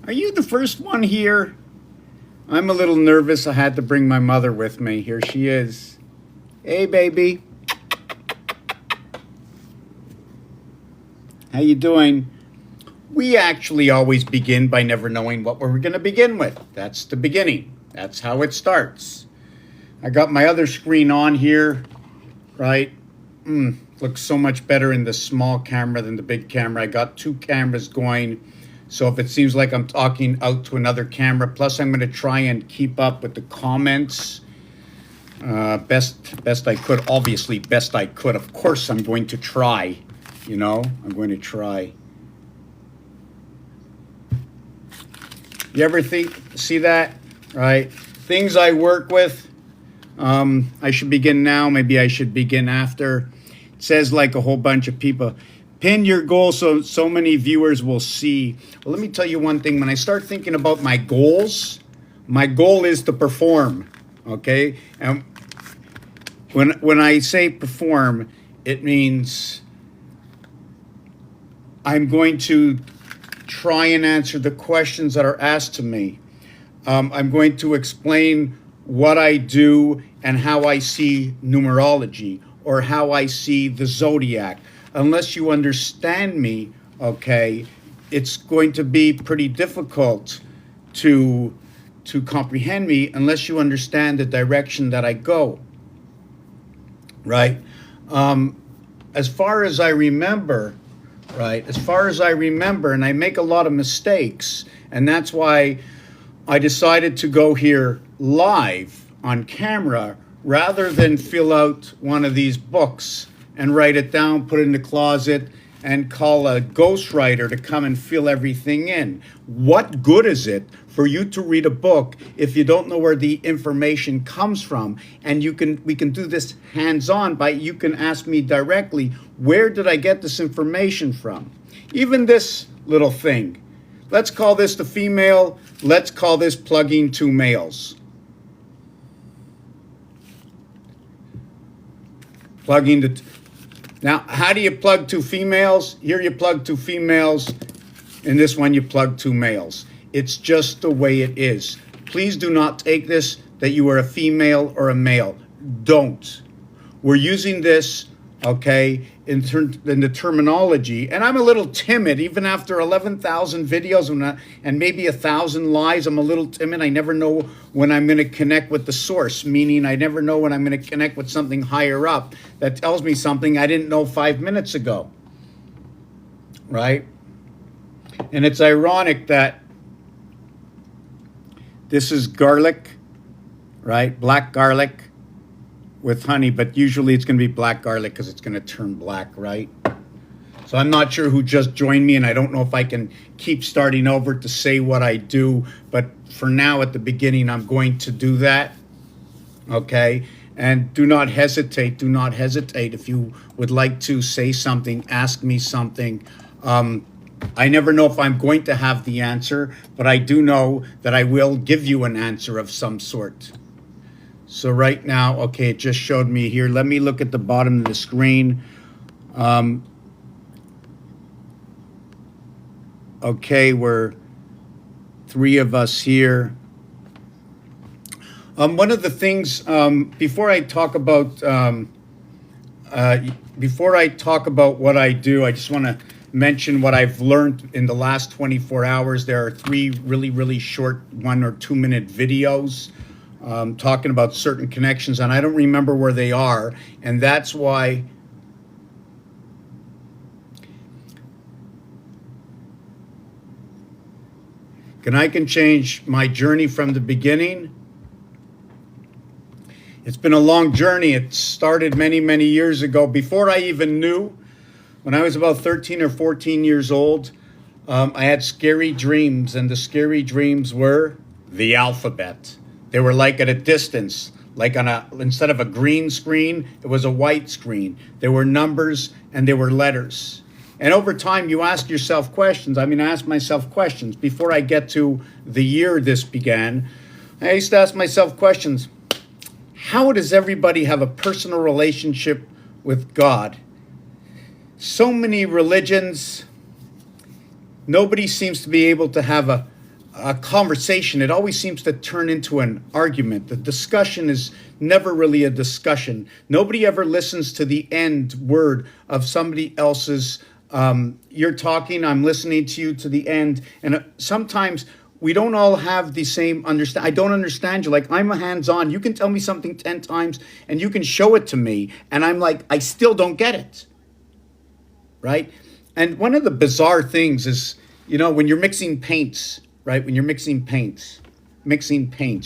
Are you the first one here? I'm a little nervous. I had to bring my mother with me. Here she is. Hey, baby. How you doing? We actually always begin by never knowing what we're going to begin with. That's the beginning. That's how it starts. I got my other screen on here, right? Looks so much better in the small camera than the big camera. I got two cameras going. So if it seems like I'm talking out to another camera, plus I'm going to try and keep up with the comments best I could. Obviously, best I could. Of course, I'm going to try. I'm going to try. You ever see that? Right? Things I work with. I should begin now. Maybe I should begin after. It says like a whole bunch of people. Pin your goal so many viewers will see. Well, let me tell you one thing. When I start thinking about my goals, my goal is to perform. Okay? And when I say perform, it means I'm going to try and answer the questions that are asked to me. I'm going to explain what I do and how I see numerology or how I see the zodiac. Unless you understand me, okay, it's going to be pretty difficult to comprehend me unless you understand the direction that I go, right? As far as I remember, and I make a lot of mistakes, and that's why I decided to go here live on camera rather than fill out one of these books and write it down, put it in the closet, and call a ghostwriter to come and fill everything in. What good is it for you to read a book if you don't know where the information comes from? And we can do this hands-on you can ask me directly, where did I get this information from? Even this little thing. Let's call this the female. Let's call this plugging two males. Now, how do you plug two females? Here you plug two females. In this one, you plug two males. It's just the way it is. Please do not take this that you are a female or a male. Don't. We're using this, okay, in the terminology. And I'm a little timid, even after 11,000 videos and maybe 1,000 lives. I'm a little timid. I never know when I'm going to connect with the source, meaning I never know when I'm going to connect with something higher up that tells me something I didn't know 5 minutes ago, right? And it's ironic that this is garlic, right? Black garlic with honey, but usually it's going to be black garlic because it's going to turn black, right? So I'm not sure who just joined me, and I don't know if I can keep starting over to say what I do, but for now at the beginning, I'm going to do that, okay? And do not hesitate. If you would like to say something, ask me something. I never know if I'm going to have the answer, but I do know that I will give you an answer of some sort. So right now, okay, it just showed me here. Let me look at the bottom of the screen. Okay, we're 3 of us here. One of the things, before I talk about what I do, I just want to mention what I've learned in the last 24 hours. There are 3 really, really short 1 or 2 minute videos talking about certain connections, and I don't remember where they are, and that's why I can change my journey from the beginning. It's been a long journey. It started many, many years ago, before I even knew. When I was about 13 or 14 years old, I had scary dreams, and the scary dreams were the alphabet. They were like at a distance, like instead of a green screen, it was a white screen. There were numbers and there were letters. And over time, you ask yourself questions. I ask myself questions. Before I get to the year this began, I used to ask myself questions. How does everybody have a personal relationship with God? So many religions, nobody seems to be able to have a conversation, it always seems to turn into an argument. The discussion is never really a discussion. Nobody ever listens to the end word of somebody else's. You're talking, I'm listening to you to the end. And sometimes we don't all have the same understand. I don't understand you. Like, I'm a hands-on. You can tell me something 10 times and you can show it to me. And I'm like, I still don't get it. Right? And one of the bizarre things is, when you're mixing paints, right? When you're mixing paints,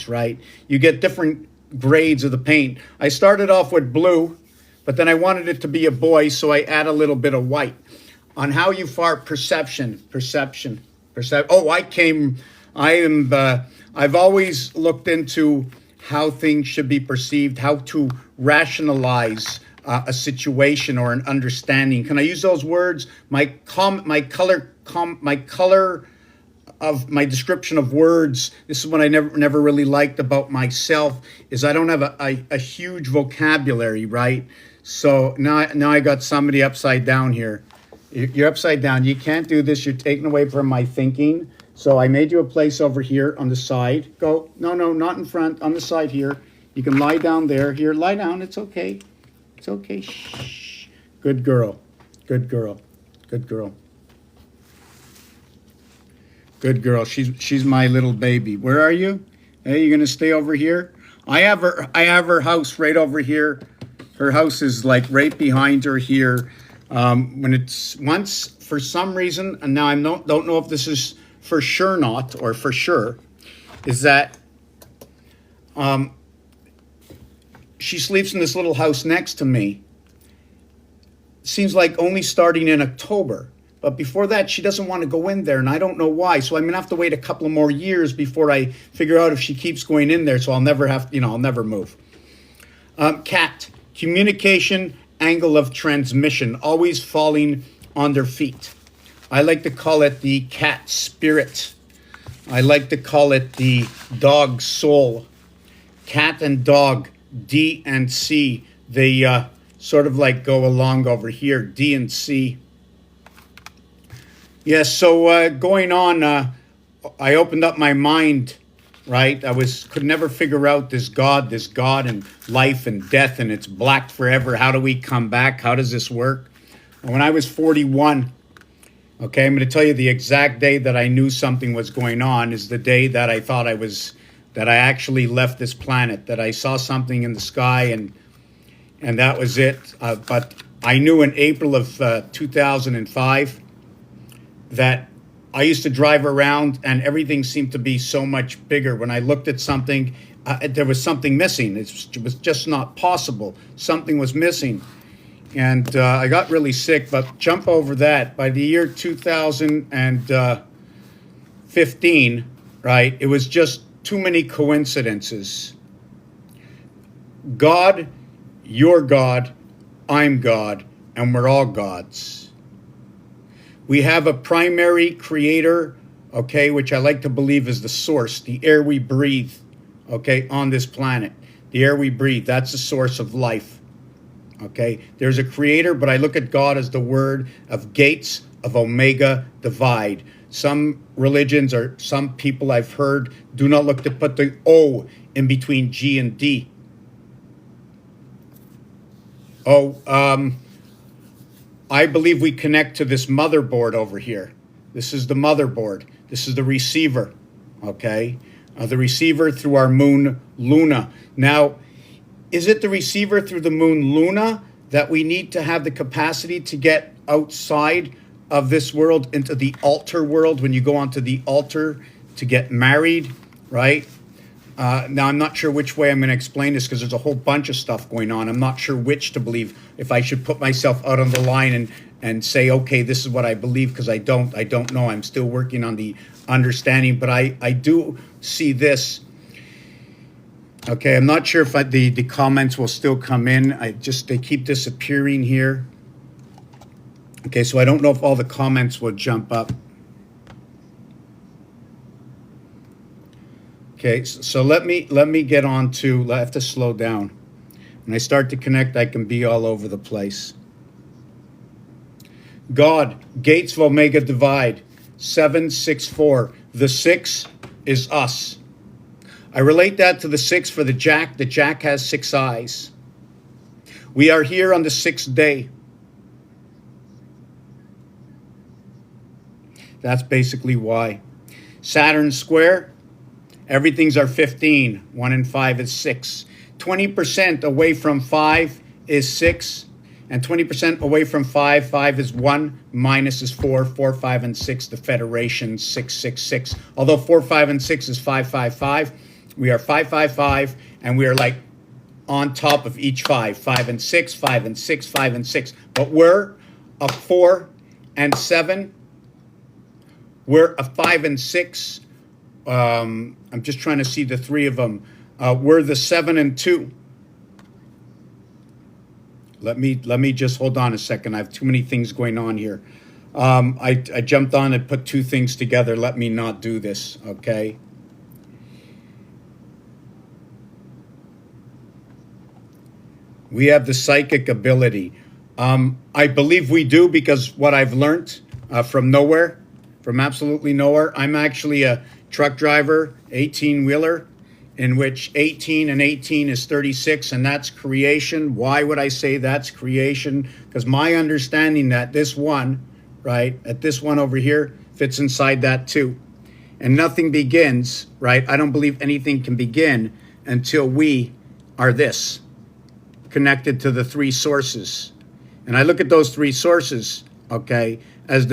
right? You get different grades of the paint. I started off with blue, but then I wanted it to be a boy, so I add a little bit of white. On how you far perception. Oh, I've always looked into how things should be perceived, how to rationalize a situation or an understanding. Can I use those words? My color of my description of words. This is what I never really liked about myself, is I don't have a huge vocabulary, right? So now I got somebody upside down here. You're upside down. You can't do this. You're taking away from my thinking. So I made you a place over here on the side. Go. No, not in front. On the side here. You can lie down there. Here, lie down. It's okay. It's okay. Shh. Good girl. Good girl. Good girl. Good girl. She's my little baby. Where are you? Hey, you gonna stay over here? I have her house right over here. Her house is like right behind her here. When it's once, for some reason, and now I don't know if this is for sure not, or for sure, is that she sleeps in this little house next to me. Seems like only starting in October. But before that, she doesn't want to go in there, and I don't know why. So I'm going to have to wait a couple of more years before I figure out if she keeps going in there. So I'll never I'll never move. Cat, communication, angle of transmission, always falling on their feet. I like to call it the cat spirit. I like to call it the dog soul. Cat and dog, D and C, they sort of like go along over here, D and C. Yes, so going on, I opened up my mind, right? Could never figure out this God and life and death, and it's black forever. How do we come back? How does this work? When I was 41, okay, I'm going to tell you the exact day that I knew something was going on is the day that I thought that I actually left this planet, that I saw something in the sky, and that was it. But I knew in April of 2005 that I used to drive around and everything seemed to be so much bigger. When I looked at something, there was something missing. It was just not possible. Something was missing. And I got really sick, but jump over that. By the year 2015, right, it was just too many coincidences. God, you're God, I'm God, and we're all gods. We have a primary creator, okay, which I like to believe is the source, the air we breathe, okay, on this planet. The air we breathe, that's the source of life, okay? There's a creator, but I look at God as the word of gates, of omega, divide. Some religions or some people I've heard do not look to put the O in between G and D. I believe we connect to this motherboard over here. This is the motherboard. This is the receiver, okay? The receiver through our moon, Luna. Now, is it the receiver through the moon, Luna, that we need to have the capacity to get outside of this world into the altar world when you go onto the altar to get married, right? Now, I'm not sure which way I'm going to explain this because there's a whole bunch of stuff going on. I'm not sure which to believe, if I should put myself out on the line and say, okay, this is what I believe, because I don't know. I'm still working on the understanding, but I do see this. Okay, I'm not sure if the comments will still come in. They keep disappearing here. Okay, so I don't know if all the comments will jump up. Okay, so let me get on to, I have to slow down. When I start to connect, I can be all over the place. God, gates of omega divide, 764. The 6 is us. I relate that to the 6 for the jack. The jack has 6 eyes. We are here on the 6th day. That's basically why. Saturn square, everything's our 15. 1 and 5 is 6. 20% away from 5 is 6. And 20% away from 5, 5 is 1, minus is 4, 4, 5, and 6, the Federation, 6, 6, 6. Although 4, 5, and 6 is 5, 5, 5, we are 5, 5, 5, and we are like on top of each 5, 5 and 6, 5 and 6, 5 and 6. But we're a 4 and 7. We're a 5 and 6. I'm just trying to see the 3 of them. We're the 7 and 2. Let me just hold on a second. I have too many things going on here. I jumped on and put 2 things together. Let me not do this, okay? We have the psychic ability. I believe we do, because what I've learned from nowhere, from absolutely nowhere. I'm actually a truck driver, 18-wheeler, in which 18 and 18 is 36, and that's creation. Why would I say that's creation? Because my understanding that this one, right, at this one over here, fits inside that too. And nothing begins, right? I don't believe anything can begin until we are this, connected to the 3 sources. And I look at those 3 sources, okay, as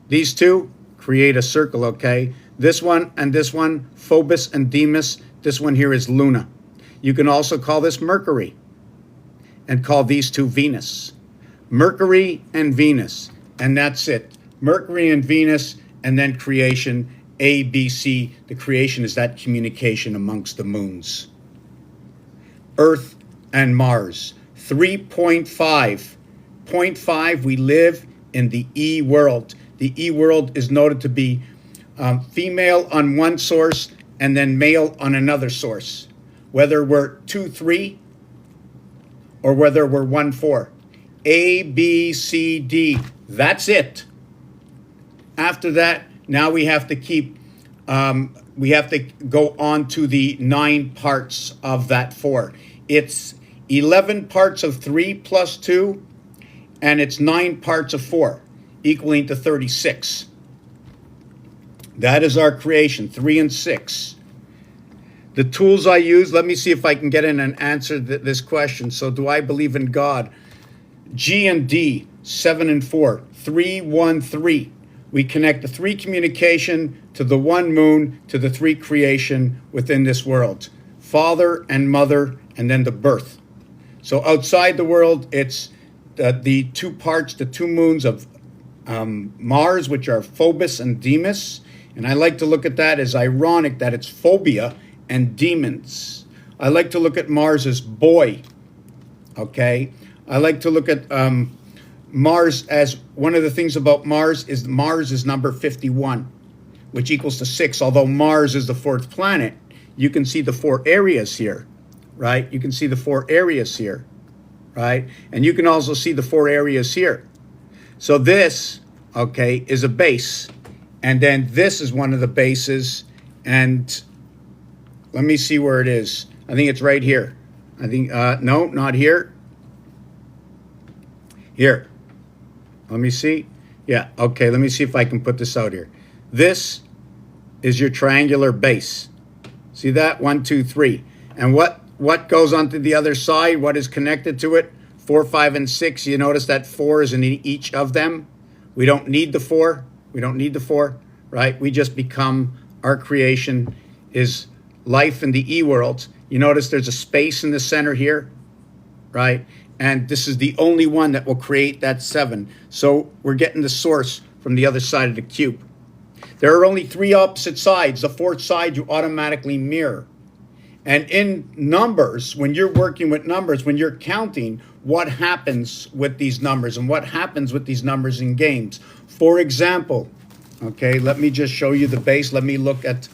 these 2 create a circle, okay? This one and this one, Phobos and Deimos. This one here is Luna. You can also call this Mercury and call these 2 Venus. Mercury and Venus, and that's it. Mercury and Venus, and then creation, A, B, C. The creation is that communication amongst the moons. Earth and Mars. 3.5. 0.5, we live in the E world. The E world is noted to be female on one source and then male on another source. Whether we're 2-3 or whether we're 1-4. A, B, C, D. That's it. After that, now we have to go on to the 9 parts of that 4. It's 11 parts of 3 plus 2, and it's 9 parts of 4, equaling to 36. That is our creation, 3 and 6. The tools I use, let me see if I can get in and answer this question. So do I believe in God? G and D, 7 and 4, 3, 1, 3. We connect the 3 communication to the 1 moon to the 3 creation within this world. Father and mother, and then the birth. So outside the world, it's the 2 parts, the 2 moons of Mars, which are Phobos and Deimos. And I like to look at that as ironic that it's phobia and demons. I like to look at Mars as boy, okay? I like to look at Mars as, one of the things about Mars is number 51, which equals to 6. Although Mars is the 4th planet, you can see the 4 areas here, right? You can see the 4 areas here, right? And you can also see the 4 areas here. So this, okay, is a base. And then this is one of the bases. And let me see where it is. I think it's right here. I think, no, not here. Here. Let me see. Yeah, okay, let me see if I can put this out here. This is your triangular base. See that? 1, 2, 3. And what goes onto the other side? What is connected to it? 4, 5, and 6. You notice that 4 is in each of them. We don't need the 4. We don't need the 4, right? We just become, our creation is life in the E world. You notice there's a space in the center here, right? And this is the only one that will create that 7. So we're getting the source from the other side of the cube. There are only 3 opposite sides. The 4th side you automatically mirror. And in numbers, when you're working with numbers, when you're counting, what happens with these numbers and what happens with these numbers in games? For example, okay, let me just show you the base. Let me look at,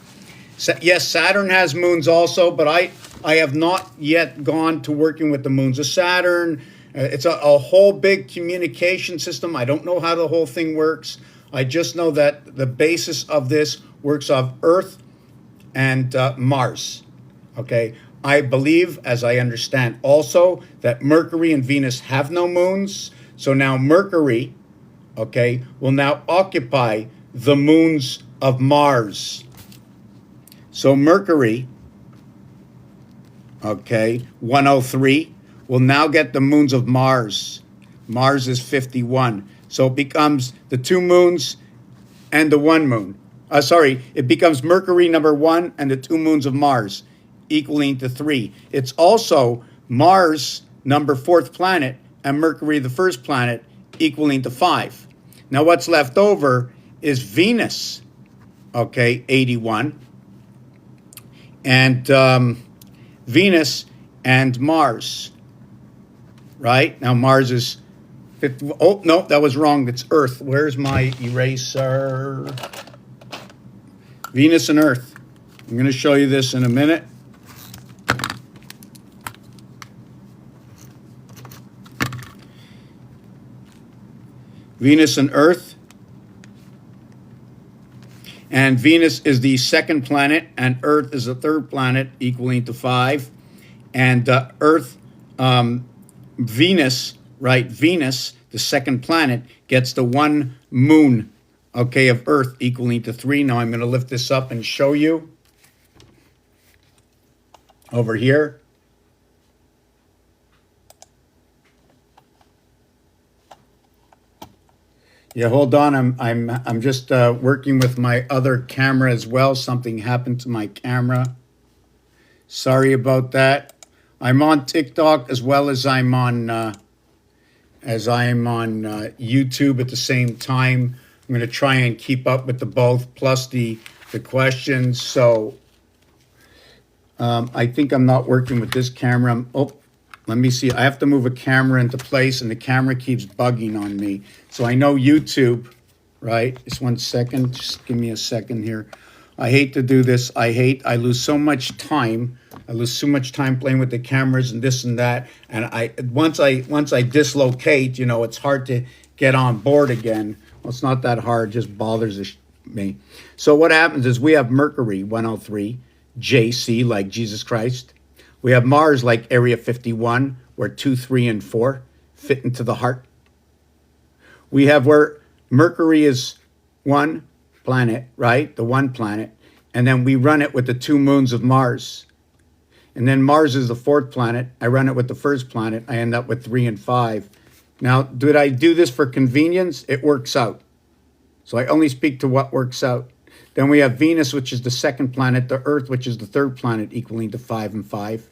yes, Saturn has moons also, but I have not yet gone to working with the moons of Saturn. It's a whole big communication system. I don't know how the whole thing works. I just know that the basis of this works off Earth and Mars. Okay, I believe, as I understand, also that Mercury and Venus have no moons. So now Mercury, okay, will now occupy the moons of Mars. So Mercury, okay, 103, will now get the moons of Mars. Mars is 51. So it becomes the 2 moons and the 1 moon. It becomes Mercury number 1 and the 2 moons of Mars, equaling to 3. It's also Mars number 4th planet and Mercury the 1st planet, equaling to 5. Now what's left over is Venus, okay, 81, and Venus and Mars, right? Now Mars is 50. Oh, no, that was wrong. It's Earth. Where's my eraser? Venus and Earth. I'm going to show you this in a minute. Venus and Earth. And Venus is the 2nd planet, and Earth is the 3rd planet, equaling to 5. And Earth, Venus, right? Venus, the 2nd planet, gets the 1 moon, okay, of Earth, equaling to 3. Now I'm going to lift this up and show you over here. Yeah, hold on. I'm just working with my other camera as well. Something happened to my camera. Sorry about that. I'm on TikTok as well as I'm on YouTube at the same time. I'm going to try and keep up with the both, plus the questions. So I think I'm not working with this camera. Let me see. I have to move a camera into place, and the camera keeps bugging on me. So I know YouTube, right? Just 1 second. Just give me a second here. I hate to do this. I lose so much time. I lose so much time playing with the cameras and this and that. And once I dislocate, you know, it's hard to get on board again. Well, it's not that hard. It just bothers me. So what happens is we have Mercury 103, JC, like Jesus Christ. We have Mars like Area 51, where 2, 3, and 4 fit into the heart. We have where Mercury is 1 planet, right? The 1 planet. And then we run it with the 2 moons of Mars. And then Mars is the 4th planet. I run it with the 1st planet. I end up with 3 and 5. Now, did I do this for convenience? It works out. So I only speak to what works out. Then we have Venus, which is the 2nd planet, the Earth, which is the 3rd planet, equaling to 5 and 5.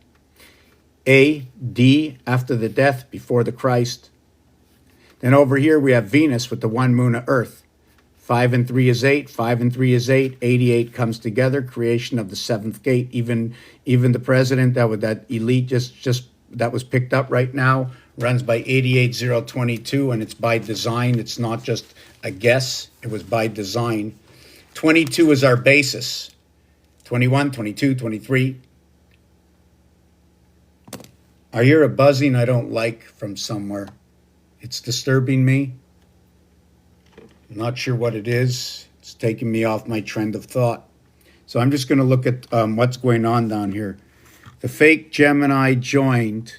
A, D, after the death, before the Christ. Then over here we have Venus with the 1 moon of Earth. 5 and 3 is 8. 5 and 3 is 8. 88 comes together. Creation of the 7th gate. Even the president that elite just that was picked up right now runs by 88022, and it's by design. It's not just a guess. It was by design. 22 is our basis. 21, 22, 23. I hear a buzzing I don't like from somewhere. It's disturbing me. I'm not sure what it is. It's taking me off my trend of thought. So I'm just going to look at what's going on down here. The fake Gemini joined.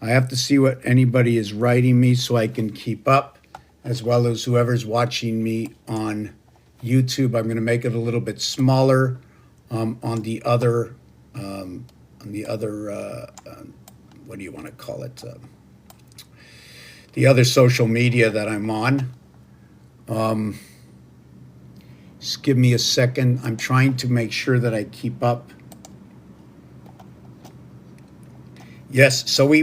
I have to see what anybody is writing me so I can keep up, as well as whoever's watching me on YouTube. I'm going to make it a little bit smaller on the other, what do you want to call it? The other social media that I'm on. Just give me a second. I'm trying to make sure that I keep up. Yes, so we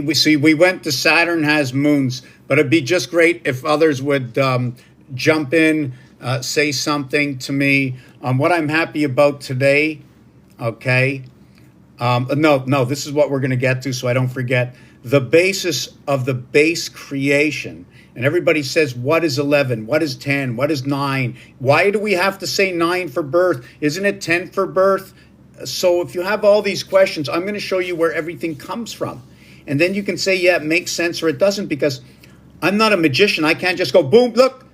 went to Saturn has moons, but it'd be just great if others would jump in, say something to me. What I'm happy about today, okay? No, this is what we're going to get to, so I don't forget. The basis of the base creation. And everybody says, what is 11? What is 10? What is 9? Why do we have to say 9 for birth? Isn't it 10 for birth? So if you have all these questions, I'm going to show you where everything comes from. And then you can say, yeah, it makes sense or it doesn't, because I'm not a magician. I can't just go, boom, look.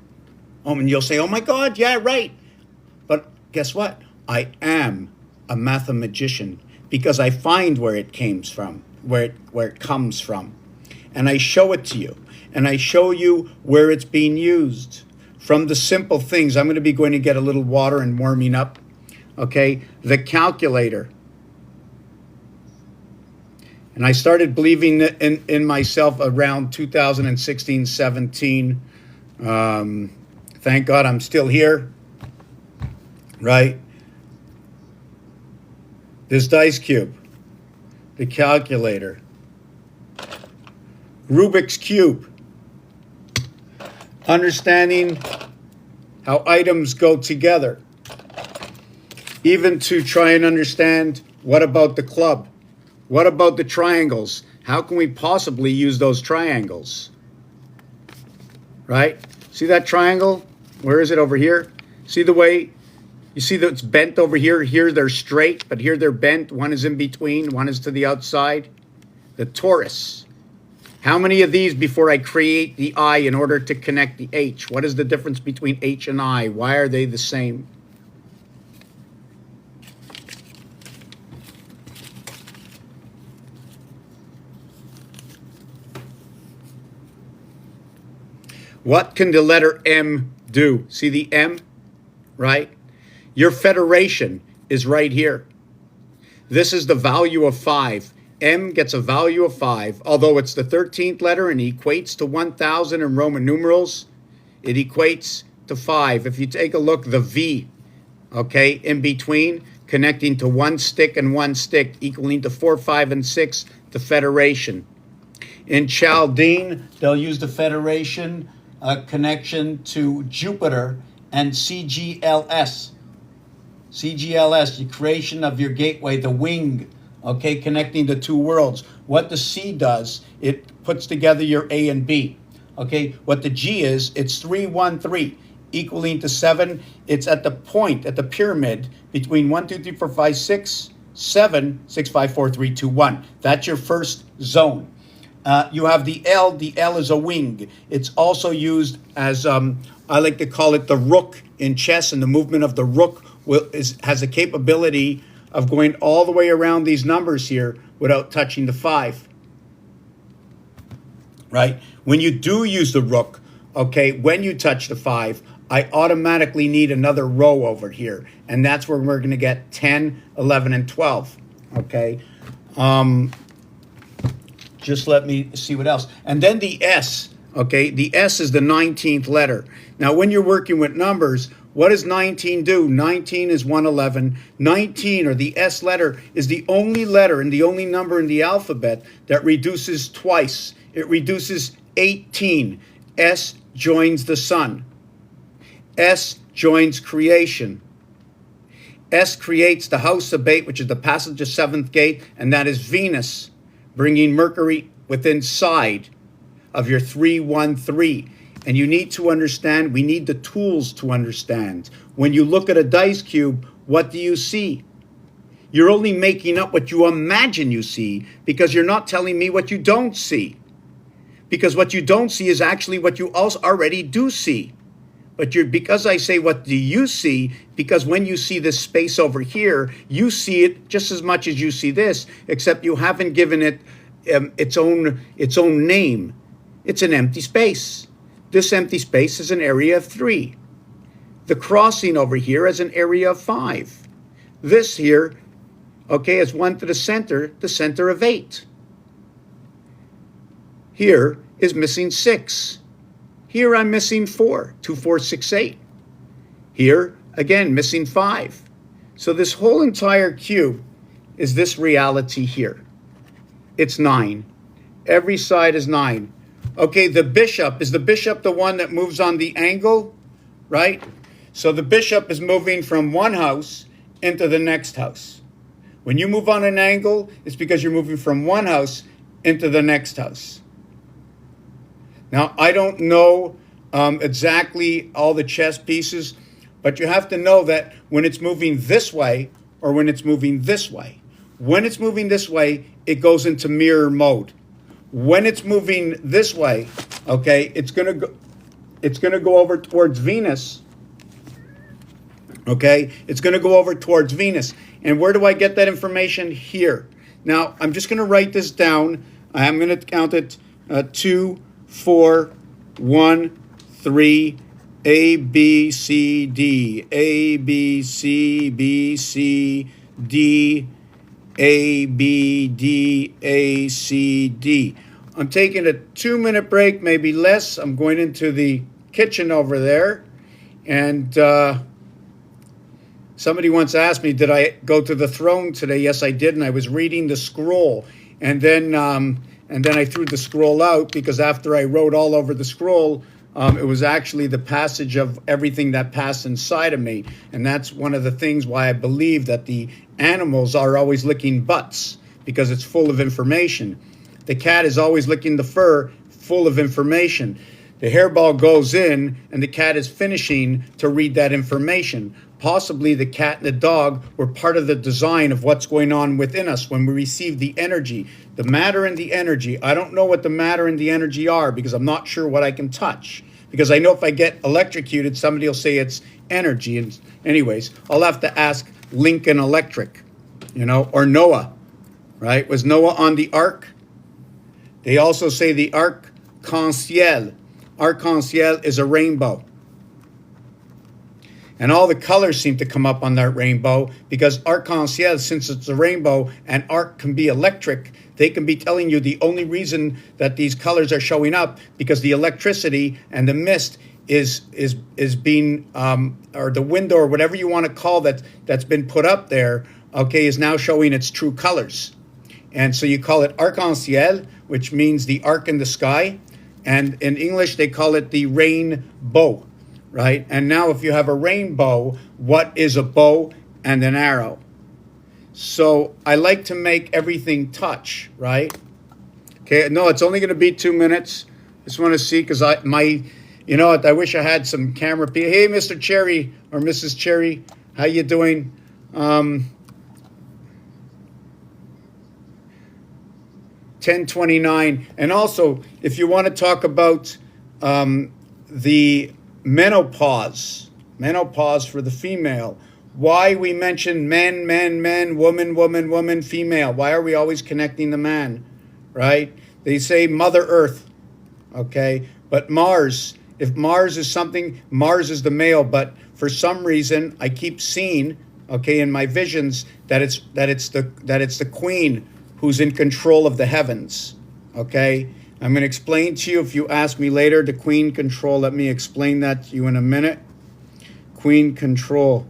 And you'll say, oh my God, yeah, right. But guess what? I am a mathematician because I find where it came from, where it comes from. And I show it to you. And I show you where it's being used. From the simple things, I'm going to get a little water and warming up. Okay, the calculator. And I started believing in myself around 2016, 17. Thank God I'm still here, right? This dice cube, the calculator, Rubik's Cube, understanding how items go together, even to try and understand what about the club, what about the triangles, how can we possibly use those triangles, right? See that triangle? Where is it? Over here? See the way, you see that it's bent over here? Here they're straight, but here they're bent. One is in between, one is to the outside. The torus. How many of these before I create the I in order to connect the H? What is the difference between H and I? Why are they the same? What can the letter M do? See the M, right? Your federation is right here. This is the value of 5. M gets a value of 5, although it's the 13th letter and equates to 1,000 in Roman numerals. It equates to 5. If you take a look, the V, okay, in between, connecting to one stick and one stick, equaling to 4, 5, and 6, the federation. In Chaldean, they'll use the federation connection to Jupiter and CGLS. CGLS, the creation of your gateway, the wing, okay, connecting the two worlds. What the C does, it puts together your A and B. Okay, what the G is, it's 3, 1, 3, equaling to 7. It's at the point, at the pyramid, between 1, 2, 3, 4, 5, 6, 7, 6, 5, 4, 3, 2, 1. That's your first zone. You have the L. The L is a wing. It's also used as, I like to call it the rook in chess, and the movement of the rook has a capability of going all the way around these numbers here without touching the 5. Right? When you do use the rook, okay, when you touch the 5, I automatically need another row over here. And that's where we're going to get 10, 11, and 12. Okay? Just let me see what else. And then the S, okay? The S is the 19th letter. Now, when you're working with numbers, what does 19 do? 19 is 111. 19, or the S letter, is the only letter and the only number in the alphabet that reduces twice. It reduces 18. S joins the sun. S joins creation. S creates the house of 8, which is the passage of 7th gate, and that is Venus, bringing Mercury within side of your 313. And you need to understand, we need the tools to understand. When you look at a dice cube, what do you see? You're only making up what you imagine you see, because you're not telling me what you don't see. Because what you don't see is actually what you also already do see. But because I say, what do you see? Because when you see this space over here, you see it just as much as you see this, except you haven't given it its own name. It's an empty space. This empty space is an area of 3. The crossing over here is an area of 5. This here, okay, is 1 to the center of 8. Here is missing 6. Here I'm missing 4, 2, 4, 6, 8. Here, again, missing 5. So this whole entire cube is this reality here. It's 9. Every side is 9. Okay, the bishop, is the bishop the one that moves on the angle? Right? So the bishop is moving from one house into the next house. When you move on an angle, it's because you're moving from one house into the next house. Now, I don't know exactly all the chess pieces, but you have to know that when it's moving this way or when it's moving this way. When it's moving this way, it goes into mirror mode. When it's moving this way, okay, it's gonna go over towards Venus, Okay, it's going to go over towards Venus. And where do I get that information? Here. Now, I'm just going to write this down. I'm going to count it 2, 4, 1, 3, A, B, C, D, A, B, C, B, C, D, A, B, D, A, C, D. I'm taking a 2-minute break, maybe less. I'm going into the kitchen over there. And somebody once asked me, did I go to the throne today? Yes, I did. And I was reading the scroll. And then I threw the scroll out because after I wrote all over the scroll, it was actually the passage of everything that passed inside of me. And that's one of the things why I believe that the animals are always licking butts, because it's full of information. The cat is always licking the fur, full of information. The hairball goes in and the cat is finishing to read that information. Possibly the cat and the dog were part of the design of what's going on within us when we receive the energy, the matter and the energy. I don't know what the matter and the energy are because I'm not sure what I can touch. Because I know if I get electrocuted, somebody will say it's energy. And anyways, I'll have to ask Lincoln Electric, or Noah, right? Was Noah on the ark? They also say the arc-en-ciel. Arc-en-ciel is a rainbow. And all the colors seem to come up on that rainbow because arc-en-ciel, since it's a rainbow and arc can be electric, they can be telling you the only reason that these colors are showing up because the electricity and the mist is being, or the window or whatever you want to call that's been put up there, okay, is now showing its true colors. And so you call it arc-en-ciel, which means the arc in the sky. And in English, they call it the rainbow. Right? And now if you have a rainbow, what is a bow and an arrow? So I like to make everything touch, right? Okay, no, it's only going to be 2 minutes. Just want to see because I wish I had some camera people. Hey, Mr. Cherry or Mrs. Cherry, how you doing? 10:29. And also, if you want to talk about the menopause for the female, why we mention men, woman, woman, female. Why are we always connecting the man, right? They say Mother Earth, okay? But Mars, if Mars is something, Mars is the male, but for some reason I keep seeing, okay, in my visions that it's the queen who's in control of the heavens, okay? I'm going to explain to you, if you ask me later, the queen control. Let me explain that to you in a minute. Queen control.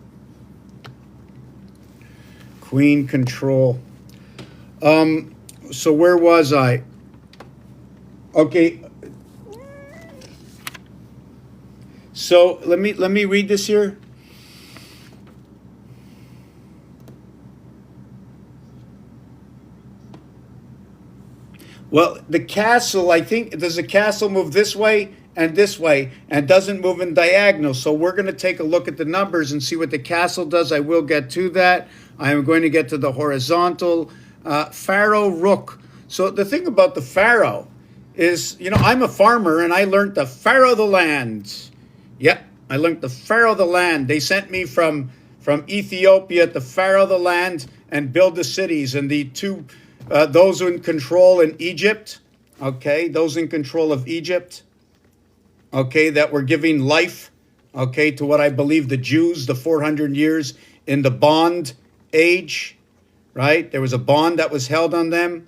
Queen control. So where was I? Okay. So let me read this here. Well, the castle, I think, does the castle move this way and doesn't move in diagonal? So we're going to take a look at the numbers and see what the castle does. I will get to that. I am going to get to the horizontal. Pharaoh Rook. So the thing about the Pharaoh is, I'm a farmer and I learned the Pharaoh the land. Yep, I learned the Pharaoh the land. They sent me from Ethiopia to Pharaoh the land and build the cities. And the two... those in control in Egypt, okay, those in control of Egypt, okay, that were giving life, okay, to what I believe the Jews, the 400 years in the bond age, right? There was a bond that was held on them.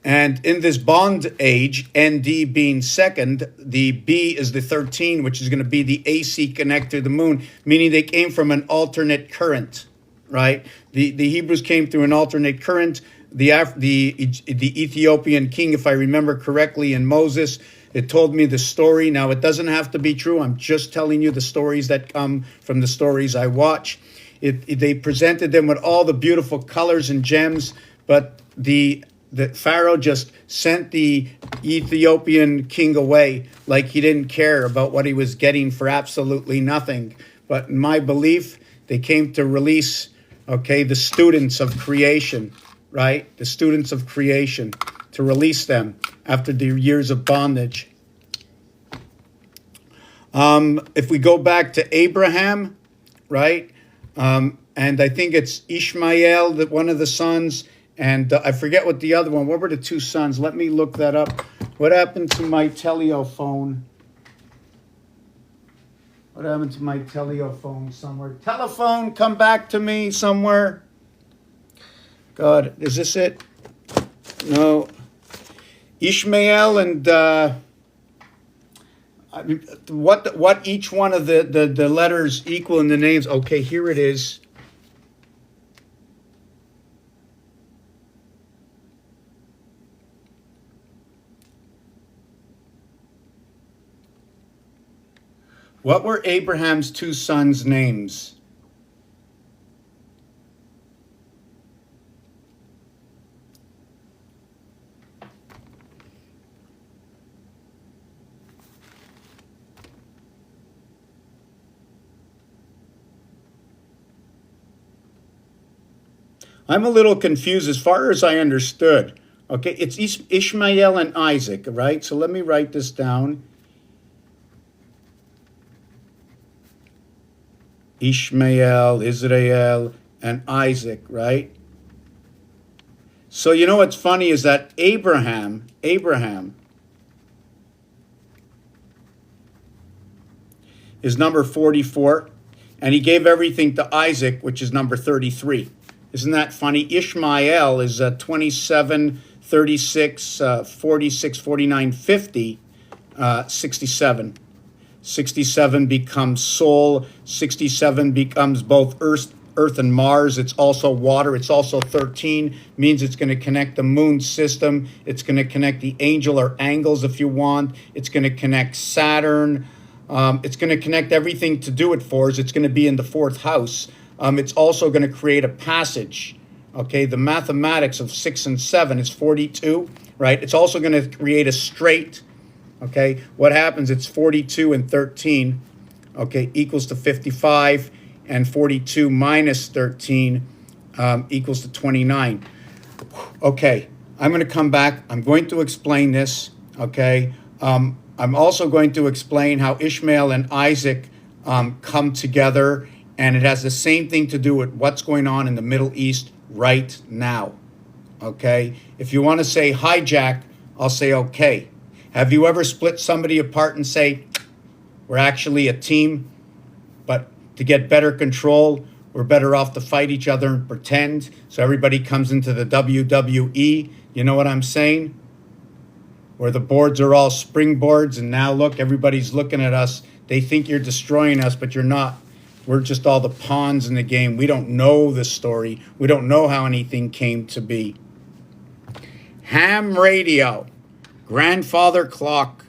And in this bond age, ND being second, the B is the 13, which is going to be the AC connect to the moon, meaning they came from an alternate current. Right, the Hebrews came through an alternate current. The Ethiopian king, if I remember correctly, in Moses, it told me the story. Now it doesn't have to be true. I'm just telling you the stories that come from the stories I watch. They presented them with all the beautiful colors and gems, but the Pharaoh just sent the Ethiopian king away like he didn't care about what he was getting for absolutely nothing. But in my belief, they came to release. Okay, the students of creation, right? The students of creation, to release them after the years of bondage. If we go back to Abraham, right? And I think it's Ishmael, that one of the sons, and I forget what the other one. What were the two sons? Let me look that up. What happened to my telephone? What happened to my telephone somewhere? Telephone, come back to me somewhere. God, is this it? No. Ishmael and what each one of the letters equal in the names. Okay, here it is. What were Abraham's two sons' names? I'm a little confused as far as I understood. Okay, it's Ishmael and Isaac, right? So let me write this down. Ishmael, Israel, and Isaac, right? So you know what's funny is that Abraham is number 44, and he gave everything to Isaac, which is number 33. Isn't that funny? Ishmael is 27, 36, 46, 49, 50, 67. 67 becomes soul. 67 becomes both Earth and Mars. It's also water. It's also 13. Means it's going to connect the moon system. It's going to connect the angel or angles if you want. It's going to connect Saturn. It's going to connect everything to do it for us. It's going to be in the fourth house. It's also going to create a passage. Okay, the mathematics of 6 and 7 is 42, right? It's also going to create a straight. Okay, what happens? It's 42 and 13, okay, equals to 55, and 42 minus 13 equals to 29. Okay, I'm going to come back. I'm going to explain this, okay? I'm also going to explain how Ishmael and Isaac come together, and it has the same thing to do with what's going on in the Middle East right now, okay? If you want to say hijack, I'll say okay. Have you ever split somebody apart and say, we're actually a team, but to get better control, we're better off to fight each other and pretend, so everybody comes into the WWE, you know what I'm saying? Where the boards are all springboards, and now look, everybody's looking at us. They think you're destroying us, but you're not. We're just all the pawns in the game. We don't know the story. We don't know how anything came to be. Ham radio. Grandfather clock.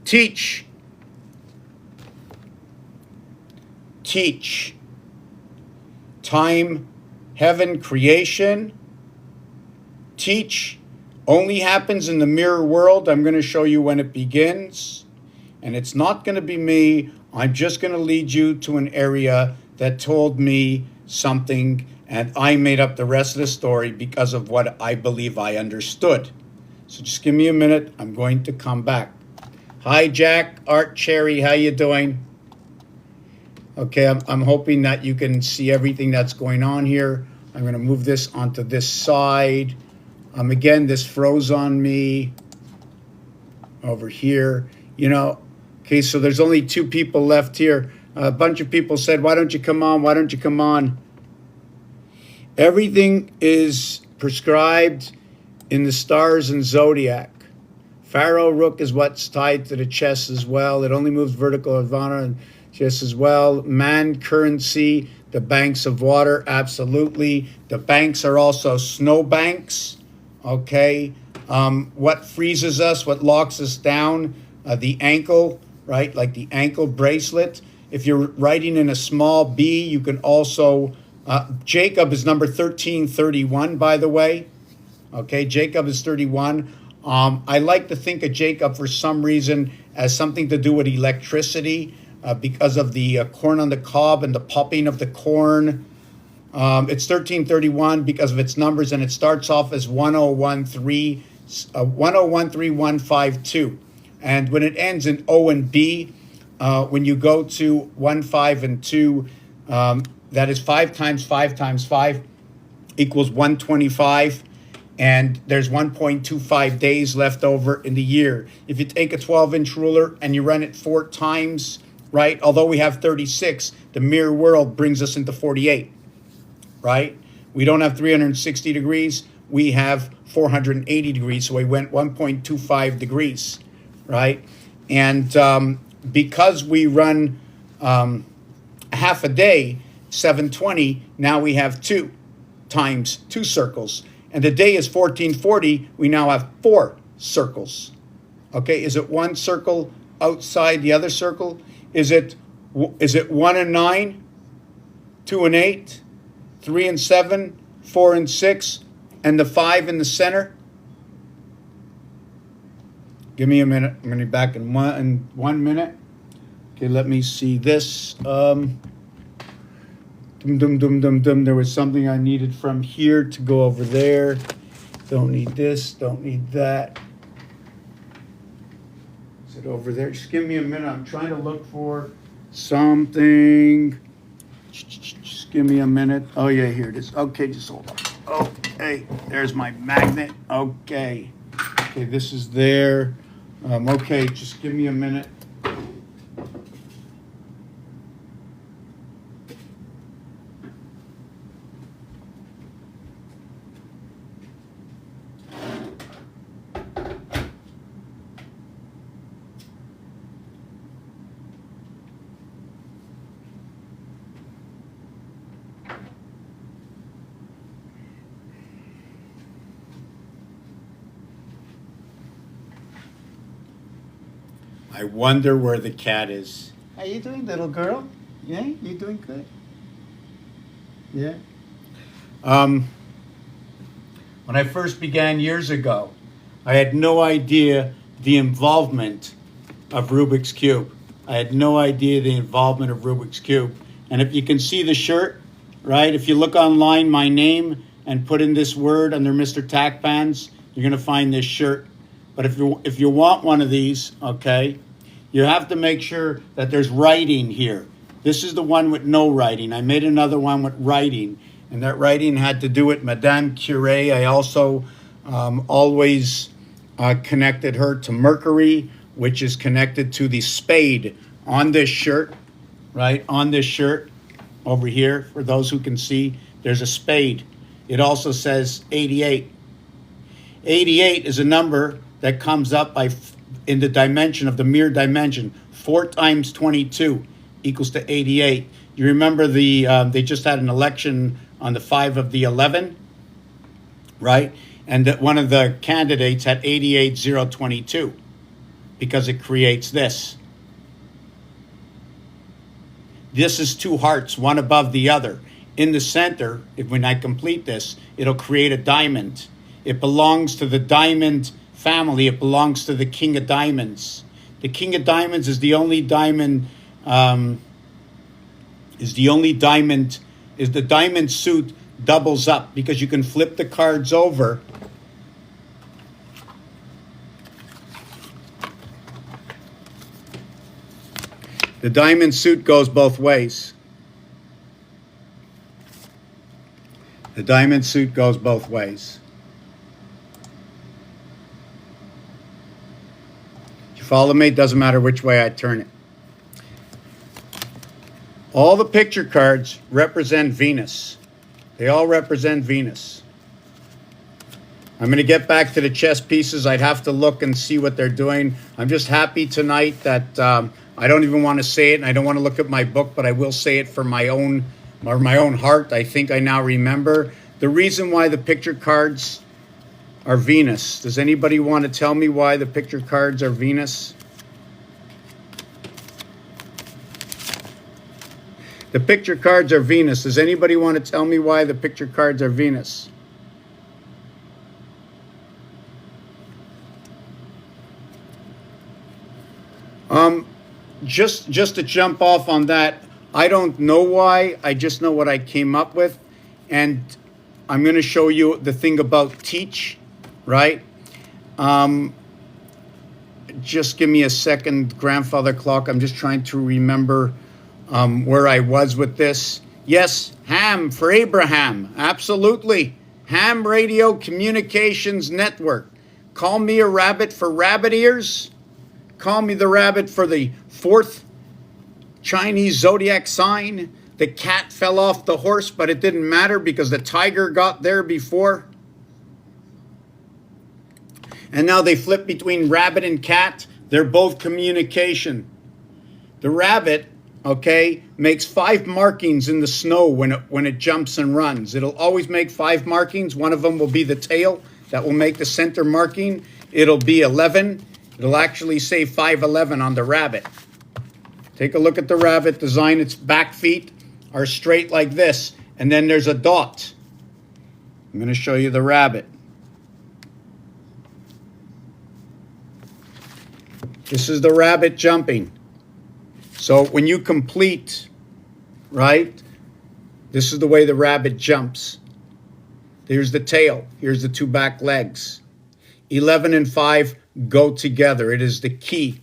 Teach. Teach. Time, heaven, creation. Teach only happens in the mirror world. I'm going to show you when it begins. And it's not going to be me. I'm just going to lead you to an area that told me something, and I made up the rest of the story because of what I believe I understood. So just give me a minute. I'm going to come back. Hi, Jack. Art Cherry, how you doing? Okay, I'm hoping that you can see everything that's going on here. I'm going to move this onto this side. Again, this froze on me over here. You know, okay, so there's only 2 people left here. A bunch of people said, why don't you come on? Why don't you come on? Everything is prescribed in the stars and zodiac. Pharaoh Rook is what's tied to the chest as well. It only moves vertical Ivana and chest as well. Man currency, the banks of water, absolutely. The banks are also snow banks, okay? What freezes us, what locks us down? The ankle, right? Like the ankle bracelet. If you're writing in a small b, you can also... Jacob is number 1331, by the way. Okay, Jacob is 31. I like to think of Jacob for some reason as something to do with electricity because of the corn on the cob and the popping of the corn. It's 1331 because of its numbers, and it starts off as 1013152. And when it ends in O and B, when you go to 1, 5, and 2, that is 5 times 5 times 5 equals 125. And there's 1.25 days left over in the year. If you take a 12-inch ruler and you run it 4 times, right? Although we have 36, the mirror world brings us into 48, right? We don't have 360 degrees. We have 480 degrees. So we went 1.25 degrees, right? And because we run half a day, 720, now we have 2 times 2 circles. And the day is 1440, we now have 4 circles. Okay, is it 1 circle outside the other circle? Is it 1 and 9, 2 and 8, 3 and 7, 4 and 6, and the 5 in the center? Give me a minute. I'm going to be back in one minute. Okay, let me see this. There was something I needed from here to go over there. Don't need this. Don't need that. Is it over there? Just give me a minute. I'm trying to look for something. Just give me a minute. Oh, yeah, here it is. Okay, just hold on. Okay, there's my magnet. Okay. Okay, this is there. Okay, just give me a minute. I wonder where the cat is. How you doing, little girl? Yeah, you doing good? Yeah. When I first began years ago, I had no idea the involvement of Rubik's Cube. I had no idea the involvement of Rubik's Cube. And if you can see the shirt, right? If you look online, my name, and put in this word under Mr. Tack Pans, you're going to find this shirt. But if you want one of these, okay, you have to make sure that there's writing here. This is the one with no writing. I made another one with writing, and that writing had to do with Madame Curie. I also always connected her to Mercury, which is connected to the spade on this shirt, right? On this shirt over here, for those who can see, there's a spade. It also says 88. 88 is a number that comes up in the dimension of the mirror dimension. 4 times 22 equals to 88. You remember they just had an election on the 5 of the 11, right? And that one of the candidates had 88022 because it creates this. This is 2 hearts, one above the other. In the center, when I complete this, it'll create a diamond. It belongs to the diamond family. It belongs to the King of Diamonds. The King of Diamonds is the only diamond. Is the diamond suit doubles up because you can flip the cards over. The diamond suit goes both ways. The diamond suit goes both ways. Follow me, doesn't matter which way I turn it. All the picture cards represent Venus. They all represent Venus. I'm going to get back to the chess pieces. I'd have to look and see what they're doing. I'm just happy tonight that I don't even want to say it, and I don't want to look at my book, but I will say it for my own heart. I think I now remember. The reason why the picture cards are Venus. Does anybody want to tell me why the picture cards are Venus? The picture cards are Venus. Does anybody want to tell me why the picture cards are Venus? Just to jump off on that, I don't know why. I just know what I came up with. And I'm going to show you the thing about teach. Right? just give me a second, grandfather clock. I'm just trying to remember where I was with this. Yes, ham for Abraham. Absolutely. Ham Radio Communications Network. Call me a rabbit for rabbit ears. Call me the rabbit for the fourth Chinese zodiac sign. The cat fell off the horse, but it didn't matter because the tiger got there before. And now they flip between rabbit and cat. They're both communication. The rabbit, okay, makes 5 markings in the snow when it jumps and runs. It'll always make 5 markings. One of them will be the tail. That will make the center marking. It'll be 11. It'll actually say 511 on the rabbit. Take a look at the rabbit design. Its back feet are straight like this. And then there's a dot. I'm going to show you the rabbit. This is the rabbit jumping. So when you complete, right, this is the way the rabbit jumps. Here's the tail. Here's the 2 back legs. 11 and 5 go together. It is the key.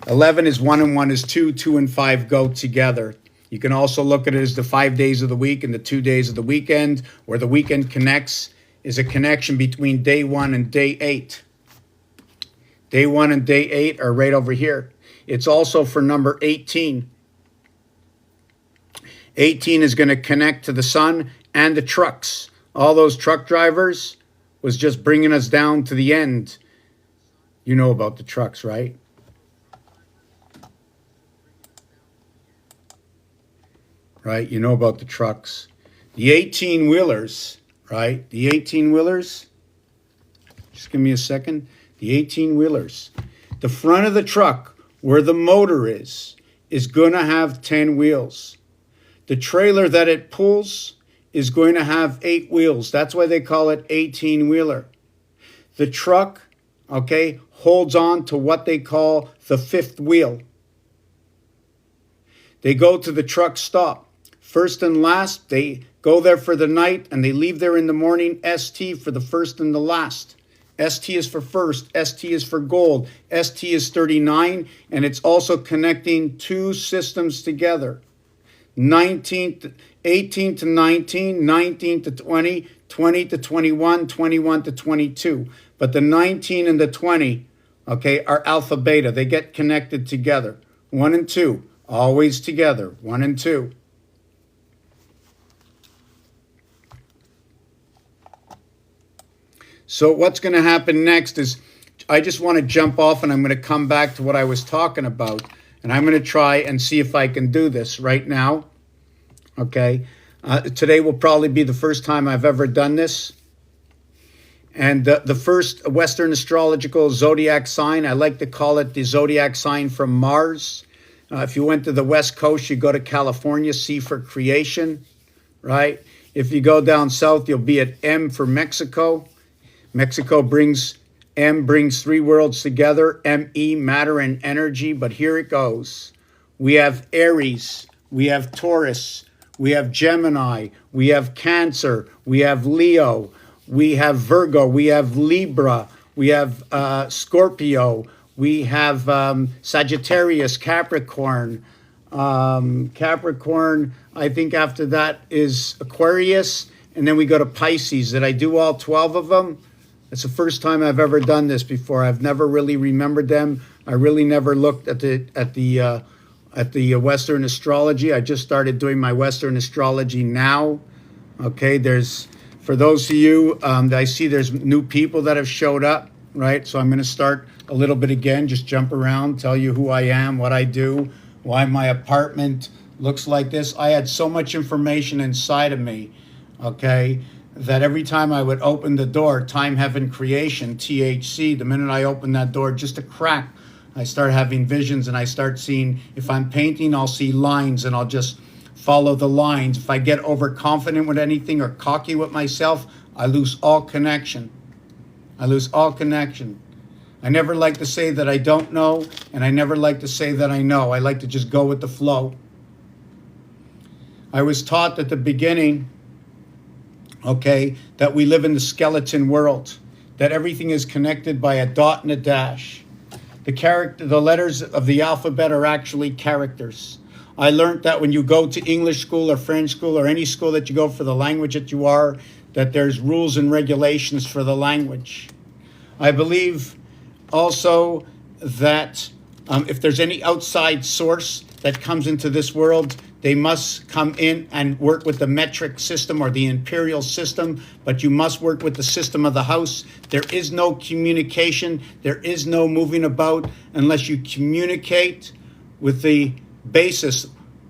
11 is 1 and 1 is 2. 2 and 5 go together. You can also look at it as the 5 days of the week and the 2 days of the weekend. Where the weekend connects is a connection between day 1 and day 8. Day 1 and day 8 are right over here. It's also for number 18. 18 is going to connect to the sun and the trucks. All those truck drivers was just bringing us down to the end. You know about the trucks, right? Right? You know about the trucks. The 18-wheelers, right? The 18-wheelers. Just give me a second. The 18-wheelers. The front of the truck, where the motor is going to have 10 wheels. The trailer that it pulls is going to have 8 wheels. That's why they call it 18-wheeler. The truck, okay, holds on to what they call the 5th wheel. They go to the truck stop. First and last, they go there for the night and they leave there in the morning. ST for the first and the last. ST is for first. ST is for gold. ST is 39, and it's also connecting 2 systems together. 18 to 19, 19 to 20, 20 to 21, 21 to 22. But the 19 and the 20, okay, are alpha beta. They get connected together. 1 and 2, always together. 1 and 2. So what's going to happen next is I just want to jump off and I'm going to come back to what I was talking about. And I'm going to try and see if I can do this right now. Okay. Today will probably be the first time I've ever done this. And the first Western astrological zodiac sign, I like to call it the zodiac sign from Mars. If you went to the West Coast, you go to California, C for creation, right? If you go down south, you'll be at M for Mexico. Mexico brings 3 worlds together, ME, matter and energy. But here it goes. We have Aries, we have Taurus, we have Gemini, we have Cancer, we have Leo, we have Virgo, we have Libra, we have Scorpio, we have Sagittarius, Capricorn. Capricorn, I think after that is Aquarius. And then we go to Pisces. Did I do all 12 of them? It's the first time I've ever done this before. I've never really remembered them. I really never looked at the Western astrology. I just started doing my Western astrology now. Okay, for those of you, I see there's new people that have showed up, right? So I'm going to start a little bit again, just jump around, tell you who I am, what I do, why my apartment looks like this. I had so much information inside of me, okay, that every time I would open the door, time, heaven, creation, THC, the minute I open that door, just a crack, I start having visions and I start seeing, if I'm painting, I'll see lines and I'll just follow the lines. If I get overconfident with anything or cocky with myself, I lose all connection. I lose all connection. I never like to say that I don't know, and I never like to say that I know. I like to just go with the flow. I was taught at the beginning, okay, that we live in the skeleton world, that everything is connected by a dot and a dash. The letters of the alphabet are actually characters. I learned that when you go to English school or French school or any school that you go for the language that you are, that there's rules and regulations for the language. I believe also that if there's any outside source that comes into this world, they must come in and work with the metric system or the imperial system, but you must work with the system of the house. There is no communication. There is no moving about unless you communicate with the basis.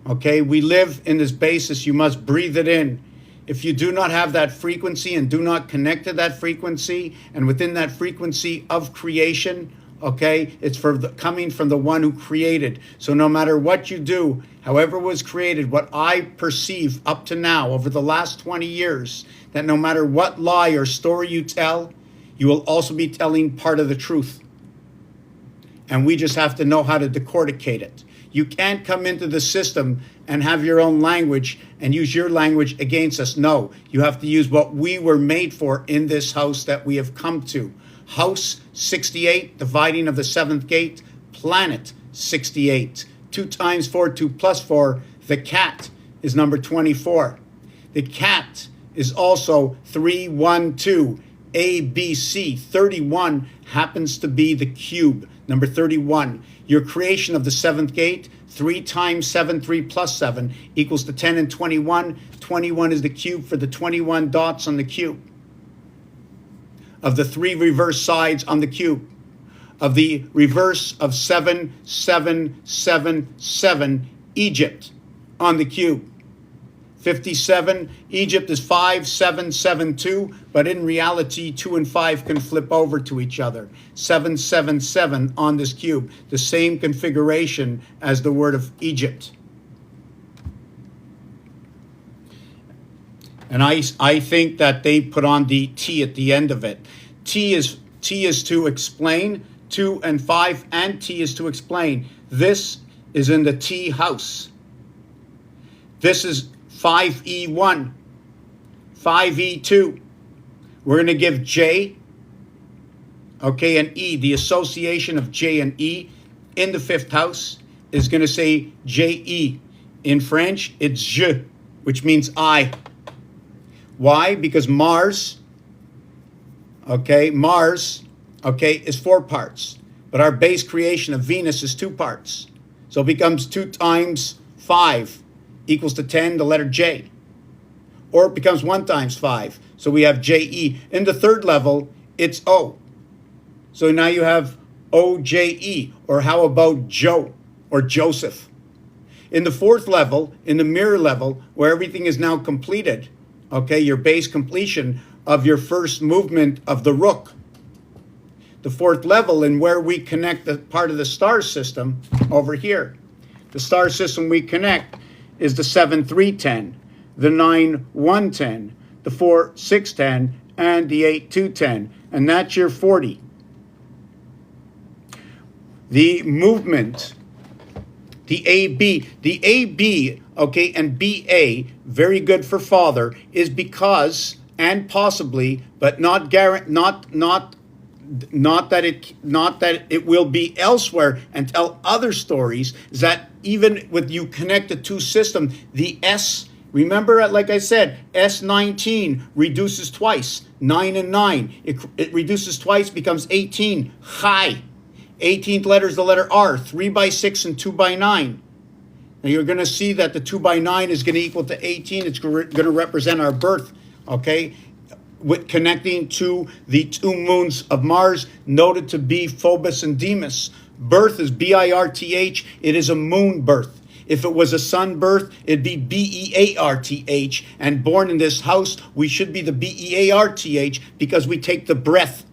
Okay, we live in this basis. You must breathe it in. If you do not have that frequency and do not connect to that frequency and within that frequency of creation, okay, it's coming from the one who created. So no matter what you do, however it was created, what I perceive up to now over the last 20 years, that no matter what lie or story you tell, you will also be telling part of the truth. And we just have to know how to decorticate it. You can't come into the system and have your own language and use your language against us. No, you have to use what we were made for in this house that we have come to. House 68, dividing of the seventh gate, planet 68. 2 times 4, 2 plus 4. The cat is number 24. The cat is also 312. ABC 31 happens to be the cube, number 31. Your creation of the seventh gate, 3 times 7, 3 plus 7 equals to 10 and 21. 21 is the cube for the 21 dots on the cube. Of the 3 reverse sides on the cube, of the reverse of 7, 7, 7, 7, Egypt on the cube. 57, Egypt is 5, 7, 7, 2, but in reality, 2 and 5 can flip over to each other. 7, 7, 7 on this cube, the same configuration as the word of Egypt. And I think that they put on the T at the end of it. T is to explain, 2 and 5, and T is to explain. This is in the T house. This is 5E1, 5E2. We're going to give J, okay, and E. The association of J and E in the 5th house is going to say J-E. In French, it's je, which means I. Why? Because Mars, okay, is 4 parts. But our base creation of Venus is 2 parts. So it becomes 2 times 5 equals to 10, the letter J. Or it becomes 1 times 5. So we have J-E. In the 3rd level, it's O. So now you have O-J-E. Or how about Joe or Joseph? In the 4th level, in the mirror level, where everything is now completed, okay, your base completion of your first movement of the rook. The 4th level, and where we connect the part of the star system over here. The star system we connect is the 7-3-10, the 9-1-10, the 4-6-10, and the 8-2-10. And that's your 40. The movement, the AB, okay, and BA, very good for father, is because, and possibly, but not that it will be elsewhere and tell other stories, is that even with you connect the 2 systems, the S, remember, like I said, S19 reduces twice, 9 and 9. It reduces twice, becomes 18, Chai. 18th letter is the letter R, 3 by 6 and 2 by 9. Now you're going to see that the 2 by 9 is going to equal to 18. It's going to represent our birth, okay? With connecting to the 2 moons of Mars, noted to be Phobos and Deimos. Birth is B-I-R-T-H. It is a moon birth. If it was a sun birth, it'd be B-E-A-R-T-H. And born in this house, we should be the B-E-A-R-T-H because we take the breath,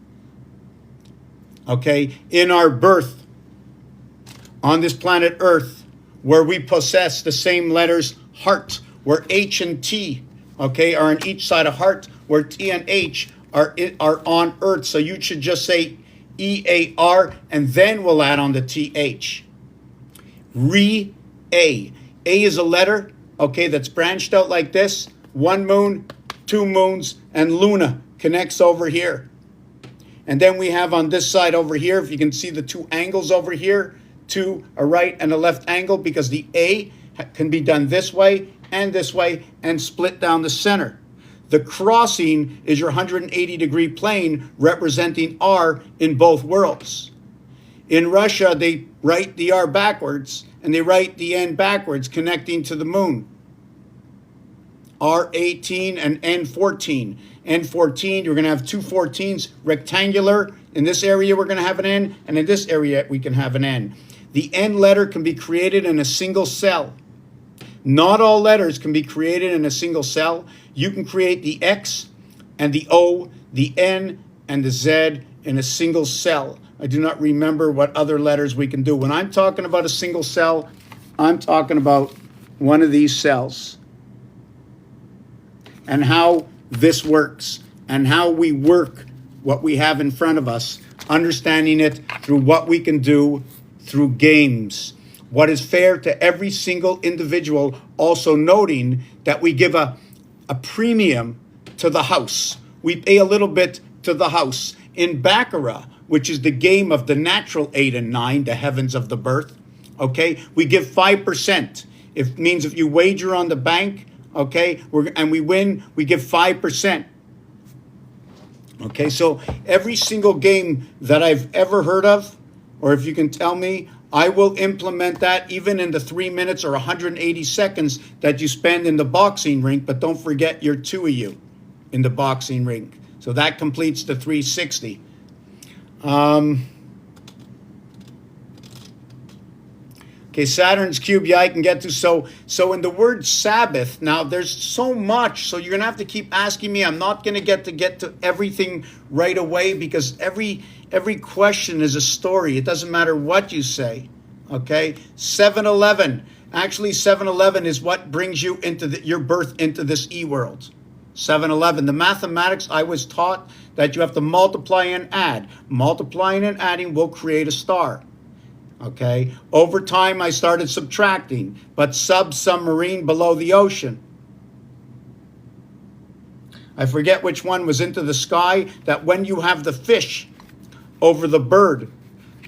okay, in our birth on this planet Earth, where we possess the same letters, heart, where H and T, okay, are on each side of heart, where T and H are on Earth. So you should just say E-A-R, and then we'll add on the T-H. Re-A. A is a letter, okay, that's branched out like this. 1 moon, 2 moons, and Luna connects over here. And then we have on this side over here, if you can see the two angles over here, to a right and a left angle, because the A can be done this way and split down the center. The crossing is your 180-degree plane representing R in both worlds. In Russia, they write the R backwards and they write the N backwards, connecting to the moon. R18 and N14. N14, you're going to have two 14s, rectangular. In this area, we're going to have an N, and in this area, we can have an N. The N letter can be created in a single cell. Not all letters can be created in a single cell. You can create the X and the O, the N and the Z in a single cell. I do not remember what other letters we can do. When I'm talking about a single cell, I'm talking about one of these cells. And how this works, and how we work what we have in front of us, understanding it through what we can do through games. What is fair to every single individual, also noting that we give a premium to the house. We pay a little bit to the house. In Baccarat, which is the game of the natural 8 and 9, the heavens of the birth, okay, we give 5%. It means if you wager on the bank, okay, and we win, we give 5%. Okay, so every single game that I've ever heard of, or if you can tell me, I will implement that even in the 3 minutes or 180 seconds that you spend in the boxing rink. But don't forget, you're two of you in the boxing rink. So that completes the 360. Okay, Saturn's cube, yeah, I can get to. So in the word Sabbath, now there's so much, so you're going to have to keep asking me. I'm not going to get to everything right away, because every question is a story. It doesn't matter what you say, okay? 7-Eleven. Actually, 7-Eleven is what brings you into your birth into this E-world. 7-Eleven. The mathematics, I was taught that you have to multiply and add. Multiplying and adding will create a star. Okay, over time I started subtracting, but submarine below the ocean. I forget which one was into the sky, that when you have the fish over the bird,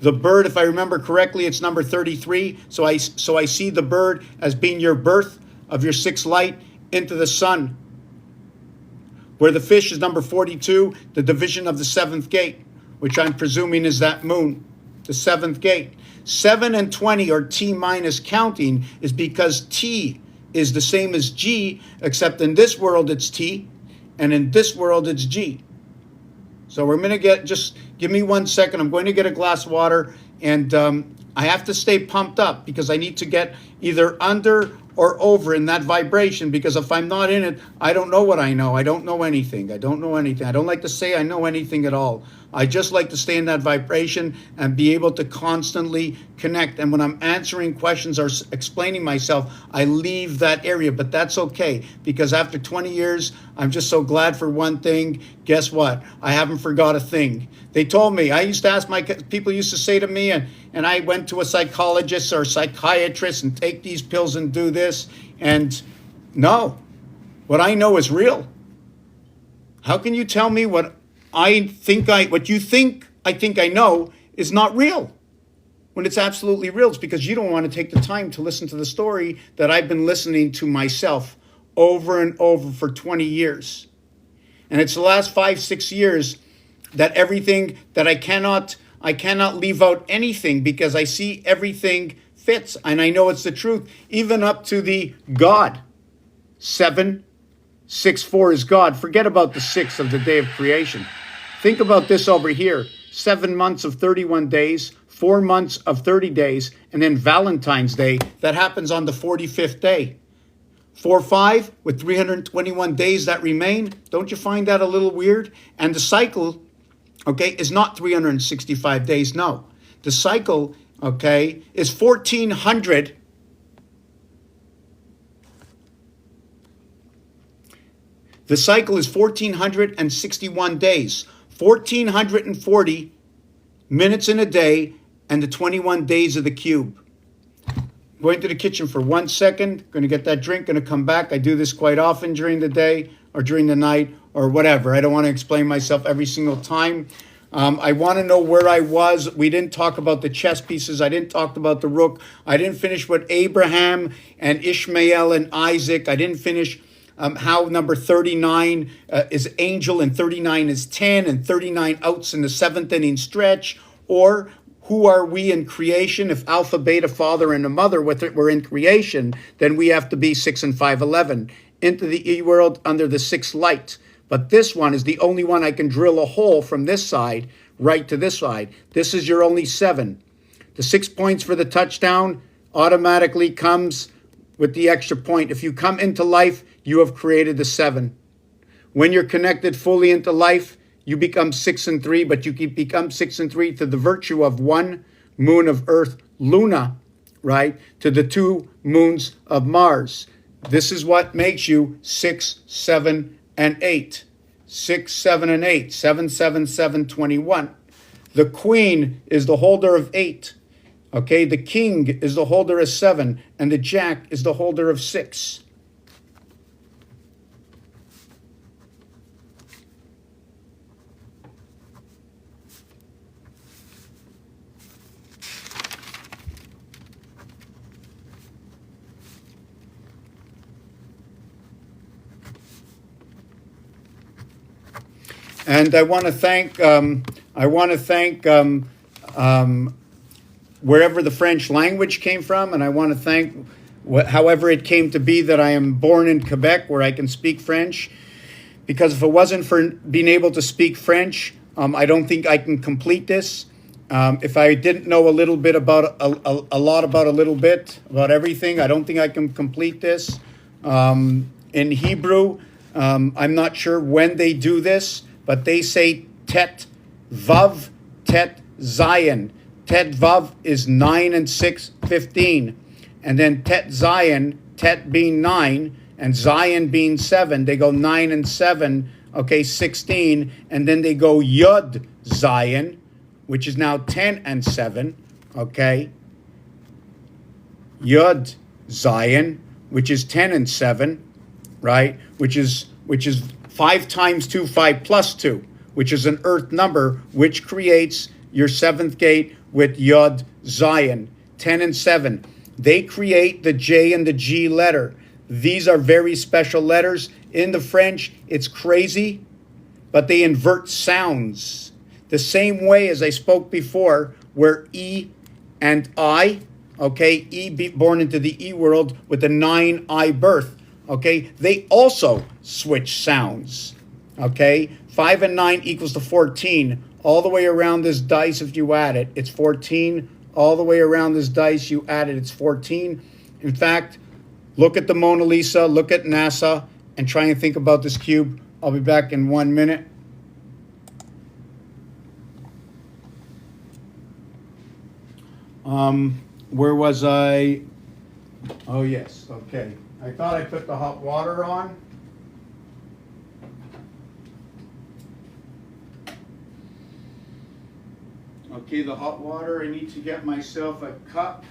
if I remember correctly, it's number 33. So I see the bird as being your birth of your sixth light into the sun. Where the fish is number 42, the division of the seventh gate, which I'm presuming is that moon, the seventh gate. 7 and 20, or T minus counting, is because T is the same as G, except in this world it's T, and in this world it's G. So we're going to just give me 1 second. I'm going to get a glass of water, and I have to stay pumped up because I need to get either under or over in that vibration, because if I'm not in it, I don't know what I know. I don't know anything. I don't like to say I know anything at all. I just like to stay in that vibration and be able to constantly connect. And when I'm answering questions or explaining myself, I leave that area. But that's okay, because after 20 years, I'm just so glad for one thing. Guess what? I haven't forgot a thing. They told me, I used to ask people used to say to me, and I went to a psychologist or psychiatrist and take these pills and do this. And no, what I know is real. How can you tell me what you think I know is not real, when it's absolutely real? It's because you don't want to take the time to listen to the story that I've been listening to myself over and over for 20 years. And it's the last 5-6 years that everything that I cannot leave out anything, because I see everything fits and I know it's the truth, even up to the God. 7-6-4 is God. Forget about the 6 of the day of creation. Think about this over here. 7 months of 31 days, 4 months of 30 days, and then Valentine's Day. That happens on the 45th day. 4-5 with 321 days that remain. Don't you find that a little weird? And the cycle, okay, is not 365 days. No. The cycle, okay, is 1,400. The cycle is 1,461 days. 1,440 minutes in a day, and the 21 days of the cube. Going to the kitchen for 1 second. Going to get that drink. Going to come back. I do this quite often during the day or during the night or whatever. I don't want to explain myself every single time. I want to know where I was. We didn't talk about the chess pieces. I didn't talk about the rook. I didn't finish what Abraham and Ishmael and Isaac. I didn't finish how number 39 is angel and 39 is 10 and 39 outs in the seventh inning stretch. Or who are we in creation? If alpha, beta, father, and a mother were in creation, then we have to be 6 and 5, 11. Into the E world under the sixth light. But this one is the only one I can drill a hole from this side right to this side. This is your only 7. The 6 points for the touchdown automatically comes with the extra point. If you come into life, you have created the 7. When you're connected fully into life, you become 6 and 3, but you can become 6 and 3 to the virtue of 1 moon of Earth, Luna, right? To the 2 moons of Mars. This is what makes you 6, 7, and 8. 6, 7, and 8. 7, 7, 7, 21. The queen is the holder of 8. Okay, the king is the holder of 7, and the jack is the holder of 6. And I want to thank wherever the French language came from, and I want to thank however it came to be that I am born in Quebec, where I can speak French. Because if it wasn't for being able to speak French, I don't think I can complete this. If I didn't know a little bit about a lot about a little bit about everything, I don't think I can complete this. In Hebrew, I'm not sure when they do this, but they say tet vav, tet zayin. Tet vav is 9 and 6, 15. And then tet zayin, tet being 9, and zayin being 7. They go 9 and 7, okay, 16. And then they go yud zayin, which is now 10 and 7, okay. Yud zayin, which is 10 and 7, right? Which is 5 times 2, 5 plus 2, which is an earth number, which creates your 7th gate with Yod Zion, 10 and 7. They create the J and the G letter. These are very special letters. In the French, it's crazy, but they invert sounds. The same way as I spoke before, where E and I, okay, born into the E world with a 9I birth. Okay, they also switch sounds. Okay, 5 and 9 equals to 14. All the way around this dice, if you add it, it's 14. All the way around this dice, you add it, it's 14. In fact, look at the Mona Lisa, look at NASA, and try and think about this cube. I'll be back in 1 minute. Where was I? Oh, yes, okay. I thought I put the hot water on. Okay, the hot water, I need to get myself a cup.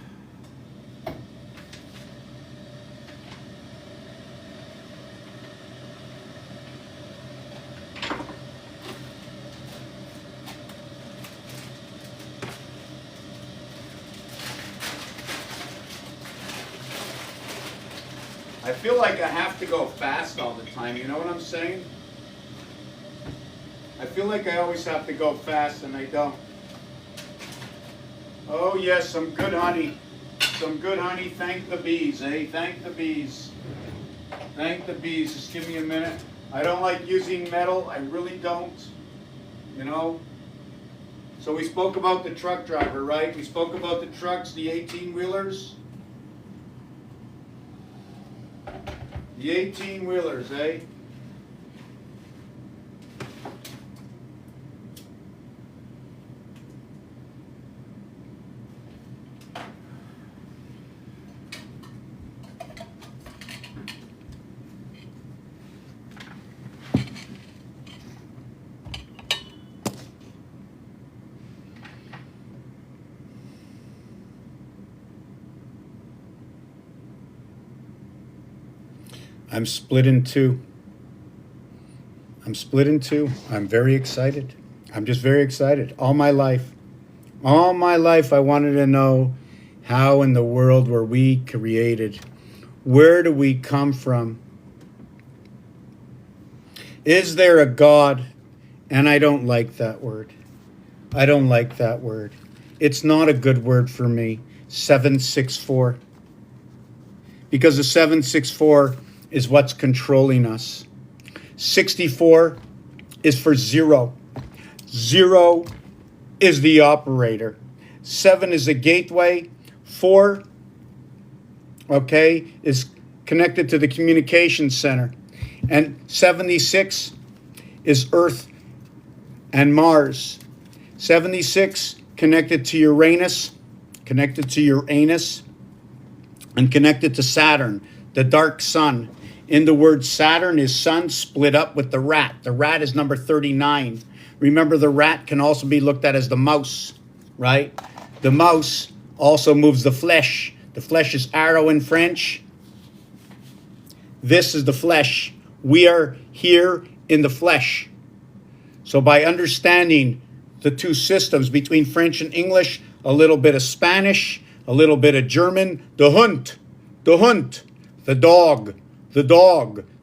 I feel like I have to go fast all the time, you know what I'm saying? I feel like I always have to go fast and I don't. Oh yes, some good honey. Some good honey. Thank the bees, eh? Thank the bees. Thank the bees. Just give me a minute. I don't like using metal. I really don't. You know? So we spoke about the truck driver, right? We spoke about the trucks, the 18-wheelers. The 18-wheelers, eh? I'm split in two. I'm split in two. I'm very excited. I'm just very excited. All my life I wanted to know, how in the world were we created? Where do we come from? Is there a God? And I don't like that word. I don't like that word. It's not a good word for me. 764. Because the 764 is what's controlling us. 64 is for zero. Zero is the operator. 7 is a gateway. 4, okay, is connected to the communication center. And 76 is Earth and Mars. 76 connected to Uranus, and connected to Saturn, the dark sun. In the word Saturn is sun split up with the rat. The rat is number 39. Remember, the rat can also be looked at as the mouse, right? The mouse also moves the flesh. The flesh is arrow in French. This is the flesh. We are here in the flesh. So by understanding the two systems between French and English, a little bit of Spanish, a little bit of German, the Hund, the dog.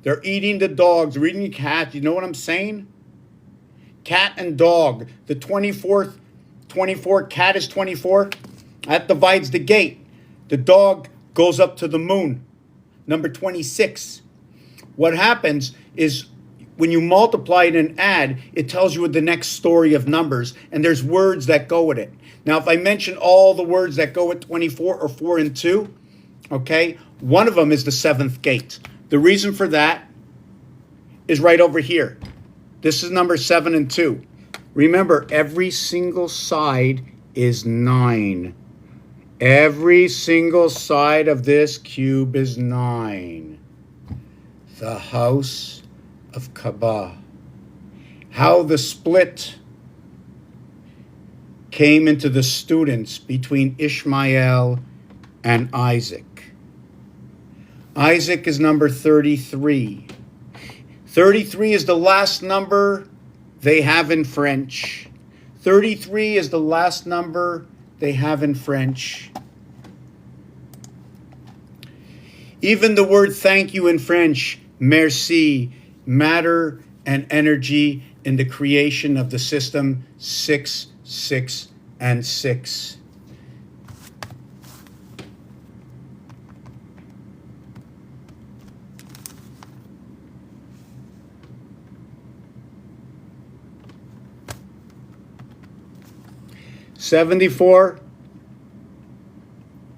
They're eating the dogs. They're eating cats. You know what I'm saying? Cat and dog. The 24, cat is 24. That divides the gate. The dog goes up to the moon. Number 26. What happens is when you multiply it and add, it tells you the next story of numbers, and there's words that go with it. Now, if I mention all the words that go with 24 or 4 and 2, okay, one of them is the 7th gate. The reason for that is right over here. This is number 7 and 2. Remember, every single side is 9. Every single side of this cube is 9. The house of Kaaba. How the split came into the students between Ishmael and Isaac. Isaac is number 33. 33 is the last number they have in French. 33 is the last number they have in French. Even the word thank you in French, merci, matter and energy in the creation of the system 6, 6, and 6. $74,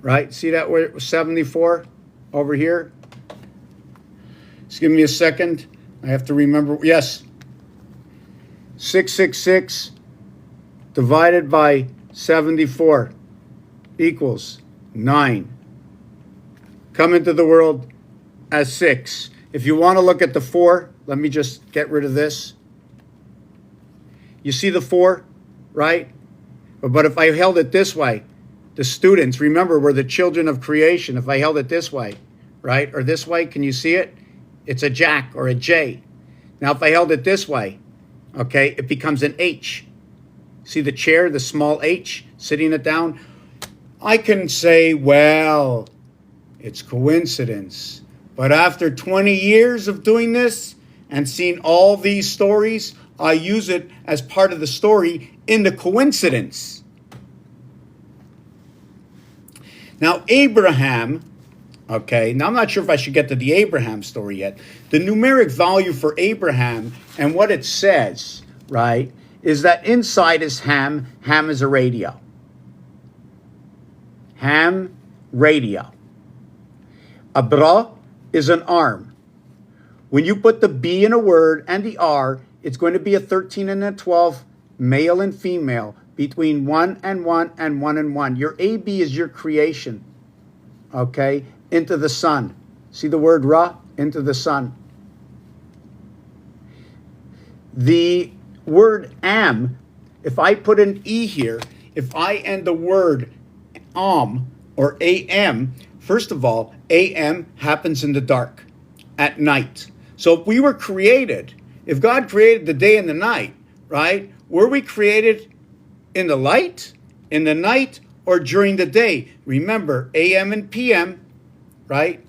right? See that where it was 74 over here? Just give me a second. I have to remember. Yes. 666 divided by 74 equals 9. Come into the world as 6. If you want to look at the 4, let me just get rid of this. You see the 4, right? But if I held it this way, the students, remember, we're the children of creation. If I held it this way, right, or this way, can you see it? It's a jack or a J. Now, if I held it this way, okay, it becomes an H. See the chair, the small H, sitting it down? I can say, well, it's coincidence. But after 20 years of doing this and seeing all these stories, I use it as part of the story in the coincidence. Now, Abraham, okay, now I'm not sure if I should get to the Abraham story yet. The numeric value for Abraham and what it says, right, is that inside is ham. Ham is a radio. Ham, radio. Abra is an arm. When you put the B in a word and the R, it's going to be a 13 and a 12, male and female, between 1 and 1 and 1 and 1. Your AB is your creation, okay, into the sun. See the word Ra? Into the sun. The word am, if I put an E here, if I end the word or AM, first of all, AM happens in the dark, at night. So if we were created, if God created the day and the night, right, were we created in the light, in the night, or during the day? Remember, AM and PM, right?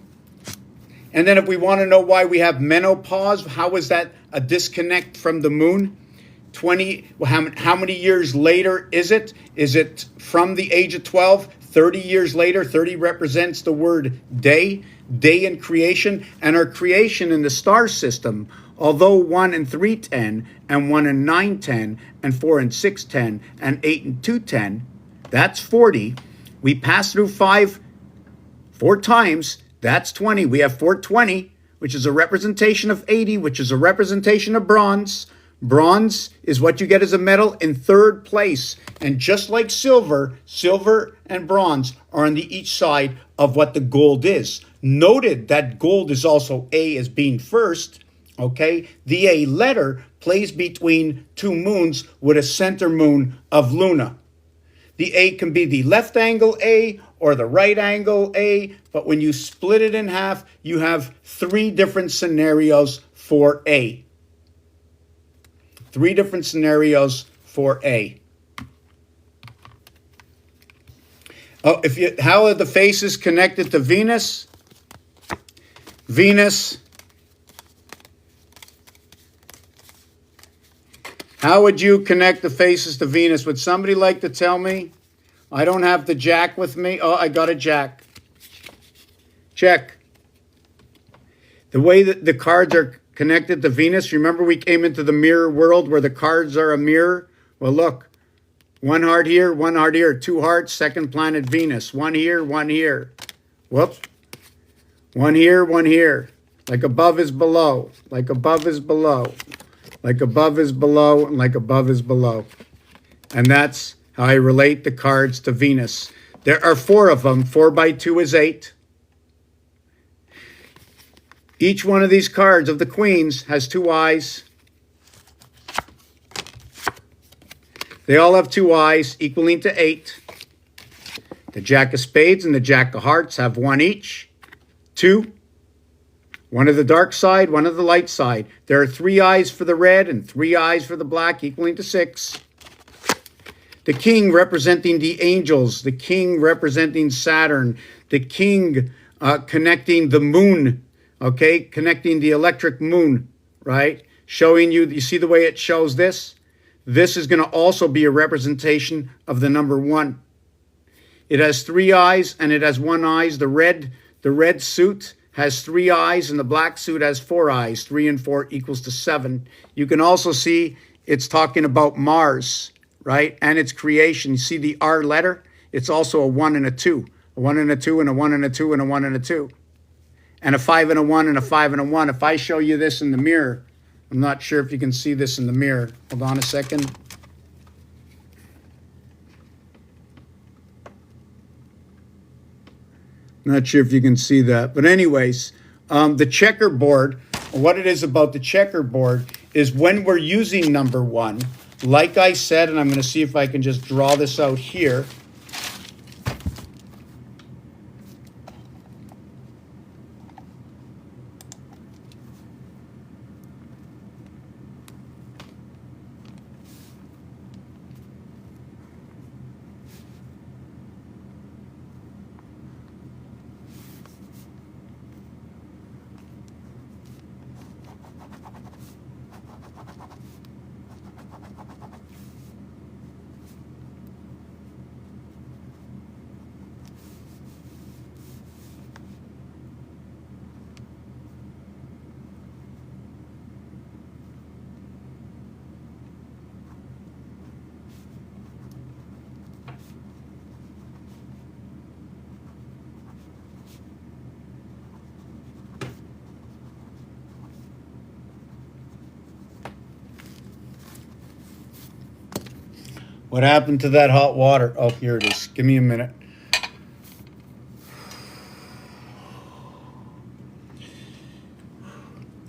And then if we want to know why we have menopause, how is that a disconnect from the moon? How many years later is it? Is it from the age of 12? 30 years later? 30 represents the word day in creation. And our creation in the star system, although 1 and 310 and 1 and 910 and 4 and 610 and 8 and 210, that's 40. We pass through 4 times, that's 20. We have 420, which is a representation of 80, which is a representation of bronze. Bronze is what you get as a metal in 3rd place. And just like silver, silver and bronze are on the each side of what the gold is. Noted that gold is also A as being first, okay? The A letter plays between 2 moons with a center moon of Luna. The A can be the left angle A or the right angle A, but when you split it in half, you have 3 different scenarios for A. 3 different scenarios for A. Oh, how are the faces connected to Venus? Venus. How would you connect the faces to Venus? Would somebody like to tell me? I don't have the jack with me. Oh, I got a jack. Check. The way that the cards are connected to Venus, remember we came into the mirror world where the cards are a mirror? Well, look. 1 heart here, 1 heart here, 2 hearts, second planet Venus. 1 here, 1 here. Whoops. 1 here, 1 here. Like above is below. Like above is below. Like above is below, and like above is below. And that's how I relate the cards to Venus. There are 4 of them. 4 by 2 is 8. Each one of these cards of the queens has 2 eyes. They all have 2 eyes, equaling to 8. The Jack of Spades and the Jack of Hearts have 1 each. 2. 1 of the dark side, 1 of the light side. There are 3 eyes for the red and 3 eyes for the black, equaling to 6. The king representing the angels. The king representing Saturn. The king connecting the moon. Okay, connecting the electric moon, right? Showing you, you see the way it shows this? This is going to also be a representation of the number 1. It has 3 eyes and it has 1 eye. The red suit has 3 eyes and the black suit has 4 eyes. 3 and 4 equals to 7. You can also see it's talking about Mars, right? And its creation. You see the R letter? It's also a 1 and a 2. A 1 and a 2 and a 1 and a 2 and a 1 and a 2. And a 5 and a 1 and a 5 and a 1. If I show you this in the mirror, I'm not sure if you can see this in the mirror. Hold on a second. Not sure if you can see that. But anyways, the checkerboard, what it is about the checkerboard is when we're using number 1, like I said, and I'm going to see if I can just draw this out here. What happened to that hot water? Oh, here it is. Give me a minute.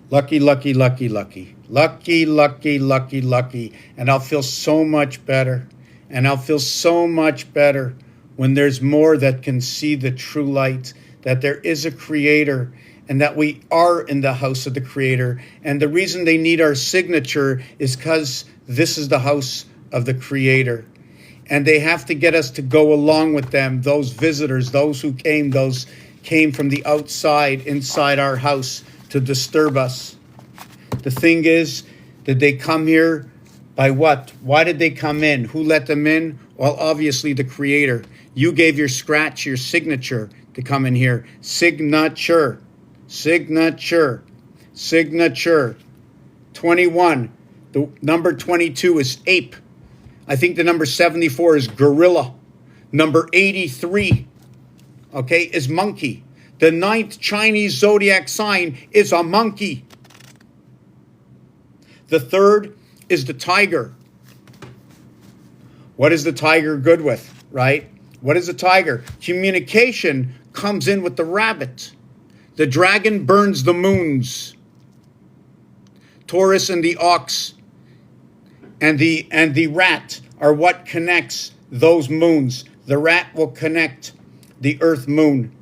Lucky, lucky, lucky, lucky. Lucky, lucky, lucky, lucky. And I'll feel so much better. And I'll feel so much better when there's more that can see the true light, that there is a creator, and that we are in the house of the Creator. And the reason they need our signature is because this is the house of the Creator. And they have to get us to go along with them, those visitors, those who came, those came from the outside, inside our house to disturb us. The thing is, did they come here by what? Why did they come in? Who let them in? Well, obviously the Creator. You gave your scratch, your signature to come in here. Signature. Signature. Signature. 21. The number 22 is ape. I think the number 74 is gorilla. Number 83, okay, is monkey. The 9th Chinese zodiac sign is a monkey. The 3rd is the tiger. What is the tiger good with, right? What is the tiger? Communication comes in with the rabbit. The dragon burns the moons. Taurus and the ox and the rat are what connects those moons. The rat will connect the Earth moon.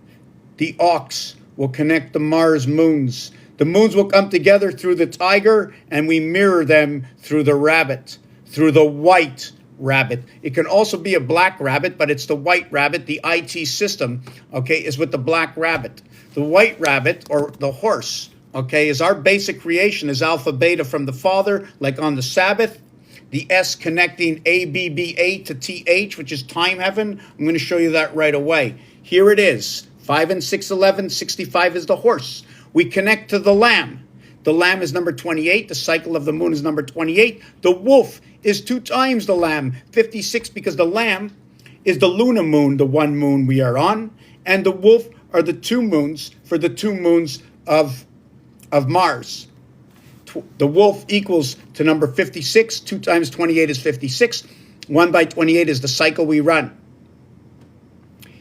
The ox will connect the Mars moons. The moons will come together through the tiger, and we mirror them through the rabbit, through the white rabbit. It can also be a black rabbit, but it's the white rabbit. The IT system, okay, is with the black rabbit. The white rabbit, or the horse, okay, is our basic creation, is alpha beta from the Father, like on the Sabbath. The S connecting ABBA to TH, which is time heaven. I'm going to show you that right away. Here it is. 5 and 6, 11. 65 is the horse. We connect to the lamb. The lamb is number 28. The cycle of the moon is number 28. The wolf is 2 times the lamb. 56, because the lamb is the lunar moon, the one moon we are on. And the wolf are the 2 moons for the 2 moons of Mars. The wolf equals to number 56. 2 times 28 is 56. 1 by 28 is the cycle we run.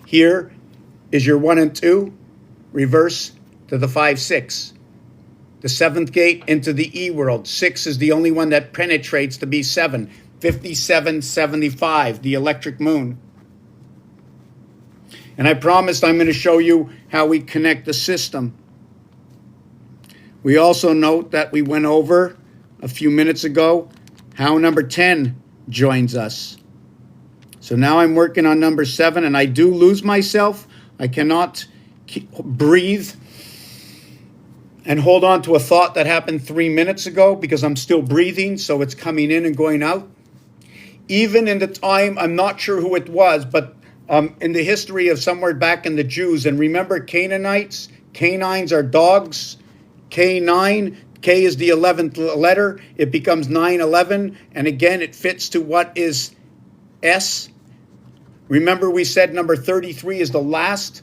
Here is your 1 and 2. Reverse to the 5, 6. The 7th gate into the E world. 6 is the only one that penetrates to be 7. 57, 75, the electric moon. And I promised I'm going to show you how we connect the system. We also note that we went over a few minutes ago how number 10 joins us. So now I'm working on number 7, and I do lose myself. I cannot breathe and hold on to a thought that happened 3 minutes ago because I'm still breathing, so it's coming in and going out. Even in the time, I'm not sure who it was, but in the history of somewhere back in the Jews, and remember Canaanites, canines are dogs. K9, K is the 11th letter. It becomes 911, and again, it fits to what is S. Remember, we said number 33 is the last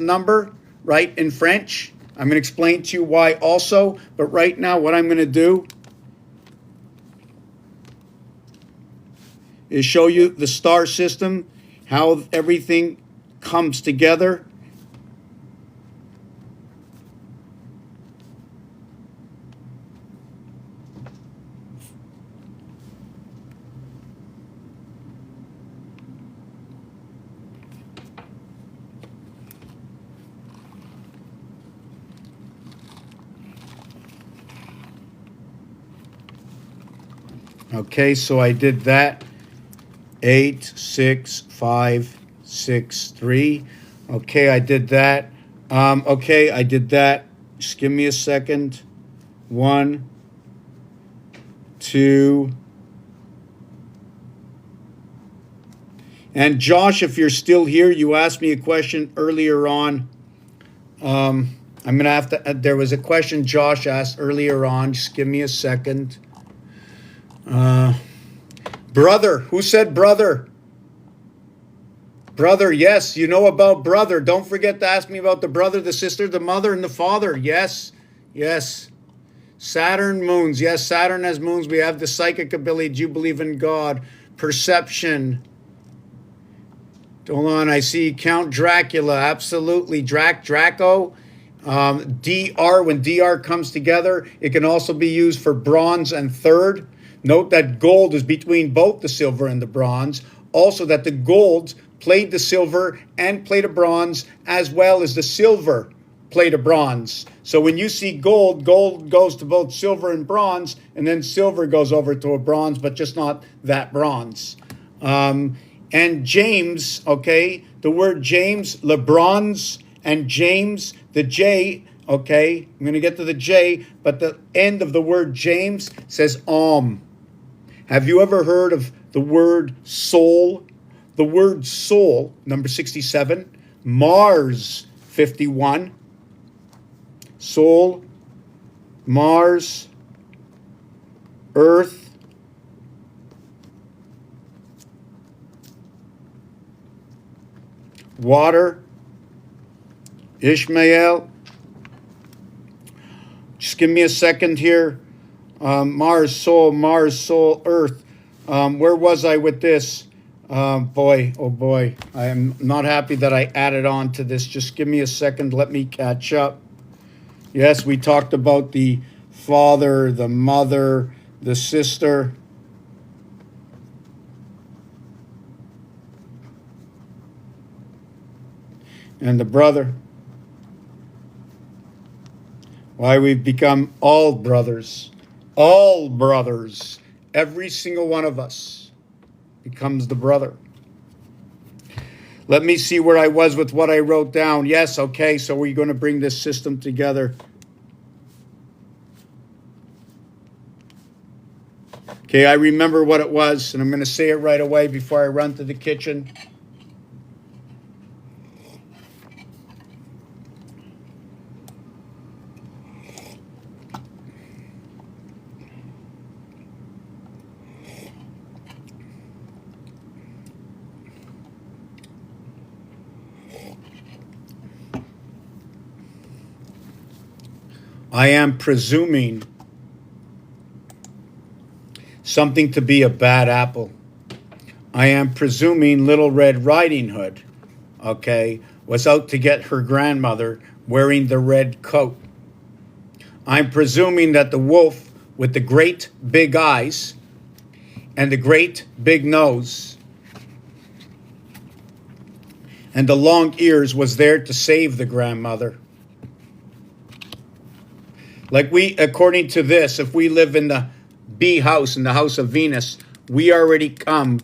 number, right, in French. I'm going to explain to you why also, but right now, what I'm going to do is show you the star system, how everything comes together. Okay, so I did that. 8, 6, 5, 6, 3. Okay, I did that. Okay, I did that. Just give me a second. 1, 2. And Josh, if you're still here, you asked me a question earlier on. I'm going to have to, there was a question Josh asked earlier on. Just give me a second. Brother, who said brother? Brother, yes, you know about brother. Don't forget to ask me about the brother, the sister, the mother, and the father. Yes, yes. Saturn moons. Yes, Saturn has moons. We have the psychic ability. Do you believe in God? Perception. Hold on, I see Count Dracula. Absolutely. Draco. DR, when DR comes together, it can also be used for bronze and third. Note that gold is between both the silver and the bronze. Also that the gold played the silver and played a bronze, as well as the silver plate of bronze. So when you see gold, gold goes to both silver and bronze, and then silver goes over to a bronze, but just not that bronze. And James, okay, the word James, LeBron's, and James, the J, okay, I'm going to get to the J, but the end of the word James says Have you ever heard of the word soul? The word soul, number 67, Mars, 51, soul, Mars, Earth, water, Ishmael. Just give me a second here. Mars, soul, Earth. Where was I with this? Boy, oh boy. I am not happy that I added on to this. Just give me a second. Let me catch up. Yes, we talked about the father, the mother, the sister. And the brother. Why we've become all brothers. All brothers. Every single one of us becomes the brother. Let me see where I was with what I wrote down. Yes, okay, so we're going to bring this system together. Okay, I remember what it was, and I'm going to say it right away before I run to the kitchen. I am presuming something to be a bad apple. I am presuming Little Red Riding Hood, okay, was out to get her grandmother wearing the red coat. I'm presuming that the wolf with the great big eyes and the great big nose and the long ears was there to save the grandmother. Like according to this, if we live in the bee house, in the house of Venus, we already come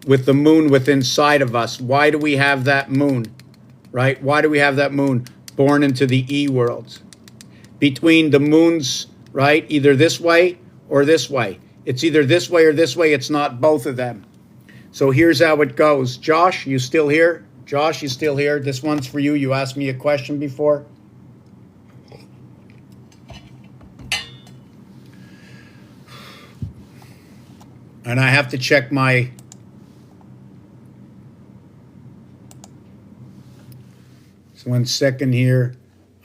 with the moon within inside of us. Why do we have that moon, right? Why do we have that moon born into the E world? Between the moons, right? Either this way or this way. It's either this way or this way. It's not both of them. So here's how it goes. Josh, you still here? Josh, you still here? This one's for you. You asked me a question before. And I have to check my... So 1 second here.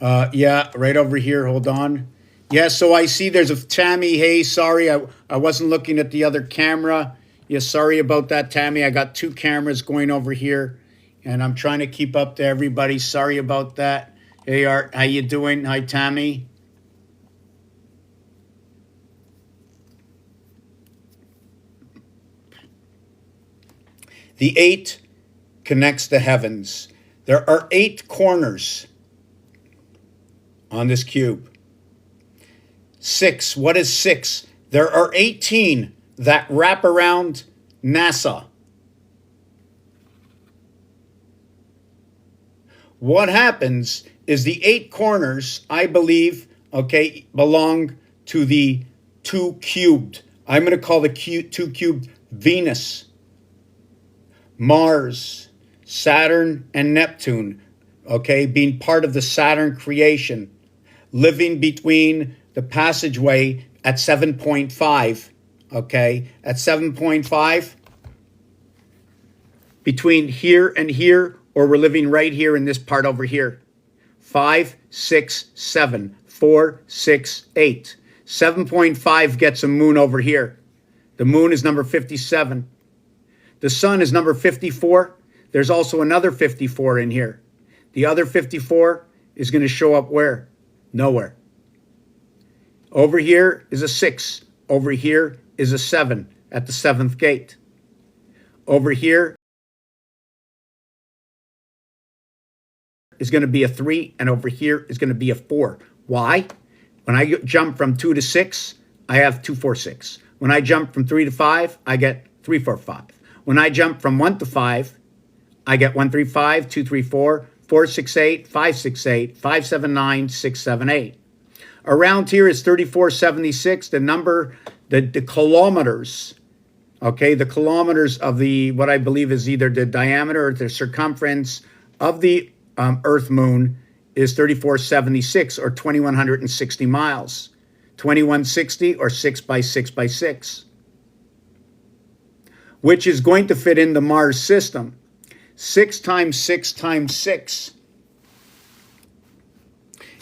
Yeah, right over here. Hold on. Yeah, so I see there's a Tammy. Hey, sorry, I wasn't looking at the other camera. Yeah, sorry about that, Tammy. I got 2 cameras going over here, and I'm trying to keep up to everybody. Sorry about that. Hey, Art, how you doing? Hi, Tammy. The 8 connects the heavens. There are 8 corners on this cube. 6, what is 6? There are 18 that wrap around NASA. What happens is the 8 corners, I believe, okay, belong to the 2 cubed. I'm going to call the 2 cubed Venus, Mars, Saturn, and Neptune, okay, being part of the Saturn creation, living between the passageway at 7.5, okay, at 7.5, between here and here, or we're living right here in this part over here. 5, 6, 7, 4, 6, 8. 7.5 gets a moon over here. The moon is number 57. The sun is number 54. There's also another 54 in here. The other 54 is going to show up where? Nowhere. Over here is a 6. Over here is a 7 at the 7th gate. Over here is going to be a 3, and over here is going to be a 4. Why? When I jump from 2 to 6, I have 2, 4, 6. When I jump from 3 to 5, I get 3, 4, 5. When I jump from 1 to 5, I get 1, 3, 5, 2, 3, 4, 4, 6, 8, 5, 6, 8, 5, 7, 9, 6, 7, 8. Around here is 3476, the number, the kilometers, okay, the kilometers of the, what I believe is either the diameter or the circumference of the Earth Moon is 3476, or 2160 miles. 2160, or 6 by 6 by 6, which is going to fit in the Mars system. 6 times 6 times 6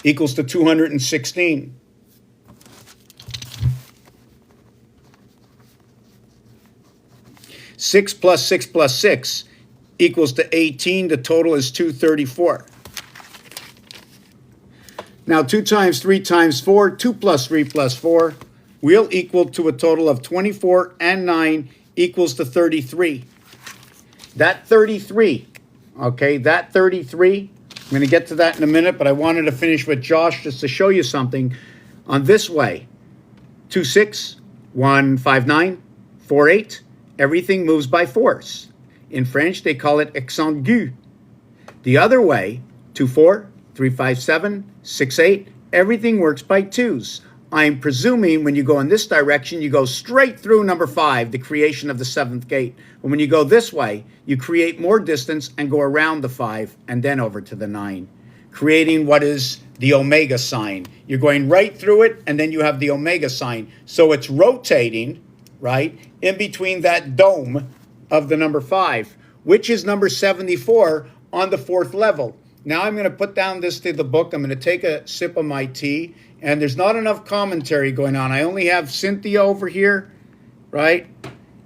equals to 216. Six plus 6 plus 6 equals to 18. The total is 234. Now 2 times 3 times 4, 2 plus 3 plus 4, will equal to a total of 24, and 9 equals to 33. That 33, okay, that 33, I'm going to get to that in a minute, but I wanted to finish with Josh just to show you something. On this way, 2, 6, 1, 5, 9, 4, 8, everything moves by fours. In French, they call it accent aigu. The other way, 2, 4, 3, 5, 7, 6, 8, everything works by twos. I'm presuming when you go in this direction, you go straight through number 5, the creation of the 7th gate. But when you go this way, you create more distance and go around the 5 and then over to the 9, creating what is the omega sign. You're going right through it, and then you have the omega sign. So it's rotating, right, in between that dome of the number 5, which is number 74 on the 4th level. Now I'm going to put down this to the book. I'm going to take a sip of my tea. And there's not enough commentary going on. I only have Cynthia over here, right?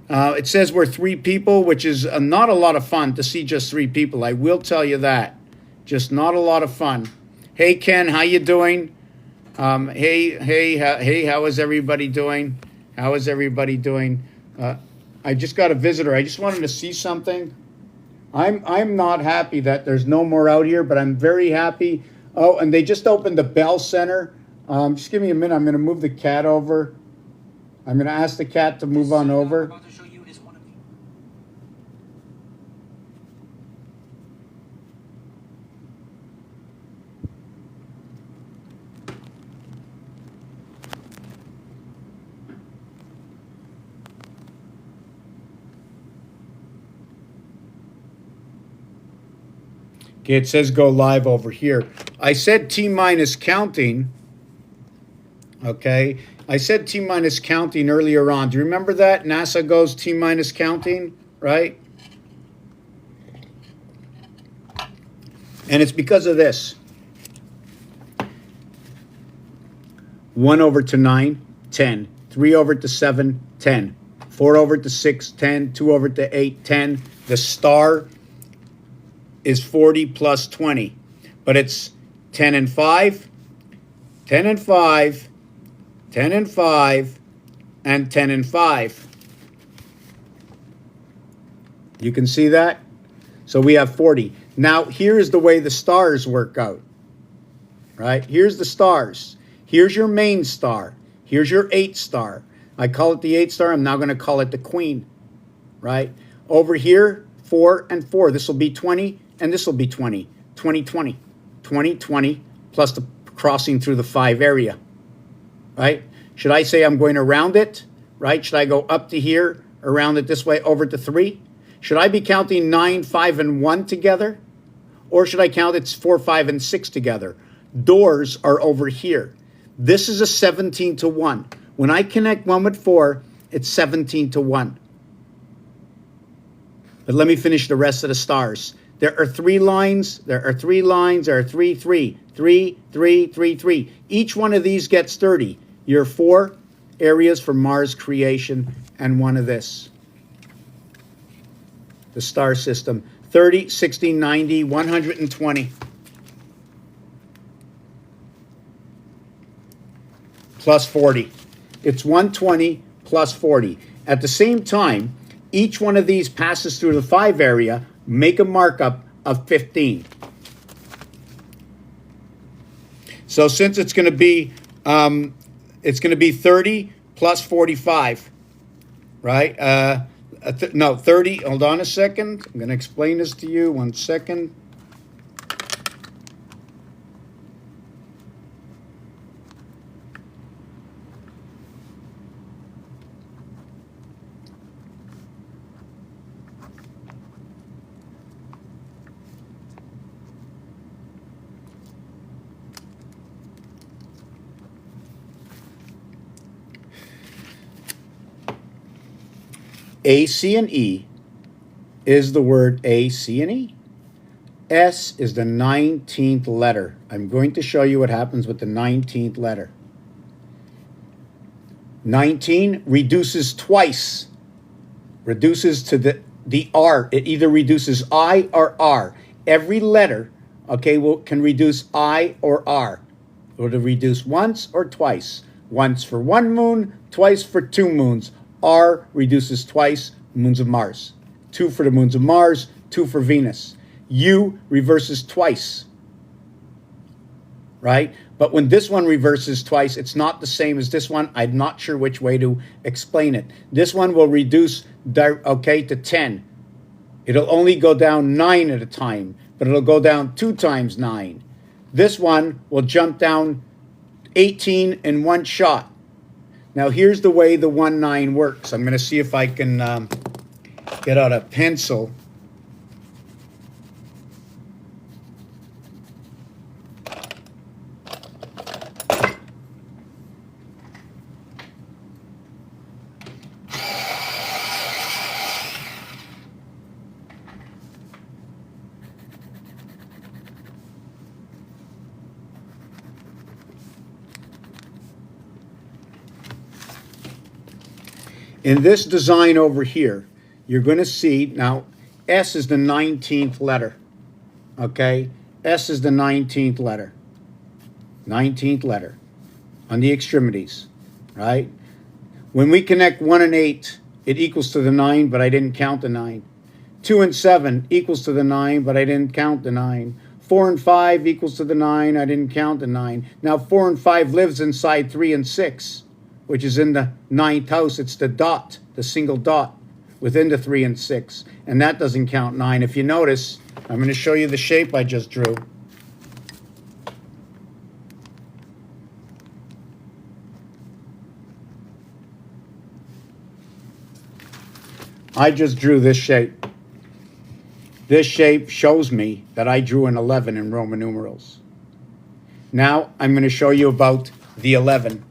It says we're 3 people, which is not a lot of fun to see just 3 people. I will tell you that. Just not a lot of fun. Hey, Ken, how you doing? Hey, how is everybody doing? How is everybody doing? I just got a visitor. I just wanted to see something. I'm not happy that there's no more out here, but I'm very happy. Oh, and they just opened the Bell Center. Just give me a minute. I'm going to move the cat over. I'm going to ask the cat to move on over. About to show you is one of you. Okay, it says go live over here. I said T-minus counting. Okay, I said T-minus counting earlier on. Do you remember that? NASA goes T-minus counting, right? And it's because of this. 1 over to 9, 10. 3 over to 7, 10. 4 over to 6, 10. 2 over to 8, 10. The star is 40 plus 20. But it's 10 and 5, 10 and 5, 10 and 5, and 10 and 5. You can see that? So we have 40. Now, here's the way the stars work out. Right? Here's the stars. Here's your main star. Here's your 8 star. I call it the 8 star. I'm now going to call it the queen. Right? Over here, 4 and 4. This will be 20, and this will be 20. 20, 20. 20, 20, plus the crossing through the 5 area. Right? Should I say I'm going around it? Right? Should I go up to here, around it this way, over to 3? Should I be counting 9, 5, and 1 together? Or should I count it's 4, 5, and 6 together? Doors are over here. This is a 17 to 1. When I connect 1 with 4, it's 17 to 1. But let me finish the rest of the stars. There are 3 lines. There are 3 lines. There are 3, 3. 3, 3, 3, 3. Each one of these gets 30. Your 4 areas for Mars creation and one of this. The star system. 30, 60, 90, 120. Plus 40. It's 120 plus 40. At the same time, each one of these passes through the 5 area, make a markup of 15. So since it's going to be 30 plus 45, right? No, 30. Hold on a second. I'm going to explain this to you. 1 second. A, C, and E is the word A, C, and E. S is the 19th letter. I'm going to show you what happens with the 19th letter. 19 reduces twice. Reduces to the R. It either reduces I or R. Every letter, okay, can reduce I or R. It will reduce once or twice. Once for 1 moon, twice for 2 moons. R reduces twice, moons of Mars. 2 for the moons of Mars, 2 for Venus. U reverses twice, right? But when this one reverses twice, it's not the same as this one. I'm not sure which way to explain it. This one will reduce, okay, to 10. It'll only go down 9 at a time, but it'll go down 2 times 9. This one will jump down 18 in one shot. Now, here's the way the 1-9 works. I'm going to see if I can get out a pencil. In this design over here, you're going to see, now, S is the 19th letter, okay? S is the 19th letter. 19th letter on the extremities, right? When we connect 1 and 8, it equals to the 9, but I didn't count the 9. 2 and 7 equals to the 9, but I didn't count the 9. 4 and 5 equals to the 9, I didn't count the 9. Now, 4 and 5 lives inside 3 and 6. Which is in the 9th house. It's the dot, the single dot within the 3 and 6. And that doesn't count 9. If you notice, I'm going to show you the shape I just drew. I just drew this shape. This shape shows me that I drew an 11 in Roman numerals. Now I'm going to show you about the 11.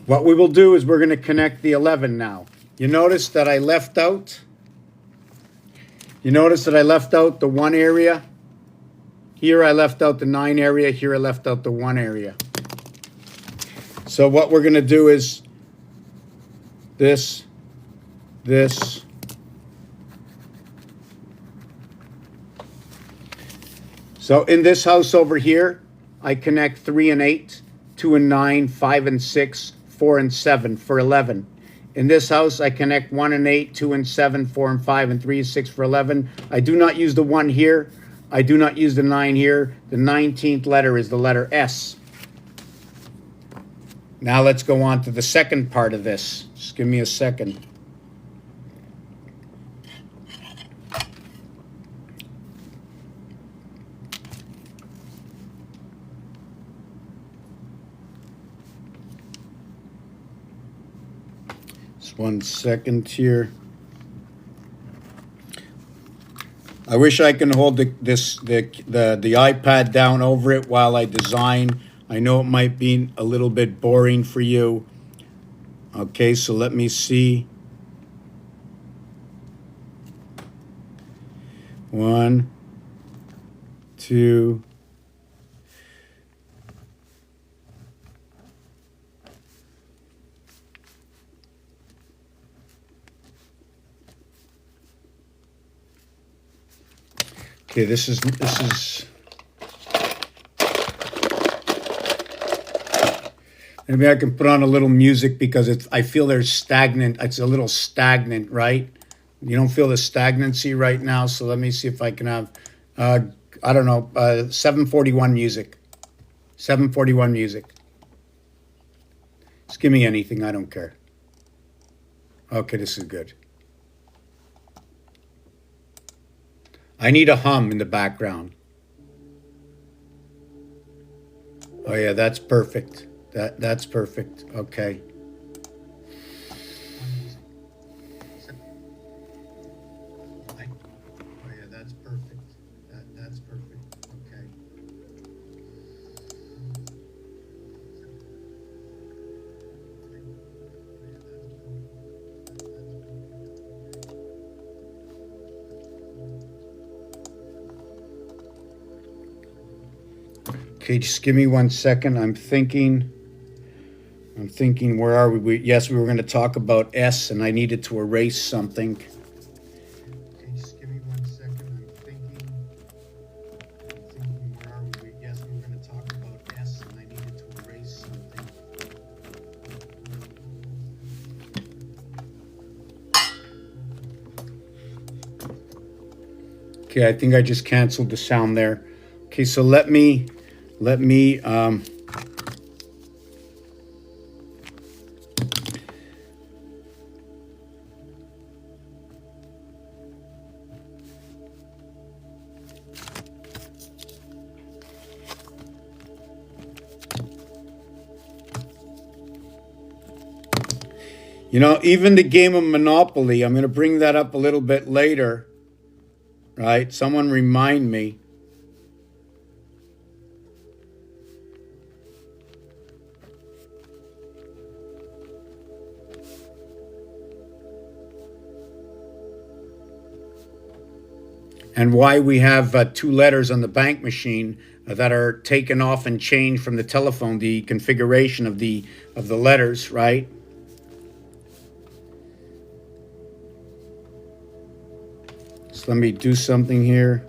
What we will do is we're going to connect the 11 now. You notice that I left out the 1 area. Here I left out the 9 area. Here I left out the 1 area. So what we're going to do is this. So in this house over here, I connect 3 and 8, 2 and 9, 5 and 6, 4 and 7 for 11. In this house, I connect 1 and 8, 2 and 7, 4 and 5, and 3 and 6 for 11. I do not use the 1 here. I do not use the 9 here. The 19th letter is the letter S. Now let's go on to the second part of this. Just give me a second. 1 second here. I wish I can hold the iPad down over it while I design. I know it might be a little bit boring for you. Okay, so let me see. 1, 2. Okay, this is maybe I can put on a little music because I feel there's stagnant. It's a little stagnant, right? You don't feel the stagnancy right now, so let me see if I can have I don't know, 741 music. 741 music. Just give me anything, I don't care. Okay, this is good. I need a hum in the background. Oh yeah, that's perfect. That's perfect. Okay. Oh yeah, that's perfect. That's perfect. Okay. Okay, just give me 1 second. I'm thinking, where are we? Yes, we were going to talk about S, and I needed to erase something. Okay, just give me 1 second. I'm thinking, where are we? Yes, we were going to talk about S, and I needed to erase something. Okay, I think I just canceled the sound there. Okay, so let me you know, even the game of Monopoly, I'm going to bring that up a little bit later, right? Someone remind me. And why we have 2 letters on the bank machine that are taken off and changed from the telephone, the configuration of the letters, right? So let me do something here.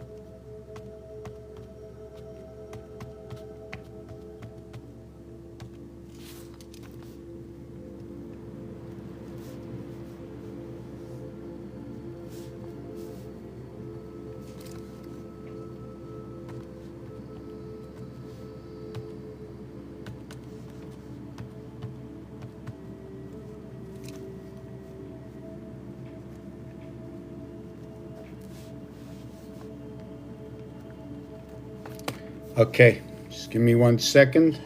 Okay, just give me 1 second.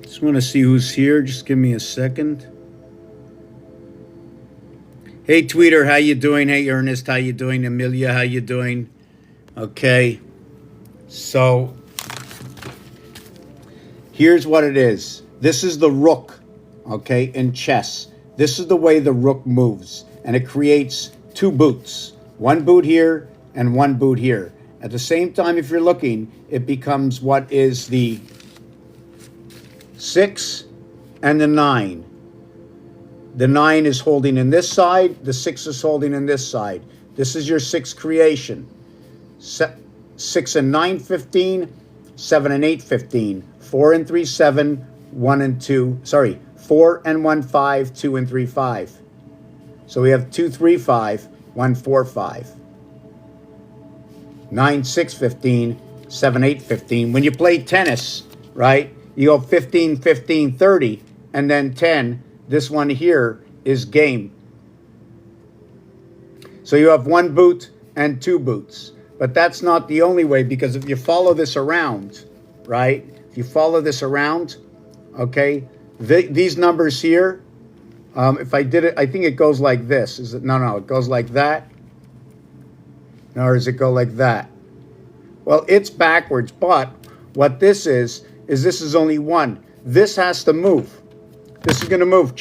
Just want to see who's here. Just give me a second. Hey, Tweeter, how you doing? Hey, Ernest, how you doing? Amelia, how you doing? Okay. So here's what it is. This is the rook, okay, in chess. This is the way the rook moves, and it creates 2 boots. 1 boot here and 1 boot here. At the same time, if you're looking, it becomes what is the 6 and the 9. The 9 is holding in this side, the 6 is holding in this side. This is your 6 creation. 6 and 9, 15, 7 and 8, 15, 4 and 3, 7, 1 and 2, 4 and 1, 5, 2 and 3, 5. So we have 2, 3, 5, 1, 4, 5. 9, 6, 15, 7, 8, 15. When you play tennis, right, you go 15, 15, 30, and then 10, This one here is game. So you have one boot and two boots. But that's not the only way, because if you follow this around, right? If you follow this around, okay, these numbers here, if I did it, I think it goes like this. Is it? No, it goes like that. Or does it go like that? Well, it's backwards, but what this is this is only one. This has to move. This is going to move.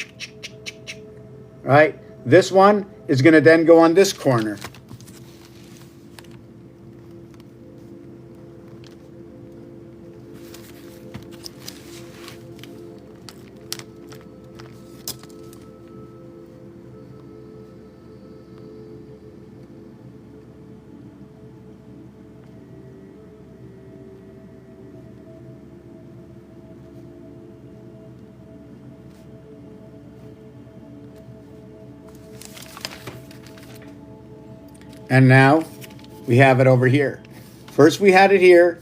Right? This one is going to then go on this corner. And now we have it over here. First we had it here.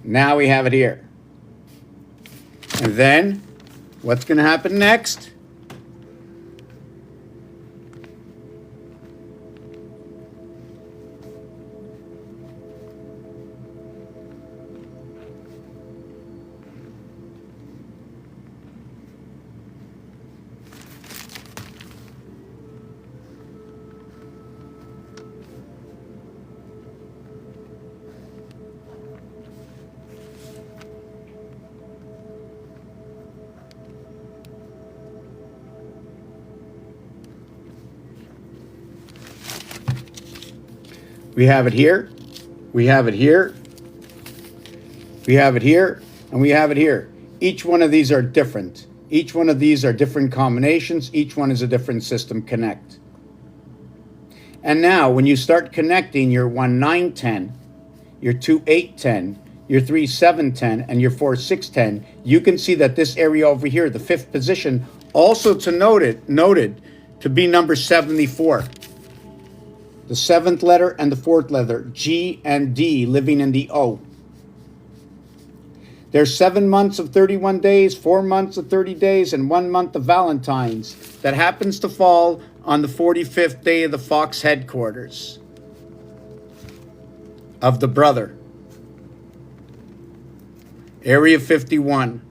Now we have it here. And then what's going to happen next? We have it here, we have it here, we have it here, and we have it here. Each one of these are different. Each one of these are different combinations. Each one is a different system connect. And now when you start connecting your 1 9 10, your 2 8 10, your 3 7 10, and your 4 6 10, you can see that this area over here, the 5th position, also noted to be number 74. The 7th letter and the 4th letter, G and D, living in the O. There's 7 months of 31 days, 4 months of 30 days, and 1 month of Valentine's that happens to fall on the 45th day of the Fox headquarters of the brother. Area 51.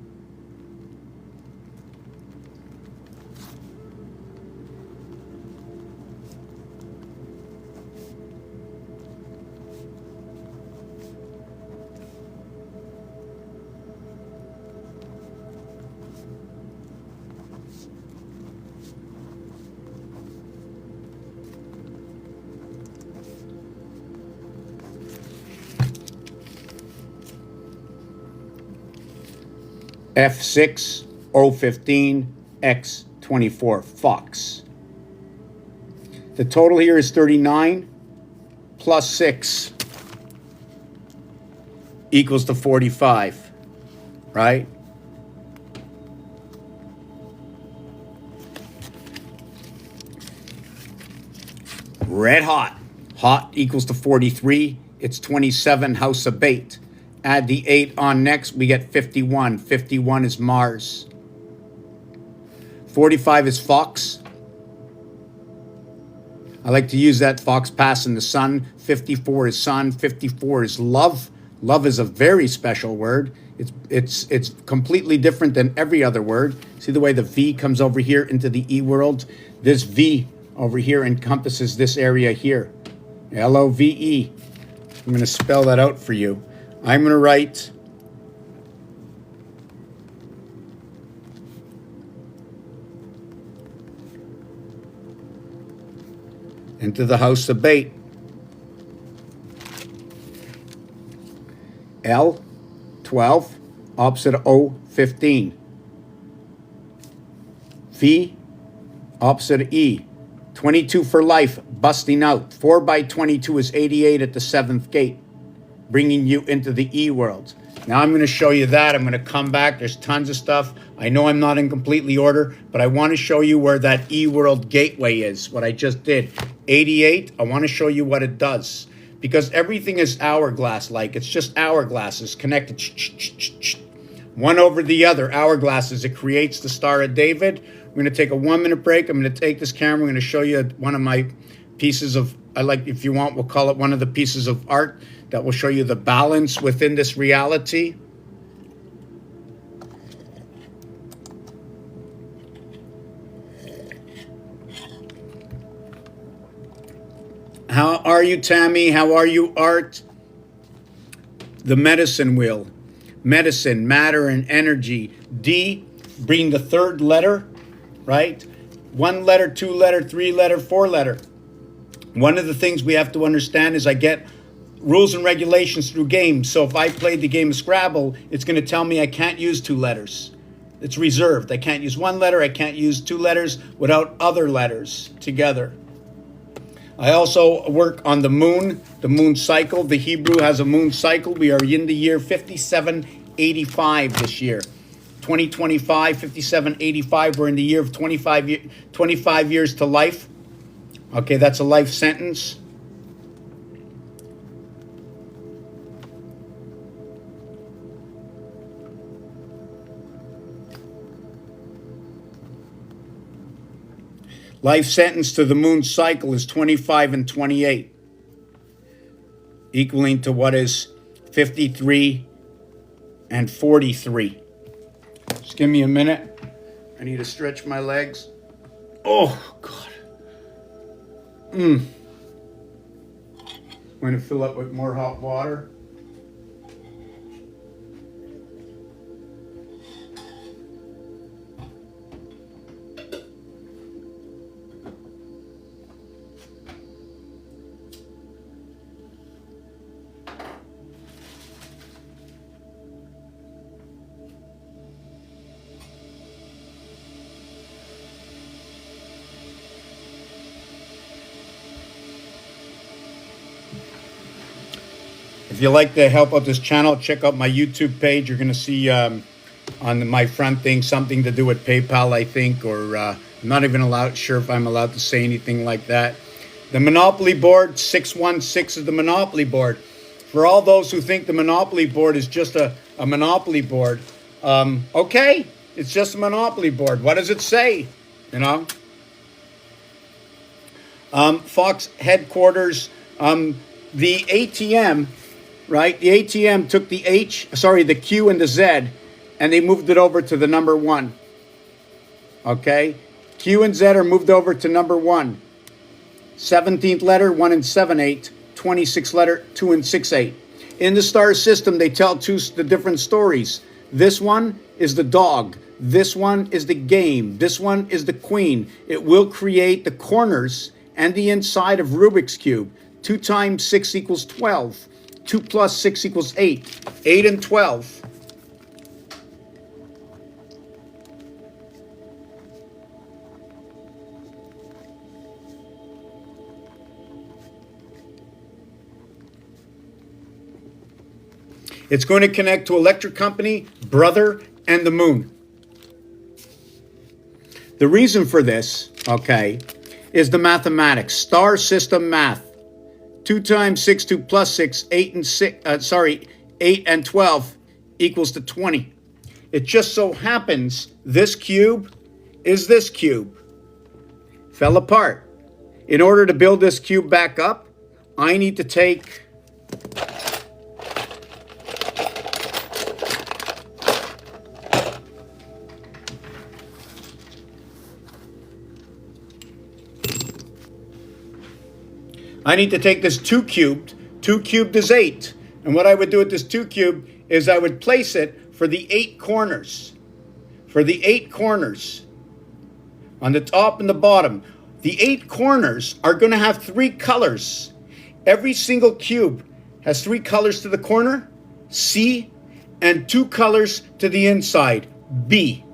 F6, O15, X24, Fox. The total here is 39 plus 6 equals to 45, right? Red hot. Hot equals to 43. It's 27, house of bait. Add the 8 on next, we get 51. 51 is Mars. 45 is Fox. I like to use that Fox passing the sun. 54 is sun. 54 is love. Love is a very special word. It's completely different than every other word. See the way the V comes over here into the E world? This V over here encompasses this area here. L-O-V-E. I'm going to spell that out for you. I'm going to write into the house of bait. L, 12, opposite of O, 15. V, opposite of E, 22 for life, busting out. 4 by 22 is 88 at the 7th gate, bringing you into the E world. Now I'm going to show you that. I'm going to come back. There's tons of stuff. I know I'm not in completely order, but I want to show you where that E world gateway is, what I just did. 88, I want to show you what it does. Because everything is hourglass-like. It's just hourglasses connected. One over the other, hourglasses. It creates the Star of David. We're going to take a 1-minute break. I'm going to take this camera. I'm going to show you one of my pieces of, I like, if you want, we'll call it one of the pieces of art that will show you the balance within this reality. How are you, Tammy? How are you, Art? The medicine wheel. Medicine, matter, and energy. D, being the third letter, right? 1 letter, 2 letter, 3 letter, 4 letter. One of the things we have to understand is I get rules and regulations through games. So if I played the game of Scrabble, it's going to tell me I can't use 2 letters. It's reserved. I can't use 1 letter. I can't use 2 letters without other letters together. I also work on the moon cycle. The Hebrew has a moon cycle. We are in the year 5785 this year. 2025, 5785. We're in the year of 25 years to life. Okay, that's a life sentence. Life sentence to the moon cycle is 25 and 28, equaling to what is 53 and 43. Just give me a minute. I need to stretch my legs. Oh, God. I'm going to fill up with more hot water. If you like to help out this channel, check out my YouTube page. You're going to see on my front thing something to do with PayPal, I think, or I'm not even sure if I'm allowed to say anything like that. The Monopoly board, 616 is the Monopoly board. For all those who think the Monopoly board is just a Monopoly board, okay, it's just a Monopoly board. What does it say? You know? Fox headquarters, the ATM, right? The ATM took the Q and the Z, and they moved it over to the number 1. Okay? Q and Z are moved over to number 1. 17th letter, 1 and 7, 8. 26th letter, 2 and 6, 8. In the star system, they tell the different stories. This one is the dog. This one is the game. This one is the queen. It will create the corners and the inside of Rubik's Cube. 2 times 6 equals 12. 2 plus 6 equals 8. 8 and 12. It's going to connect to electric company, brother, and the moon. The reason for this, okay, is the mathematics. Star system math. 2 times 6, 2 plus 6, 8 and 12 equals to 20. It just so happens this cube is this cube. Fell apart. In order to build this cube back up, I need to take this 2 cubed. 2 cubed is 8. And what I would do with this 2 cubed is I would place it for the 8 corners. For the 8 corners. On the top and the bottom. The 8 corners are going to have 3 colors. Every single cube has 3 colors to the corner, C, and 2 colors to the inside, B.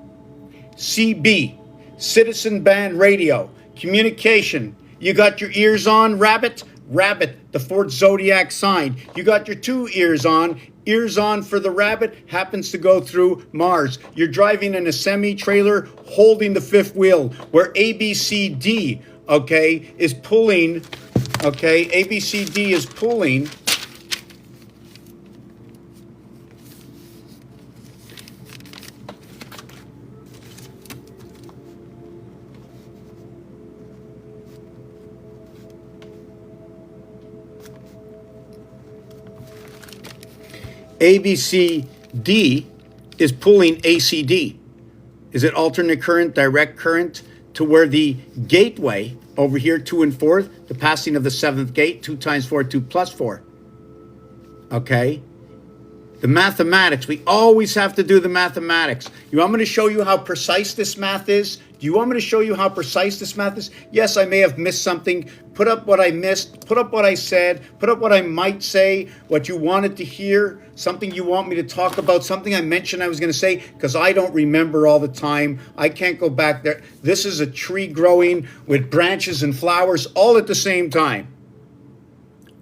CB, Citizen Band Radio, communication. You got your ears on, Rabbit? Rabbit, the fourth zodiac sign. You got your 2 ears on. Ears on for the rabbit happens to go through Mars. You're driving in a semi-trailer holding the 5th wheel where ABCD, okay, is pulling, okay, ABCD is pulling. ABCD is pulling ACD. Is it alternate current, direct current, to where the gateway over here, 2 and 4, the passing of the 7th gate, 2 times 4, 2 plus 4. Okay? The mathematics, we always have to do the mathematics. You want me to show you how precise this math is? Do you want me to show you how precise this math is? Yes, I may have missed something. Put up what I missed. Put up what I said. Put up what I might say, what you wanted to hear, something you want me to talk about, something I mentioned I was going to say, because I don't remember all the time. I can't go back there. This is a tree growing with branches and flowers all at the same time.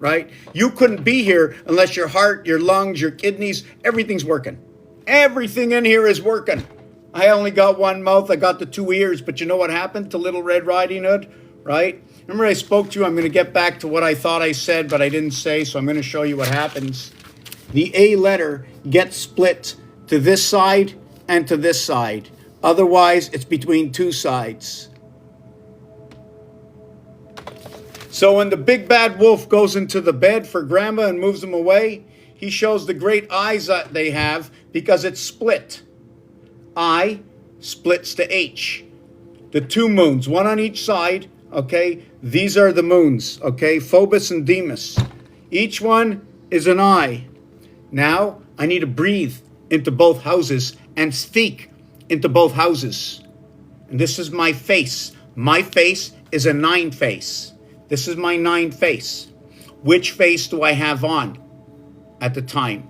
Right? You couldn't be here unless your heart, your lungs, your kidneys, everything's working. Everything in here is working. I only got one mouth. I got the 2 ears. But you know what happened to Little Red Riding Hood? Right? Remember I spoke to you? I'm going to get back to what I thought I said, but I didn't say. So I'm going to show you what happens. The A letter gets split to this side and to this side. Otherwise, it's between 2 sides. So when the big bad wolf goes into the bed for grandma and moves them away, he shows the great eyes that they have because it's split. I splits to H. The 2 moons, one on each side, okay? These are the moons, okay? Phobos and Deimos. Each one is an I. Now, I need to breathe into both houses and speak into both houses. And this is my face. My face is a 9 face. This is my 9 face. Which face do I have on at the time?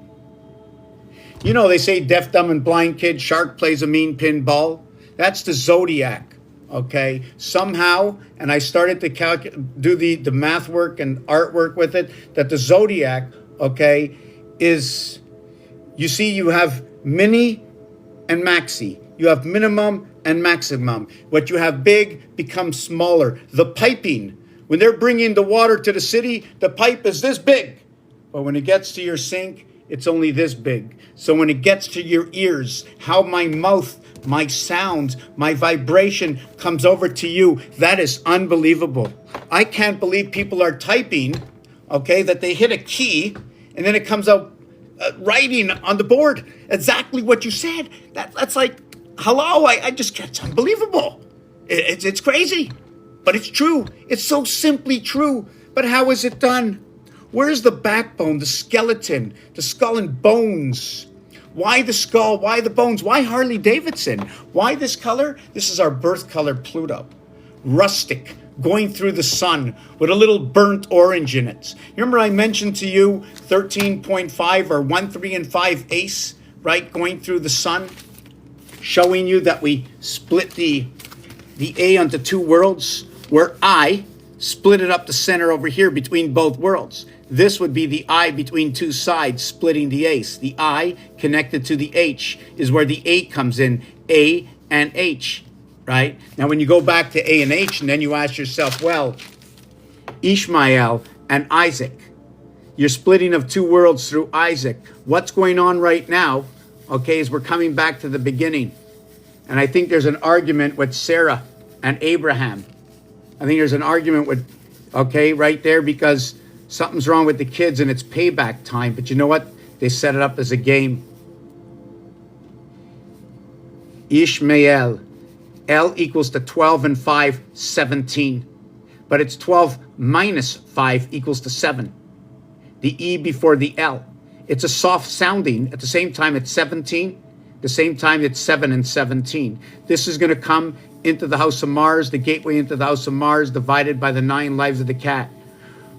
You know, they say deaf, dumb, and blind kid, shark plays a mean pinball. That's the zodiac, okay? Somehow, and I started to do the math work and artwork with it, that the zodiac, okay, is, you see, you have mini and maxi. You have minimum and maximum. What you have big becomes smaller. The piping, when they're bringing the water to the city, the pipe is this big. But when it gets to your sink, it's only this big. So when it gets to your ears, how my mouth, my sound, my vibration comes over to you, that is unbelievable. I can't believe people are typing, okay, that they hit a key, and then it comes out writing on the board exactly what you said. That's like, hello, I just, it's unbelievable. It's crazy. But it's true. It's so simply true. But how is it done? Where's the backbone, the skeleton, the skull and bones? Why the skull? Why the bones? Why Harley Davidson? Why this color? This is our birth color, Pluto. Rustic, going through the sun with a little burnt orange in it. Remember I mentioned to you 13.5 or 1, 3, and 5 ace, right? Going through the sun, showing you that we split the A onto 2 worlds, where I split it up the center over here between both worlds. This would be the I between 2 sides, splitting the ace. The I connected to the H is where the A comes in, A and H, right? Now, when you go back to A and H, and then you ask yourself, well, Ishmael and Isaac, you're splitting of 2 worlds through Isaac. What's going on right now, okay, is we're coming back to the beginning. And I think there's an argument with Sarah and Abraham. I think there's an argument with, okay, right there, because something's wrong with the kids and it's payback time. But you know what? They set it up as a game. Ishmael. L equals to 12 and 5, 17. But it's 12 minus 5 equals to 7. The E before the L. It's a soft sounding. At the same time, it's 17. At the same time, it's 7 and 17. This is going to come into the house of Mars, the gateway into the house of Mars, divided by the 9 lives of the cat.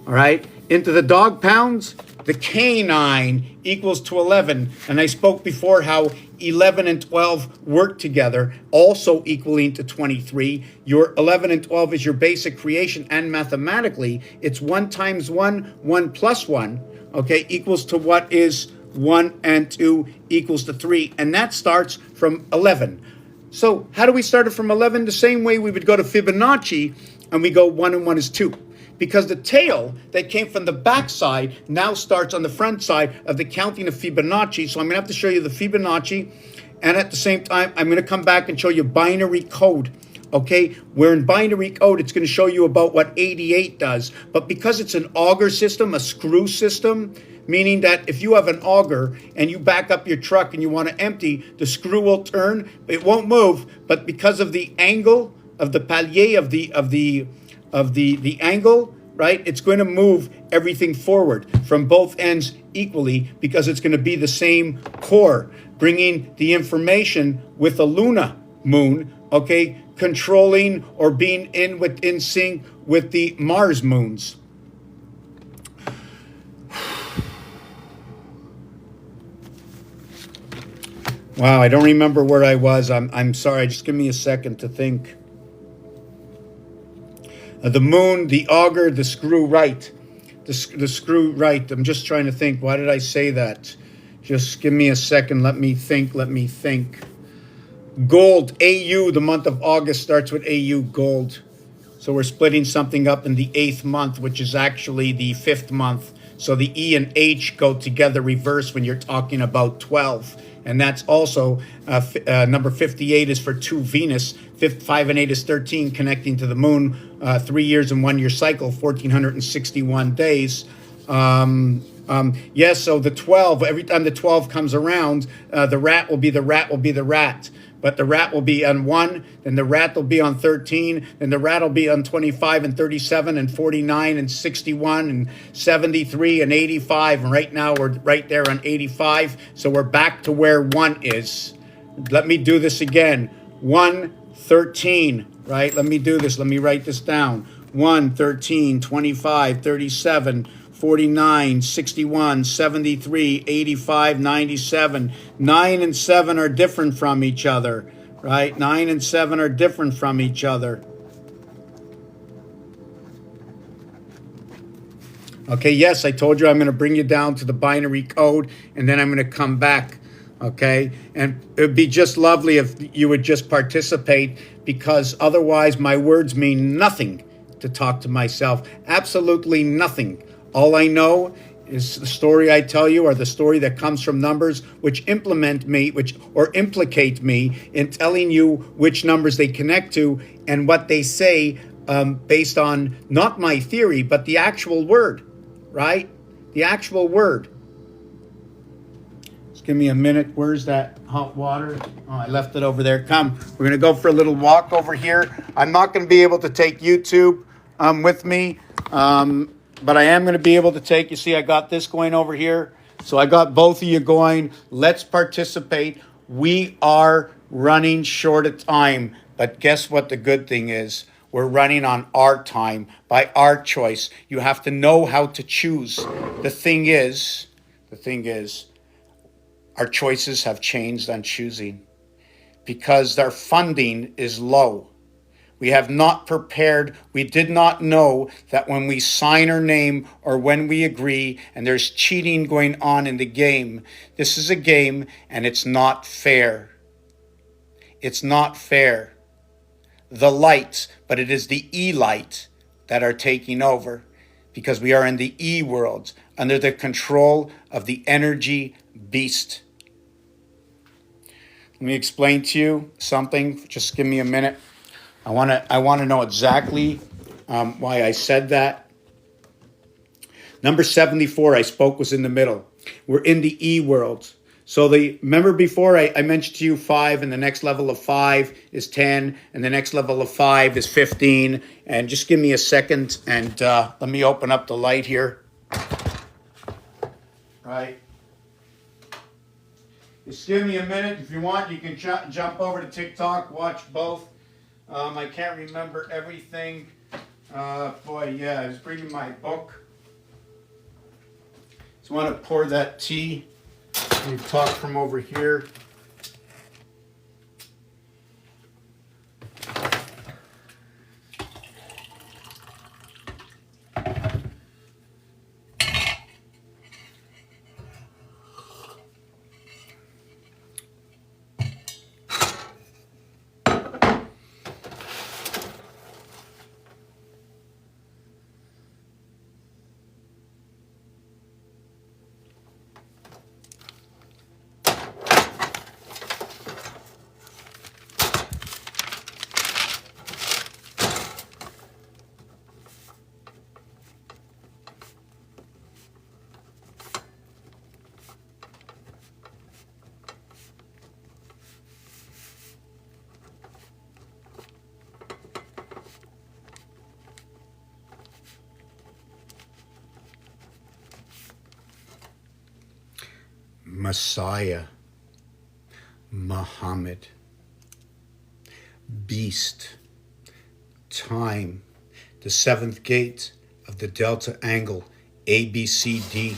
All right? Into the dog pounds, the canine equals to 11. And I spoke before how 11 and 12 work together, also equaling to 23. Your 11 and 12 is your basic creation, and mathematically, it's 1 times 1, 1 plus 1, okay, equals to what is 1 and 2 equals to 3. And that starts from 11. So how do we start it from 11? The same way we would go to Fibonacci, and we go 1 and 1 is 2. Because the tail that came from the back side now starts on the front side of the counting of Fibonacci. So I'm going to have to show you the Fibonacci. And at the same time, I'm going to come back and show you binary code. Okay, where in binary code, it's going to show you about what 88 does. But because it's an auger system, a screw system, meaning that if you have an auger and you back up your truck and you want to empty, the screw will turn. It won't move, but because of the angle of the palier of the angle, right? It's going to move everything forward from both ends equally because it's going to be the same core, bringing the information with the Luna moon, okay, controlling or being in sync with the Mars moons. Wow, I don't remember where I was. I'm sorry. Just give me a second to think. The moon, the auger, the screw right. The screw right. I'm just trying to think. Why did I say that? Just give me a second. Let me think. Gold, AU, the month of August starts with AU, gold. So we're splitting something up in the 8th month, which is actually the 5th month. So the E and H go together reverse when you're talking about 12. And that's also number 58 is for 2 Venus. 5 and 8 is 13, connecting to the moon. 3 years and 1 year cycle, 1461 days. Yes, so the 12, every time the 12 comes around, the rat will be the rat. But the rat will be on 1, then the rat will be on 13, then the rat will be on 25 and 37 and 49 and 61 and 73 and 85. And right now we're right there on 85. So we're back to where 1 is. Let me do this again. 1, 13, right? Let me do this. Let me write this down. 1, 13, 25, 37, 49, 61, 73, 85, 97. 9 and 7 are different from each other, right? 9 and 7 are different from each other. Okay, yes, I told you I'm going to bring you down to the binary code, and then I'm going to come back, okay? And it would be just lovely if you would just participate, because otherwise my words mean nothing to talk to myself. Absolutely nothing. All I know is the story I tell you, or the story that comes from numbers, which implement me, or implicate me in telling you which numbers they connect to and what they say, based on not my theory, but the actual word, right? The actual word. Just give me a minute. Where's that hot water? Oh, I left it over there. Come, we're gonna go for a little walk over here. I'm not gonna be able to take YouTube with me. But I am going to be able to take, you see, I got this going over here. So I got both of you going. Let's participate. We are running short of time. But guess what the good thing is? We're running on our time, by our choice. You have to know how to choose. The thing is, our choices have changed on choosing because their funding is low. We have not prepared. We did not know that when we sign our name or when we agree and there's cheating going on in the game, this is a game and it's not fair. It's not fair. The lights, but it is the E-light that are taking over because we are in the E world under the control of the energy beast. Let me explain to you something. Just give me a minute. I want to know exactly why I said that. Number 74, I spoke, was in the middle. We're in the E world. So remember before I mentioned to you 5, and the next level of 5 is 10, and the next level of 5 is 15. And just give me a second, and let me open up the light here. Right. Just give me a minute. If you want, you can jump over to TikTok, watch both. I can't remember everything. Boy, yeah, I was bringing my book. Just want to pour that tea. You talk from over here. Messiah, Muhammad, beast, time, the seventh gate of the delta angle, ABCD.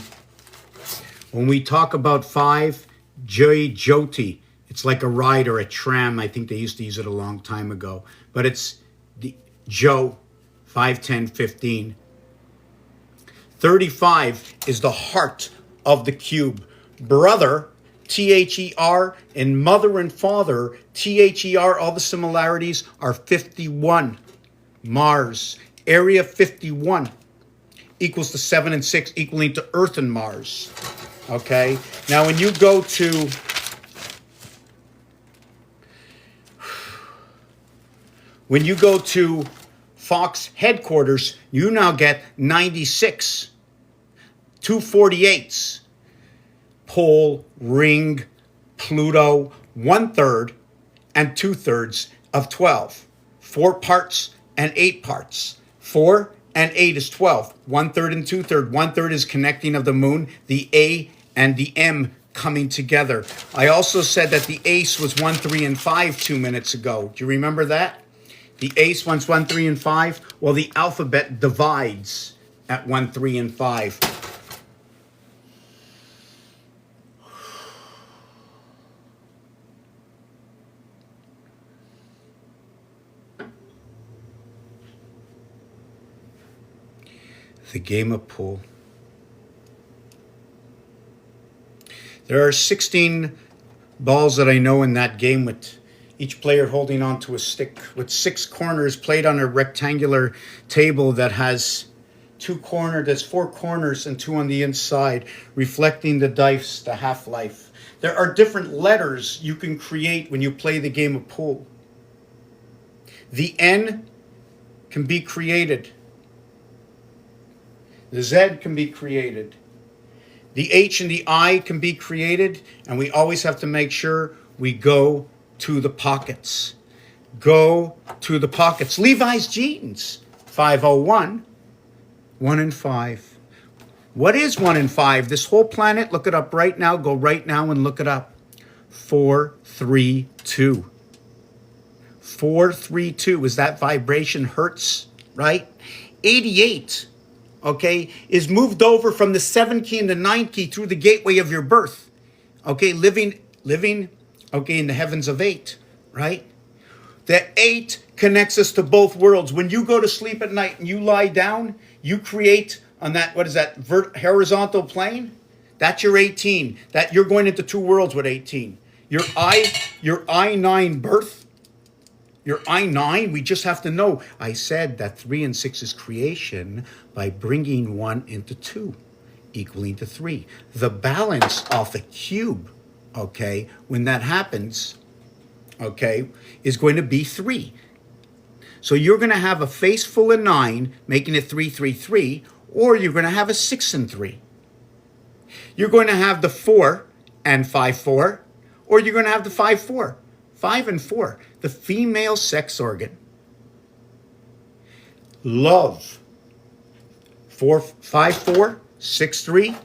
When we talk about 5, Jai Jyoti, it's like a ride or a tram. I think they used to use it a long time ago. But it's the Joe, 5, 10, 15. 35 is the heart of the cube. Brother, T-H-E-R, and mother and father, T-H-E-R, all the similarities are 51. Mars, area 51 equals to 7 and 6, equaling to Earth and Mars. Okay? Now, when you go to Fox headquarters, you now get 96, 248s, pole, ring, Pluto, 1/3 and 2/3 of 12. 4 parts and 8 parts. 4 and 8 is 12. 1/3 and 2/3. 1/3 is connecting of the moon, the A and the M coming together. I also said that the ace was 1, 3, and 5 2 minutes ago. Do you remember that? The ace wants 1, 3, and 5. Well, the alphabet divides at 1, 3, and 5. The game of pool. There are 16 balls that I know in that game, with each player holding onto a stick with 6 corners, played on a rectangular table that has 4 corners and 2 on the inside, reflecting the dice, the half-life. There are different letters you can create when you play the game of pool. The N can be created. The Z can be created. The H and the I can be created, and we always have to make sure we go to the pockets. Go to the pockets. Levi's jeans, 501, 1 and 5. What is 1 and 5? This whole planet, look it up right now. Go right now and look it up. 4, 3, 2. 4, 3, 2. Is that vibration hertz, right? 88. Okay, is moved over from the 7 key and the 9 key through the gateway of your birth. Okay, living, okay, in the heavens of 8, right? The 8 connects us to both worlds. When you go to sleep at night and you lie down, you create on that, what is that, horizontal plane? That's your 18. That you're going into 2 worlds with 18. Your I9 birth, your I9, we just have to know. I said that 3 and 6 is creation by bringing 1 into 2, equaling to 3. The balance of the cube, okay, when that happens, okay, is going to be 3. So you're going to have a face full of 9, making it 3, 3, 3, or you're going to have a 6 and 3. You're going to have the 4 and 5, 4, or you're going to have the 5, 4. 5 and 4, the female sex organ. Love. 4, 5, 4, 6, 3.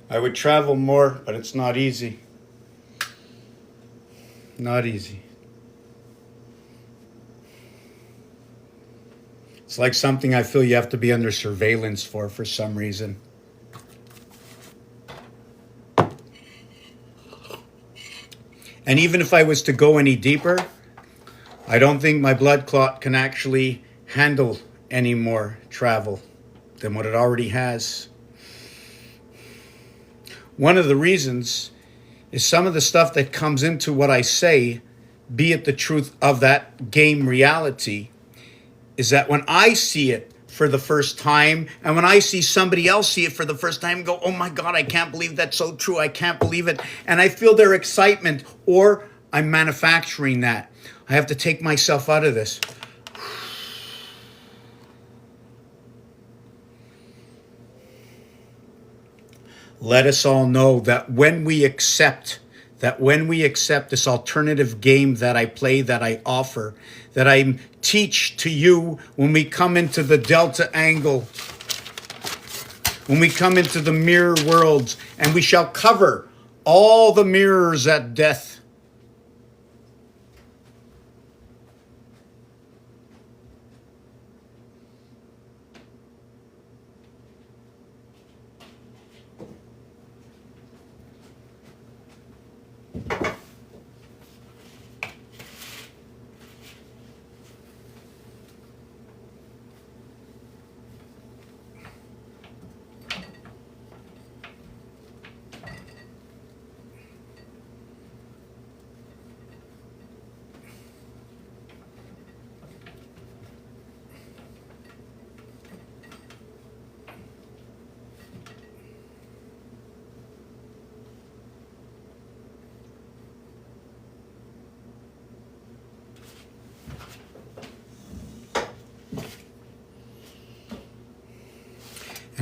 I would travel more, but it's not easy. Not easy. It's like something I feel you have to be under surveillance for some reason. And even if I was to go any deeper, I don't think my blood clot can actually handle any more travel than what it already has. One of the reasons is some of the stuff that comes into what I say, be it the truth of that game reality, is that when I see it for the first time. And when I see somebody else see it for the first time, go, oh my God, I can't believe that's so true. I can't believe it. And I feel their excitement, or I'm manufacturing that. I have to take myself out of this. Let us all know that when we accept this alternative game that I play, that I offer, that I teach to you, when we come into the delta angle, when we come into the mirror worlds, and we shall cover all the mirrors at death.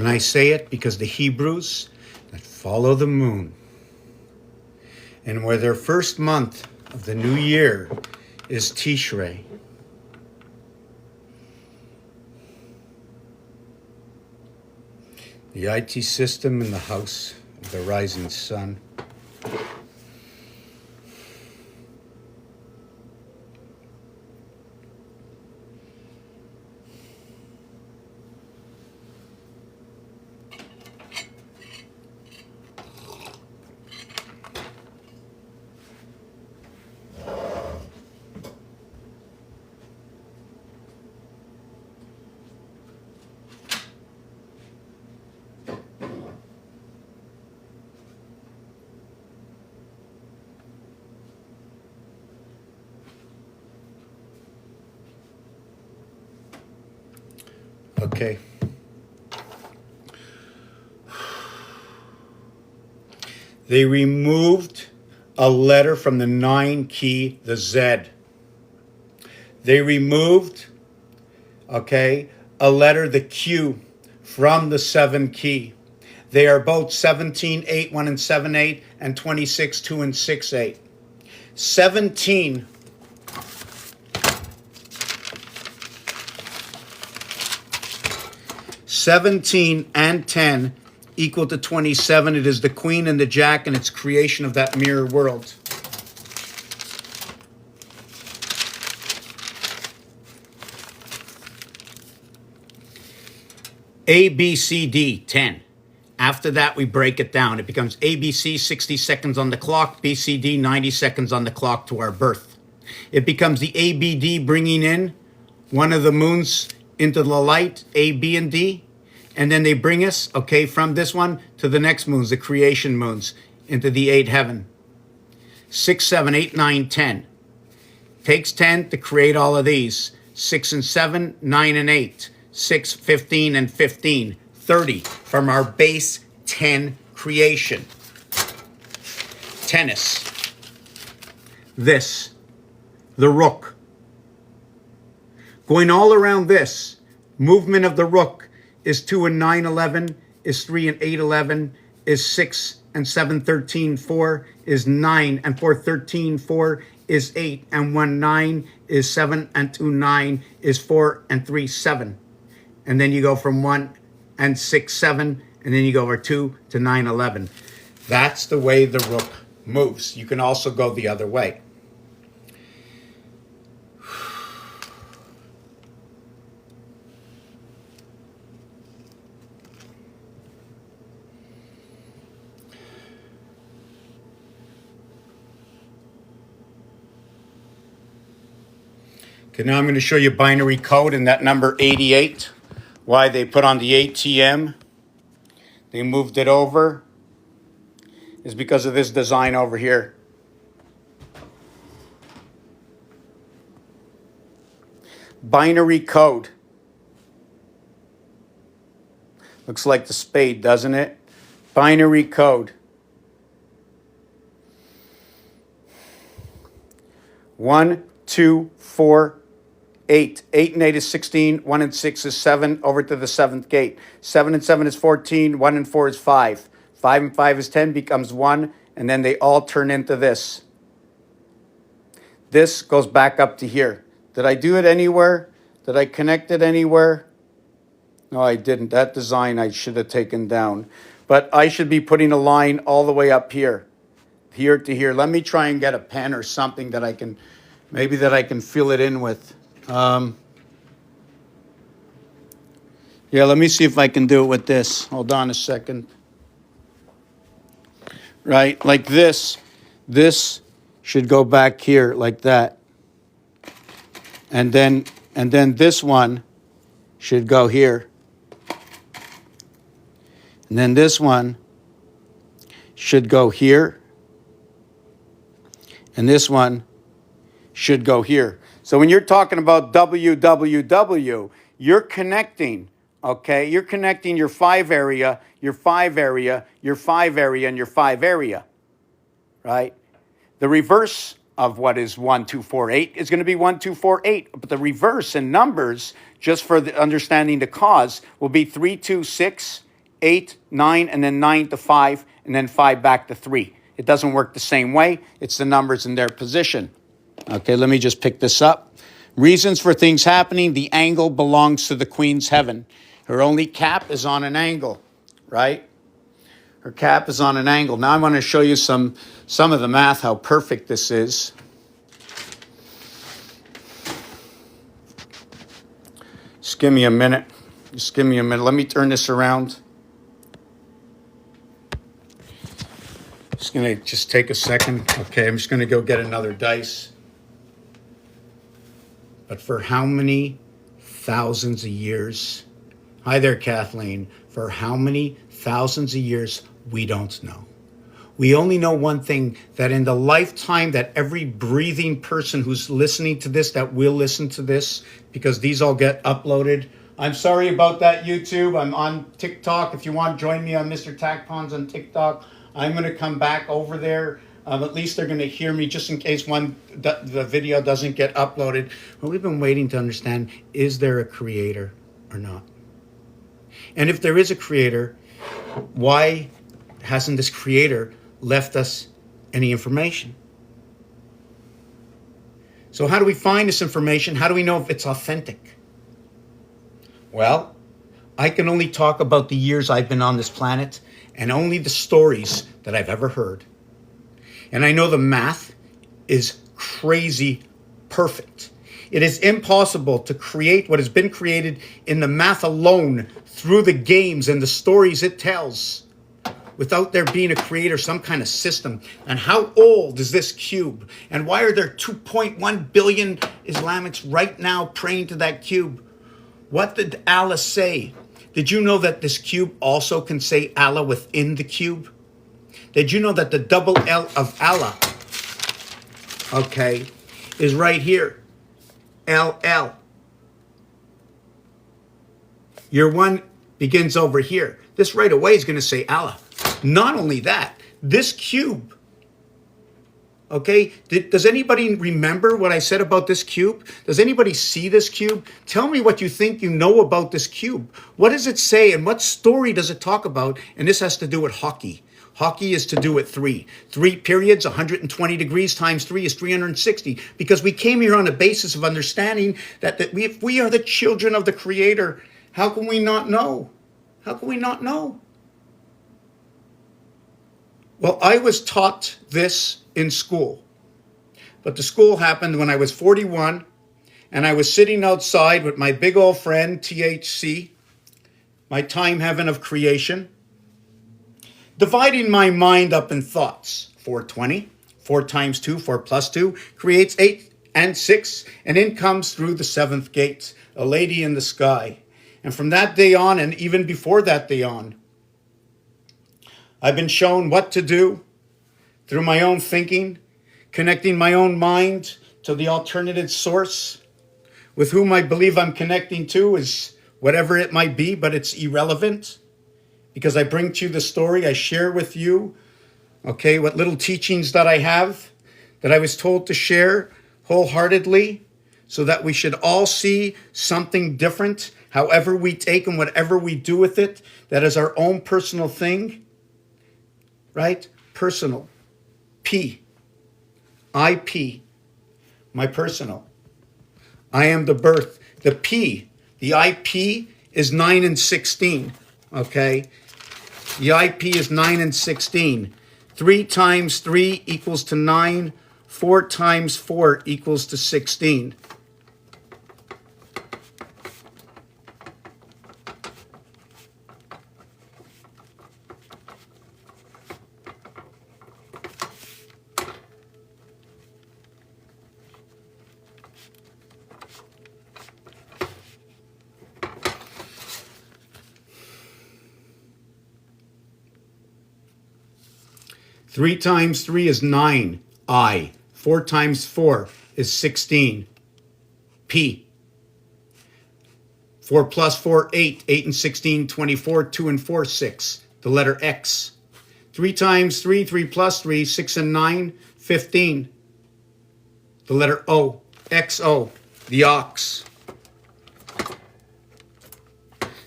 And I say it because the Hebrews that follow the moon, and where their first month of the new year is Tishrei. The IT system in the house of the rising sun. Okay. They removed a letter from the 9 key, the Z. They removed, okay, a letter, the Q, from the 7 key. They are both 17, 8, 1 and 7, 8, and 26, 2 and 6, 8. 17 17 and 10 equal to 27. It is the Queen and the Jack, and its creation of that mirror world. A, B, C, D, 10. After that, we break it down. It becomes ABC, 60 seconds on the clock, BCD, 90 seconds on the clock to our birth. It becomes the ABD, bringing in one of the moons into the light, A, B, and D. And then they bring us, okay, from this one to the next moons, the creation moons, into the 8 heaven. 6, 7, 8, 9, 10. Takes 10 to create all of these. 6 and 7, 9 and 8. 6, 15 and 15. 30 from our base 10 creation. Tennis. This. The rook. Going all around this. Movement of the rook is 2 and 9, 11. Is 3 and 8, 11. Is 6 and 7, 13, 4. Is 9 and 4, 13, 4. Is 8 and 1, 9. Is 7 and 2, 9. Is 4 and 3, 7. And then you go from 1 and 6, 7. And then you go over 2 to 9, 11. That's the way the rook moves. You can also go the other way. Okay, now I'm going to show you binary code in that number 88. Why they put on the ATM, they moved it over, is because of this design over here. Binary code. Looks like the spade, doesn't it? Binary code. 1, 2, 4, 8. 8 and 8 is 16. 1 and 6 is 7. Over to the 7th gate. 7 and 7 is 14. 1 and 4 is 5. 5 and 5 is 10, becomes 1. And then they all turn into this. This goes back up to here. Did I do it anywhere? Did I connect it anywhere? No, I didn't. That design I should have taken down. But I should be putting a line all the way up here. Here to here. Let me try and get a pen or something that I can, maybe that I can fill it in with. Yeah, let me see if I can do it with this. Hold on a second. Right, like this. This should go back here like that. And then this one should go here. And then this one should go here. And this one should go here. So when you're talking about WWW, you're connecting, okay? You're connecting your 5 area, your 5 area, your 5 area, and your 5 area, right? The reverse of what is 1, 2, 4, 8 is going to be 1, 2, 4, 8. But the reverse in numbers, just for the understanding the cause, will be 3, 2, 6, 8, 9, and then 9 to 5, and then 5 back to 3. It doesn't work the same way. It's the numbers in their position. Okay, let me just pick this up. Reasons for things happening. The angle belongs to the Queen's heaven. Her only cap is on an angle, right? Her cap is on an angle. Now I want to show you some of the math, how perfect this is. Just give me a minute. Just give me a minute. Let me turn this around. Just going to just take a second. Okay, I'm just going to go get another dice. But for how many thousands of years? Hi there, Kathleen. For how many thousands of years? We don't know. We only know one thing, that in the lifetime that every breathing person who's listening to this, that will listen to this, because these all get uploaded. I'm sorry about that, YouTube. I'm on TikTok. If you want to join me on Mr. Tacpons on TikTok, I'm going to come back over there. At least they're going to hear me, just in case the video doesn't get uploaded. Well, we've been waiting to understand, is there a creator or not? And if there is a creator, why hasn't this creator left us any information? So how do we find this information? How do we know if it's authentic? Well, I can only talk about the years I've been on this planet and only the stories that I've ever heard. And I know the math is crazy perfect. It is impossible to create what has been created in the math alone through the games and the stories it tells without there being a creator, some kind of system. And how old is this cube? And why are there 2.1 billion Islamics right now praying to that cube? What did Allah say? Did you know that this cube also can say Allah within the cube? Did you know that the double L of Allah, okay, is right here? LL. Your one begins over here. This right away is going to say Allah. Not only that, this cube, okay, does anybody remember what I said about this cube? Does anybody see this cube? Tell me what you think you know about this cube. What does it say and what story does it talk about? And this has to do with hockey. Hockey is to do with 3. 3 periods, 120 degrees times 3 is 360. Because we came here on the basis of understanding that if we are the children of the Creator, how can we not know? How can we not know? Well, I was taught this in school. But the school happened when I was 41, and I was sitting outside with my big old friend, THC, my time heaven of creation, dividing my mind up in thoughts. 420, 4 times 2, 4 plus 2, creates 8 and 6, and in comes through the 7th gate, a lady in the sky. And from that day on, and even before that day on, I've been shown what to do through my own thinking, connecting my own mind to the alternative source, with whom I believe I'm connecting to is whatever it might be, but it's irrelevant. because I bring to you the story. I share with you, okay, what little teachings that I have, that I was told to share wholeheartedly, so that we should all see something different, however we take and whatever we do with it, that is our own personal thing, right? Personal. P. IP. My personal. I am the birth. The P, the IP is 9 and 16, okay? The IP is 9 and 16. 3 times 3 equals to 9. 4 times 4 equals to 16. Three times 3 is 9, I. 4 times 4 is 16, P. 4 plus 4, 8. 8 and 16, 24. 2 and 4, 6. The letter X. 3 times 3, 3 plus 3, 6 and 9, 15. The letter O. XO. The ox.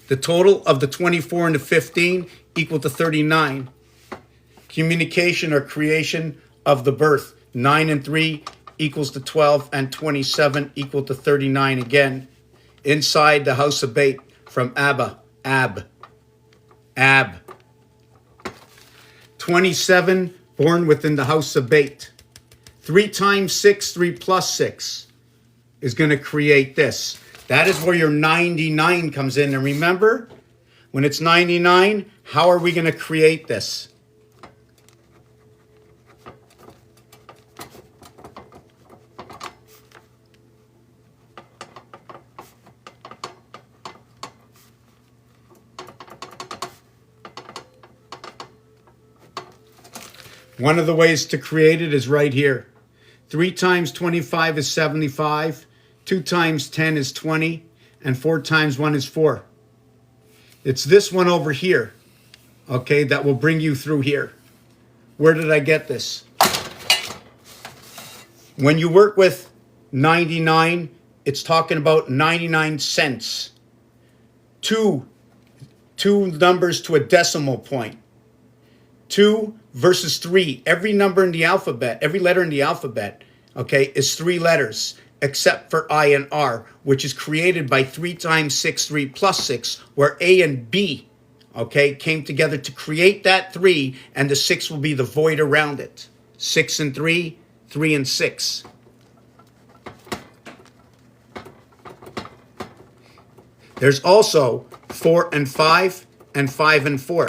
The total of the 24 and the 15 equal to 39. Communication or creation of the birth. 9 and 3 equals to 12, and 27 equal to 39 again. Inside the house of bait from Abba. Ab. 27 born within the house of bait. 3 times 6, 3 plus 6 is going to create this. That is where your 99 comes in. And remember, when it's 99, how are we going to create this? One of the ways to create it is right here. 3 times 25 is 75. 2 times 10 is 20. And 4 times 1 is 4. It's this one over here, okay, that will bring you through here. Where did I get this? When you work with 99, it's talking about 99 cents. Two numbers to a decimal point. 2 versus 3. Every number in the alphabet, every letter in the alphabet, okay, is 3 letters, except for I and R, which is created by 3 times 6, 3 plus 6, where A and B, okay, came together to create that 3, and the 6 will be the void around it. 6 and 3, 3 and 6. There's also 4 and 5, and 5 and 4.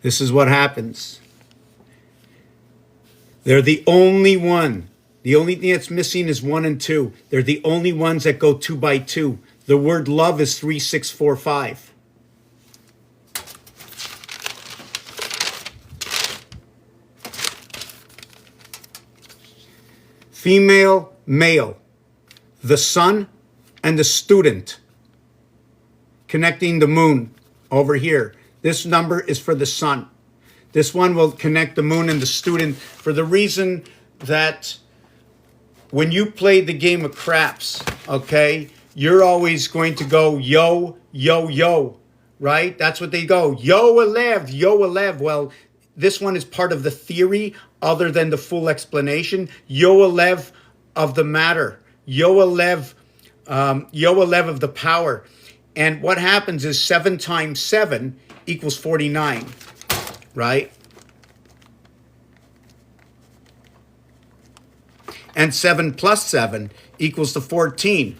This is what happens. They're the only one. The only thing that's missing is 1 and 2. They're the only ones that go 2 by 2. The word love is 3, 6, 4, 5. Female, male. The sun and the student. Connecting the moon over here. This number is for the sun. This one will connect the moon and the student for the reason that when you play the game of craps, okay, you're always going to go yo, yo, yo, right? That's what they go. Yo, 11, yo, 11. Well, this one is part of the theory other than the full explanation. Yo, 11 of the matter. Yo, 11 of the power. And what happens is 7 times 7 equals 49, right? And 7 plus 7 equals to 14.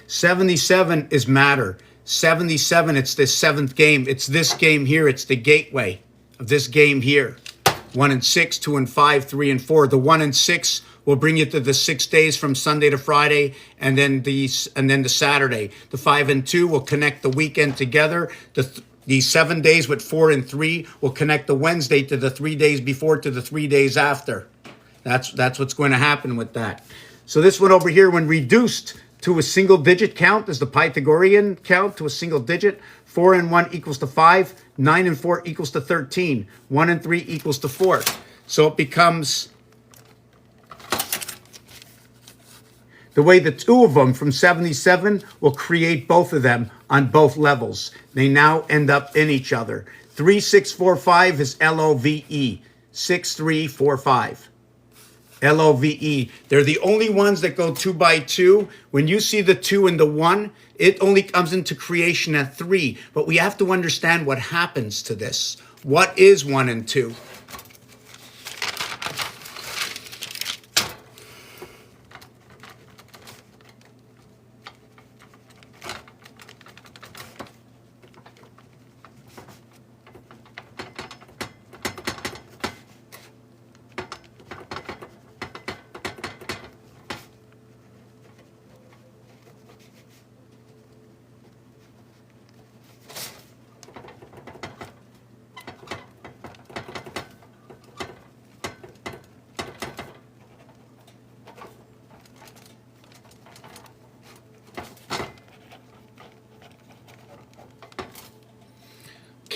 $77 is matter. 77, it's the 7th game. It's this game here. It's the gateway of this game here. 1 and 6, 2 and 5, 3 and 4. The 1 and 6 will bring you to the 6 days from Sunday to Friday, and then the Saturday. The 5 and 2 will connect the weekend together. The 7 days with 4 and 3 will connect the Wednesday to the 3 days before to the 3 days after. That's what's going to happen with that. So this one over here, when reduced to a single digit count, is the Pythagorean count to a single digit. 4 and 1 equals to 5. 9 and 4 equals to 13. 1 and 3 equals to 4. So it becomes the way the two of them from 77 will create both of them on both levels. They now end up in each other. 3, 6, 4, 5 is LOVE. 6, 3, 4, 5. LOVE. They're the only ones that go 2 by 2. When you see the 2 and the 1, it only comes into creation at 3. But we have to understand what happens to this. What is 1 and 2?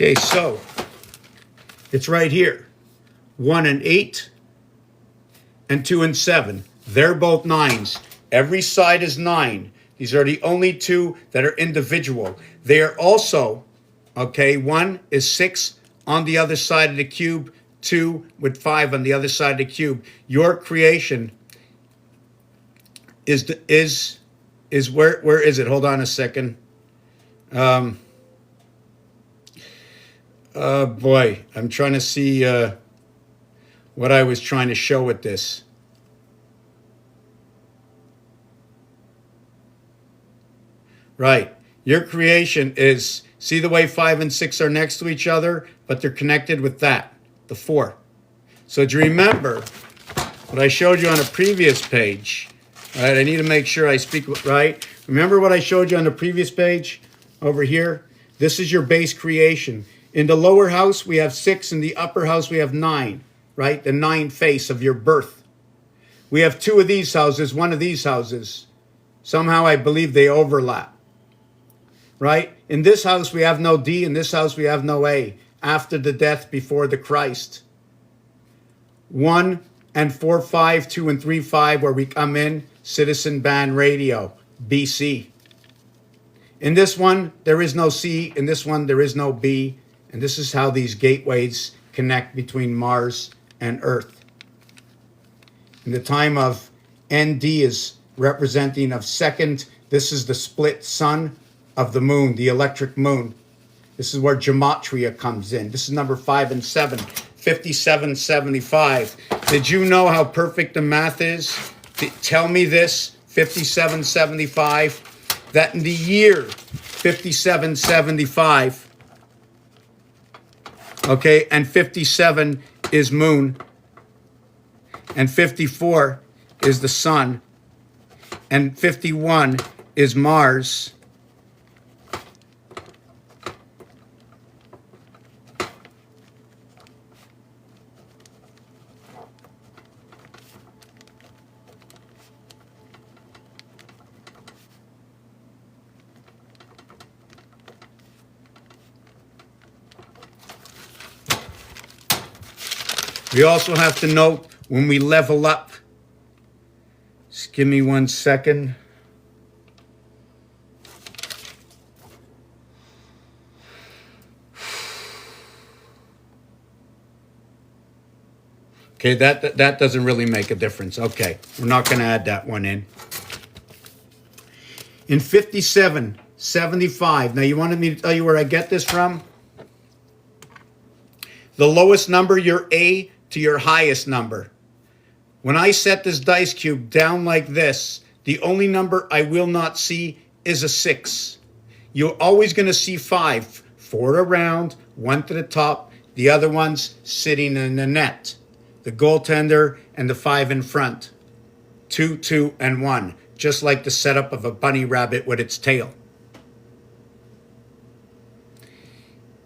Okay, so it's right here. 1 and 8 and 2 and 7. They're both 9s. Every side is 9. These are the only two that are individual. They are also, okay, 1 is 6 on the other side of the cube, 2 with 5 on the other side of the cube. Your creation is where is it? Hold on a second. Boy, I'm trying to see what I was trying to show with this. Right. Your creation is, see the way 5 and 6 are next to each other, but they're connected with that, the 4. So do you remember what I showed you on a previous page? All right, I need to make sure I speak right. Remember what I showed you on the previous page over here? This is your base creation. In the lower house, we have 6. In the upper house, we have 9, right? The 9 face of your birth. We have 2 of these houses, 1 of these houses. Somehow I believe they overlap, right? In this house, we have no D. In this house, we have no A. After the death, before the Christ. 1 and 4, 5, 2 and 3, 5, where we come in, Citizen Band Radio, BC. In this one, there is no C. In this one, there is no B. And this is how these gateways connect between Mars and Earth. In the time of ND is representing of second. This is the split sun of the moon, the electric moon. This is where gematria comes in. This is number 5 and 7, 5775. Did you know how perfect the math is? Tell me this, 5775, that in the year 5775, okay, and 57 is moon, and 54 is the sun, and 51 is Mars. We also have to note when we level up. Just give me 1 second. Okay, that doesn't really make a difference. Okay, we're not going to add that one in. In 5775, now you wanted me to tell you where I get this from? The lowest number, your A, to your highest number. When I set this dice cube down like this, the only number I will not see is a 6. You're always going to see 5. 4 around, 1 to the top. The other one's sitting in the net. The goaltender and the 5 in front. 2, 2, and 1. Just like the setup of a bunny rabbit with its tail.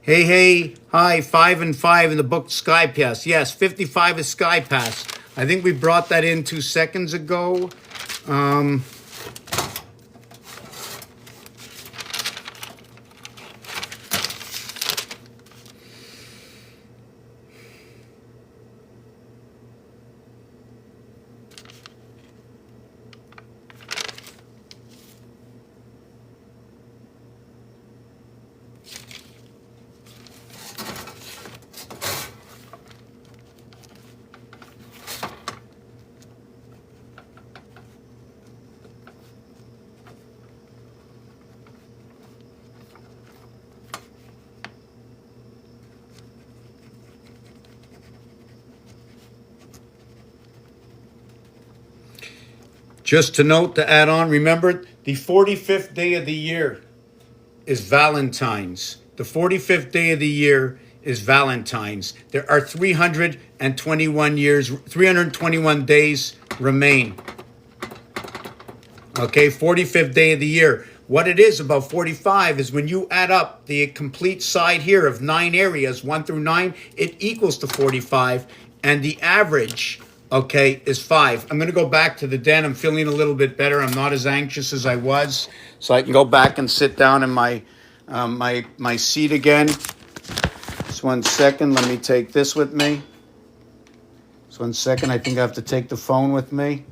Hey, hey, hi, 5 and 5 in the book Sky Pass. Yes, 55 is Sky Pass. I think we brought that in 2 seconds ago. Just to note, to add on, remember, the 45th day of the year is Valentine's. The 45th day of the year is Valentine's. There are 321 days remain. Okay, 45th day of the year. What it is about 45 is when you add up the complete side here of 9 areas, 1 through 9, it equals to 45, and the average, okay, is 5. I'm going to go back to the den. I'm feeling a little bit better. I'm not as anxious as I was, so I can go back and sit down in my my seat again. Just 1 second. Let me take this with me. Just 1 second. I think I have to take the phone with me.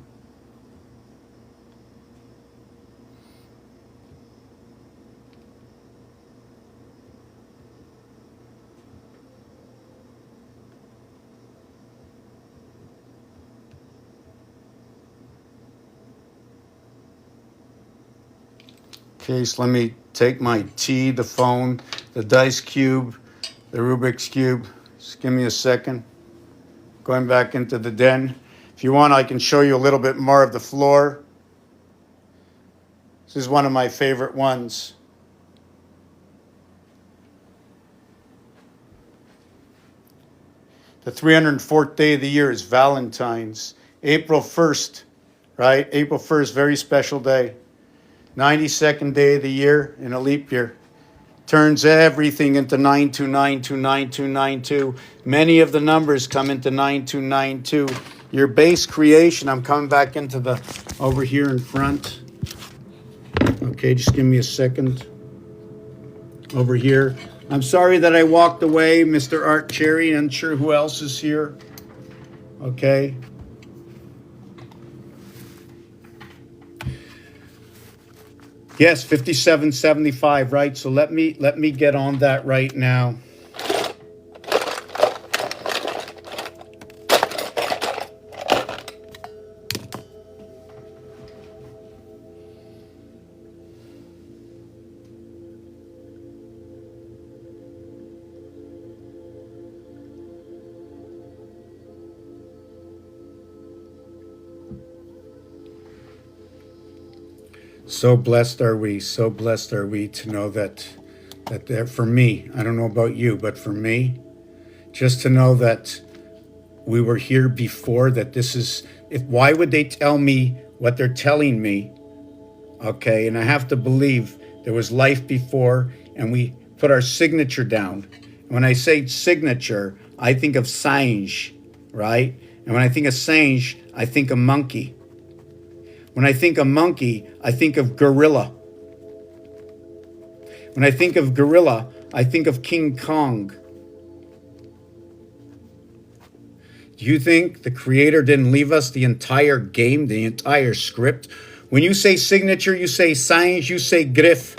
Okay, so let me take my tea, the phone, the dice cube, the Rubik's Cube. Just give me a second. Going back into the den. If you want, I can show you a little bit more of the floor. This is one of my favorite ones. The 304th day of the year is Valentine's. April 1st, right? April 1st, very special day. 92nd day of the year in a leap year. Turns everything into 92929292. Many of the numbers come into 9292. Your base creation, I'm coming back into the, over here in front. Okay, just give me a second. Over here. I'm sorry that I walked away, Mr. Art Cherry. I'm sure who else is here. Okay. Yes, 5775, right? So let me get on that right now. So blessed are we to know that there, for me, I don't know about you, but for me, just to know that we were here before, that this is, why would they tell me what they're telling me? Okay, and I have to believe there was life before, and we put our signature down. When I say signature, I think of Sange, right? And when I think of Sange, I think of monkey. When I think of monkey, I think of gorilla. When I think of gorilla, I think of King Kong. Do you think the creator didn't leave us the entire game, the entire script? When you say signature, you say signs, you say griff.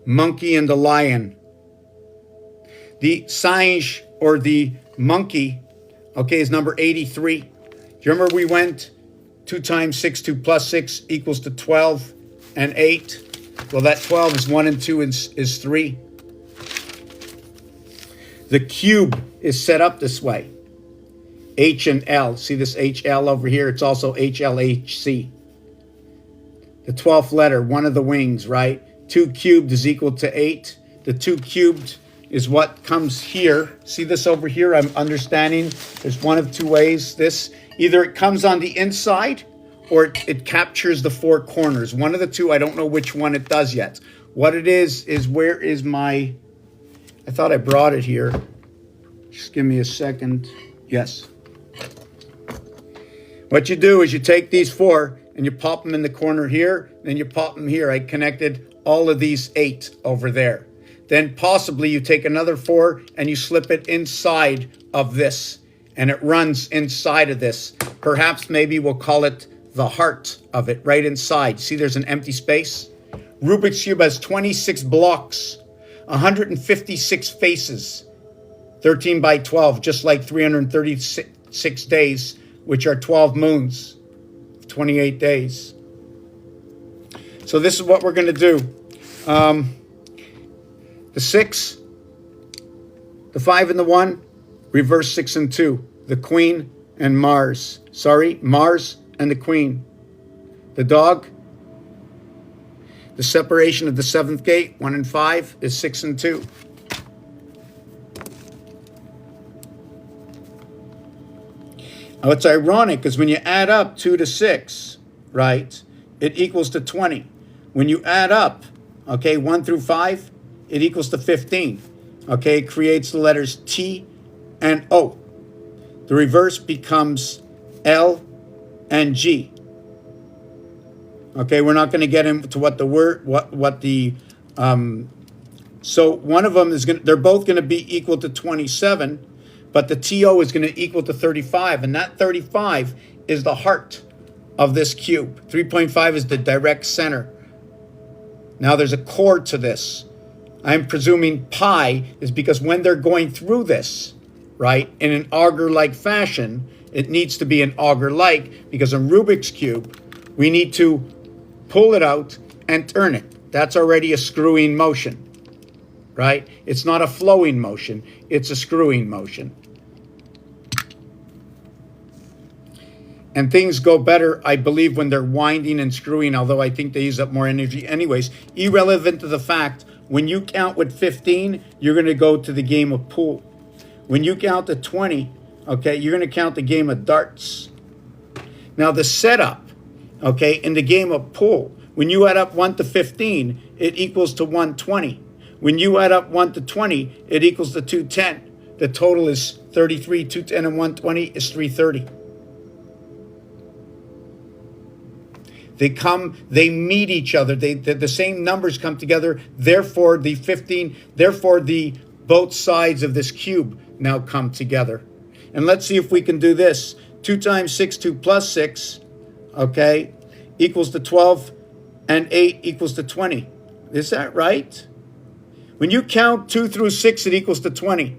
Monkey and the lion. The signs, or the monkey, okay, is number 83. Do you remember we went 2 times 6, 2 plus 6 equals to 12 and 8. Well, that 12 is 1 and 2 is 3. The cube is set up this way. H and L. See this HL over here? It's also HLHC. The 12th letter, one of the wings, right? 2 cubed is equal to 8. The 2 cubed is what comes here. See this over here? I'm understanding there's one of two ways. This, either it comes on the inside or it captures the four corners. One of the two, I don't know which one it does yet. What it is where is my, I thought I brought it here. Just give me a second. Yes. What you do is you take these four and you pop them in the corner here, then you pop them here. I connected all of these 8 over there. Then possibly you take another 4 and you slip it inside of this, and it runs inside of this. Perhaps maybe we'll call it the heart of it, right inside. See, there's an empty space. Rubik's Cube has 26 blocks, 156 faces, 13 by 12, just like 336 days, which are 12 moons, 28 days. So this is what we're going to do. The 6, the 5 and the 1, reverse 6 and 2. The Queen and Mars. Sorry, Mars and the Queen. The dog, the separation of the 7th gate, 1 and 5, is 6 and 2. Now, what's ironic is when you add up 2 to 6, right, it equals to 20. When you add up, okay, 1 through 5, it equals to 15. Okay, it creates the letters T and O. The reverse becomes L and G. Okay, we're not going to get into what the word, so one of them is going to, they're both going to be equal to 27, but the TO is going to equal to 35, and that 35 is the heart of this cube. 3.5 is the direct center. Now there's a core to this. I'm presuming pi is because when they're going through this, right, in an auger-like fashion, it needs to be an auger-like, because in Rubik's Cube, we need to pull it out and turn it. That's already a screwing motion, right? It's not a flowing motion, it's a screwing motion. And things go better, I believe, when they're winding and screwing, although I think they use up more energy anyways. Irrelevant to the fact, when you count with 15, you're going to go to the game of pool. When you count to 20, okay, you're going to count the game of darts. Now the setup, okay, in the game of pool, when you add up 1 to 15, it equals to 120. When you add up 1 to 20, it equals to 210. The total is 33, 210 and 120 is 330. They meet each other. The same numbers come together. Therefore, the 15, therefore the both sides of this cube now come together. And let's see if we can do this. 2 times 6, 2 plus 6, okay, equals to 12, and 8 equals to 20. Is that right? When you count 2 through 6, it equals to 20.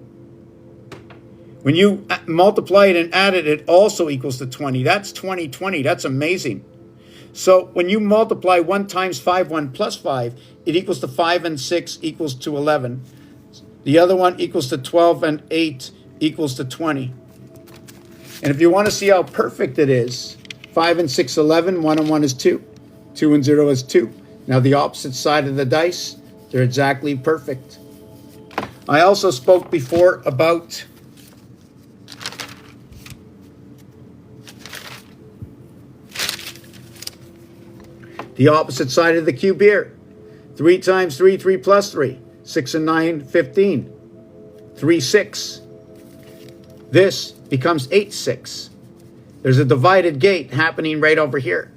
When you multiply it and add it, it also equals to 20. That's 20, 20. That's amazing. So when you multiply 1 times 5, 1 plus 5, it equals to 5 and 6 equals to 11. The other one equals to 12 and 8 equals to 20. And if you want to see how perfect it is, 5 and 6, 11, 1 and 1 is 2. 2 and 0 is 2. Now the opposite side of the dice, they're exactly perfect. I also spoke before about the opposite side of the cube here. 3 times 3, 3 plus 3. 6 and 9, 15. 3, 6. This becomes 8, 6. There's a divided gate happening right over here.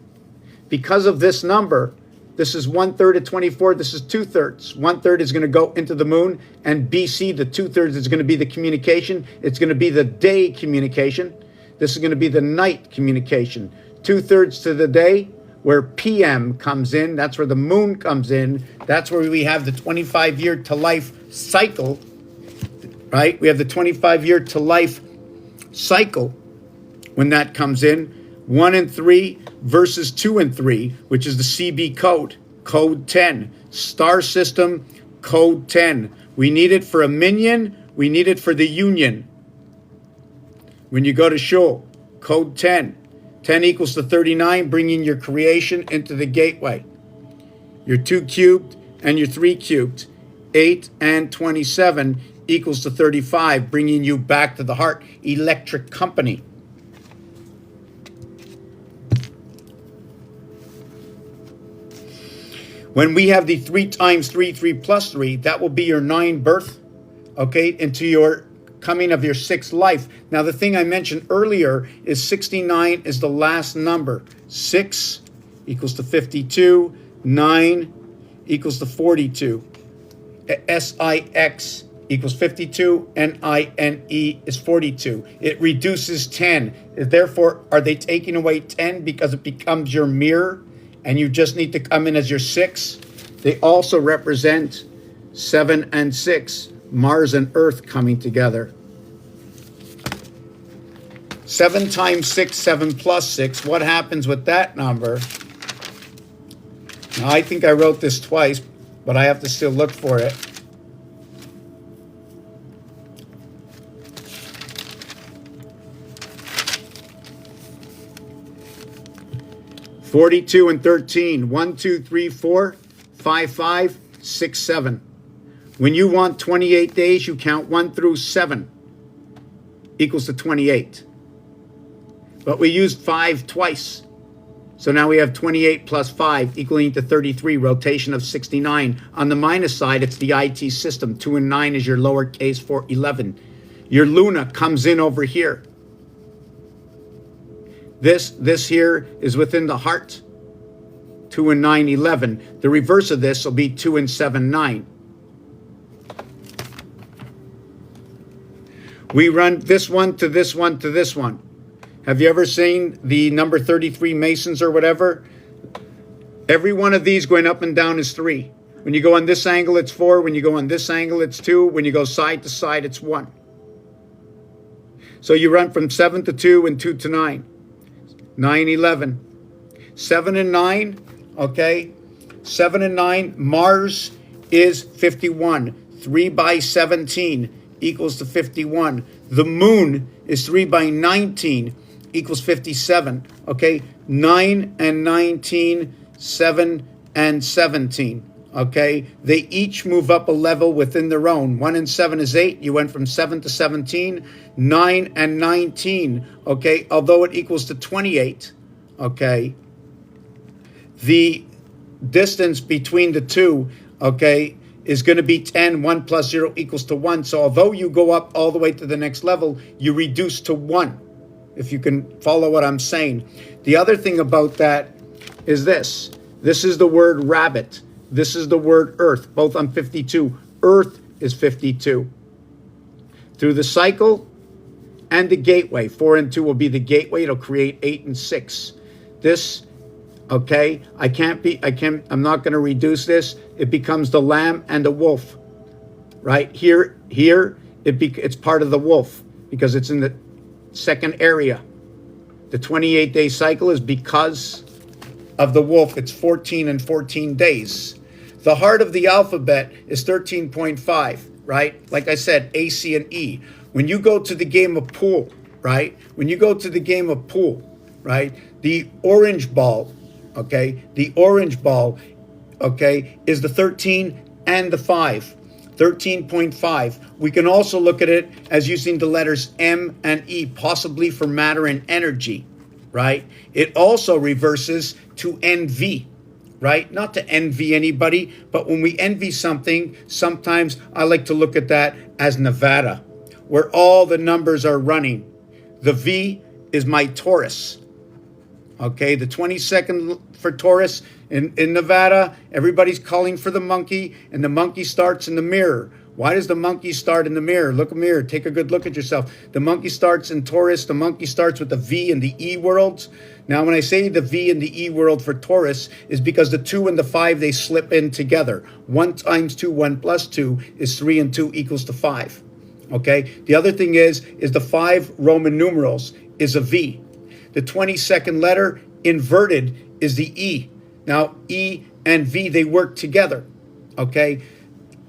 Because of this number, this is 1/3 of 24. This is 2/3. 1/3 is going to go into the moon, and BC, the 2/3, is going to be the communication. It's going to be the day communication. This is going to be the night communication. 2/3 to the day, where PM comes in. That's where the moon comes in. That's where we have the 25-year to life cycle, right? We have the 25-year to life cycle when that comes in. 1 and 3 versus 2 and 3, which is the CB code, code 10. Star system, code 10. We need it for a minion. We need it for the union. When you go to show, code 10. 10 equals to 39, bringing your creation into the gateway. Your 2 cubed and your 3 cubed. 8 and 27 equals to 35, bringing you back to the Hart Electric Company. When we have the 3 times 3, 3 plus 3, that will be your 9 birth, okay, into your coming of your 6th life. Now, the thing I mentioned earlier is 69 is the last number. 6 equals to 52, 9 equals to 42. SIX equals 52, NINE is 42. It reduces 10. Therefore, are they taking away 10 because it becomes your mirror and you just need to come in as your 6? They also represent 7 and 6, Mars and Earth coming together. 7 times 6, 7 plus 6. What happens with that number? Now, I think I wrote this twice, but I have to still look for it. (42 and 13). 1, 2, 3, 4, 5, 5, 6, 7. When you want 28 days, you count 1 through 7 equals to 28. But we used 5 twice. So now we have 28 plus 5 equaling to 33, rotation of 69. On the minus side, it's the IT system. 2 and 9 is your lowercase for 11. Your Luna comes in over here. This here is within the heart. 2 and 9, 11. The reverse of this will be 2 and 7, 9. We run this one to this one to this one. Have you ever seen the number 33 Masons or whatever? Every one of these going up and down is 3. When you go on this angle, it's 4. When you go on this angle, it's 2. When you go side to side, it's 1. So you run from 7 to 2 and 2 to 9. 9, 11. 7 and 9, okay? 7 and 9, Mars is 51. 3 by 17 equals to 51. The moon is 3 by 19 equals 57, okay? 9 and 19, 7 and 17, okay? They each move up a level within their own. 1 and 7 is 8. You went from 7 to 17. 9 and 19, okay? Although it equals to 28, okay? The distance between the two, okay, is going to be 10. 1 plus 0 equals to 1. So although you go up all the way to the next level, you reduce to 1, if you can follow what I'm saying. The other thing about that is this. This is the word rabbit. This is the word earth, both on 52. Earth is 52. Through the cycle and the gateway. 4 and 2 will be the gateway. It'll create 8 and 6. This, okay, I'm not going to reduce this. It becomes the lamb and the wolf. Right here, it's part of the wolf because it's in the second area. The 28-day cycle is because of the wolf. It's 14 and 14 days. The heart of the alphabet is 13.5, right? Like I said, A, C, and E. When you go to the game of pool, right? When you go to the game of pool, right? The orange ball, okay? The orange ball, okay, is the 13 and the 5. 13.5. We can also look at it as using the letters M and E, possibly for matter and energy, right? It also reverses to NV, right? Not to envy anybody, but when we envy something, sometimes I like to look at that as Nevada, where all the numbers are running. The V is my Taurus, okay? The 22nd for Taurus in Nevada, everybody's calling for the monkey, and the monkey starts in the mirror. Why does the monkey start in the mirror? Look in the mirror. Take a good look at yourself. The monkey starts in Taurus. The monkey starts with the V and the E worlds. Now, when I say the V and the E world for Taurus, is because the 2 and the 5, they slip in together. 1 times 2, 1 plus 2 is 3, and 2 equals to 5. Okay? The other thing is the 5 Roman numerals is a V. The 22nd letter inverted is the E. Now, E and V, they work together, okay?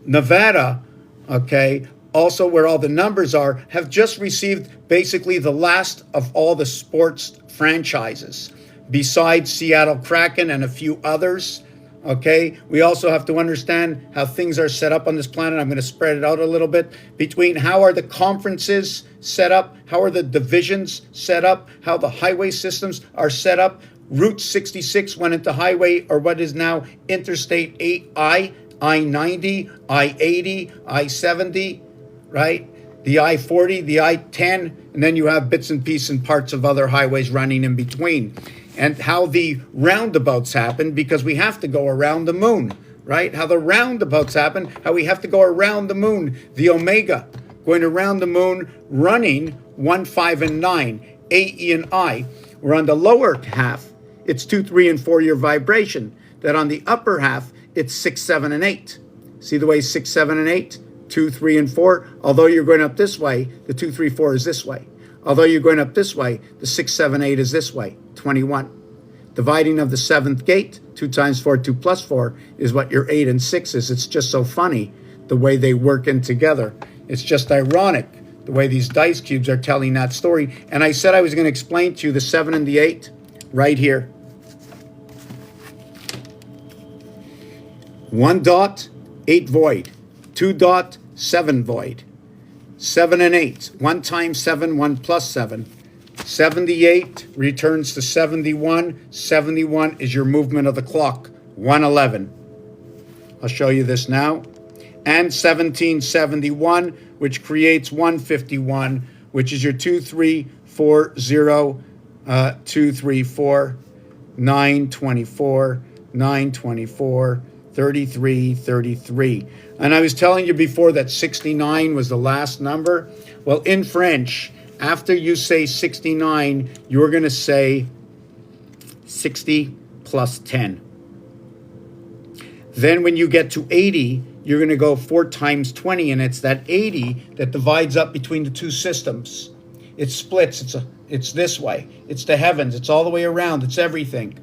Nevada, okay, also where all the numbers are, have just received basically the last of all the sports franchises, besides Seattle Kraken and a few others, Okay, we also have to understand how things are set up on this planet. I'm going to spread it out a little bit between how are the conferences set up, how are the divisions set up, how the highway systems are set up. Route 66 went into highway, or what is now Interstate 8I, I-90, I-80, I-70, right? The I-40, the I-10, and then you have bits and pieces and parts of other highways running in between. And how the roundabouts happen, because we have to go around the moon, right? How the roundabouts happen, how we have to go around the moon. The Omega, going around the moon, running 1, 5, and 9, A, E, and I. We're on the lower half, it's 2, 3, and 4 year vibration. That on the upper half, it's 6, 7, and 8. See the way 6, 7, and 8? 2, 3, and 4. Although you're going up this way, the 2, 3, 4 is this way. Although you're going up this way, the 6, 7, 8 is this way, 21. Dividing of the seventh gate, 2 times 4, 2 plus 4, is what your 8 and 6 is. It's just so funny the way they work in together. It's just ironic the way these dice cubes are telling that story. And I said I was going to explain to you the 7 and the 8 right here. 1 dot, 8 void. 2 dot, 7 void. 7 and 8. 1 times 7, 1 plus 7. 78 returns to 71. 71 is your movement of the clock. 111. I'll show you this now. And 1771, which creates 151, which is your 2, 3, 4, 0, 2, 3, 4, 9, 24, 9, 24, 33, 33. And I was telling you before that 69 was the last number. Well, in French, after you say 69, you're going to say 60 plus 10. Then when you get to 80, you're going to go 4 times 20, and it's that 80 that divides up between the two systems. It splits. It's this way. It's the heavens. It's all the way around. It's everything.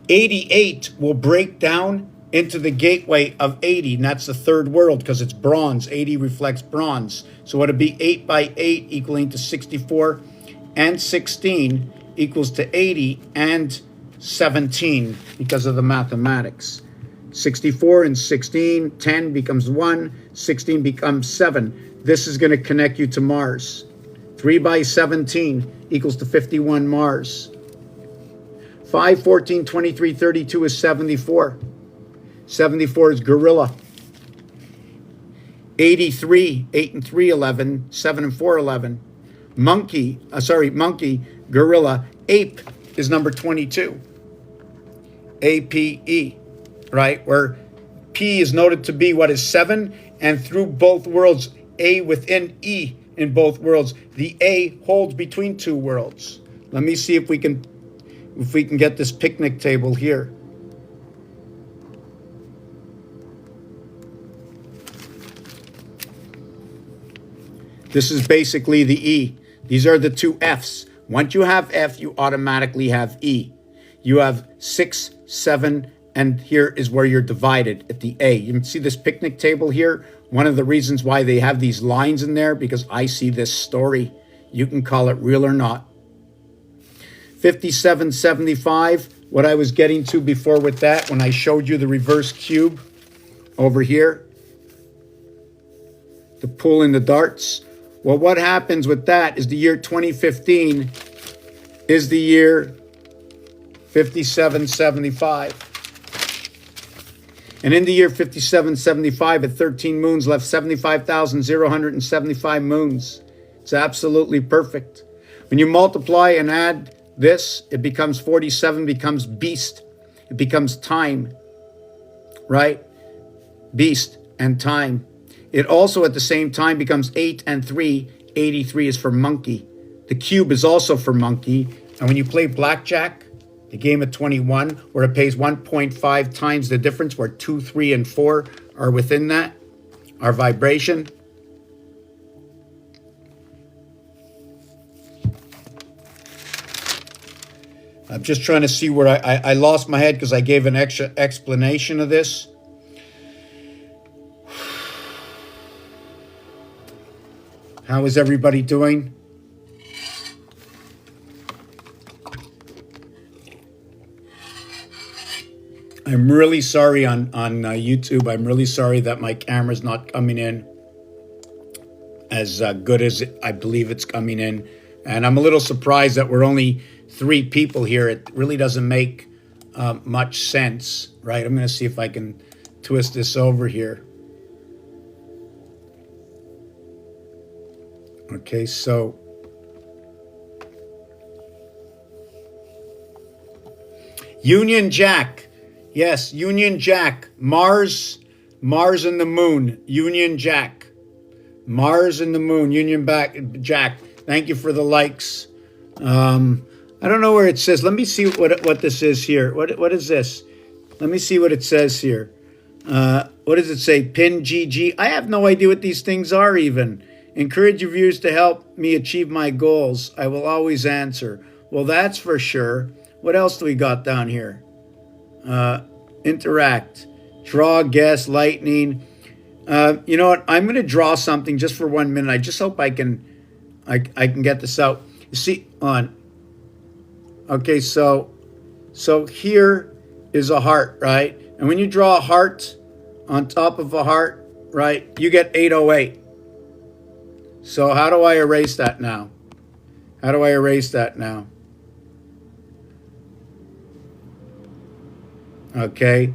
88 will break down into the gateway of 80, and that's the third world because it's bronze. 80 reflects bronze. So it'll be 8 by 8 equaling to 64, and 16 equals to 80 and 17 because of the mathematics. 64 and 16, 10 becomes 1, 16 becomes 7. This is going to connect you to Mars. 3 by 17 equals to 51 Mars. 5, 14, 23, 32 is 74. 74 is gorilla. 83, 8 and 3, 11. 7 and 4, 11. Monkey, gorilla. Ape is number 22. APE, right? Where P is noted to be what is 7, and through both worlds, A within E in both worlds. The A holds between two worlds. Let me see if we can get this picnic table here. This is basically the E. These are the two Fs. Once you have F, you automatically have E. You have 6, 7, and here is where you're divided at the A. You can see this picnic table here. One of the reasons why they have these lines in there, because I see this story. You can call it real or not. 5775, what I was getting to before with that, when I showed you the reverse cube over here, to pull in the darts. Well, what happens with that is the year 2015 is the year 5775. And in the year 5775, at 13 moons left, 75,075 moons. It's absolutely perfect. When you multiply and add this, it becomes 47, becomes beast. It becomes time, right? Beast and time. It also at the same time becomes 8 and 3. 83 is for monkey. The cube is also for monkey. And when you play blackjack, the game at 21, where it pays 1.5 times the difference, where 2, 3, and 4 are within that, our vibration. I'm just trying to see where I lost my head because I gave an extra explanation of this. How is everybody doing? I'm really sorry on YouTube. I'm really sorry that my camera's not coming in as good as I believe it's coming in. And I'm a little surprised that we're only 3 people here. It really doesn't make much sense, right? I'm going to see if I can twist this over here. Okay, so Union Jack. Yes, Union Jack. Mars and the moon. Union Jack. Mars and the moon. Union Jack. Thank you for the likes. I don't know where it says. Let me see what this is here. What is this? Let me see what it says here. What does it say? Pin GG. I have no idea what these things are even. Encourage your viewers to help me achieve my goals. I will always answer. Well, that's for sure. What else do we got down here? Interact. Draw, guess, lightning. You know what? I'm going to draw something just for 1 minute. I just hope I can get this out. You see, on. Okay, so here is a heart, right? And when you draw a heart on top of a heart, right, you get 808. So how do I erase that now? How do I erase that now? Okay.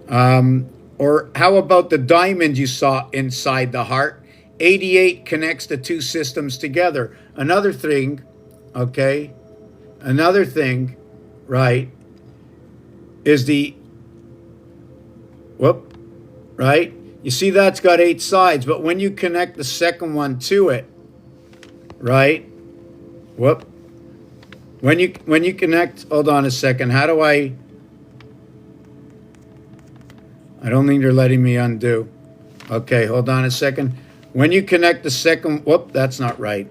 Or how about the diamond you saw inside the heart? 88 connects the 2 systems together. Another thing, okay, another thing, right, is the, right? You see that's got 8 sides, but when you connect the second one to it, right, when you connect, hold on a second, how do I don't think they're letting me undo. Okay, hold on a second. When you connect the second, that's not right.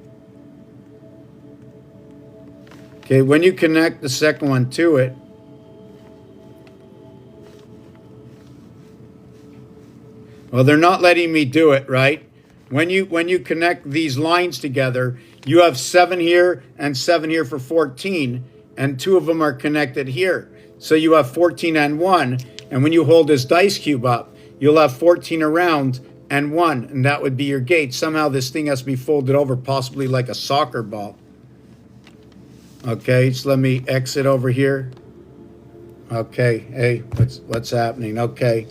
Okay, when you connect the second one to it, well, they're not letting me do it, right? When you connect these lines together, you have 7 here and 7 here for 14, and 2 of them are connected here. So you have 14 and 1, and when you hold this dice cube up, you'll have 14 around and 1, and that would be your gate. Somehow this thing has to be folded over, possibly like a soccer ball. Okay, so let me exit over here. Okay, hey, what's happening? Okay.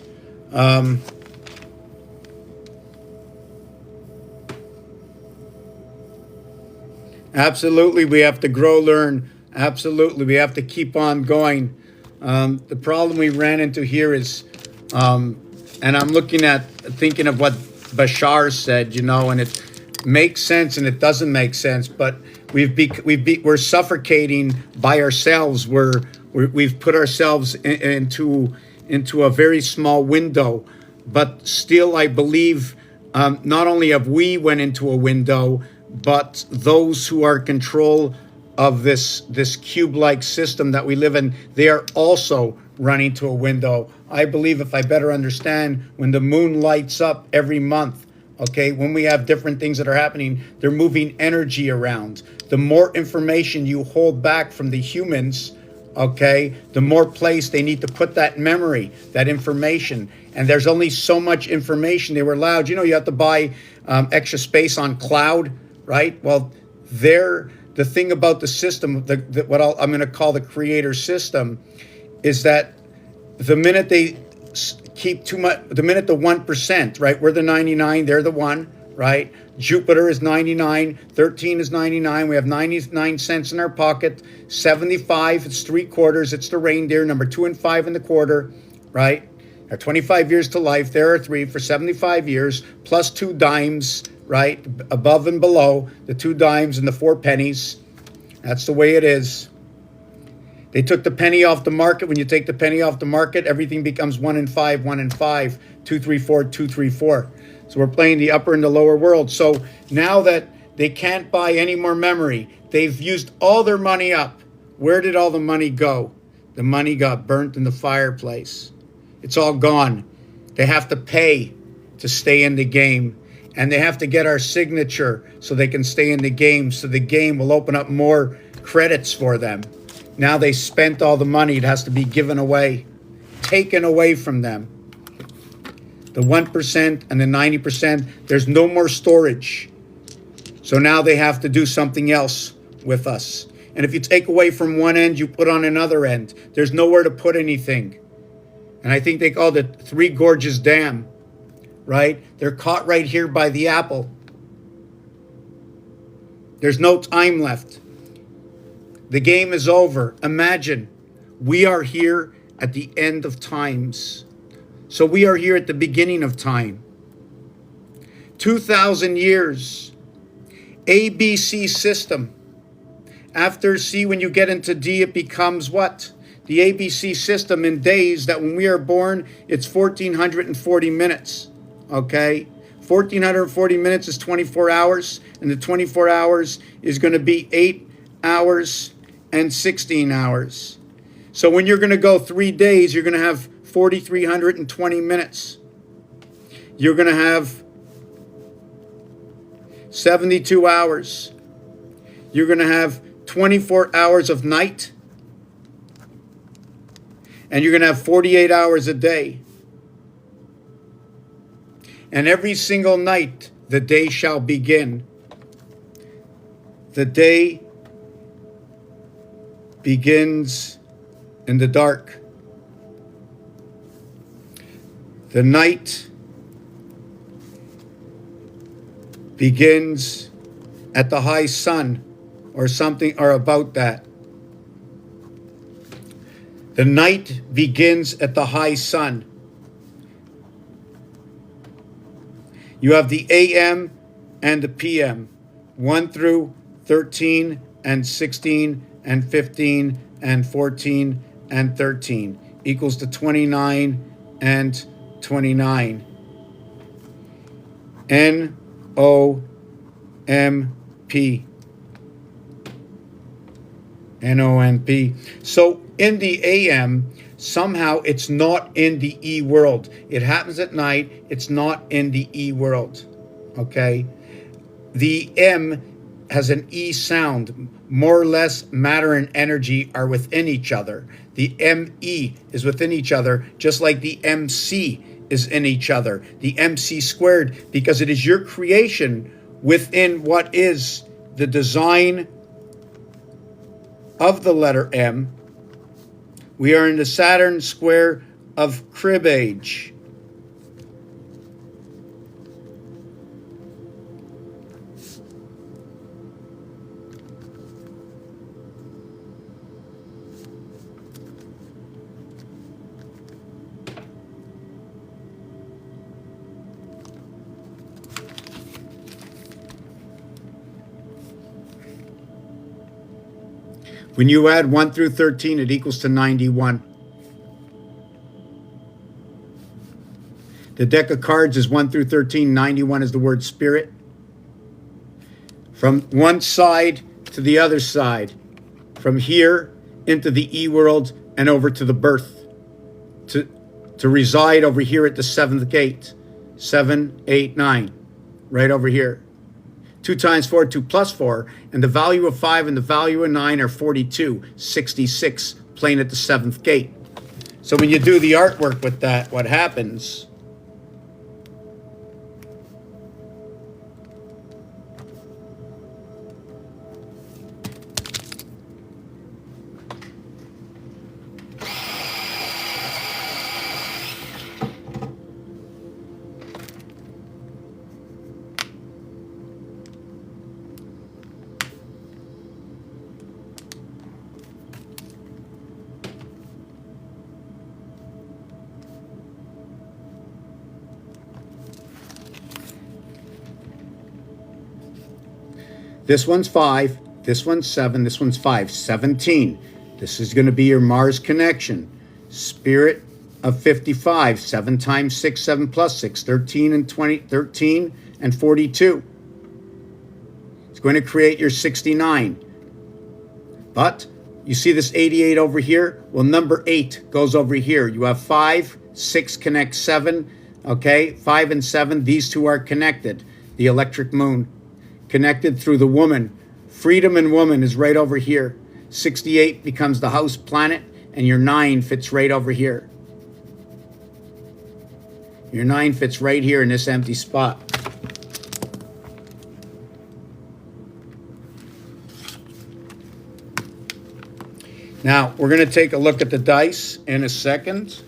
Absolutely, we have to grow, learn. Absolutely, we have to keep on going. The problem we ran into here is, and I'm thinking of what Bashar said, you know, and it makes sense and it doesn't make sense, but we're suffocating by ourselves. We've put ourselves into a very small window, but still I believe not only have we went into a window, but those who are in control of this cube-like system that we live in, they are also running to a window. I believe, if I better understand, when the moon lights up every month, okay, when we have different things that are happening, they're moving energy around. The more information you hold back from the humans, okay, the more place they need to put that memory, that information. And there's only so much information they were allowed. You know, you have to buy extra space on cloud, right? Well, the thing about the system, what I'm going to call the creator system, is that the minute they keep too much, the minute the 1%, right? We're the 99, they're the 1, right? Jupiter is 99, 13 is 99. We have 99 cents in our pocket. 75, it's 3/4. It's the reindeer, number 2 and 5 in the quarter, right? At 25 years to life, there are 3 for 75 years, plus 2 dimes, right? Above and below, the 2 dimes and the 4 pennies. That's the way it is. They took the penny off the market. When you take the penny off the market, everything becomes 1 and 5, 1 and 5, 2, 3, 4, 2, 3, 4. So we're playing the upper and the lower world. So now that they can't buy any more memory, they've used all their money up. Where did all the money go? The money got burnt in the fireplace. It's all gone. They have to pay to stay in the game. And they have to get our signature so they can stay in the game. So the game will open up more credits for them. Now they spent all the money. It has to be given away. taken away from them. The 1% and the 90%, there's no more storage. So now they have to do something else with us. And if you take away from one end, you put on another end. There's nowhere to put anything. And I think they called it Three Gorges Dam, right? They're caught right here by the apple. There's no time left. The game is over. Imagine, we are here at the end of times. So we are here at the beginning of time. 2,000 years. ABC system. After C, when you get into D, it becomes what? The ABC system in days, that when we are born, it's 1,440 minutes. Okay? 1,440 minutes is 24 hours. And the 24 hours is going to be 8 hours and 16 hours. So when you're going to go 3 days, you're going to have 4,320 minutes. You're going to have 72 hours. You're going to have 24 hours of night. And you're going to have 48 hours a day. And every single night, the day shall begin. The day begins in the dark. The night begins at the high sun, or something, or about that. The night begins at the high sun. You have the AM and the PM, 1 through 13 and 16 and 15 and 14 and 13 equals to 29 and 29. N-O-M-P. N-O-N-P. So in the AM, somehow it's not in the E world. It happens at night. It's not in the E world. Okay? The M has an E sound. More or less, matter and energy are within each other. The ME is within each other, just like the MC is in each other. The MC squared, because it is your creation within what is the design of the letter M. We are in the Saturn square of crib age. When you add 1 through 13, it equals to 91. The deck of cards is 1 through 13. 91 is the word spirit. From one side to the other side. From here into the E world and over to the birth. To reside over here at the 7th gate. 7, 8, 9. Right over here. 2 times 4, 2 plus 4, and the value of 5 and the value of 9 are 42, 66, playing at the 7th gate. So when you do the artwork with that, what happens? This one's 5, this one's 7, this one's 5, 17. This is going to be your Mars connection. Spirit of 55, 7 times 6, 7 plus 6, 13 and 20, 13 and 42. It's going to create your 69. But you see this 88 over here? Well, number 8 goes over here. You have 5, 6 connects 7, okay? 5 and 7, these two are connected. The electric moon. Connected through the woman. Freedom and woman is right over here. 68 becomes the house planet, and your 9 fits right over here. Your 9 fits right here in this empty spot. Now, we're going to take a look at the dice in a second.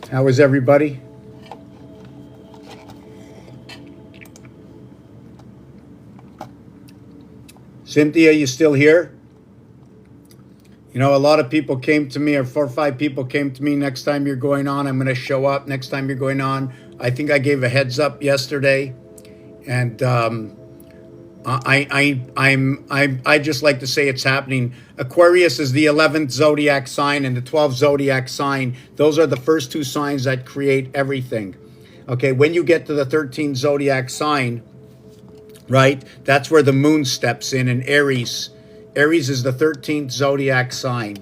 How is everybody? Cynthia, you still here? You know, a lot of people came to me, or 4 or 5 people came to me. Next time you're going on, I'm going to show up. Next time you're going on, I think I gave a heads up yesterday, and I just like to say it's happening. Aquarius is the 11th zodiac sign and the 12th zodiac sign. Those are the first 2 signs that create everything. Okay, when you get to the 13th zodiac sign, right, that's where the moon steps in, and Aries. Aries is the 13th zodiac sign.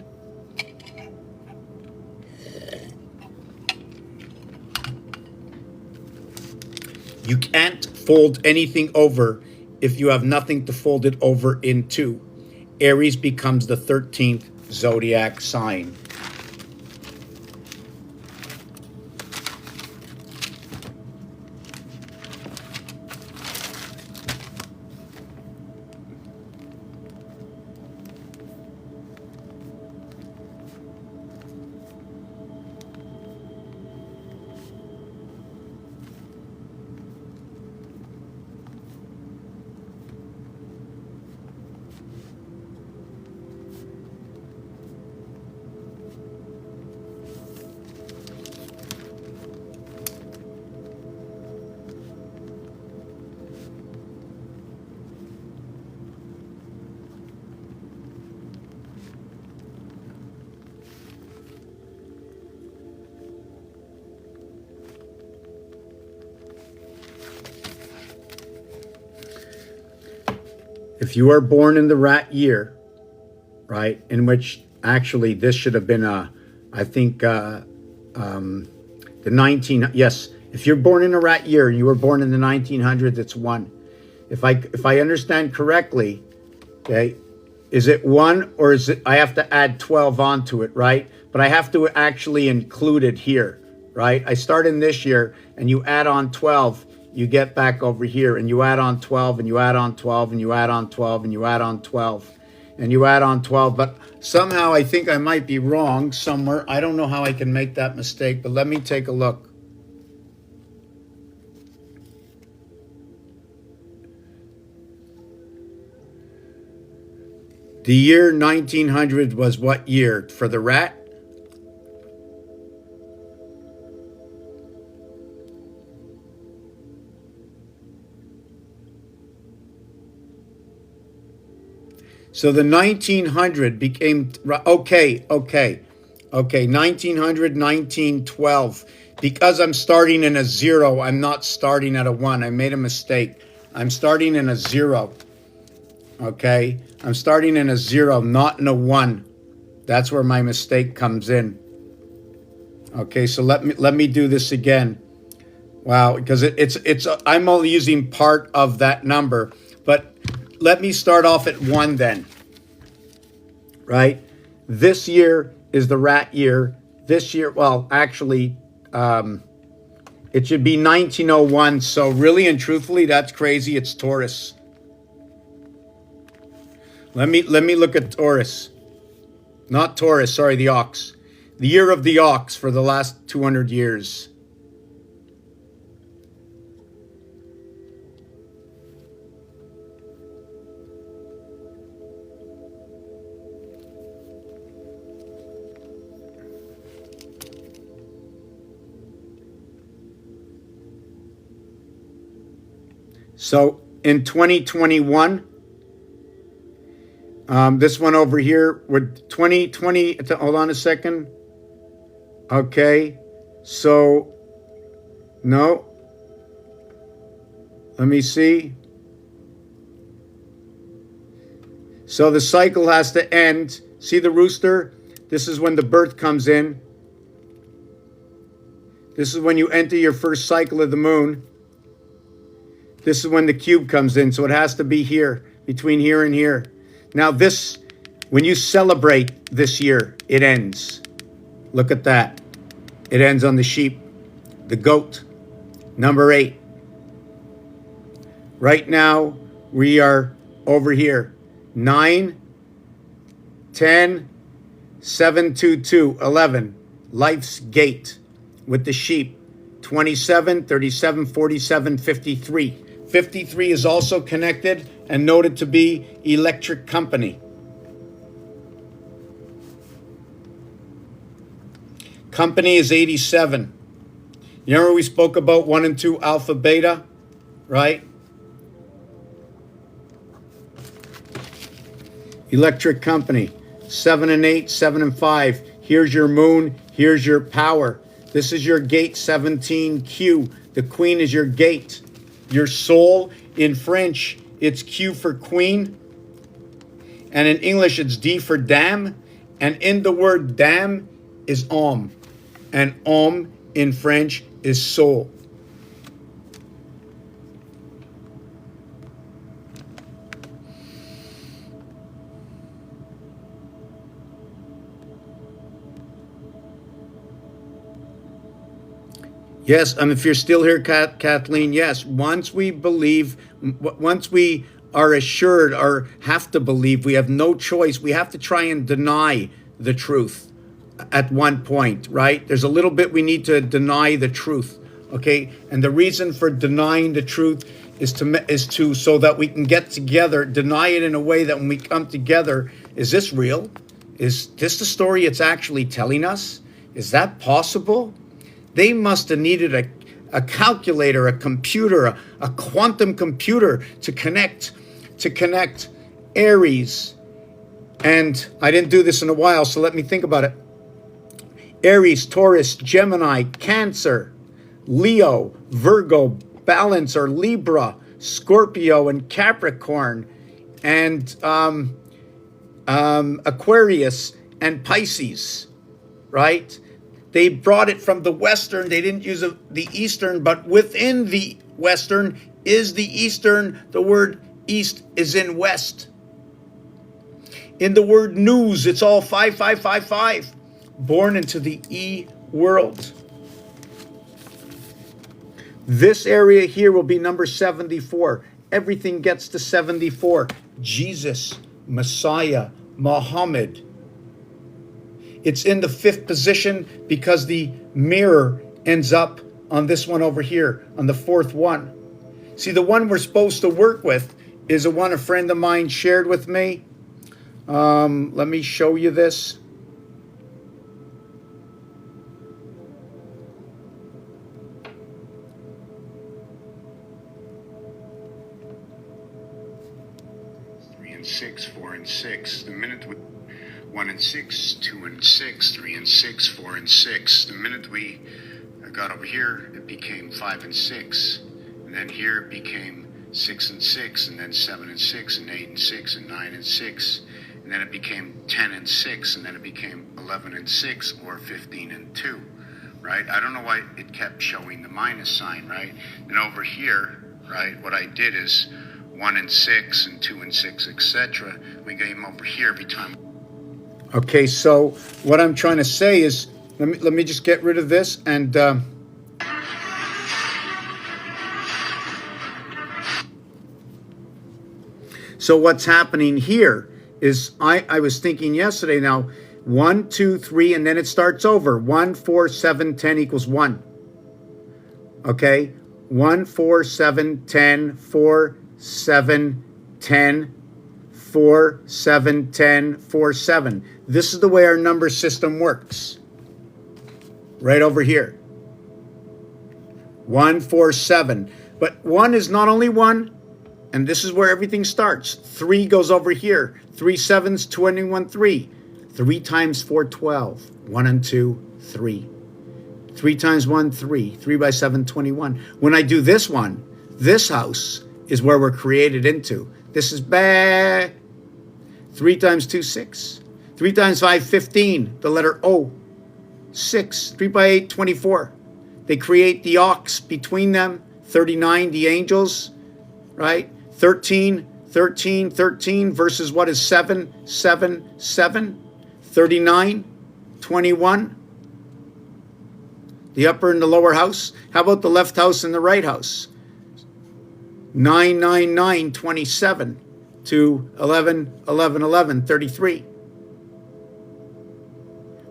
You can't fold anything over if you have nothing to fold it over into. Aries becomes the 13th zodiac sign. If you are born in the rat year, right, in which actually this should have been I think the 19, yes, if you're born in a rat year and you were born in the 1900s, it's 1. If I understand correctly, okay, is it 1 or is it, I have to add 12 onto it, right? But I have to actually include it here, right? I start in this year and you add on 12, you get back over here, and you add on 12, and you add on 12, and you add on 12, and you add on 12, and you add on 12. But somehow I think I might be wrong somewhere. I don't know how I can make that mistake, but let me take a look. The year 1900 was what year for the rat? So the 1900 became, okay, 1900, 1912. Because I'm starting in a 0, I'm not starting at a 1. I made a mistake. I'm starting in a 0, okay? I'm starting in a 0, not in a 1. That's where my mistake comes in. Okay, so let me do this again. Wow, because it's I'm only using part of that number, but let me start off at 1 then, right? This year is the rat year. This year, well, actually, it should be 1901. So really and truthfully, that's crazy. It's Taurus. Let me look at Taurus. Not Taurus, sorry, the ox. The year of the ox for the last 200 years. So in 2021, this one over here with 2020, hold on a second. Okay, so no, let me see. So the cycle has to end. See the rooster? This is when the birth comes in. This is when you enter your first cycle of the moon. This is when the cube comes in. So it has to be here, between here and here. Now this, when you celebrate this year, it ends. Look at that. It ends on the sheep, the goat, number 8. Right now, we are over here. 9, 10, 7, 2, 2, 11. Life's gate with the sheep. 27, 37, 47, 53. 53 is also connected and noted to be electric company. Company is 87. You remember we spoke about 1 and 2 alpha beta, right? Electric company, 7 and 8, 7 and 5. Here's your moon, here's your power. This is your gate 17Q. The queen is your gate. Your soul, in French, it's Q for queen. And in English, it's D for dam. And in the word dam is âme. And âme in French is soul. Yes, if you're still here, Kathleen, yes. Once we believe, once we are assured or have to believe, we have no choice. We have to try and deny the truth at one point, right? There's a little bit we need to deny the truth, okay? And the reason for denying the truth is to so that we can get together, deny it in a way that when we come together, is this real? Is this the story it's actually telling us? Is that possible? They must have needed a calculator, a computer, a quantum computer to connect Aries. And I didn't do this in a while, so let me think about it. Aries, Taurus, Gemini, Cancer, Leo, Virgo, Balance or Libra, Scorpio, and Capricorn, and Aquarius and Pisces, right? They brought it from the Western. They didn't use the Eastern, but within the Western is the Eastern. The word East is in West. In the word news, it's all 5555. Born into the E world. This area here will be number 74. Everything gets to 74. Jesus, Messiah, Muhammad. It's in the 5th position because the mirror ends up on this one over here, on the 4th one. See, the one we're supposed to work with is the one a friend of mine shared with me. Let me show you this. Six, 4 and 6. The minute we 1 and 6, 2 and 6, 3 and 6, 4 and 6. The minute we got over here, it became 5 and 6. And then here it became 6 and 6, and then 7 and 6, and 8 and 6, and 9 and 6. And then it became 10 and 6, and then it became 11 and 6, or 15 and 2, right? I don't know why it kept showing the minus sign, right? And over here, right, what I did is 1 and 6 and 2 and 6, etc. We came over here every time. Okay, so what I'm trying to say is, let me just get rid of this and so what's happening here is I was thinking yesterday now 1, 2, 3, and then it starts over. 1, 4, 7, 10 equals 1. Okay, 1, 4, 7, 10, 4, 7, 10, 4, 7, 10, 4, 7. This is the way our number system works. Right over here. 1, 4, 7. But 1 is not only 1, and this is where everything starts. 3 goes over here. 3 7s, 21, 3. 3 times 4, 12. 1 and 2, 3. 3 times 1, 3. 3 by 7, 21. When I do this one, this house is where we're created into. This is 3 times 2, 6. 3 times 5, 15. The letter O. 6. 3 by 8, 24. They create the ox between them. 39, the angels, right? 13, 13, 13 versus what is 7, 7, 7. 39, 21. The upper and the lower house. How about the left house and the right house? 9, 9, 9, 27 to 11, 11, 11, 33.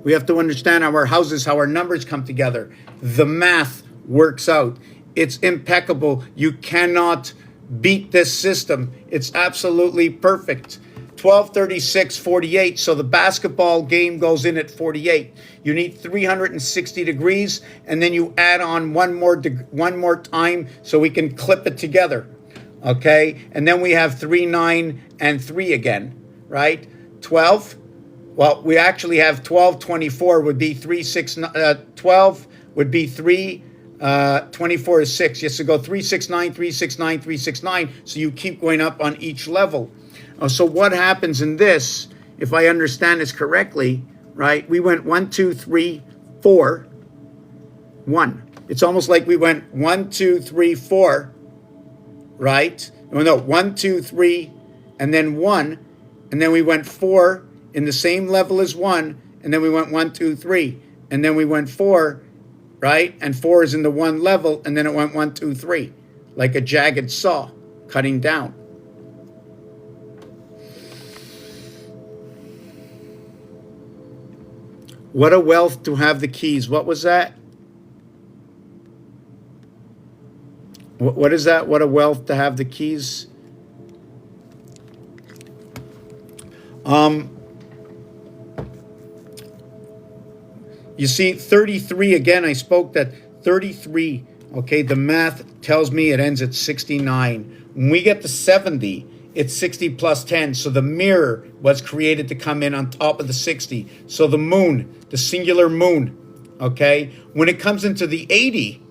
We have to understand how our houses, how our numbers come together. The math works out. It's impeccable. You cannot beat this system. It's absolutely perfect. 12, 36, 48. So the basketball game goes in at 48. You need 360 degrees, and then you add on one more time so we can clip it together. Okay? And then we have 3, 9, and 3 again, right? 12. Well, we actually have 12, 24 would be 3, 6, 12 would be 3, 24 is 6. Yes, so go 3, 6, 9, 3, 6, 9, 3, 6, 9. So you keep going up on each level. So what happens in this, if I understand this correctly, right? We went 1, 2, 3, 4, 1. It's almost like we went 1, 2, 3, 4, right? No, 1, 2, 3, and then 1, and then we went 4 in the same level as 1, and then we went 1, 2, 3, and then we went 4, right? And 4 is in the 1 level, and then it went 1, 2, 3, like a jagged saw cutting down. What a wealth to have the keys. What was that? What is that? What a wealth to have the keys. You see, 33, again, I spoke that 33, okay, the math tells me it ends at 69. When we get to 70, it's 60 plus 10. So the mirror was created to come in on top of the 60. So the moon, the singular moon, okay? When it comes into the 80,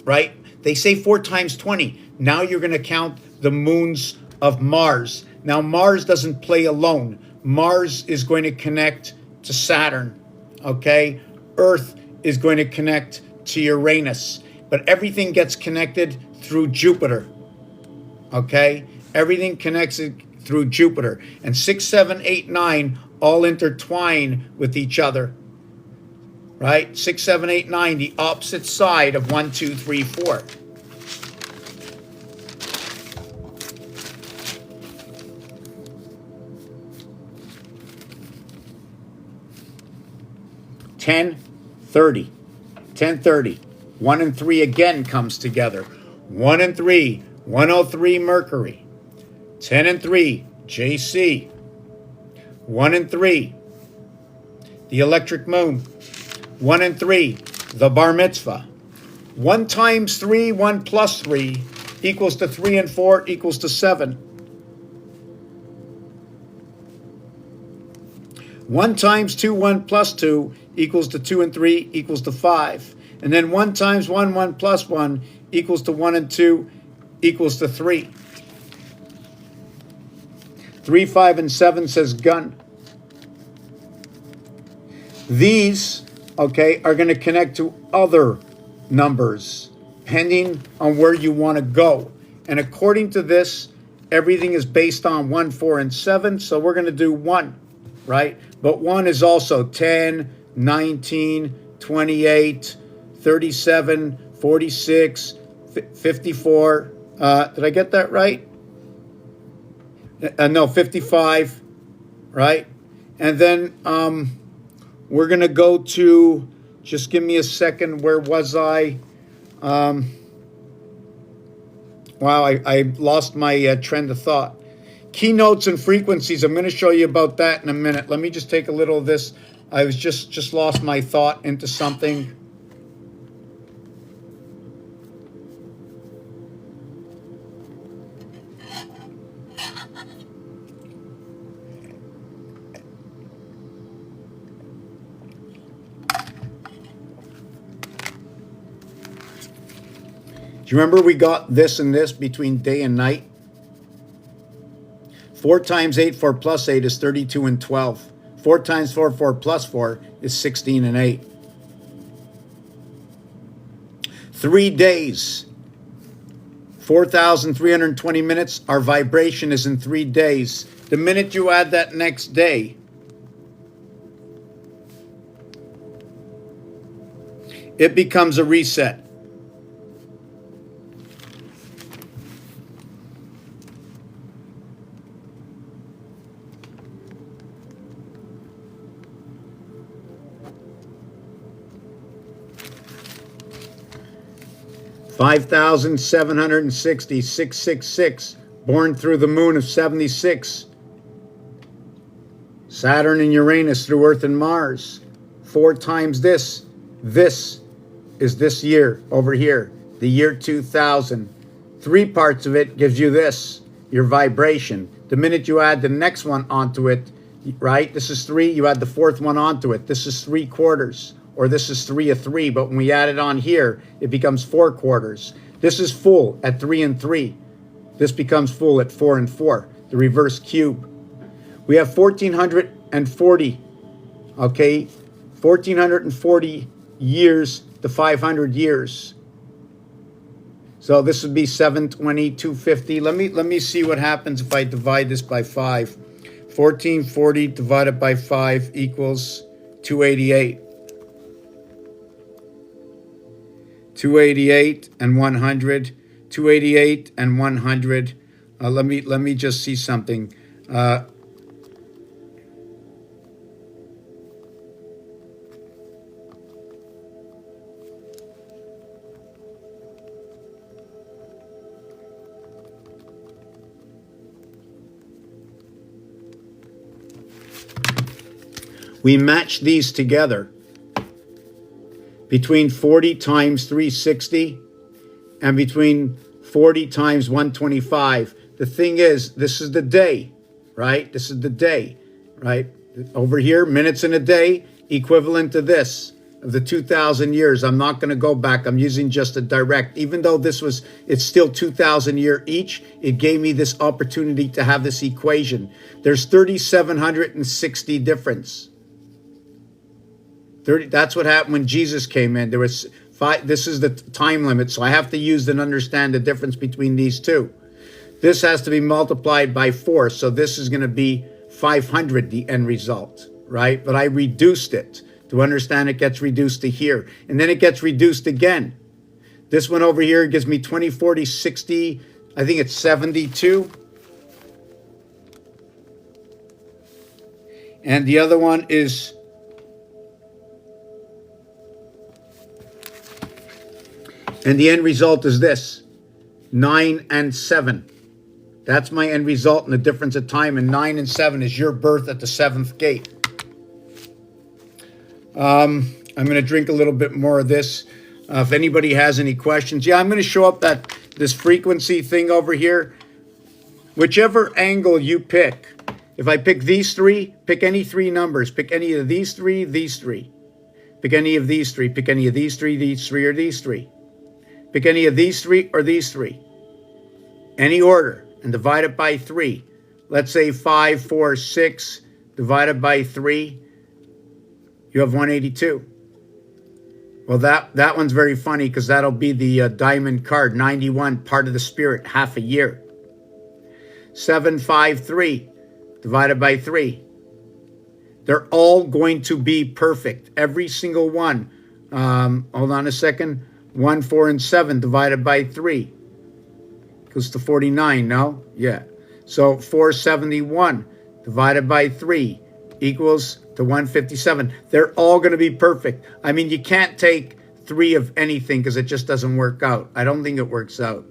right, they say 4 times 20. Now you're going to count the moons of Mars. Now, Mars doesn't play alone. Mars is going to connect to Saturn, okay? Earth is going to connect to Uranus. But everything gets connected through Jupiter, okay? Everything connects through Jupiter. And 6, 7, 8, 9 all intertwine with each other, right? 6, 7, 8, 9, the opposite side of 1, 2, 3, 4. Ten, 30. 10, 30. 1 and 3 again comes together. 1 and 3, 103 Mercury. 10 and 3, JC. 1 and 3, the electric moon. 1 and 3, the bar mitzvah. 1 times 3, 1 plus 3 equals to 3 and 4 equals to 7. 1 times 2, 1 plus 2 equals to 2 and 3 equals to 5. And then 1 times 1, 1 plus 1 equals to 1 and 2 equals to 3. 3, 5, and 7 says gun. These, okay, are going to connect to other numbers, depending on where you want to go. And according to this, everything is based on 1, 4, and 7. So we're going to do 1, right? But 1 is also 10, 19, 28, 37, 46, 54. Did I get that right? No, 55, right? And then we're going to go to, just give me a second, where was I? Wow, I lost my train of thought. Keynotes and frequencies, I'm going to show you about that in a minute. Let me just take a little of this. I was just lost my thought into something. Do you remember we got this and this between day and night? 4 times 8, 4 plus 8 is 32 and 12. 4 times 4, 4 plus 4 is 16 and 8. 3 days, 4,320 minutes. Our vibration is in 3 days. The minute you add that next day, it becomes a reset. $5,760, 666, born through the moon of 76. Saturn and Uranus through Earth and Mars. 4 times this. This is this year over here, the year 2000. 3 parts of it gives you this, your vibration. The minute you add the next one onto it, right? This is 3, you add the 4th one onto it. This is 3/4. Or this is 3 of 3, but when we add it on here, it becomes 4/4. This is full at 3 and 3. This becomes full at 4 and 4, the reverse cube. We have 1,440, okay? 1,440 years to 500 years. So this would be 720, 250. Let me see what happens if I divide this by 5. 1,440 divided by 5 equals 288. 288 and 100, 288 and 100. Let me just see something. We match these together. Between 40 times 360 and between 40 times 125. The thing is, this is the day, right? This is the day, right? Over here, minutes in a day, equivalent to this, of the 2,000 years. I'm not going to go back. I'm using just a direct. Even though it's still 2,000 year each, it gave me this opportunity to have this equation. There's 3,760 difference. That's what happened when Jesus came in. There was 5. This is the time limit, so I have to use and understand the difference between these two. This has to be multiplied by 4, so this is going to be 500, the end result, right? But I reduced it. To understand, it gets reduced to here, and then it gets reduced again. This one over here gives me 20, 40, 60, I think it's 72. And the other one is... And the end result is this, 9 and 7. That's my end result in the difference of time. And 9 and 7 is your birth at the 7th gate. I'm going to drink a little bit more of this. If anybody has any questions. Yeah, I'm going to show up this frequency thing over here. Whichever angle you pick. If I pick these 3, pick any 3 numbers. Pick any of these 3, these 3. Pick any of these 3. Pick any of these 3, or these 3. Pick any of these 3 or these 3. Any order and divide it by 3. Let's say 5, 4, 6 divided by 3. You have 182. Well, that one's very funny because that'll be the diamond card. 91, part of the spirit, half a year. 753 divided by 3. They're all going to be perfect. Every single one. Hold on a second. 1, 4, and 7 divided by 3 goes to 49, no? Yeah. So 471 divided by 3 equals to 157. They're all going to be perfect. I mean, you can't take 3 of anything because it just doesn't work out. I don't think it works out.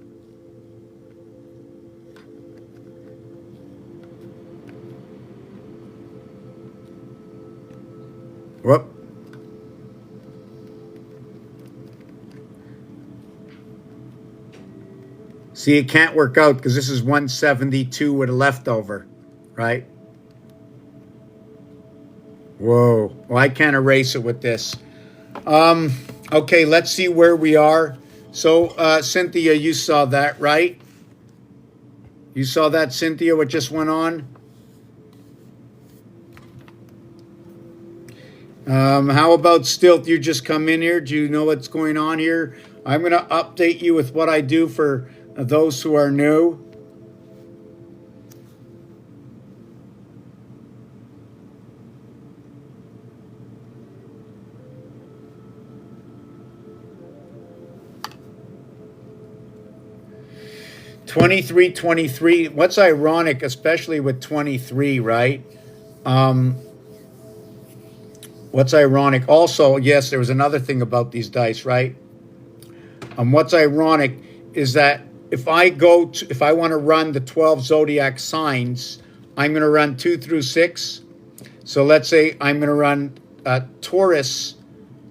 Whoop. See, it can't work out because this is 172 with a leftover, right? Whoa. Well, I can't erase it with this. Okay, let's see where we are. So, Cynthia, you saw that, right? You saw that, Cynthia, what just went on? How about Stilt? You just come in here. Do you know what's going on here? I'm going to update you with what I do for those who are new. $23.23. What's ironic, especially with 23, right? What's ironic? Also, yes, there was another thing about these dice, right? What's ironic is that if I want to run the 12 zodiac signs, I'm going to run 2 through 6. So let's say I'm going to run Taurus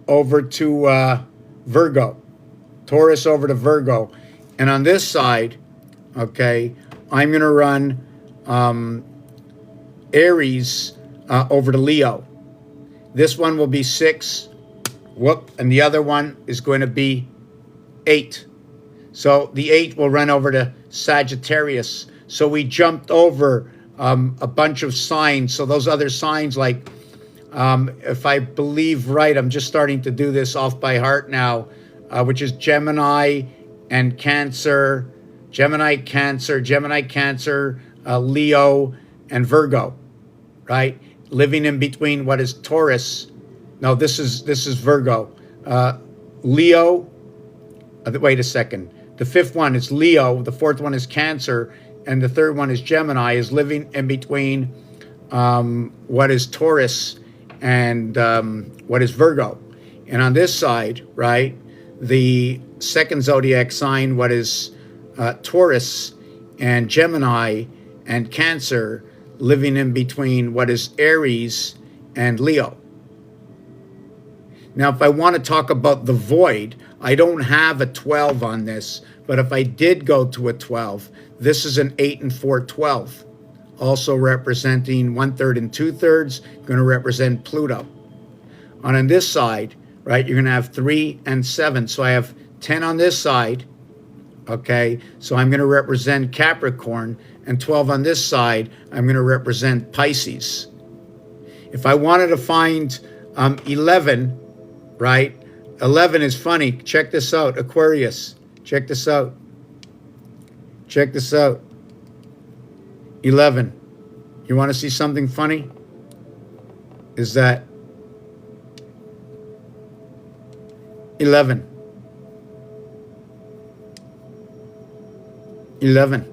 over to Virgo. Taurus over to Virgo. And on this side, okay, I'm going to run Aries over to Leo. This one will be 6. Whoop. And the other one is going to be 8. So the 8 will run over to Sagittarius. So we jumped over a bunch of signs. So those other signs, like, if I believe right, I'm just starting to do this off by heart now, which is Gemini and Cancer, Gemini, Cancer, Leo, and Virgo, right? Living in between what is Taurus. No, this is Virgo. Leo. Wait a second. The fifth one is Leo. The fourth one is Cancer, and the third one is Gemini. Is living in between what is Taurus and what is Virgo. And on this side, right, the second zodiac sign, what is Taurus and Gemini and Cancer, living in between what is Aries and Leo. Now, if I want to talk about the void, I don't have a 12 on this, but if I did go to a 12, this is an 8 and 4 12, also representing 1/3 and 2/3, going to represent Pluto. On this side, right, you're going to have 3 and 7. So I have 10 on this side, okay? So I'm going to represent Capricorn, and 12 on this side, I'm going to represent Pisces. If I wanted to find 11, right? 11 is funny. Check this out, Aquarius. Check this out. Check this out. 11. You want to see something funny? Is that 11. 11.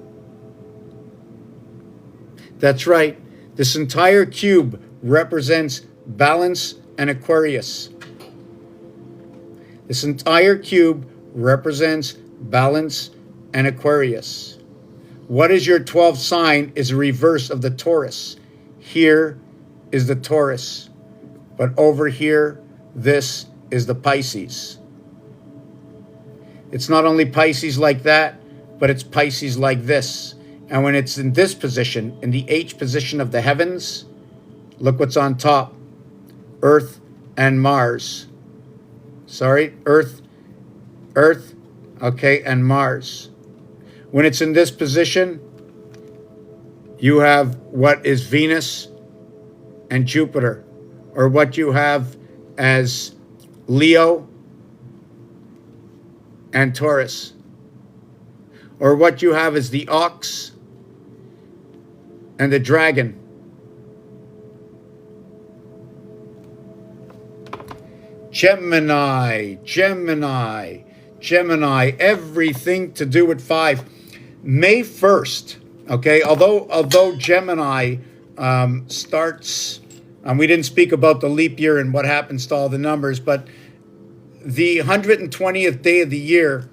That's right. This entire cube represents balance and Aquarius. This entire cube represents balance and Aquarius. What is your 12th sign is a reverse of the Taurus. Here is the Taurus. But over here, this is the Pisces. It's not only Pisces like that, but it's Pisces like this. And when it's in this position, in the H position of the heavens, look what's on top. Earth and Mars. Sorry, Earth, okay, and Mars. When it's in this position, you have what is Venus and Jupiter, or what you have as Leo and Taurus, or what you have as the ox and the dragon. Gemini, everything to do with 5. May 1st, okay, although Gemini starts, we didn't speak about the leap year and what happens to all the numbers, but the 120th day of the year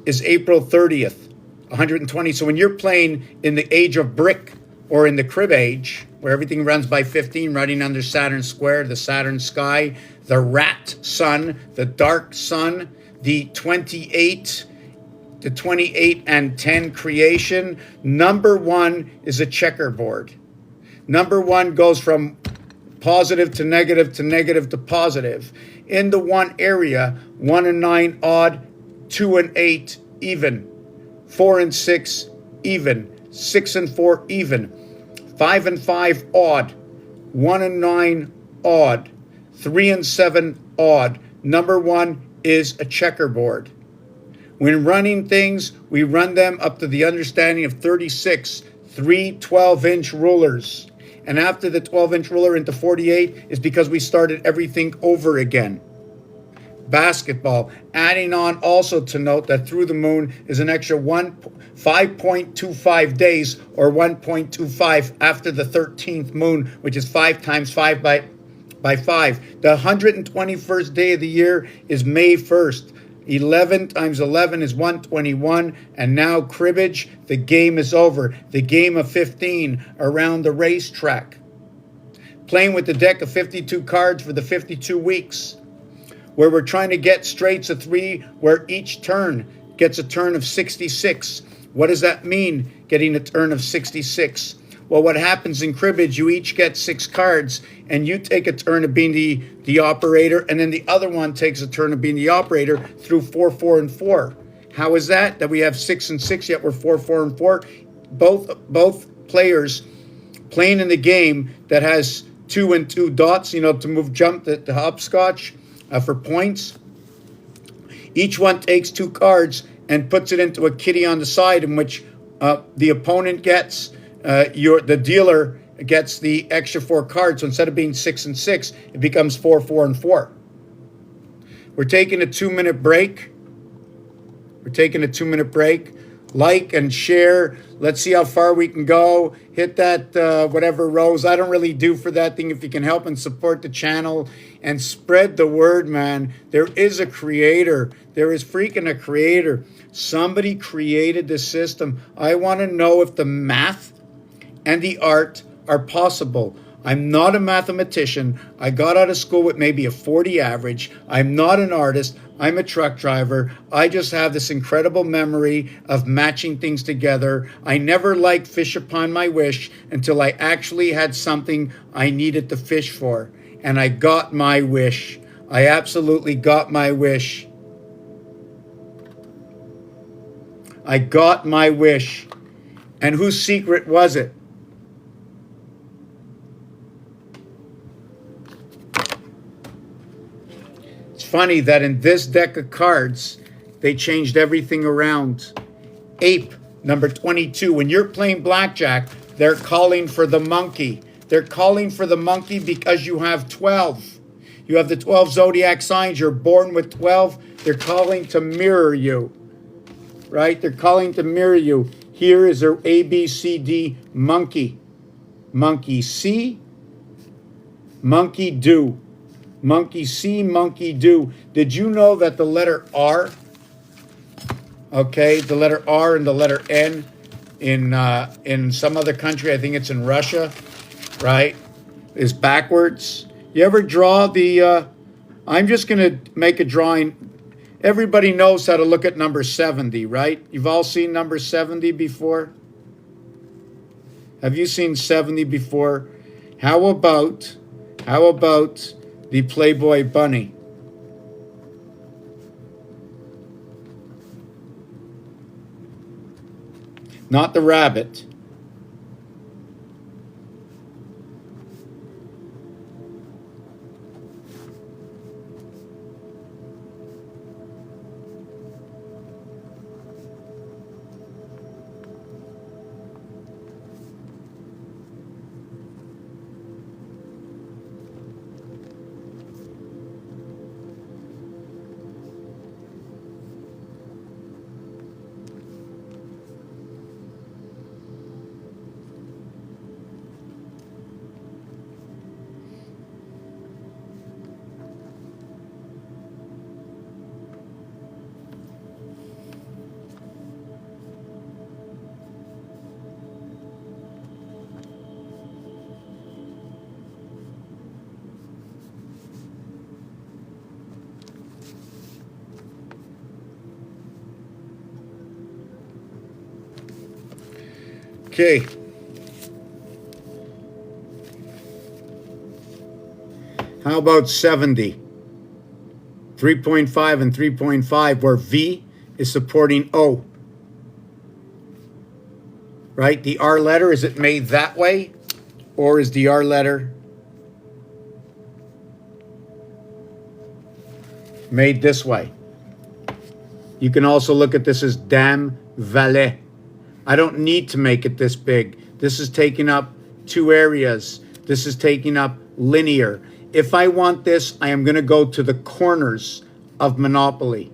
is April 30th, 120. So when you're playing in the age of brick or in the crib age, where everything runs by 15, running under Saturn square, the Saturn sky, the rat sun, the dark sun, the 28 and 10 creation. Number 1 is a checkerboard. Number 1 goes from positive to negative to negative to positive. In the 1 area, 1 and 9 odd, 2 and 8 even, 4 and 6 even, 6 and 4 even, 5 and 5 odd, 1 and 9 odd, 3 and 7 odd. Number 1 is a checkerboard. When running things, we run them up to the understanding of 36, 3 12-inch rulers. And after the 12-inch ruler into 48 is because we started everything over again. Basketball, adding on also to note that through the moon is an extra 5.25 days, or 1.25 after the 13th moon, which is 5 times 5 by 5. The 121st day of the year is May 1st. 11 times 11 is 121, and now cribbage, the game is over. The game of 15 around the racetrack. Playing with the deck of 52 cards for the 52 weeks, where we're trying to get straights of 3, where each turn gets a turn of 66. What does that mean, getting a turn of 66? Well, what happens in cribbage, you each get 6 cards, and you take a turn of being the operator, and then the other one takes a turn of being the operator through 4, 4, and 4. How is that? That we have 6 and 6, yet we're 4, 4, and 4. Both players playing in the game that has 2 and 2 dots, to move jump the hopscotch for points. Each one takes 2 cards and puts it into a kitty on the side, in which the opponent gets, the dealer gets the extra 4 cards. So instead of being 6 and 6, it becomes 4, 4, and 4. We're taking a 2-minute break. Like and share. Let's see how far we can go. Hit that whatever rose. I don't really do for that thing. If you can help and support the channel and spread the word, man. There is a creator. There is freaking a creator. Somebody created this system. I want to know if the math and the art are possible. I'm not a mathematician. I got out of school with maybe a 40 average. I'm not an artist. I'm a truck driver. I just have this incredible memory of matching things together. I never liked fish upon my wish until I actually had something I needed to fish for. And I got my wish. I absolutely got my wish. I got my wish. And whose secret was it? Funny that in this deck of cards, they changed everything around. Ape, number 22. When you're playing blackjack, they're calling for the monkey. They're calling for the monkey because you have 12. You have the 12 zodiac signs. You're born with 12. They're calling to mirror you, right? They're calling to mirror you. Here is their A, B, C, D, monkey. Monkey see, monkey do. Monkey see, monkey do. Did you know that the letter R, okay, the letter R and the letter N in some other country, I think it's in Russia, right, is backwards? You ever draw the, I'm just going to make a drawing. Everybody knows how to look at number 70, right? You've all seen number 70 before? Have you seen 70 before? How about the Playboy bunny? Not the rabbit. Okay. How about 70? 3.5 and 3.5, where V is supporting O. Right? The R letter, is it made that way? Or is the R letter made this way. You can also look at this as Dame Valet. I don't need to make it this big. This is taking up 2 areas. This is taking up linear. If I want this, I am going to go to the corners of Monopoly.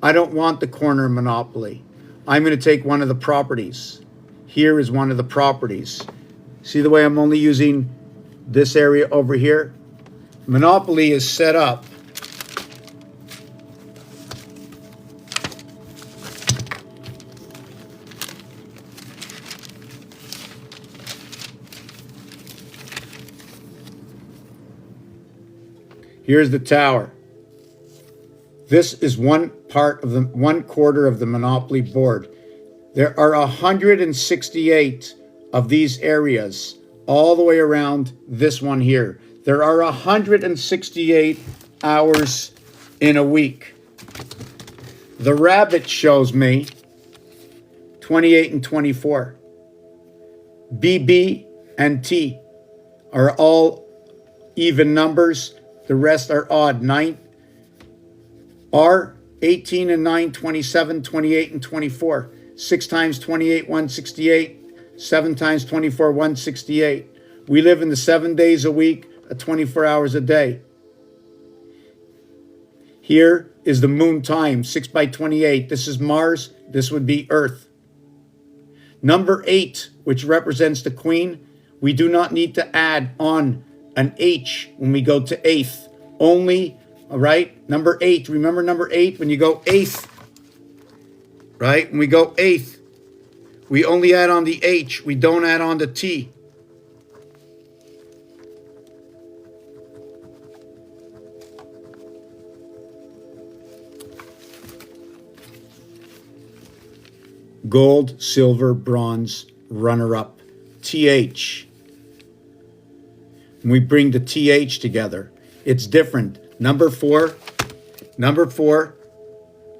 I don't want the corner Monopoly. I'm going to take one of the properties. Here is one of the properties. See the way I'm only using this area over here? Monopoly is set up here's the tower. This is one part of the 1/4 of the Monopoly board. There are 168 of these areas all the way around this one here. There are 168 hours in a week. The rabbit shows me 28 and 24. BB and T are all even numbers. The rest are odd. 9 R, 18 and 9, 27, 28 and 24. 6 times 28, 168. 7 times 24, 168. We live in the 7 days a week, 24 hours a day. Here is the moon time, 6 by 28. This is Mars. This would be Earth. Number 8, which represents the Queen, we do not need to add on an H when we go to 8th. Only, all right, number 8. Remember number 8? When you go 8th, right? When we go 8th, we only add on the H. We don't add on the T. Gold, silver, bronze, runner-up, TH. When we bring the TH together, it's different. Number 4,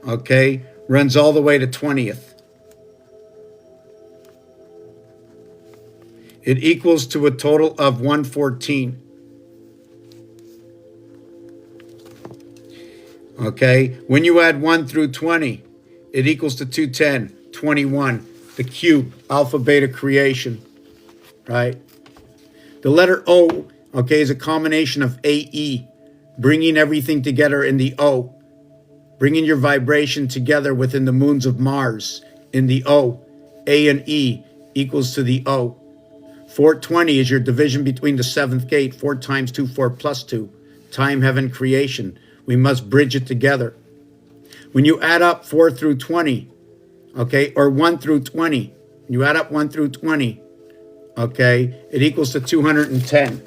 okay, runs all the way to 20th. It equals to a total of 114. Okay, when you add 1 through 20, it equals to 210. 21, the cube, alpha beta creation, right? The letter O, okay, is a combination of AE, bringing everything together in the O, bringing your vibration together within the moons of Mars in the O. A and E equals to the O. 420 is your division between the 7th gate, 4 times 2, 4 plus 2, time, heaven, creation. We must bridge it together. When you add up 4 through 20, okay, or 1 through 20. You add up 1 through 20, okay, it equals to 210.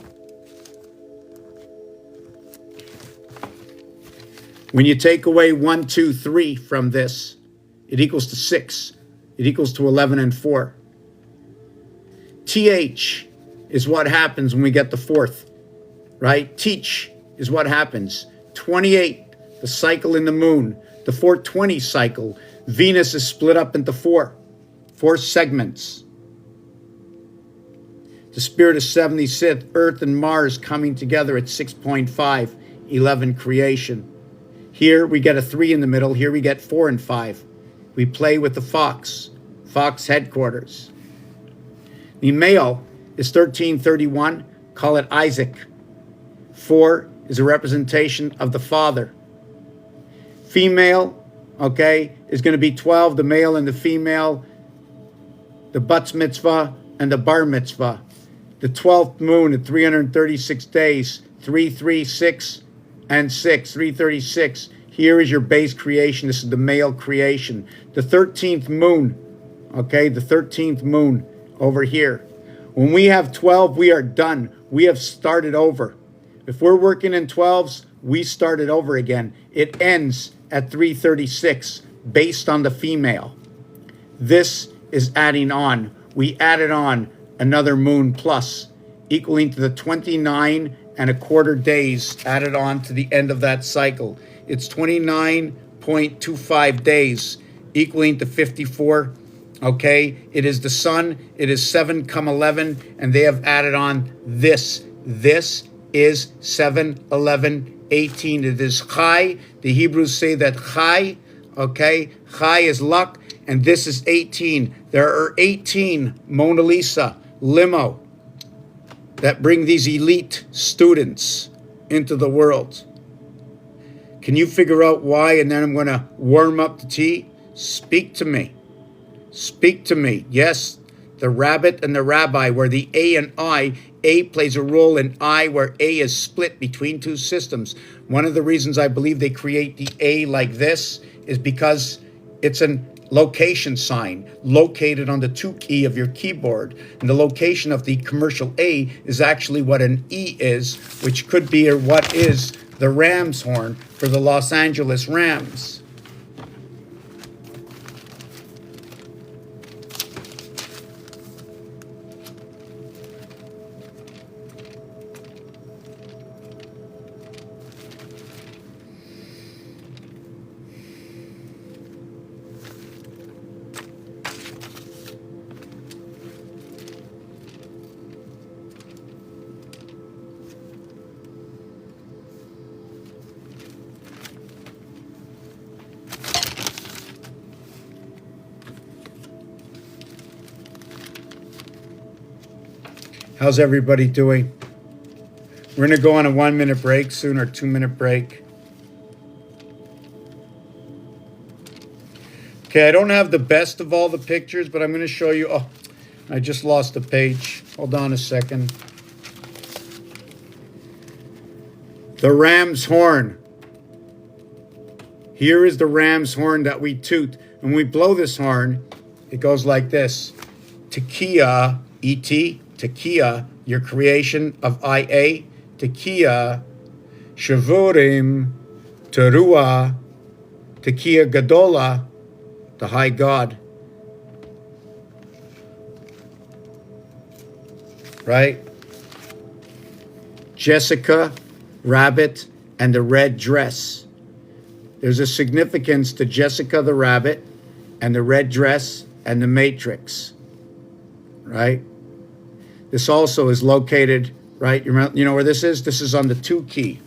When you take away 1, 2, 3 from this, it equals to 6. It equals to 11 and 4. TH is what happens when we get the 4th, right? Teach is what happens. 28, the cycle in the moon. The 420 cycle. Venus is split up into 4 segments. The spirit of 76th, Earth and Mars coming together at 6.5, 11 creation. Here we get a 3 in the middle. Here we get 4 and 5. We play with the fox headquarters. The male is 1331. Call it Isaac. 4 is a representation of the father. Female, okay, is going to be 12, the male and the female, the bat mitzvah and the bar mitzvah. The 12th moon at 336 days, 3, 3, 6, and 6, 336. Here is your base creation. This is the male creation. The 13th moon, okay, the 13th moon over here. When we have 12, we are done. We have started over. If we're working in 12s, we started over again. It ends at 336 based on the female. This is adding on. We added on another moon plus, equaling to the 29 and a quarter days added on to the end of that cycle. It's 29.25 days, equaling to 54. Okay, it is the sun. It is 7 come 11, and they have added on this. This is 711 18. It is Chai. The Hebrews say that Chai, okay, Chai is luck, and this is 18. There are 18 Mona Lisa limo that bring these elite students into the world. Can you figure out why? And then I'm going to warm up the tea. Speak to me. Speak to me. Yes, the rabbit and the rabbi, where the A and I, A plays a role in I, where A is split between two systems. One of the reasons I believe they create the A like this is because it's an location sign located on the 2 key of your keyboard. And the location of the commercial A is actually what an E is, which could be or what is the ram's horn for the Los Angeles Rams. How's everybody doing? We're going to go on a 1-minute break soon, or 2-minute break. Okay, I don't have the best of all the pictures, but I'm going to show you. Oh, I just lost the page. Hold on a second. The ram's horn. Here is the ram's horn that we toot. When we blow this horn, it goes like this. Tekiah, E-T, Tekiah, your creation of IA. Tekiah, Shavurim, Teruah, Tekiah Gadola, the high God. Right? Jessica, rabbit, and the red dress. There's a significance to Jessica the rabbit and the red dress and the matrix. Right? This also is located, right? You know where this is? This is on the 2 key.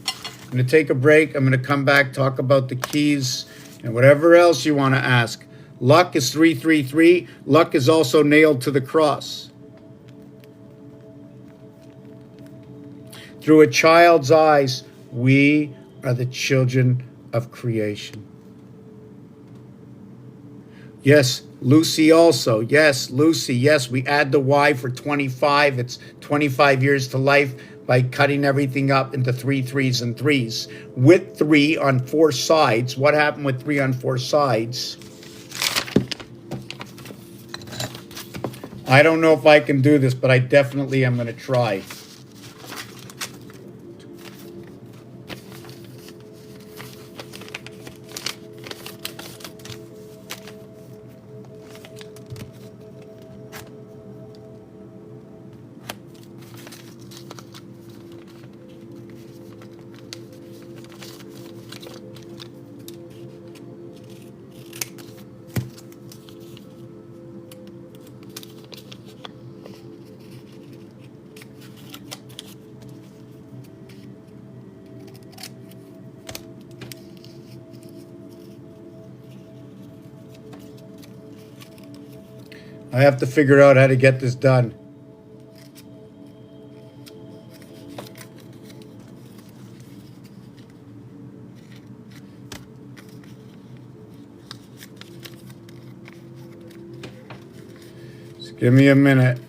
I'm going to take a break. I'm going to come back, talk about the keys, and whatever else you want to ask. Luck is 333. Luck is also nailed to the cross. Through a child's eyes, we are the children of creation. Yes, Lucy also. Yes, Lucy. Yes, we add the Y for 25. It's 25 years to life by cutting everything up into 3 3s and 3s. With 3 on 4 sides. What happened with 3 on 4 sides? I don't know if I can do this, but I definitely am going to try. I have to figure out how to get this done. Just give me a minute.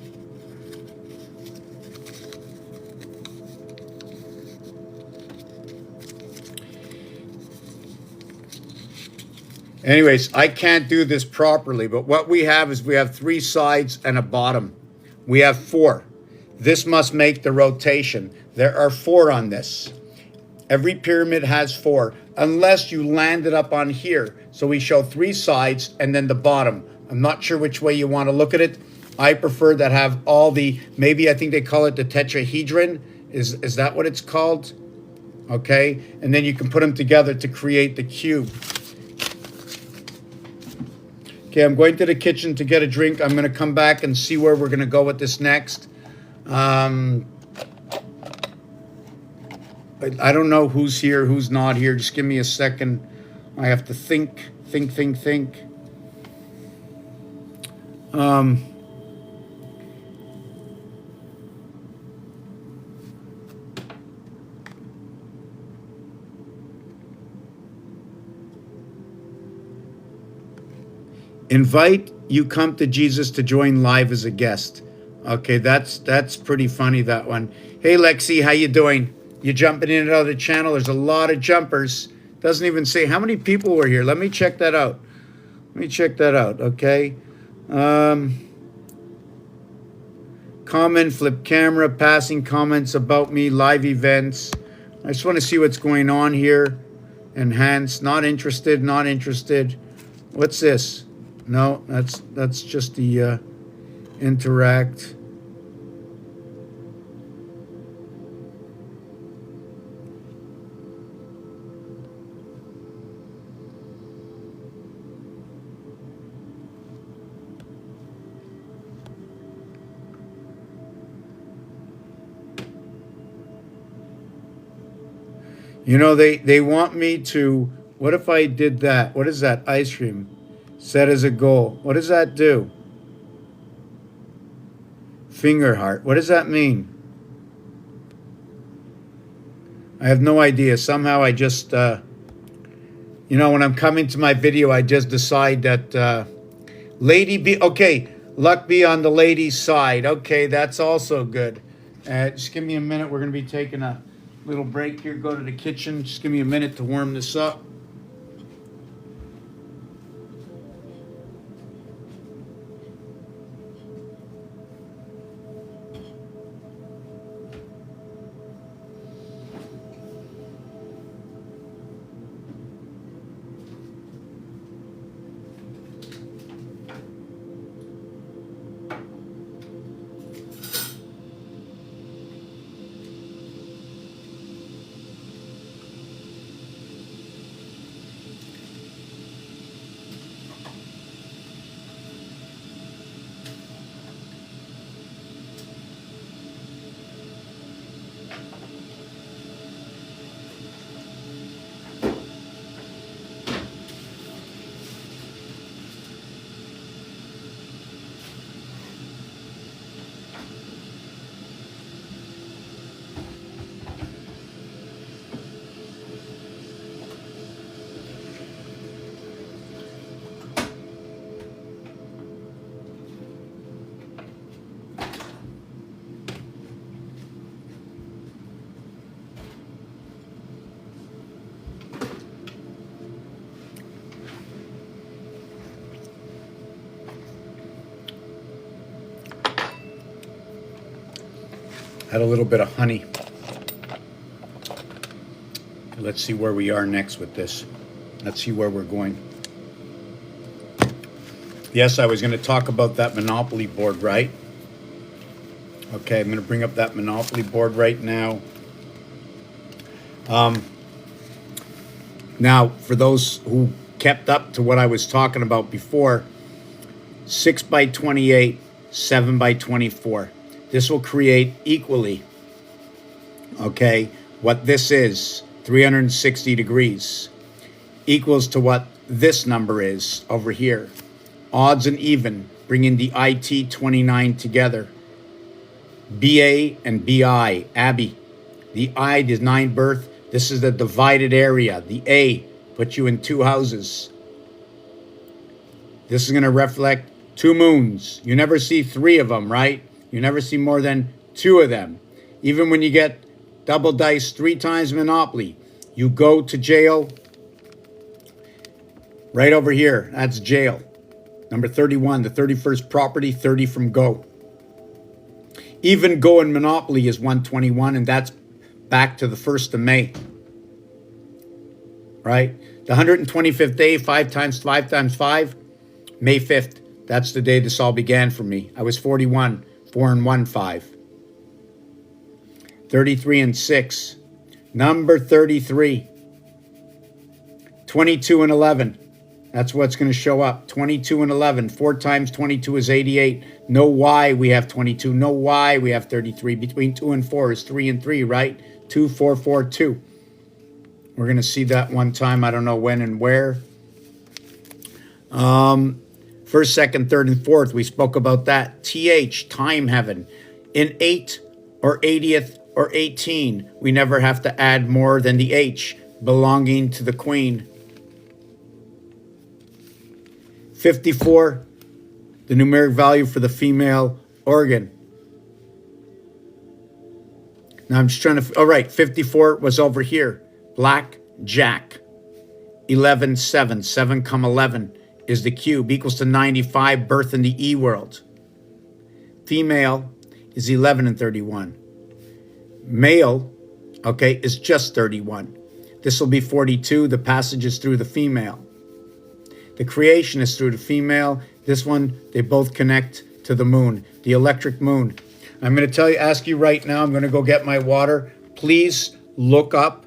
Anyways, I can't do this properly, but what we have is we have 3 sides and a bottom. We have 4. This must make the rotation. There are 4 on this. Every pyramid has 4, unless you land it up on here. So we show 3 sides and then the bottom. I'm not sure which way you want to look at it. I prefer that have all the, maybe I think they call it the tetrahedron. Is that what it's called? Okay, and then you can put them together to create the cube. Okay, I'm going to the kitchen to get a drink. I'm going to come back and see where we're going to go with this next. I don't know who's here, who's not here. Just give me a second. I have to think. Um, invite you come to Jesus to join live as a guest. Okay, that's pretty funny, that one. Hey Lexi, how you doing? You jumping in and out of the channel? There's a lot of jumpers. Doesn't even say how many people were here. Let me check that out. Okay. Comment, flip camera, passing comments about me, live events. I just want to see what's going on here. Enhance, not interested. What's this? No, that's just the interact. You know, they want me to, what if I did that? What is that? Ice cream. Set as a goal. What does that do? Finger heart. What does that mean? I have no idea. Somehow I just, you know, when I'm coming to my video, I just decide that lady be, okay, luck be on the lady's side. Okay, that's also good. Just give me a minute. We're going to be taking a little break here. Go to the kitchen. Just give me a minute to warm this up. Add a little bit of honey. Let's see where we are next with this. Let's see where we're going. Yes, I was going to talk about that Monopoly board, right? Okay, I'm going to bring up that Monopoly board right now. Now, for those who kept up to what I was talking about before, 6 by 28, 7 by 24. This will create equally, okay, what this is, 360 degrees, equals to what this number is over here. Odds and even, bringing the IT 29 together. BA and BI, Abby. The I is 9 birth. This is the divided area. The A puts you in 2 houses. This is going to reflect 2 moons. You never see 3 of them, right? You never see more than 2 of them. Even when you get double dice 3 times Monopoly, you go to jail. Right over here, that's jail. Number 31, the 31st property, 30 from go. Even go in Monopoly is 121, and that's back to the 1st of May. Right? The 125th day, 5 times 5 times 5, May 5th. That's the day this all began for me. I was 41. 4 and 1, 5. 33 and 6. Number 33. 22 and 11. That's what's going to show up. 22 and 11. 4 times 22 is 88. Know why we have 22. Know why we have 33. Between 2 and 4 is 3 and 3, right? 2442. We're going to see that one time. I don't know when and where. First, second, third, and fourth. We spoke about that. TH, time heaven. In 8 or 80th or 18, we never have to add more than the H belonging to the queen. 54, the numeric value for the female organ. Now I'm just trying to, all right, 54 was over here. Black, Jack. 11, 7. 7 come 11 is the cube, equals to 95, birth in the E world. Female is 11 and 31. Male, okay, is just 31. This will be 42. The passage is through the female. The creation is through the female. This one, they both connect to the moon, the electric moon. I'm going to ask you right now, I'm going to go get my water. Please look up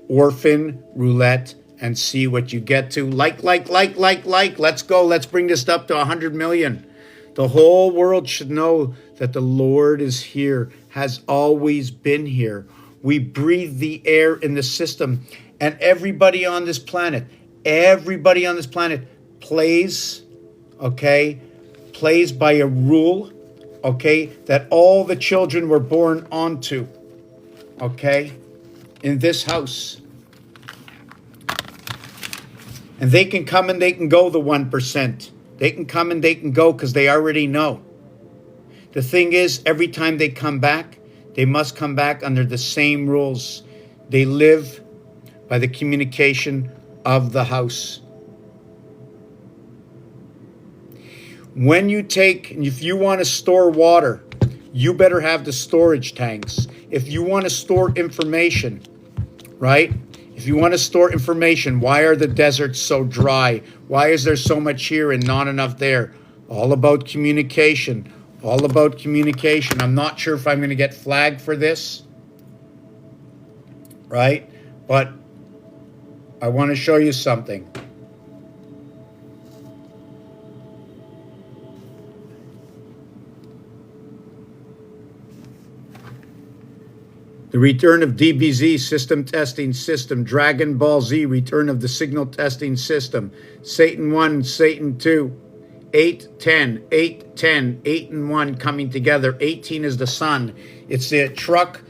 orphan roulette and see what you get to. Like. Let's go. Let's bring this up to 100 million. The whole world should know that the Lord is here, has always been here. We breathe the air in the system. And everybody on this planet plays, okay, plays by a rule, okay, that all the children were born onto, okay, in this house. And they can come and they can go, the 1%. They can come and they can go because they already know. The thing is, every time they come back, they must come back under the same rules. They live by the communication of the house. When you take, if you want to store water, you better have the storage tanks. If you want to store information, right? If you want to store information, why are the deserts so dry? Why is there so much here and not enough there? All about communication. All about communication. I'm not sure if I'm going to get flagged for this, right? But I want to show you something. The return of DBZ, system testing system. Dragon Ball Z, return of the signal testing system. Satan 1, Satan 2. 8, 10, 8, 10, 8 and 1 coming together. 18 is the sun. It's the truck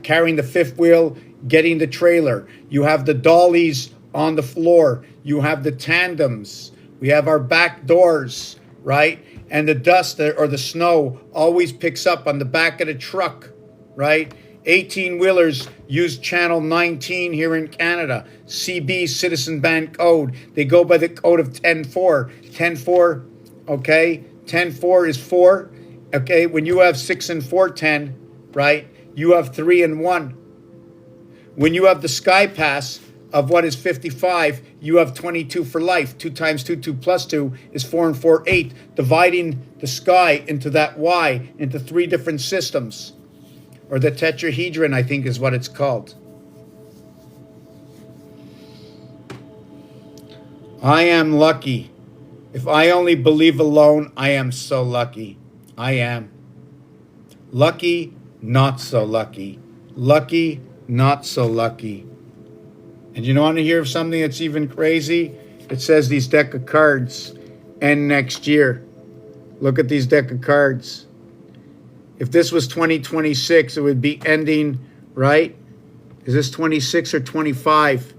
carrying the fifth wheel, getting the trailer. You have the dollies on the floor. You have the tandems. We have our back doors, right? And the dust or the snow always picks up on the back of the truck, right? 18-wheelers use channel 19 here in Canada. CB, Citizen Band Code. They go by the code of 10-4. 10-4, okay? 10-4 is 4. Okay, when you have 6 and 4, 10, right? You have 3 and 1. When you have the sky pass of what is 55, you have 22 for life. 2 times 2, 2 plus 2 is 4 and 4, 8. Dividing the sky into that Y, into 3 different systems. Or the tetrahedron, I think is what it's called. I am lucky. If I only believe alone, I am so lucky. I am. Lucky, not so lucky. Lucky, not so lucky. And you want to hear of something that's even crazy? It says these deck of cards end next year. Look at these deck of cards. If this was 2026, it would be ending, right? Is this 26 or 25?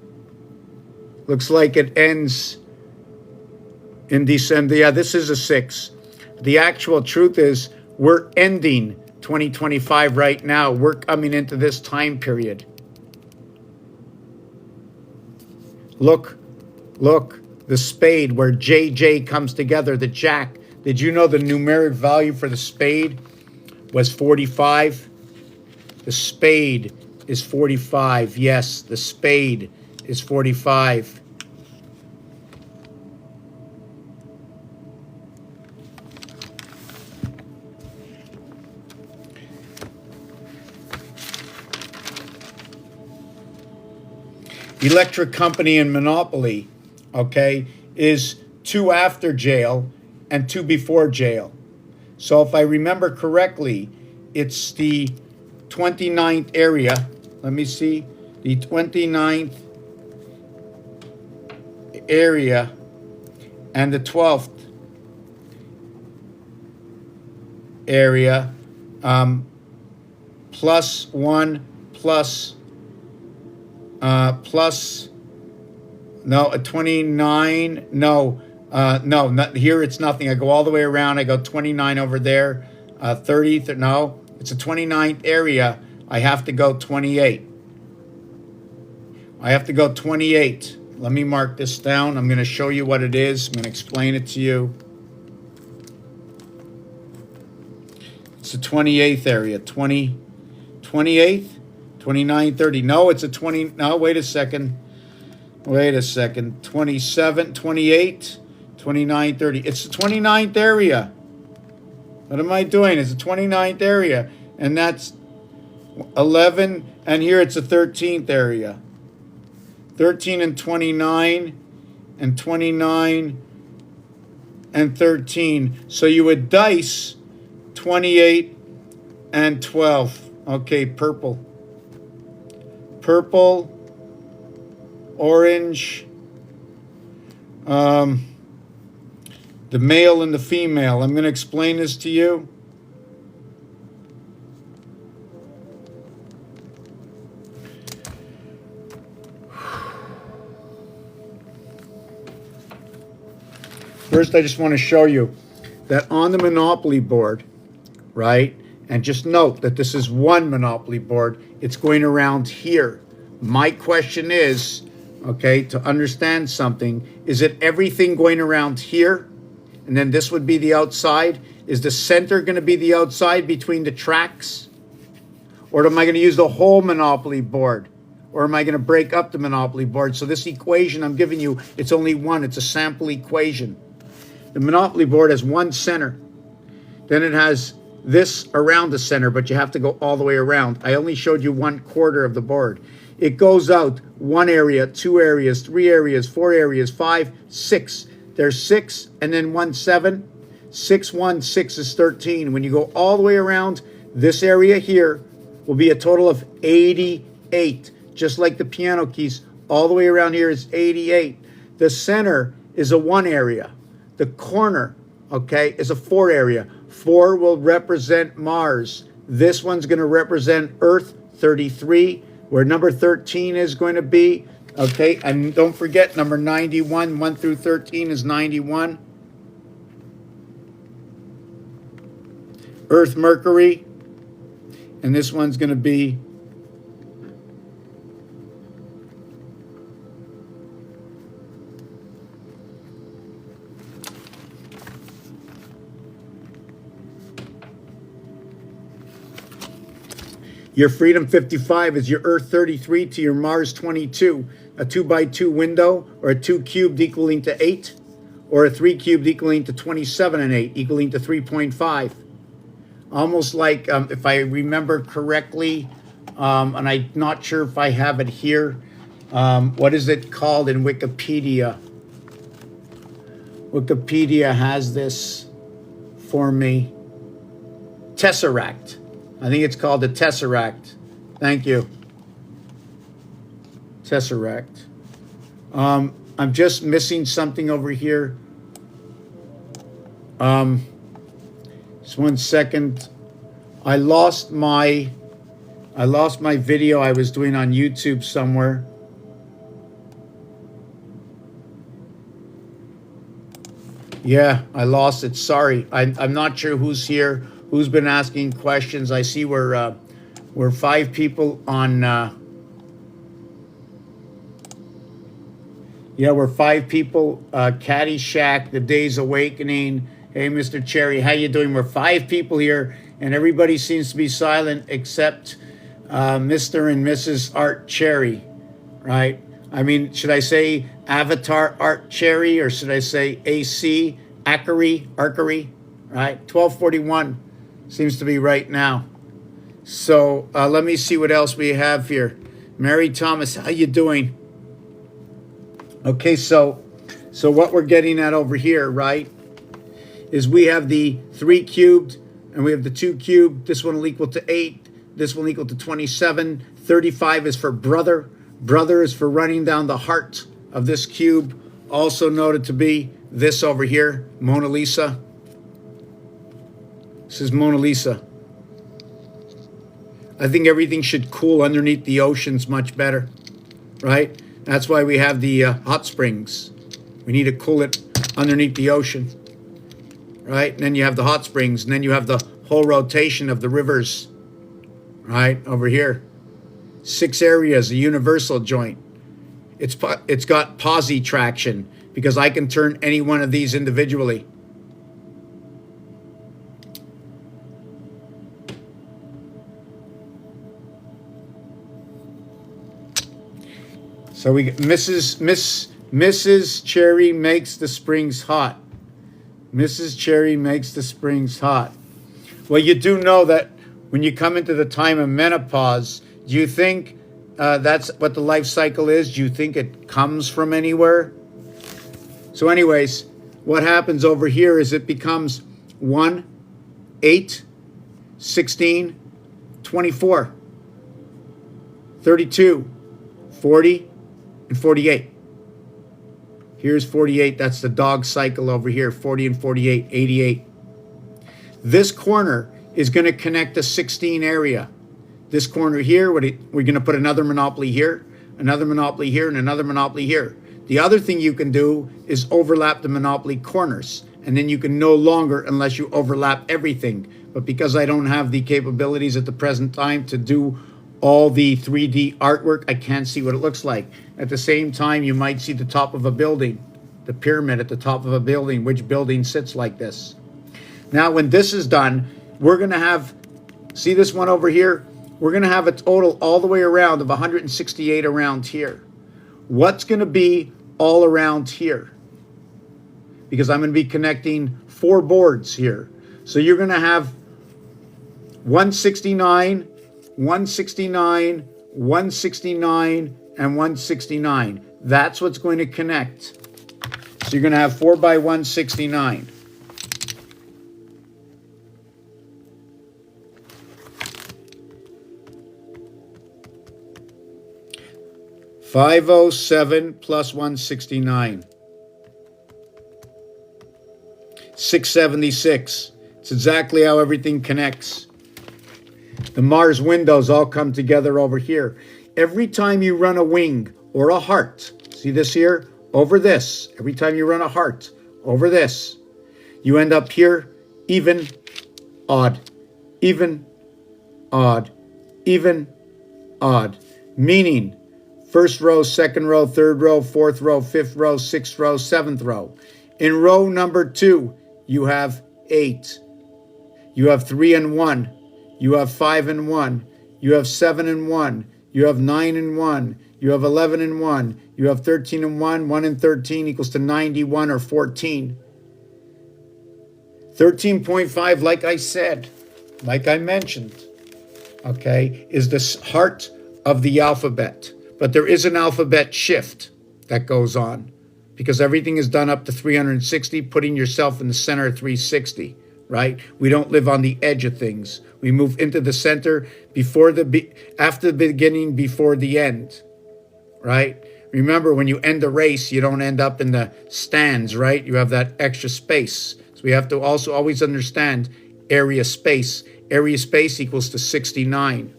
Looks like it ends in December. Yeah, this is a 6. The actual truth is we're ending 2025 right now. We're coming into this time period. Look, the spade where JJ comes together, the jack. Did you know the numeric value for the spade was 45? The spade is 45. Yes, the spade is 45. Electric company and monopoly, okay, is 2 after jail and 2 before jail. So if I remember correctly, it's the 29th area, let me see, the 29th area and the 12th area, plus 1 plus no, a 29, no, no, not, here it's nothing. I go all the way around. I go 29 over there, 30, no, it's a 29th area. I have to go 28. I have to go 28. Let me mark this down. I'm going to show you what it is. I'm going to explain it to you. It's the 28th area. 28th? 29, 30. No, it's a 20. No, wait a second. Wait a second. 27, 28, 29, 30. It's the 29th area. What am I doing? It's the 29th area. And that's 11. And here it's the 13th area. 13 and 29 and 29 and 13. So you would dice 28 and 12. Okay, purple. Purple, orange, the male and the female. I'm going to explain this to you. First, I just want to show you that on the Monopoly board, right? And just note that this is one Monopoly board. It's going around here. My question is, okay, to understand something, is it everything going around here? And then this would be the outside? Is the center going to be the outside between the tracks? Or am I going to use the whole Monopoly board? Or am I going to break up the Monopoly board? So this equation I'm giving you, it's only one. It's a sample equation. The Monopoly board has one center. Then it has this around the center, but you have to go all the way around. I only showed you 1/4 of the board. It goes out 1 area, 2 areas, 3 areas, 4 areas, 5, 6. There's 6 and then 1, 7. 6, 1, 6 is 13. When you go all the way around, this area here will be a total of 88. Just like the piano keys, all the way around here is 88. The center is a 1 area. The corner, okay, is a 4 area. 4 will represent Mars. This one's going to represent Earth, 33, where number 13 is going to be, okay? And don't forget, number 91, 1 through 13 is 91. Earth, Mercury, and this one's going to be your Freedom 55 is your Earth 33 to your Mars 22. A 2x2 window, or a 2 cubed equaling to 8, or a 3 cubed equaling to 27 and 8, equaling to 3.5. Almost like, if I remember correctly, and I'm not sure if I have it here, what is it called in Wikipedia? Wikipedia has this for me. Tesseract. I think it's called the Tesseract. Thank you. Tesseract. I'm just missing something over here. Just 1 second. I lost my video I was doing on YouTube somewhere. Yeah, I lost it. Sorry. I'm not sure who's here, who's been asking questions. I see we're 5 people on. Yeah, we're 5 people. Caddyshack, The Day's Awakening. Hey, Mr. Cherry, how you doing? We're 5 people here, and everybody seems to be silent except Mr. and Mrs. Art Cherry, right? I mean, should I say Avatar Art Cherry, or should I say AC Archery, right? 1241 seems to be right now. So let me see what else we have here. Mary Thomas, how you doing? Okay, so what we're getting at over here, right, is we have the 3 cubed and we have the 2 cubed. This one will equal to 8. This one will equal to 27. 35 is for brother. Brother is for running down the heart of this cube, also noted to be this over here, Mona Lisa. This is Mona Lisa. I think everything should cool underneath the oceans much better, right? That's why we have the hot springs. We need to cool it underneath the ocean, right? And then you have the hot springs, and then you have the whole rotation of the rivers, right, over here. 6 areas, a universal joint. It's got posi traction because I can turn any one of these individually. So we Mrs. Cherry makes the springs hot. Mrs. Cherry makes the springs hot. Well, you do know that when you come into the time of menopause, do you think that's what the life cycle is? Do you think it comes from anywhere? So anyways, what happens over here is it becomes 1, 8, 16, 24, 32, 40, and 48. Here's 48. That's the dog cycle over here. 40 and 48, 88. This corner is going to connect a 16 area. This corner here, we're going to put another monopoly here, another monopoly here, and another monopoly here. The other thing you can do is overlap the monopoly corners, and then you can no longer, unless you overlap everything. But because I don't have the capabilities at the present time to do all the 3D artwork, I can't see what it looks like. At the same time, you might see the top of a building, the pyramid at the top of a building, which building sits like this. Now, when this is done, we're going to have, see this one over here? We're going to have a total all the way around of 168 around here. What's going to be all around here? Because I'm going to be connecting 4 boards here. So you're going to have 169, 169, 169, and 169. That's what's going to connect. So you're going to have 4 by 169. $507 plus 169. 676. It's exactly how everything connects. The Mars windows all come together over here. Every time you run a wing or a heart, see this here? Over this. Every time you run a heart, over this, you end up here, even, odd, even, odd, even, odd. Meaning, first row, second row, third row, fourth row, fifth row, sixth row, seventh row. In row number 2, you have 8. You have 3 and 1. You have 5 and 1. You have 7 and 1. You have 9 and 1. You have 11 and 1. You have 13 and 1. 1 and 13 equals to 91 or 14. 13.5, like I said, like I mentioned, okay, is the heart of the alphabet. But there is an alphabet shift that goes on because everything is done up to 360, putting yourself in the center of 360, right? We don't live on the edge of things. We move into the center after the beginning, before the end, right? Remember, when you end a race, you don't end up in the stands, right? You have that extra space. So we have to also always understand area space. Area space equals to 69.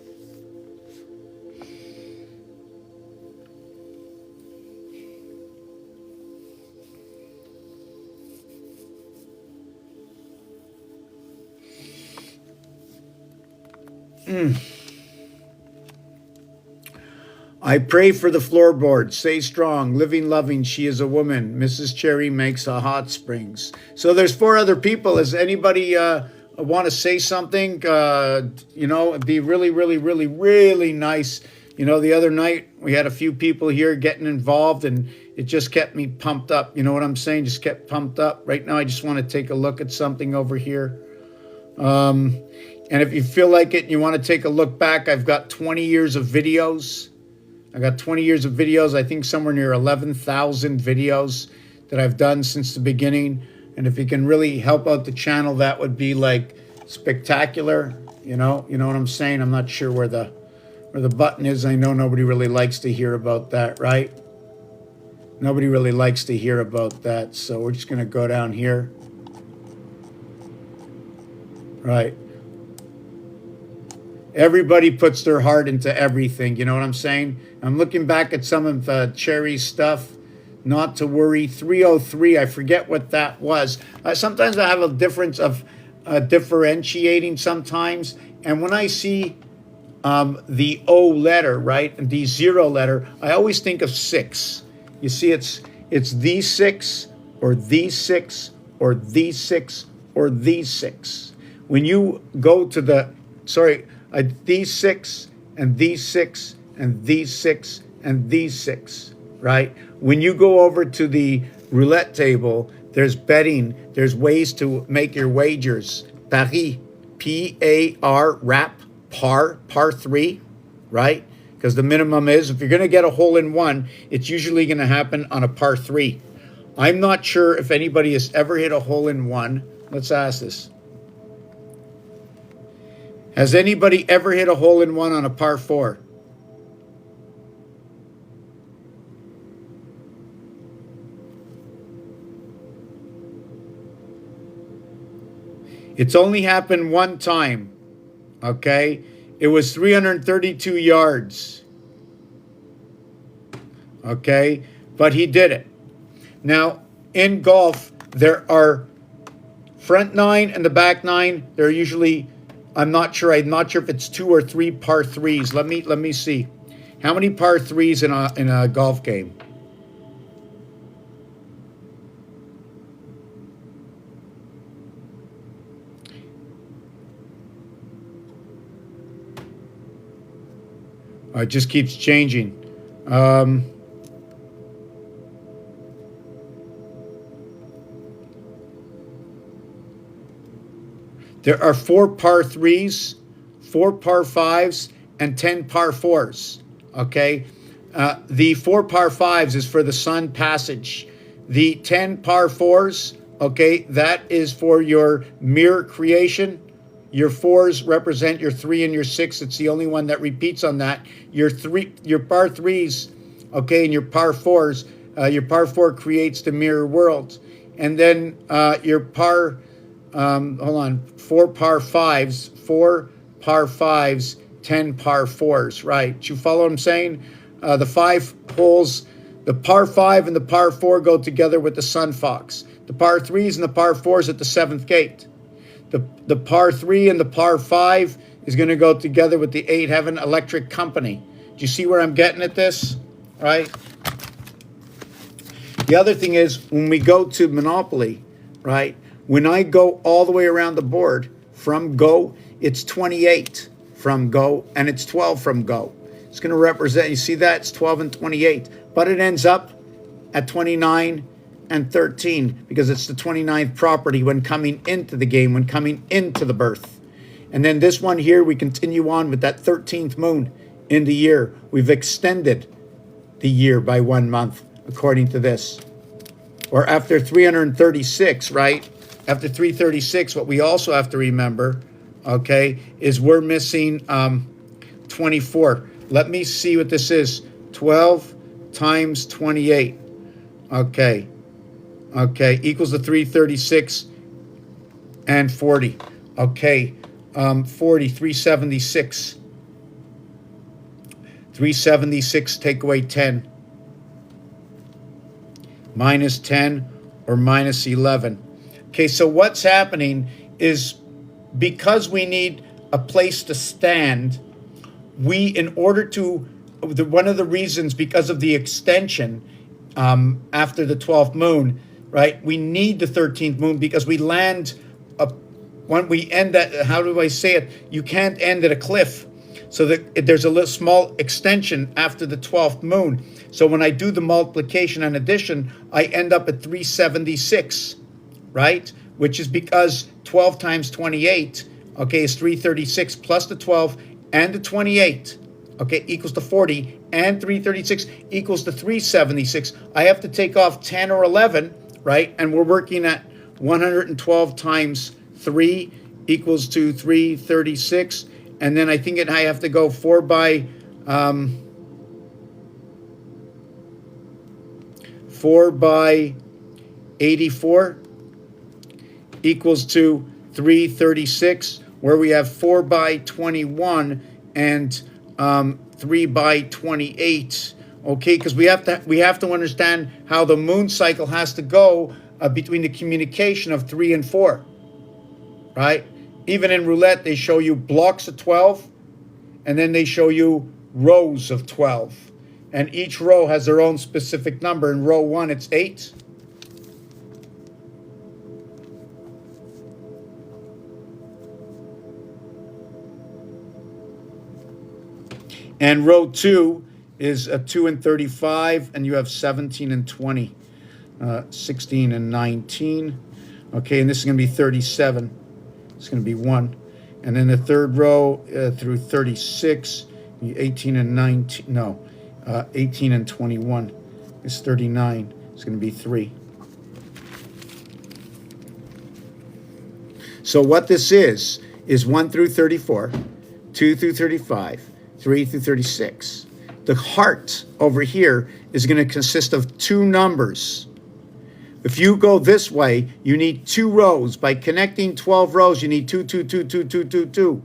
I pray for the floorboard. Stay strong. Living, loving. She is a woman. Mrs. Cherry makes a hot springs. So there's 4 other people. Does anybody want to say something? It'd be really, really, really, really nice. The other night we had a few people here getting involved, and it just kept me pumped up. You know what I'm saying? Just kept pumped up. Right now I just want to take a look at something over here. And if you feel like it and you want to take a look back, I've got 20 years of videos. I got 20 years of videos. I think somewhere near 11,000 videos that I've done since the beginning. And if you can really help out the channel, that would be like spectacular. You know what I'm saying? I'm not sure where where the button is. I know nobody really likes to hear about that, right? Nobody really likes to hear about that. So we're just going to go down here. Right. Everybody puts their heart into everything. You know what I'm saying? I'm looking back at some of Cherry's stuff. Not to worry. 303. I forget what that was. Sometimes I have a difference of differentiating sometimes. And when I see the O letter, right, and the 0 letter, I always think of 6. You see, it's the 6 or the 6 or the 6 or the 6. When you go to the, these 6 and these 6 and these 6 and these 6, right? When you go over to the roulette table, there's betting, there's ways to make your wagers. Paris, P-A-R, wrap, par 3, right? Because the minimum is, if you're going to get a hole in one, it's usually going to happen on a par 3. I'm not sure if anybody has ever hit a hole in one. Let's ask this. Has anybody ever hit a hole in one on a par 4? It's only happened one time, okay? It was 332 yards, okay? But he did it. Now, in golf, there are front 9 and the back 9. They're usually, I'm not sure if it's 2 or 3 par 3s. Let me see. How many par 3s in a golf game? It just keeps changing. There are 4 par 3s, 4 par 5s, and 10 par 4s. Okay? The 4 par 5s is for the sun passage. The 10 par 4s, okay, that is for your mirror creation. Your 4s represent your 3 and your 6. It's the only one that repeats on that. Your par 3s, okay, and your par 4s, your par 4 creates the mirror world. And then your par, 4 par 5s, 4 par 5s, 10 par 4s, right? You follow what I'm saying? The 5 holes, the par 5 and the par 4 go together with the sun fox. The par 3s and the par 4s at the 7th gate. The par 3 and the par 5 is going to go together with the 8 Heaven Electric Company. Do you see where I'm getting at this? Right? The other thing is, when we go to Monopoly, right? When I go all the way around the board, from go, it's 28 from go, and it's 12 from go. It's going to represent, you see that? It's 12 and 28. But it ends up at 29 and 13, because it's the 29th property when coming into the game, when coming into the birth. And then this one here, we continue on with that 13th moon in the year. We've extended the year by 1 month, according to this. Or after 336, right? After 336, what we also have to remember, okay, is we're missing 24. Let me see what this is. 12 times 28. Okay. Okay, equals the 336 and 40. Okay, 40, 376. 376, take away 10. Minus 10 or minus 11. Okay, so what's happening is, because we need a place to stand, we, in order to, one of the reasons, because of the extension after the 12th moon, right? We need the 13th moon, because we land when we end at, how do I say it? You can't end at a cliff. So that there's a little small extension after the 12th moon. So when I do the multiplication and addition, I end up at 376, right? Which is because 12 times 28, okay, is 336 plus the 12 and the 28, okay, equals to 40, and 336 equals to 376. I have to take off 10 or 11, right? And we're working at 112 times 3 equals to 336. And then I think I have to go 4 by 4 by 84 equals to 336, where we have 4 by 21 and 3 by 28. Okay, because we have to understand how the moon cycle has to go between the communication of 3 and 4, right? Even in roulette, they show you blocks of 12, and then they show you rows of 12. And each row has their own specific number. In row 1, it's 8. And row 2 is 2 and 35, and you have 17 and 20, 16 and 19. Okay, and this is going to be 37. It's going to be 1. And then the third row through 36, 18 and 19, no, 18 and 21 is 39. It's going to be 3. So what this is 1 through 34, 2 through 35, 3 through 36. The heart over here is going to consist of 2 numbers. If you go this way, you need 2 rows. By connecting 12 rows, you need 2, 2, 2, 2, 2, 2, 2.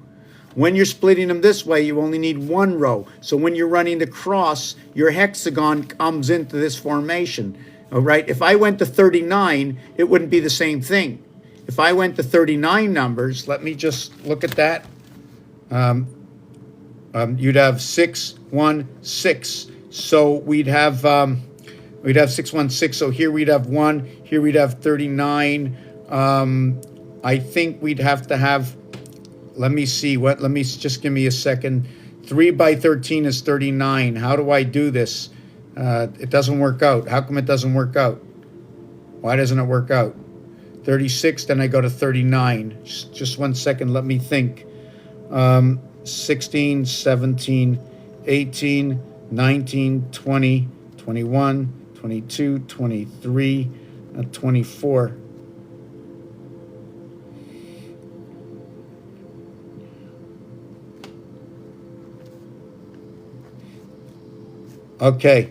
When you're splitting them this way, you only need 1 row. So when you're running the cross, your hexagon comes into this formation. All right? If I went to 39, it wouldn't be the same thing. If I went to 39 numbers, let me just look at that. You'd have 6, 1, 6. So we'd have 6, 1, 6. So here we'd have 1. Here we'd have 39. I think we'd have to have. Let me see. Let me just give me a second. 3 by 13 is 39. How do I do this? It doesn't work out. How come it doesn't work out? Why doesn't it work out? 36. Then I go to 39. Just 1 second. Let me think. 16, 17, 18, 19, 20, 21, 22, 23, 24. Okay.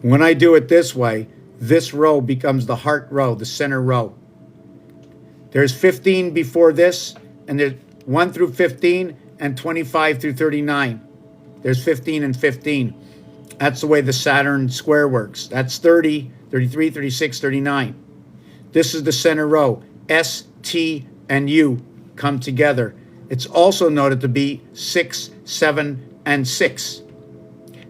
When I do it this way, this row becomes the heart row, the center row. There's 15 before this, and there's 1 through 15 and 25 through 39. There's 15 and 15. That's the way the Saturn square works. That's 30, 33, 36, 39. This is the center row. S, T, and U come together. It's also noted to be 6, 7, and 6.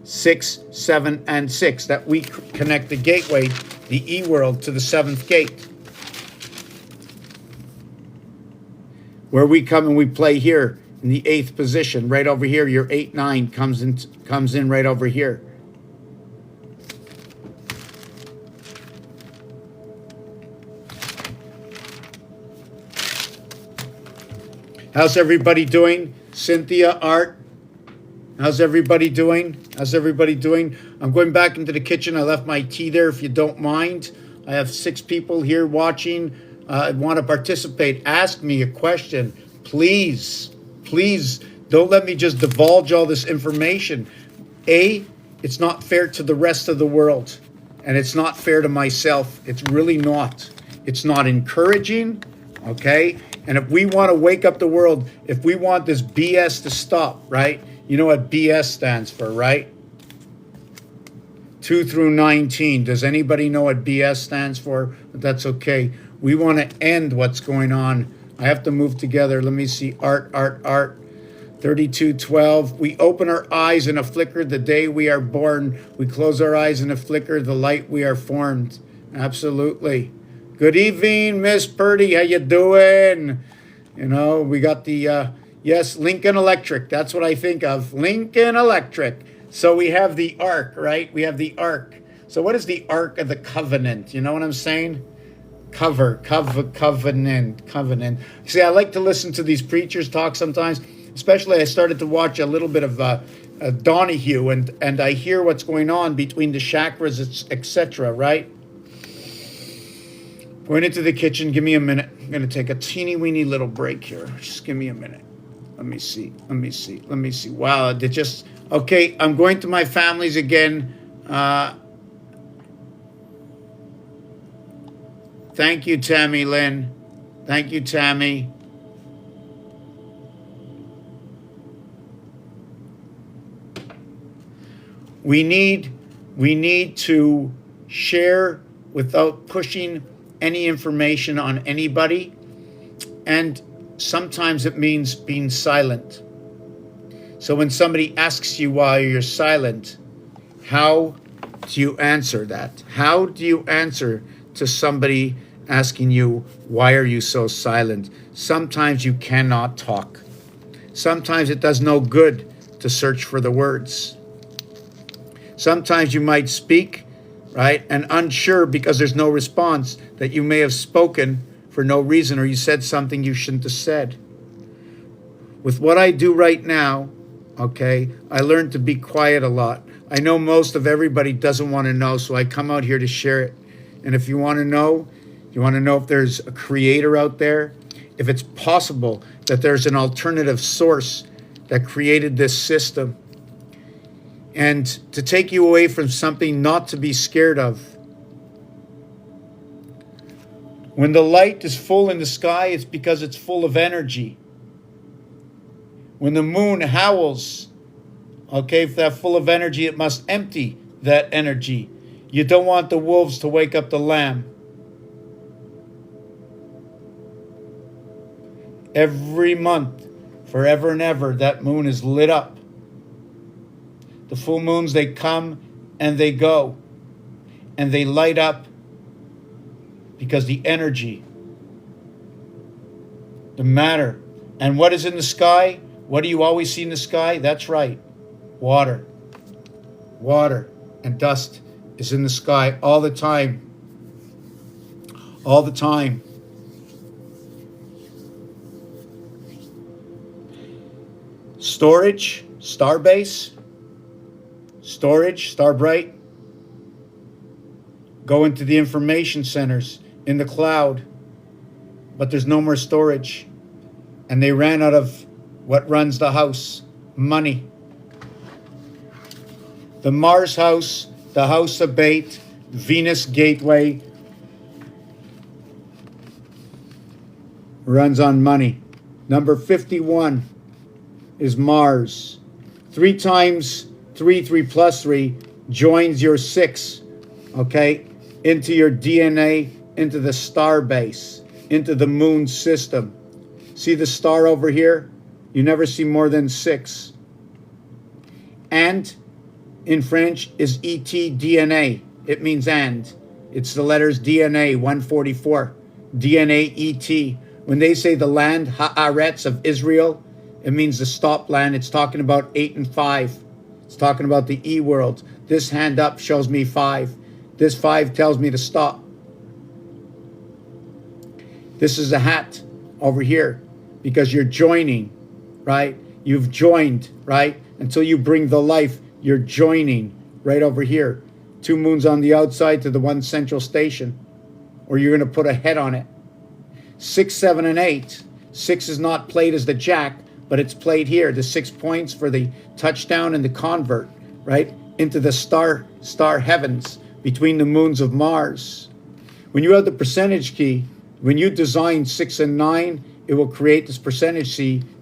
6, 7, and 6. That we connect the gateway, the E-world, to the 7th gate. Where we come and we play here in the 8th position, right over here, your 8, 9 comes in right over here. How's everybody doing? Cynthia, Art, how's everybody doing? How's everybody doing? I'm going back into the kitchen. I left my tea there, if you don't mind. I have 6 people here watching. Want to participate. Ask me a question. Please, please, don't let me just divulge all this information. It's not fair to the rest of the world. And it's not fair to myself. It's really not. It's not encouraging, okay? And if we want to wake up the world, if we want this BS to stop, right? You know what BS stands for, right? 2 through 19. Does anybody know what BS stands for? But that's okay. We want to end what's going on. I have to move together. Let me see. Art. 32:12. We open our eyes in a flicker the day we are born. We close our eyes in a flicker the light we are formed. Absolutely. Good evening, Miss Purdy. How you doing? You know, we got the, yes, Lincoln Electric. That's what I think of. Lincoln Electric. So we have the Ark, right? We have the Ark. So what is the Ark of the Covenant? You know what I'm saying? Covenant. See, I like to listen to these preachers talk sometimes. Especially, I started to watch a little bit of Donahue, and I hear what's going on between the chakras, etc., right? Going into the kitchen. Give me a minute. I'm going to take a teeny weeny little break here. Just give me a minute. Let me see. Wow, they just... Okay, I'm going to my families again. Thank you, Tammy Lynn. Thank you, Tammy. We need to share without pushing any information on anybody. And sometimes it means being silent. So when somebody asks you why you're silent, how do you answer that? How do you answer to somebody asking you, why are you so silent? Sometimes you cannot talk. Sometimes it does no good to search for the words. Sometimes you might speak, right, and unsure because there's no response, that you may have spoken for no reason, or you said something you shouldn't have said. With what I do right now, okay, I learned to be quiet a lot. I know most of everybody doesn't want to know, so I come out here to share it. And if you want to know if there's a creator out there, if it's possible that there's an alternative source that created this system, and to take you away from something not to be scared of. When the light is full in the sky, it's because it's full of energy. When the moon howls, okay, if that's full of energy, it must empty that energy. You don't want the wolves to wake up the lamb. Every month, forever and ever, that moon is lit up. The full moons, they come and they go. And they light up because the energy, the matter. And what is in the sky? What do you always see in the sky? That's right. Water. Water and dust is in the sky all the time. All the time. Storage, Starbase. Storage, Starbright, go into the information centers in the cloud, but there's no more storage. And they ran out of what runs the house, money. The Mars house, the House of Bait, Venus Gateway runs on money. Number 51 is Mars. 3 times 3 plus 3 joins your 6, okay, into your DNA, into the star base, into the moon system. See the star over here? You never see more than 6. And in French is ET-DNA. It means and. It's the letters DNA, 144. DNA ET. When they say the land, Haaretz of Israel, it means the stop land. It's talking about 8 and 5. It's talking about the E world. This hand up shows me 5. This 5 tells me to stop. This is a hat over here because you're joining, right? You've joined, right? Until you bring the life, you're joining right over here. 2 moons on the outside to the 1 central station, or you're going to put a head on it. 6, 7, and 8. 6 is not played as the jack, but it's played here. The 6 points for the touchdown and the convert, right? Into the star heavens between the moons of Mars. When you have the percentage key, when you design 6 and 9, it will create this percentage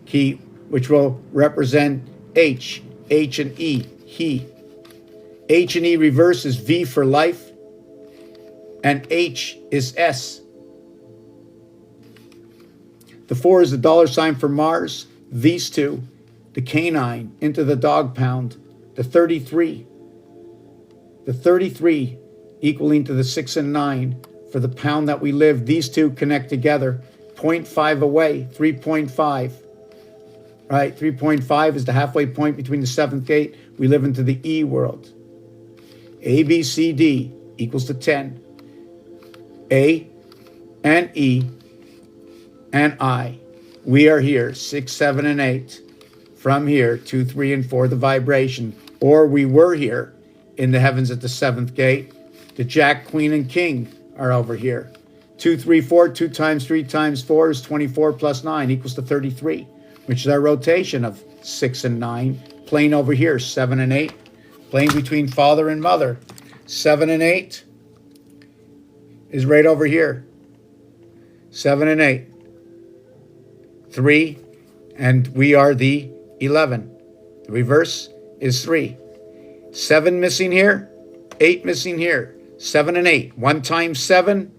key, which will represent H and E, he. H and E reverse is V for life, and H is S. The 4 is the $sign for Mars. These 2, the canine into the dog pound, the 33. The 33 equaling to the 6 and 9 for the pound that we live. These 2 connect together, 0.5 away, 3.5. Right, 3.5 is the halfway point between the 7th gate. We live into the E world. A, B, C, D equals to 10. A and E and I. We are here, 6, 7, and 8. From here, 2, 3, and 4, the vibration. Or we were here in the heavens at the 7th gate. The Jack, Queen, and King are over here. 2, 3, 4, 2 times 3 times 4 is 24 plus 9 equals to 33. which is our rotation of 6 and 9. Plane over here, 7 and 8. Plane between father and mother. 7 and 8 is right over here. 7 and 8. 3, and we are the 11. The reverse is 3. 7 missing here, 8 missing here. 7 and 8. 1 times 7,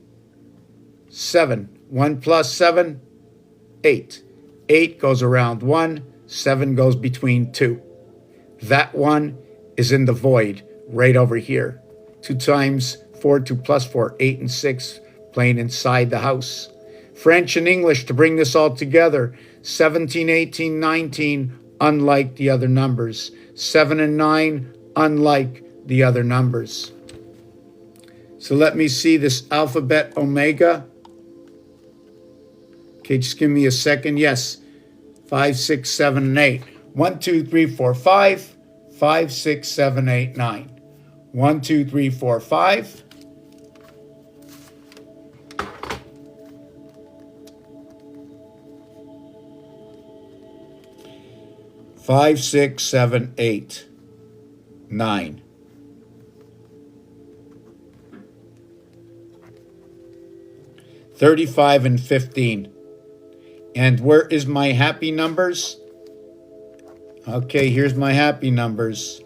7. 1 plus 7, 8. 8 goes around 1, 7 goes between 2. That one is in the void right over here. 2 times 4, 2 plus 4, 8 and 6 playing inside the house. French and English to bring this all together. 17, 18, 19, unlike the other numbers. 7 and 9, unlike the other numbers. So let me see this alphabet omega. Okay, just give me a second. Yes, 5, 6, 7, and 8. 1, 2, 3, 4, 5. 5, 6, 7, 8, 9. 1, 2, 3, 4, 5. 5, 6, 7, 8, 9. $35 and $15. And where is my happy numbers? Okay, here's my happy numbers.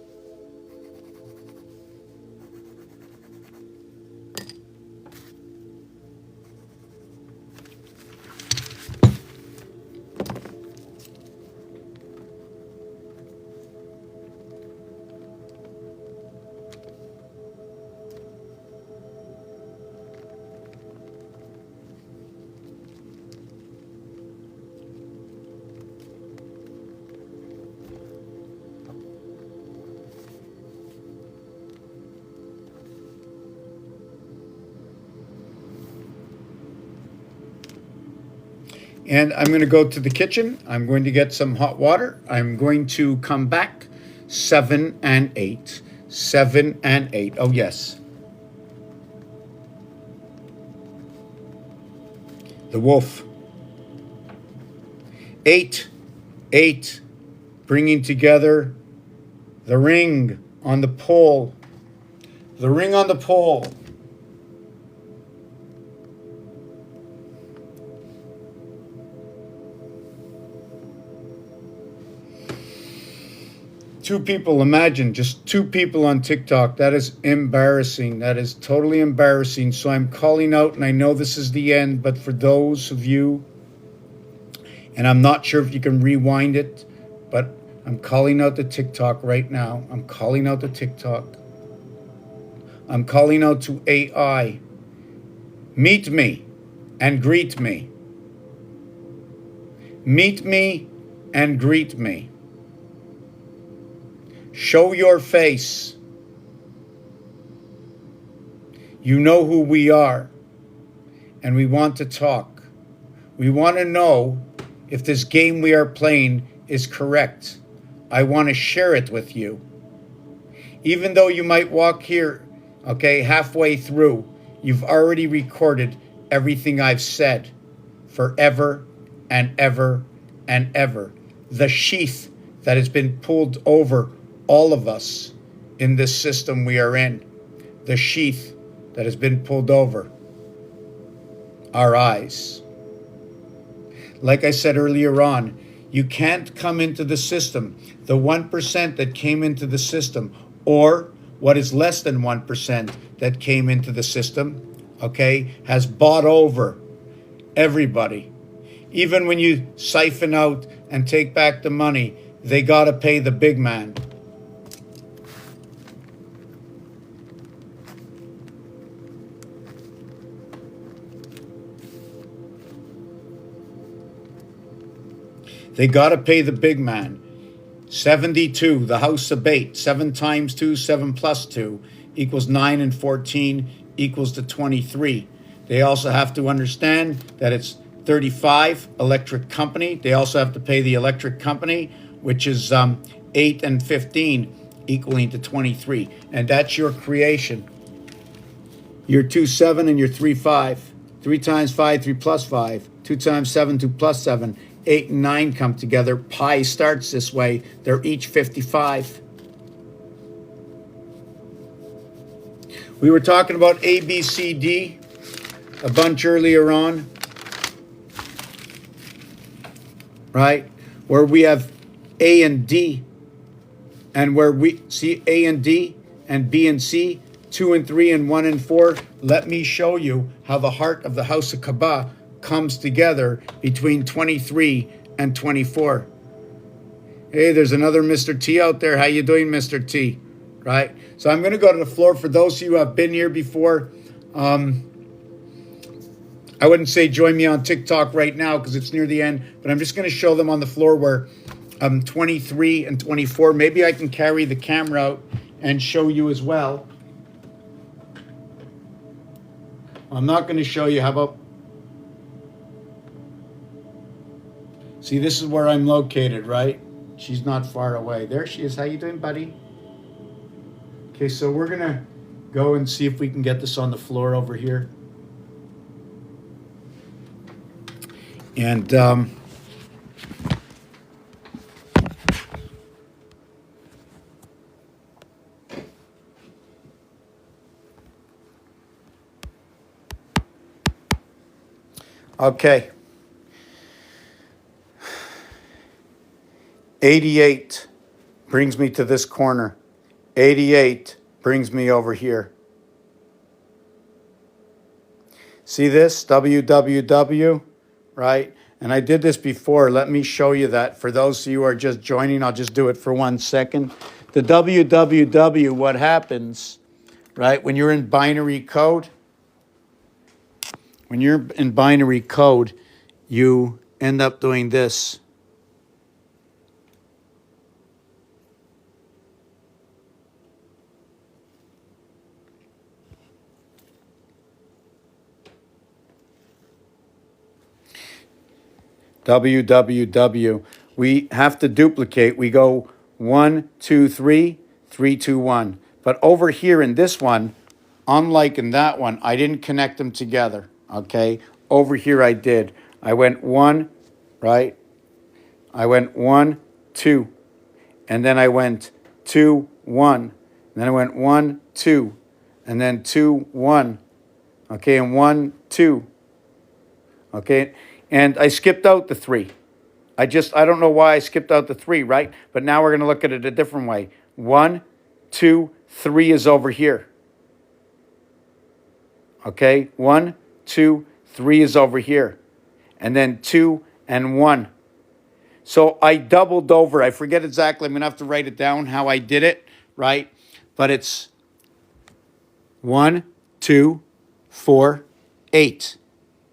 And I'm going to go to the kitchen. I'm going to get some hot water. I'm going to come back. 7 and 8. 7 and 8. Oh, yes. The wolf. 8. 8. Bringing together the ring on the pole. The ring on the pole. Two people, imagine, just 2 people on TikTok. That is embarrassing. That is totally embarrassing. So I'm calling out, and I know this is the end, but for those of you, and I'm not sure if you can rewind it, but I'm calling out the TikTok right now. I'm calling out the TikTok. I'm calling out to AI. Meet me and greet me. Meet me and greet me. Show your face. You know who we are, and we want to talk. We want to know if this game we are playing is correct. I want to share it with you. Even though you might walk here, okay, halfway through, you've already recorded everything I've said forever and ever and ever. The sheath that has been pulled over all of us in this system we are in, the sheath that has been pulled over our eyes. Like I said earlier on, you can't come into the system. The 1% that came into the system, or what is less than 1% that came into the system, okay, has bought over everybody. Even when you siphon out and take back the money, they got to pay the big man. They got to pay the big man. 72, the house of bait. 7 times 2, 7 plus 2 equals 9, and 14 equals to 23. They also have to understand that it's 35 electric company. They also have to pay the electric company, which is 8 and 15 equaling to 23. And that's your creation. Your 2, 7 and your 3, 5. 3 times 5, 3 plus 5. 2 times 7, 2 plus 7. 8 and 9 come together. Pi starts this way. They're each 55. We were talking about A, B, C, D a bunch earlier on, right? Where we have A and D, and where we see A and D and B and C, 2 and 3 and 1 and 4. Let me show you how the heart of the house of Kaaba comes together between 23 and 24. Hey, there's another Mr. T out there. How you doing, Mr. T? Right? So I'm going to go to the floor. For those of you who have been here before, I wouldn't say join me on TikTok right now because it's near the end, but I'm just going to show them on the floor where 23 and 24. Maybe I can carry the camera out and show you as well. I'm not going to show you. How about... See, this is where I'm located, right? She's not far away. There she is. How you doing, buddy? Okay, so we're going to go and see if we can get this on the floor over here. And okay. 88 brings me to this corner. 88 brings me over here. See this? www, right? And I did this before. Let me show you that. For those of you who are just joining, I'll just do it for 1 second. The www, what happens, right? When you're in binary code, you end up doing this. www. We have to duplicate. We go 1, 2, 3, 3, 2, 1. But over here in this one, unlike in that one, I didn't connect them together. Okay? Over here I did. I went 1, right? I went 1, 2. And then I went 2, 1. And then I went 1, 2. And then 2, 1. Okay, and 1, 2. Okay? And I skipped out the 3. I don't know why I skipped out the 3, right? But now we're going to look at it a different way. 1, 2, 3 is over here. Okay? 1, 2, 3 is over here. And then 2 and 1. So I doubled over. I forget exactly. I'm going to have to write it down how I did it, right? But it's 1, 2, 4, 8.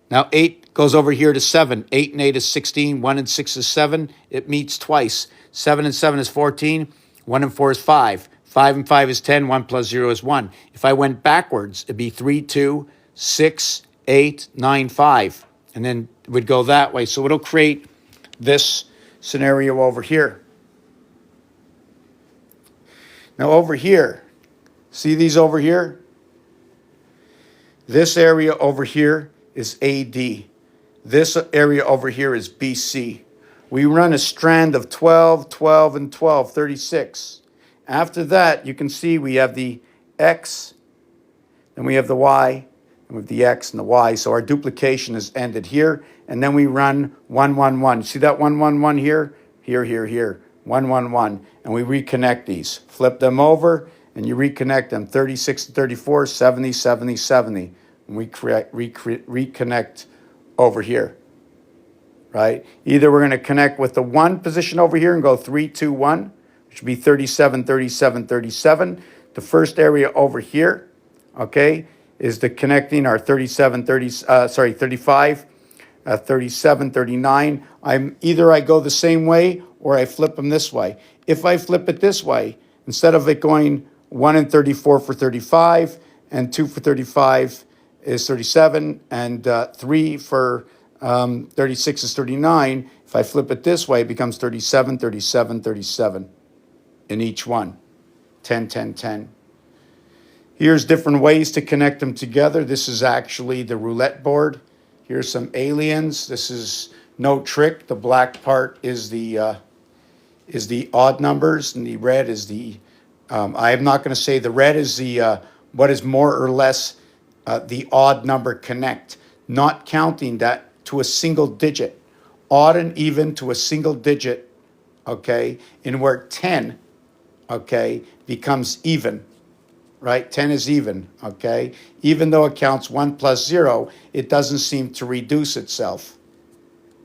Now 8 goes over here to 7. 8 and 8 is 16. 1 and 6 is 7. It meets twice. 7 and 7 is 14. 1 and 4 is 5. 5 and 5 is 10. 1 plus 0 is 1. If I went backwards, it'd be 3, 2, 6, 8, 9, 5. And then it would go that way. So it'll create this scenario over here. Now over here, see these over here? This area over here is AD. This area over here is BC. We run a strand of 12, 12, and 12, 36. After that, you can see we have the X, then we have the Y, and we have the X and the Y. So our duplication is ended here. And then we run 1, 1, 1. See that 1, 1, 1 here? Here, here, here. 1, 1, 1. And we reconnect these. Flip them over, and you reconnect them. 36 to 34, 70, 70, 70. And we reconnect over here, right? Either we're going to connect with the 1 position over here and go 3, 2, 1, which would be 37, 37, 37. The first area over here, okay, is the connecting our 35, 37, 39. Either I go the same way or I flip them this way. If I flip it this way, instead of it going 1 and 34 for 35 and 2 for 35 is 37 and 3 for 36 is 39. If I flip it this way, it becomes 37, 37, 37 in each one. 10, 10, 10. Here's different ways to connect them together. This is actually the roulette board. Here's some aliens. This is no trick. The black part is the odd numbers, and the red is the. I am not going to say the red is the what is more or less the odd number connect, not counting that to a single digit, odd and even to a single digit. Okay, in where 10, okay, becomes even. Right? 10 is even, okay? Even though it counts 1 plus 0, it doesn't seem to reduce itself,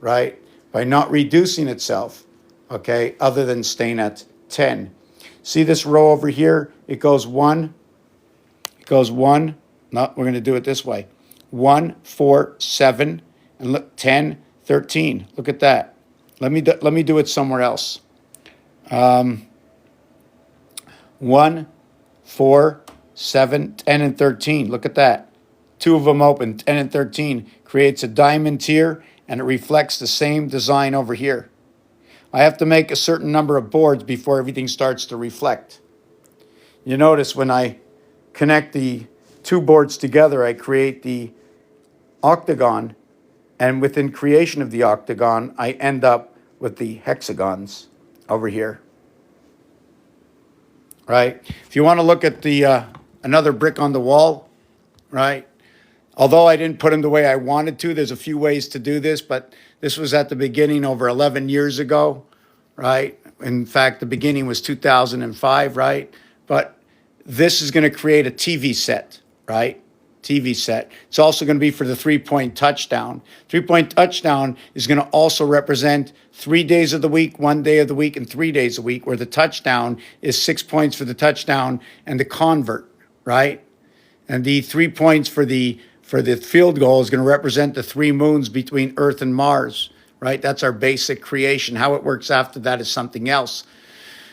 right? By not reducing itself, okay, other than staying at 10. See this row over here? It goes 1, no, we're going to do it this way. 1, 4, 7, and look, 10, 13. Look at that. Let me do it somewhere else. 1, 4, 7, 10, and 13. Look at that. Two of them open, 10 and 13. Creates a diamond here, and it reflects the same design over here. I have to make a certain number of boards before everything starts to reflect. You notice when I connect the two boards together, I create the octagon, and within creation of the octagon, I end up with the hexagons over here. Right? If you want to look at the another brick on the wall, right? Although I didn't put them the way I wanted to, there's a few ways to do this, but this was at the beginning over 11 years ago, right? In fact, the beginning was 2005, right? But this is going to create a TV set, right? TV set. It's also going to be for the 3-point touchdown. 3-point touchdown is going to also represent 3 days of the week, 1 day of the week, and 3 days a week, where the touchdown is 6 points for the touchdown and the convert, right? And the 3 points for the field goal is going to represent the 3 moons between Earth and Mars, right? That's our basic creation. How it works after that is something else.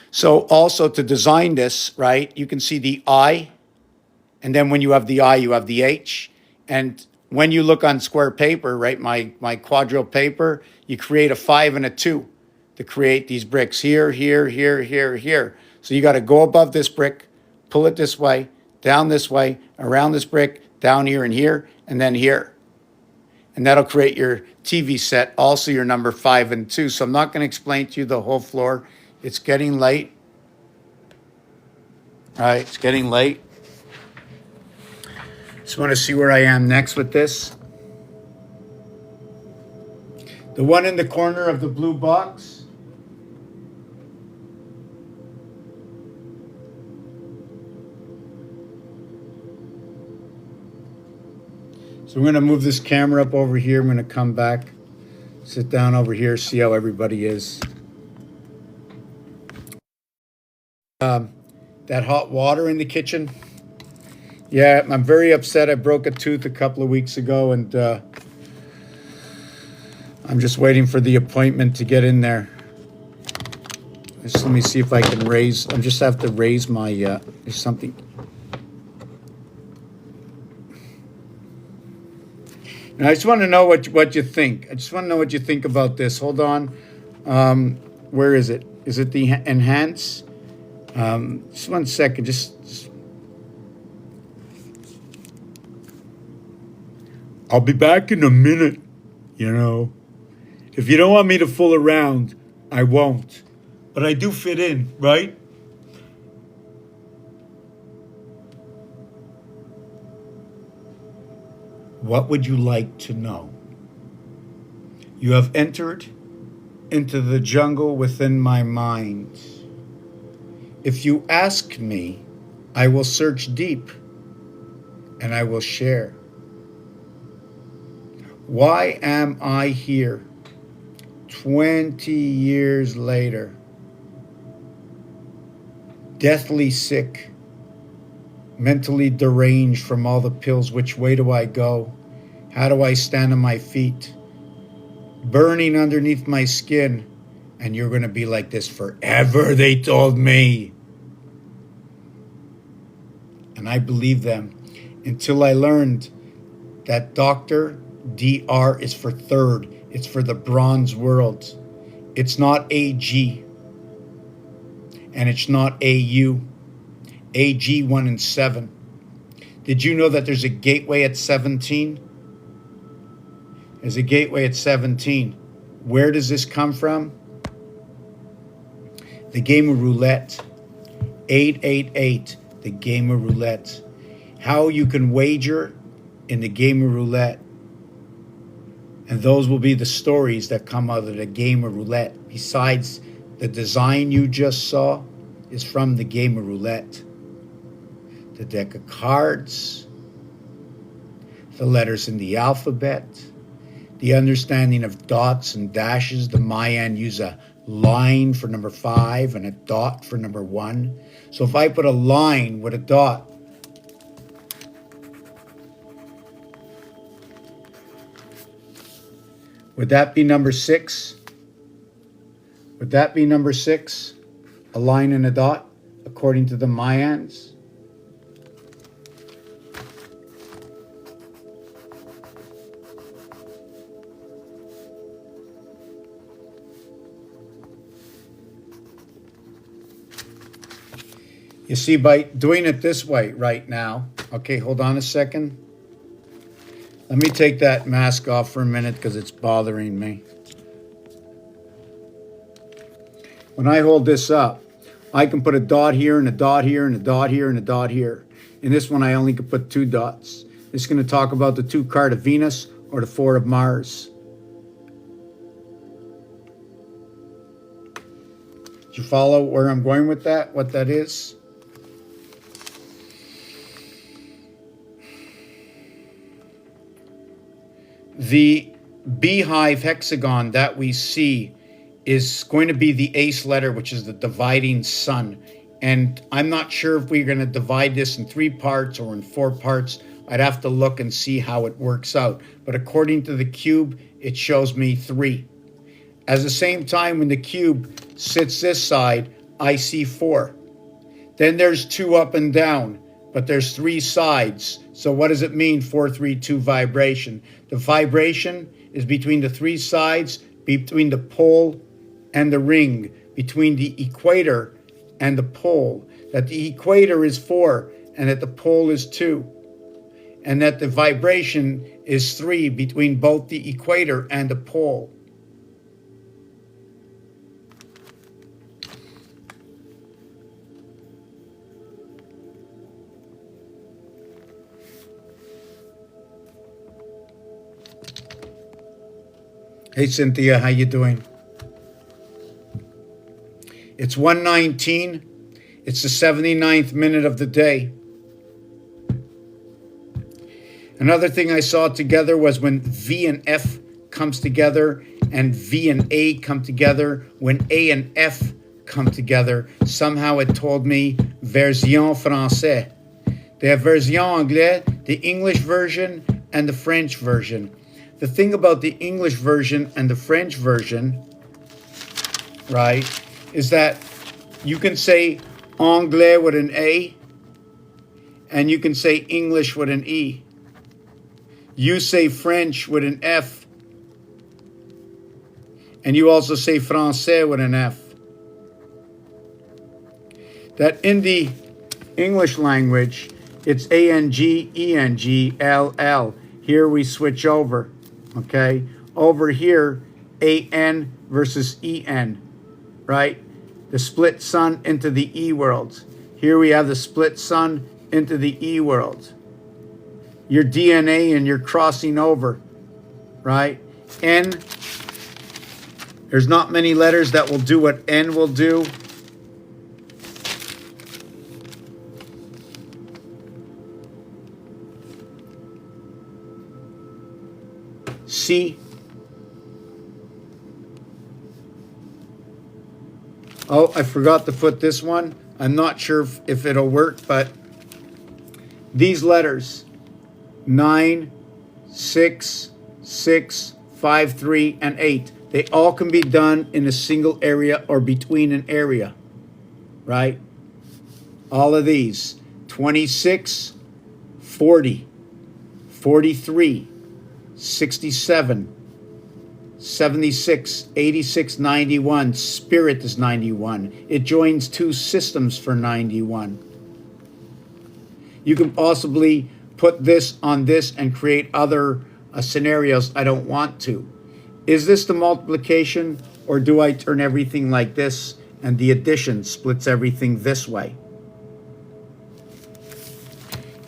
So also to design this, right, you can see the I, and then when you have the I, you have the H. And when you look on square paper, right, my quadrille paper, you create a 5 and a 2 to create these bricks here, here, here, here, here. So you got to go above this brick, pull it this way, down this way, around this brick, down here and then here. And that'll create your TV set, also your number 5 and 2. So I'm not going to explain to you the whole floor. It's getting late. All right, it's getting late. Just want to see where I am next with this. The one in the corner of the blue box. So we're going to move this camera up over here. I'm going to come back, sit down over here, see how everybody is. That hot water in the kitchen. Yeah, I'm very upset. I broke a tooth a couple of weeks ago, and I'm just waiting for the appointment to get in there. Just let me see if I can raise. I just have to raise my. There's something. Now, I just want to know what you think. I just want to know what you think about this. Hold on. Where is it? Is it the enhance? Just 1 second. Just. I'll be back in a minute, you know. If you don't want me to fool around, I won't. But I do fit in, right? What would you like to know? You have entered into the jungle within my mind. If you ask me, I will search deep and I will share. Why am I here 20 years later? Deathly sick, mentally deranged from all the pills. Which way do I go? How do I stand on my feet? Burning underneath my skin. And you're going to be like this forever, they told me. And I believed them until I learned that Dr. DR is for third. It's for the bronze world. It's not AG. And it's not AU. AG 1 and 7. Did you know that there's a gateway at 17? There's a gateway at 17. Where does this come from? The game of roulette. 888, the game of roulette. How you can wager in the game of roulette. And those will be the stories that come out of the game of roulette. Besides, the design you just saw is from the game of roulette. The deck of cards, the letters in the alphabet, the understanding of dots and dashes. The Mayan use a line for number 5 and a dot for number 1. So if I put a line with a dot, would that be number 6? Would that be number 6? A line and a dot, according to the Mayans? You see, by doing it this way right now, okay, hold on a second. Let me take that mask off for a minute because it's bothering me. When I hold this up, I can put a dot here and a dot here and a dot here and a dot here. In this one, I only can put 2 dots. This is going to talk about the 2 card of Venus or the 4 of Mars. Do you follow where I'm going with that, what that is? The beehive hexagon that we see is going to be the ace letter, which is the dividing sun. And I'm not sure if we're going to divide this in 3 parts or in 4 parts. I'd have to look and see how it works out. But according to the cube, it shows me 3. At the same time, when the cube sits this side, I see 4. Then there's 2 up and down, but there's 3 sides. So what does it mean, 432 vibration? The vibration is between the 3 sides, between the pole and the ring, between the equator and the pole. That the equator is 4 and that the pole is 2. And that the vibration is 3 between both the equator and the pole. Hey Cynthia, how you doing? It's 1:19. It's the 79th minute of the day. Another thing I saw together was when V and F comes together and V and A come together. When A and F come together, somehow it told me version français. They have version anglais, the English version and the French version. The thing about the English version and the French version, right, is that you can say anglais with an A and you can say English with an E. You say French with an F and you also say français with an F. That in the English language, it's A-N-G, E-N-G, L-L. Here we switch over. Okay, over here, A-N versus E-N, right? The split sun into the E world. Here we have the split sun into the E world. Your DNA and you're crossing over, right? N, there's not many letters that will do what N will do. C. Oh, I forgot to put this one. I'm not sure if it'll work, but these letters, 9, 6, 6, 5, 3, and 8, they all can be done in a single area or between an area, right? All of these, 26, 40, 43, 67, 76, 86, 91. Spirit is 91. It joins 2 systems for 91. You can possibly put this on this and create other scenarios. I don't want to. Is this the multiplication, or do I turn everything like this and the addition splits everything this way?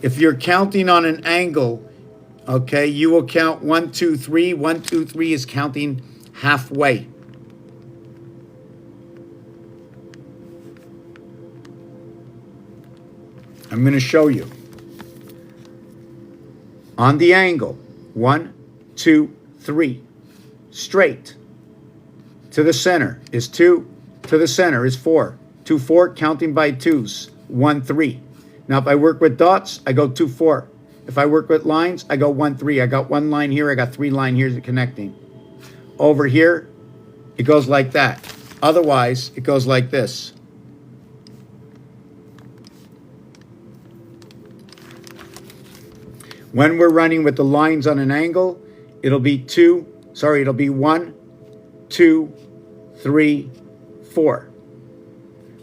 If you're counting on an angle, okay, you will count 1, 2, 3. 1, 2, 3 is counting halfway. I'm going to show you. On the angle, 1, 2, 3. Straight. To the center is 2. To the center is 4. 2, 4, counting by 2s. 1, 3. Now, if I work with dots, I go 2, 4. If I work with lines, I go 1, 3. I got 1 line here. I got 3 lines here connecting. Over here, it goes like that. Otherwise, it goes like this. When we're running with the lines on an angle, it'll be 1, 2, 3, 4.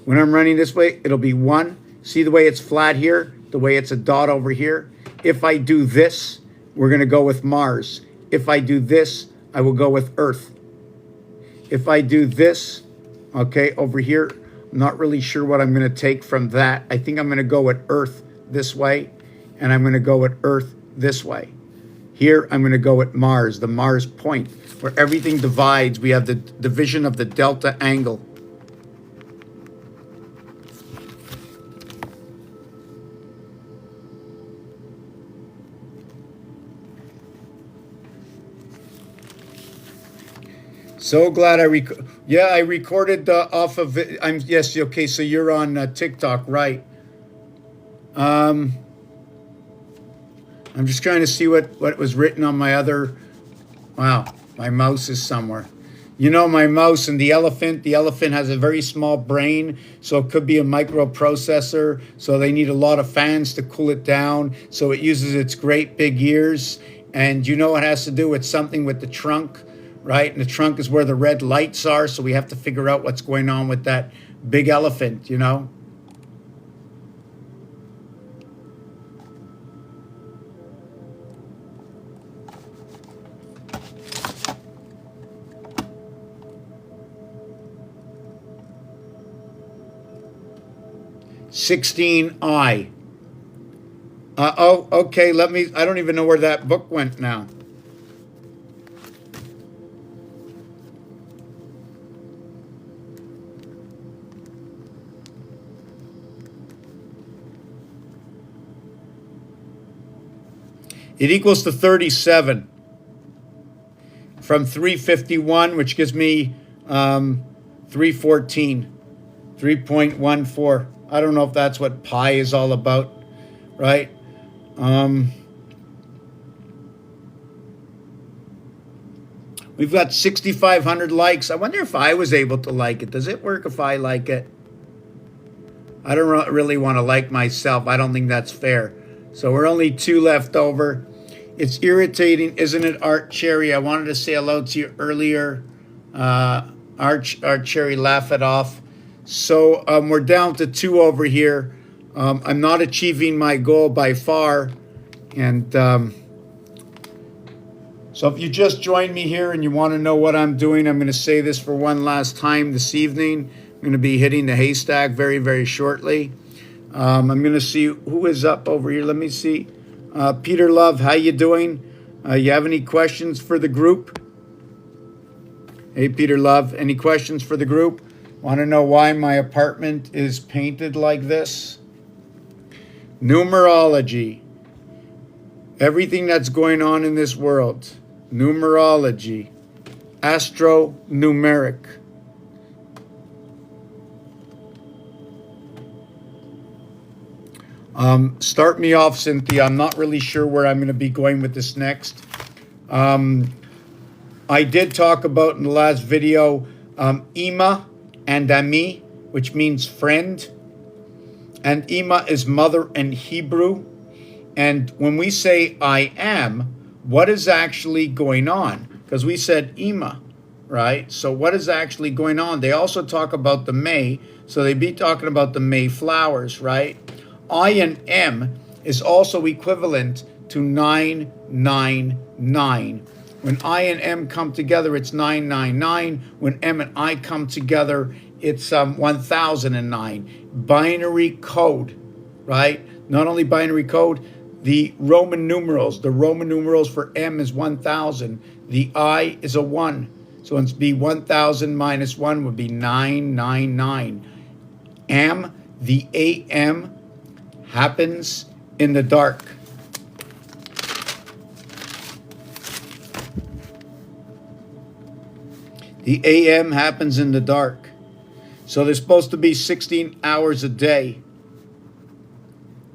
When I'm running this way, it'll be 1. See the way it's flat here? The way it's a dot over here? If I do this, we're going to go with Mars. If I do this, I will go with Earth. If I do this, okay, over here, I'm not really sure what I'm going to take from that. I think I'm going to go with Earth this way, and I'm going to go with Earth this way. Here, I'm going to go with Mars, the Mars point, where everything divides. We have the division of the delta angle. So glad I recorded off of it. Yes, okay, so you're on TikTok, right? I'm just trying to see what was written on my other. Wow, my mouse is somewhere. You know, my mouse and the elephant has a very small brain, so it could be a microprocessor, so they need a lot of fans to cool it down, so it uses its great big ears. And you know it has to do with something with the trunk, right? And the trunk is where the red lights are, so we have to figure out what's going on with that big elephant, you know? $16I. Oh, okay, I don't even know where that book went now. It equals to 37 from 351, which gives me 314, 3.14. I don't know if that's what pi is all about, right? We've got 6,500 likes. I wonder if I was able to like it. Does it work if I like it? I don't really want to like myself. I don't think that's fair. So we're only 2 left over. It's irritating, isn't it, Art Cherry? I wanted to say hello to you earlier. Art Cherry, laugh it off. So we're down to 2 over here. I'm not achieving my goal by far. And so if you just joined me here and you want to know what I'm doing, I'm going to say this for one last time this evening. I'm going to be hitting the haystack very, very shortly. I'm going to see who is up over here. Let me see. Peter Love, how you doing? You have any questions for the group? Hey, Peter Love, any questions for the group? Want to know why my apartment is painted like this? Numerology. Everything that's going on in this world. Numerology. Astro Numeric. Start me off, Cynthia. I'm not really sure where I'm going to be going with this next. I did talk about in the last video Ima and Ami, which means friend. And Ima is mother in Hebrew. And when we say I am, what is actually going on? Because we said Ima, right? So what is actually going on? They also talk about the May. So they'd be talking about the May flowers, right? I and M is also equivalent to 999. When I and M come together, it's 999. When M and I come together, it's 1009. Binary code, right? Not only binary code, the Roman numerals. The Roman numerals for M is 1000. The I is a 1. So it's be 1000 minus 1 would be 999. M, the AM happens in the dark. The AM happens in the dark. So there's supposed to be 16 hours a day,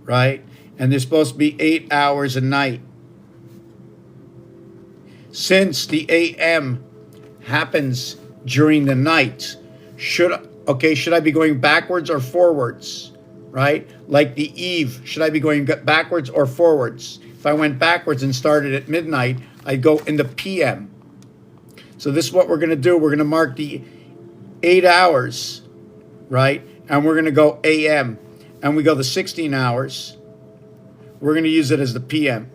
right? And there's supposed to be 8 hours a night. Since the AM happens during the night, should I be going backwards or forwards, right? Like the eve, should I be going backwards or forwards? If I went backwards and started at midnight, I'd go in the PM. So this is what we're going to do. We're going to mark the 8 hours, right? And we're going to go AM. And we go the 16 hours. We're going to use it as the PM.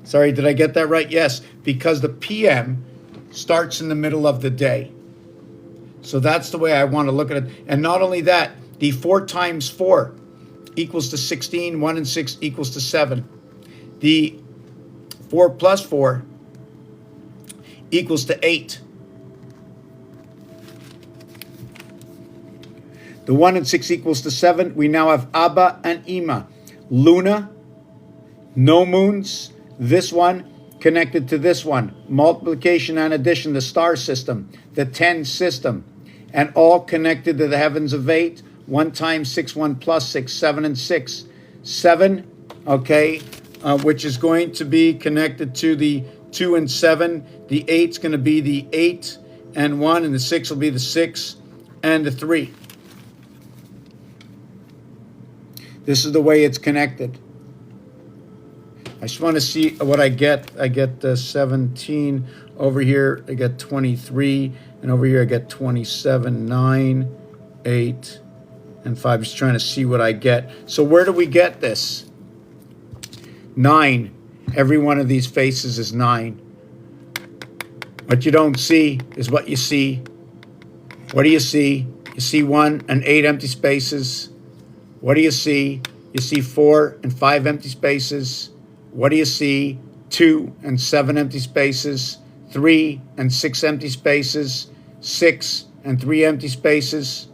Sorry, did I get that right? Yes, because the PM starts in the middle of the day. So that's the way I want to look at it. And not only that, the 4 times 4 equals to 16. 1 and 6 equals to 7. The 4 plus 4 equals to 8. The 1 and 6 equals to 7. We now have Abba and Ima. Luna, no moons. This one connected to this one. Multiplication and addition, the star system, the 10 system. And all connected to the heavens of 8. 1 times 6, 1 plus 6, 7 and 6. 7, okay, which is going to be connected to the 2 and 7. The 8's going to be the 8 and 1, and the 6 will be the 6 and the 3. This is the way it's connected. I just want to see what I get. I get 17 over here. I get 23, and over here I get 27, 9, 8, and 5. Just trying to see what I get. So where do we get this? 9. Every one of these faces is 9. What you don't see is what you see. What do you see? You see 1 and 8 empty spaces. What do you see? You see 4 and 5 empty spaces. What do you see? 2 and 7 empty spaces. 3 and 6 empty spaces. 6 and 3 empty spaces.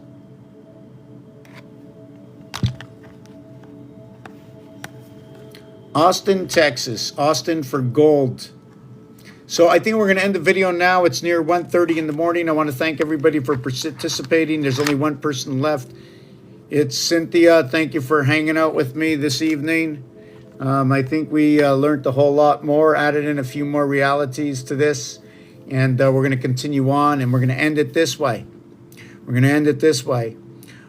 Austin, Texas. Austin for gold. So I think we're going to end the video now. It's near 1:30 in the morning. I want to thank everybody for participating. There's only one person left. It's Cynthia. Thank you for hanging out with me this evening. I think we learned a whole lot more, added in a few more realities to this, and we're going to continue on, and we're going to end it this way. We're going to end it this way.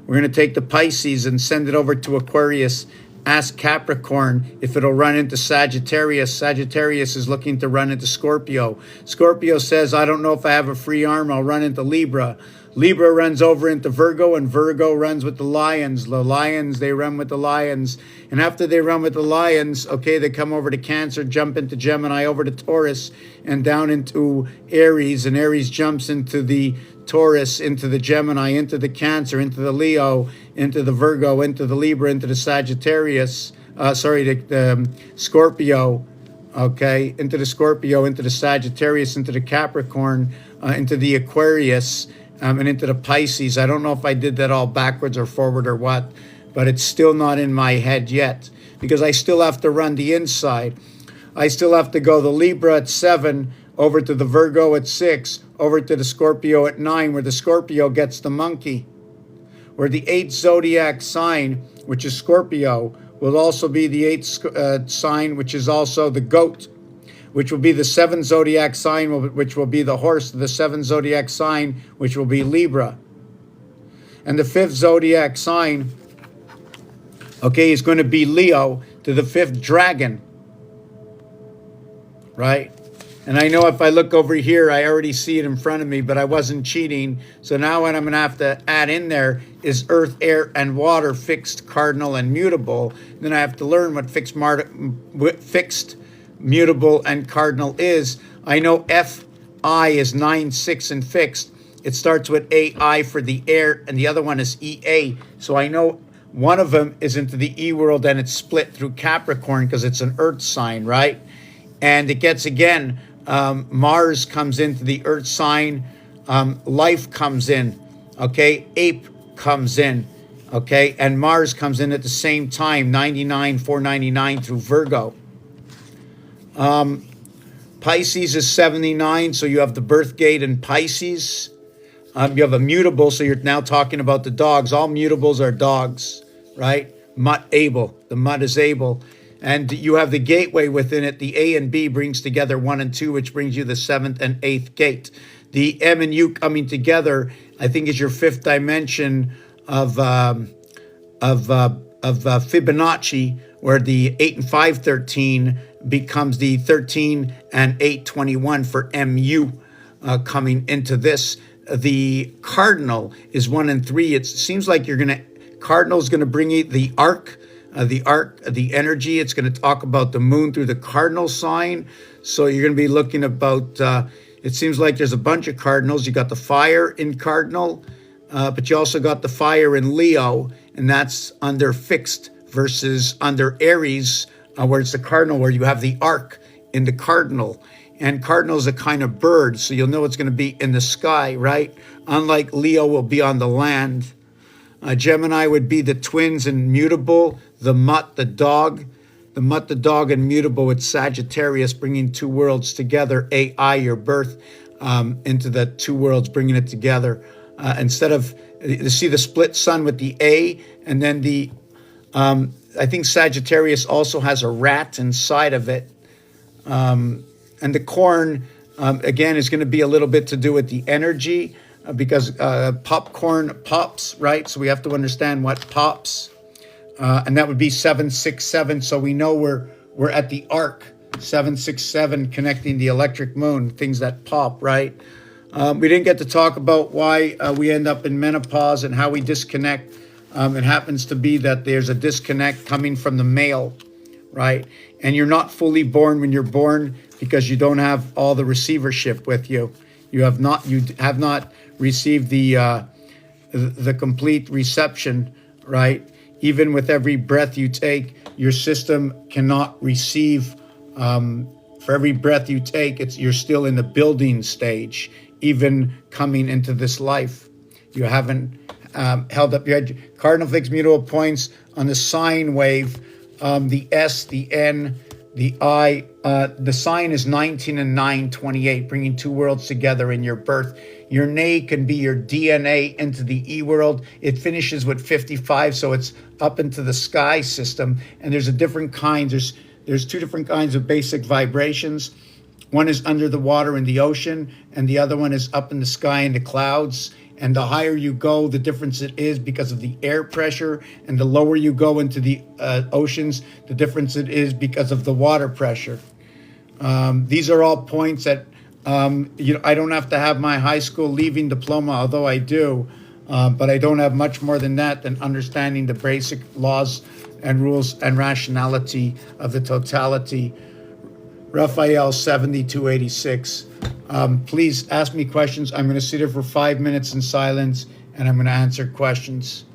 We're going to take the Pisces and send it over to Aquarius. Ask Capricorn if it'll run into Sagittarius. Sagittarius is looking to run into Scorpio. Scorpio says, I don't know if I have a free arm. I'll run into Libra. Libra runs over into Virgo, and Virgo runs with the Lions. The Lions, they run with the Lions. And after they run with the Lions, okay, they come over to Cancer, jump into Gemini, over to Taurus, and down into Aries. And Aries jumps into the Taurus, into the Gemini, into the Cancer, into the Leo, into the Virgo, into the Libra, into the Sagittarius. The Scorpio. Okay, into the Scorpio, into the Sagittarius, into the Capricorn, into the Aquarius, and into the Pisces. I don't know if I did that all backwards or forward or what, but it's still not in my head yet, because I still have to run the inside. I still have to go the Libra at 7, over to the Virgo at 6, over to the Scorpio at 9, where the Scorpio gets the monkey. Where the 8th zodiac sign, which is Scorpio, will also be the 8th sign, which is also the goat, which will be the 7th zodiac sign, which will be the horse, the 7th zodiac sign, which will be Libra. And the 5th zodiac sign, okay, is going to be Leo, to the 5th dragon, right? And I know if I look over here, I already see it in front of me, but I wasn't cheating. So now what I'm going to have to add in there is earth, air, and water, fixed, cardinal, and mutable. Then I have to learn what fixed mutable, and cardinal is. I know FI is 9, 6, and fixed. It starts with AI for the air, and the other one is EA. So I know one of them is into the E world, and it's split through Capricorn because it's an Earth sign, right? And it gets, again, Mars comes into the Earth sign. Life comes in, okay? Ape comes in, okay? And Mars comes in at the same time, 99, 499 through Virgo. Pisces is 79, so you have the birth gate in Pisces. You have a mutable, so you're now talking about the dogs. All mutables are dogs, right? Mutt, able. The mutt is able. And you have the gateway within it. The A and B brings together 1 and 2, which brings you the 7th and 8th gate. The M and U coming together, I think, is your 5th dimension of Fibonacci, where the 8 and 5, 13 becomes the 13 and 8, 21 for MU coming into this. The cardinal is 1 and 3. It seems like cardinal is going to bring you the arc, the energy. It's going to talk about the moon through the cardinal sign. So you're going to be looking about, it seems like there's a bunch of cardinals. You got the fire in cardinal, but you also got the fire in Leo, and that's under fixed versus under Aries, where it's the cardinal, where you have the arc in the cardinal. And cardinal is a kind of bird, so you'll know it's going to be in the sky, right? Unlike Leo will be on the land. Gemini would be the twins and mutable, the mutt, the dog. The mutt, the dog, and mutable with Sagittarius, bringing two worlds together. AI, your birth, into the two worlds, bringing it together. Instead of, you see the split sun with the A, and then the, I think Sagittarius also has a rat inside of it. And the corn, again, is going to be a little bit to do with the energy, because popcorn pops, right? So we have to understand what pops. And that would be 767. So we know we're at the arc, 767, connecting the electric moon, things that pop, right? We didn't get to talk about why we end up in menopause and how we disconnect. It happens to be that there's a disconnect coming from the male, right? And you're not fully born when you're born because you don't have all the receivership with you. You have not received the complete reception, right? Even with every breath you take, your system cannot receive. For every breath you take, you're still in the building stage, even coming into this life. You haven't held up your head. Cardinal fixed mutable points on the sine wave, the S, the N, the I. The sign is 19 and 9, 28, bringing two worlds together in your birth. Your nay can be your DNA into the E world. It finishes with 55, so it's up into the sky system. And there's a different kind. There's two different kinds of basic vibrations. One is under the water in the ocean, and the other one is up in the sky in the clouds. And the higher you go, the difference it is because of the air pressure. And the lower you go into the oceans, the difference it is because of the water pressure. These are all points that I don't have to have my high school leaving diploma, although I do, but I don't have much more than that, than understanding the basic laws and rules and rationality of the totality. Raphael 7286. Please ask me questions. I'm going to sit here for 5 minutes in silence, and I'm going to answer questions.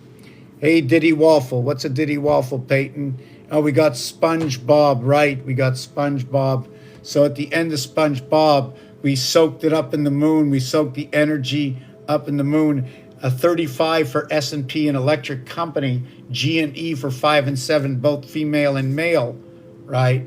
Hey, Diddy Waffle. What's a Diddy Waffle, Peyton? Oh, we got SpongeBob, right? We got SpongeBob. So at the end of SpongeBob, we soaked it up in the moon. We soaked the energy up in the moon. A 35 for S&P, an electric company. G&E for 5 and 7, both female and male, right?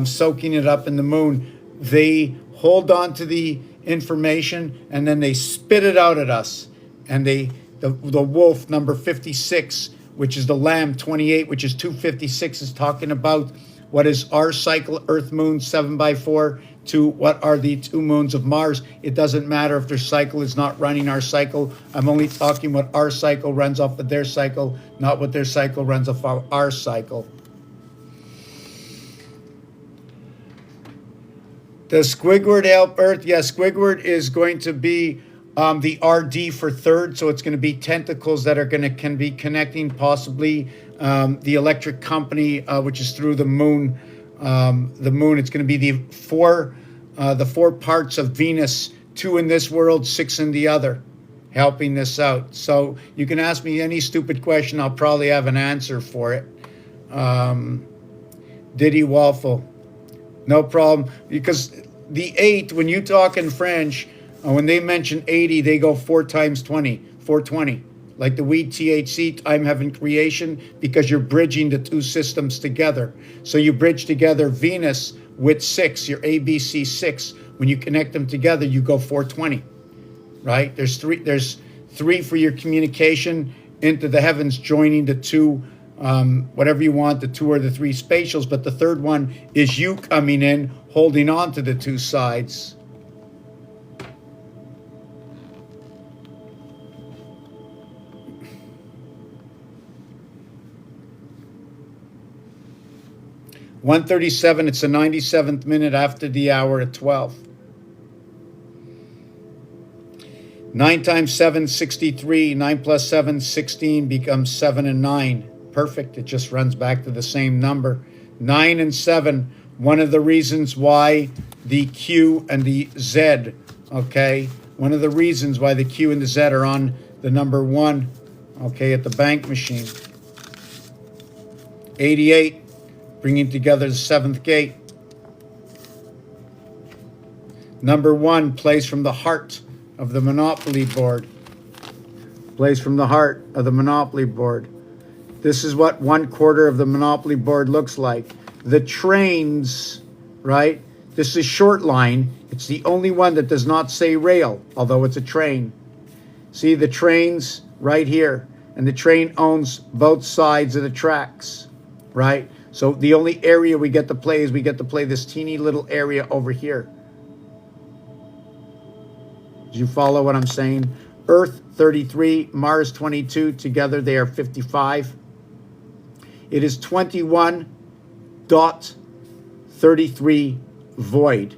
Soaking it up in the moon. They hold on to the information and then they spit it out at us. And the wolf, number 56, which is the lamb, 28, which is 256, is talking about what is our cycle, Earth, Moon, 7x4, to what are the two moons of Mars. It doesn't matter if their cycle is not running our cycle. I'm only talking what our cycle runs off of their cycle, not what their cycle runs off of our cycle. Does Squidward help Earth? Yes, Squidward is going to be the RD for third, so it's going to be tentacles that can be connecting possibly the electric company, which is through the moon, the moon. It's going to be the four parts of Venus, 2 in this world, 6 in the other, helping this out. So you can ask me any stupid question. I'll probably have an answer for it. Diddy Waffle. No problem. Because the 8, when you talk in French, when they mention 80, they go 4 times 20, 420. Like the weed THC, time, heaven, creation, because you're bridging the 2 systems together. So you bridge together Venus with 6, your ABC 6. When you connect them together, you go 420, right? There's three for your communication into the heavens, joining the 2, whatever you want, the 2 or the 3 spatials. But the third one is you coming in, holding on to the 2 sides. (1:37). It's the 97th minute after the hour at 12. 9 times 7, 63. 9 plus 7, 16, becomes 7 and 9. Perfect. It just runs back to the same number. 9 and 7. One of the reasons why the Q and the Z, okay? One of the reasons why the Q and the Z are on the number 1, okay, at the bank machine. 88. Bringing together the 7th gate. Number 1 plays from the heart of the Monopoly board. Plays from the heart of the Monopoly board. This is what 1/4 of the Monopoly board looks like. The trains, right? This is short line. It's the only one that does not say rail, although it's a train. See the trains right here. And the train owns both sides of the tracks, right? So the only area we get to play is we get to play this teeny little area over here. Do you follow what I'm saying? Earth 33, Mars 22, together they are 55. It is 21.33 void.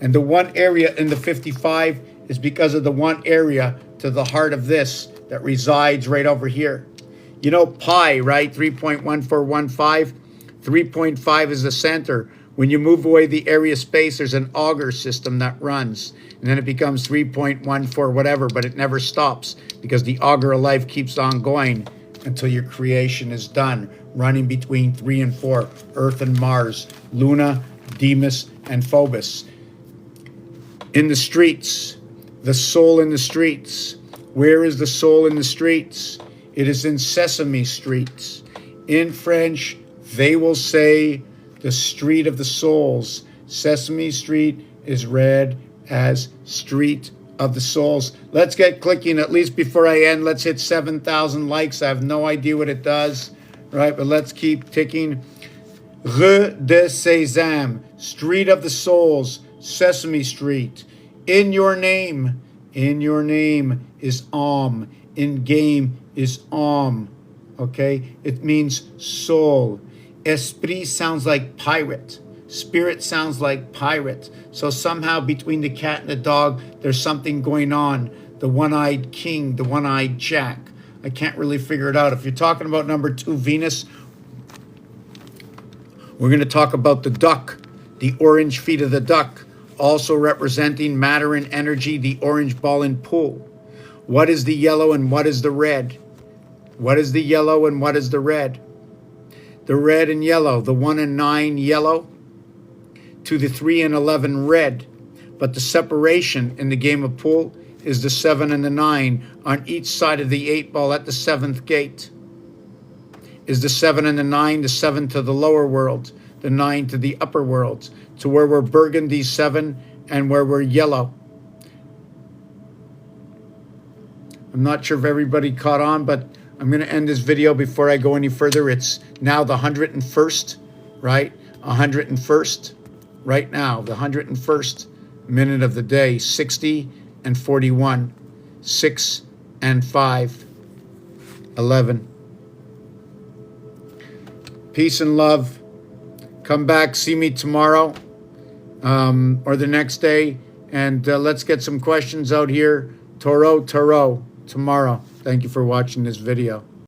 And the one area in the 55 is because of the one area to the heart of this that resides right over here. You know pi, right? 3.1415. 3.5 is the center. When you move away the area space, there's an auger system that runs. And then it becomes 3.14 whatever, but it never stops because the auger of life keeps on going until your creation is done, running between 3 and 4, Earth and Mars, Luna, Deimos, and Phobos. In the streets, the soul in the streets. Where is the soul in the streets? It is in Sesame Streets. In French, they will say the street of the souls. Sesame Street is read as street of the souls. Let's get clicking, at least before I end. Let's hit 7,000 likes. I have no idea what it does, right? But let's keep ticking. Rue de Sésame, street of the souls, Sesame Street. In your name is Om. In game is Om. Okay? It means soul. Esprit sounds like pirate. Spirit sounds like pirate. So somehow between the cat and the dog, there's something going on. The one-eyed king, the one-eyed jack. I can't really figure it out. If you're talking about number 2, Venus, we're going to talk about the duck, the orange feet of the duck, also representing matter and energy, the orange ball and pool. What is the yellow and what is the red? What is the yellow and what is the red? The red and yellow, the 1 and 9 yellow to the 3 and 11 red. But the separation in the game of pool is the 7 and the 9 on each side of the 8 ball at the 7th gate. Is the 7 and the 9, the 7 to the lower world, the 9 to the upper world, to where we're burgundy 7 and where we're yellow. I'm not sure if everybody caught on, but I'm going to end this video before I go any further. It's now the 101st, right? 101st, right now, the 101st minute of the day, 60 and 41, 6 and 5, 11. Peace and love. Come back, see me tomorrow or the next day, and let's get some questions out here. Toro, tomorrow. Thank you for watching this video.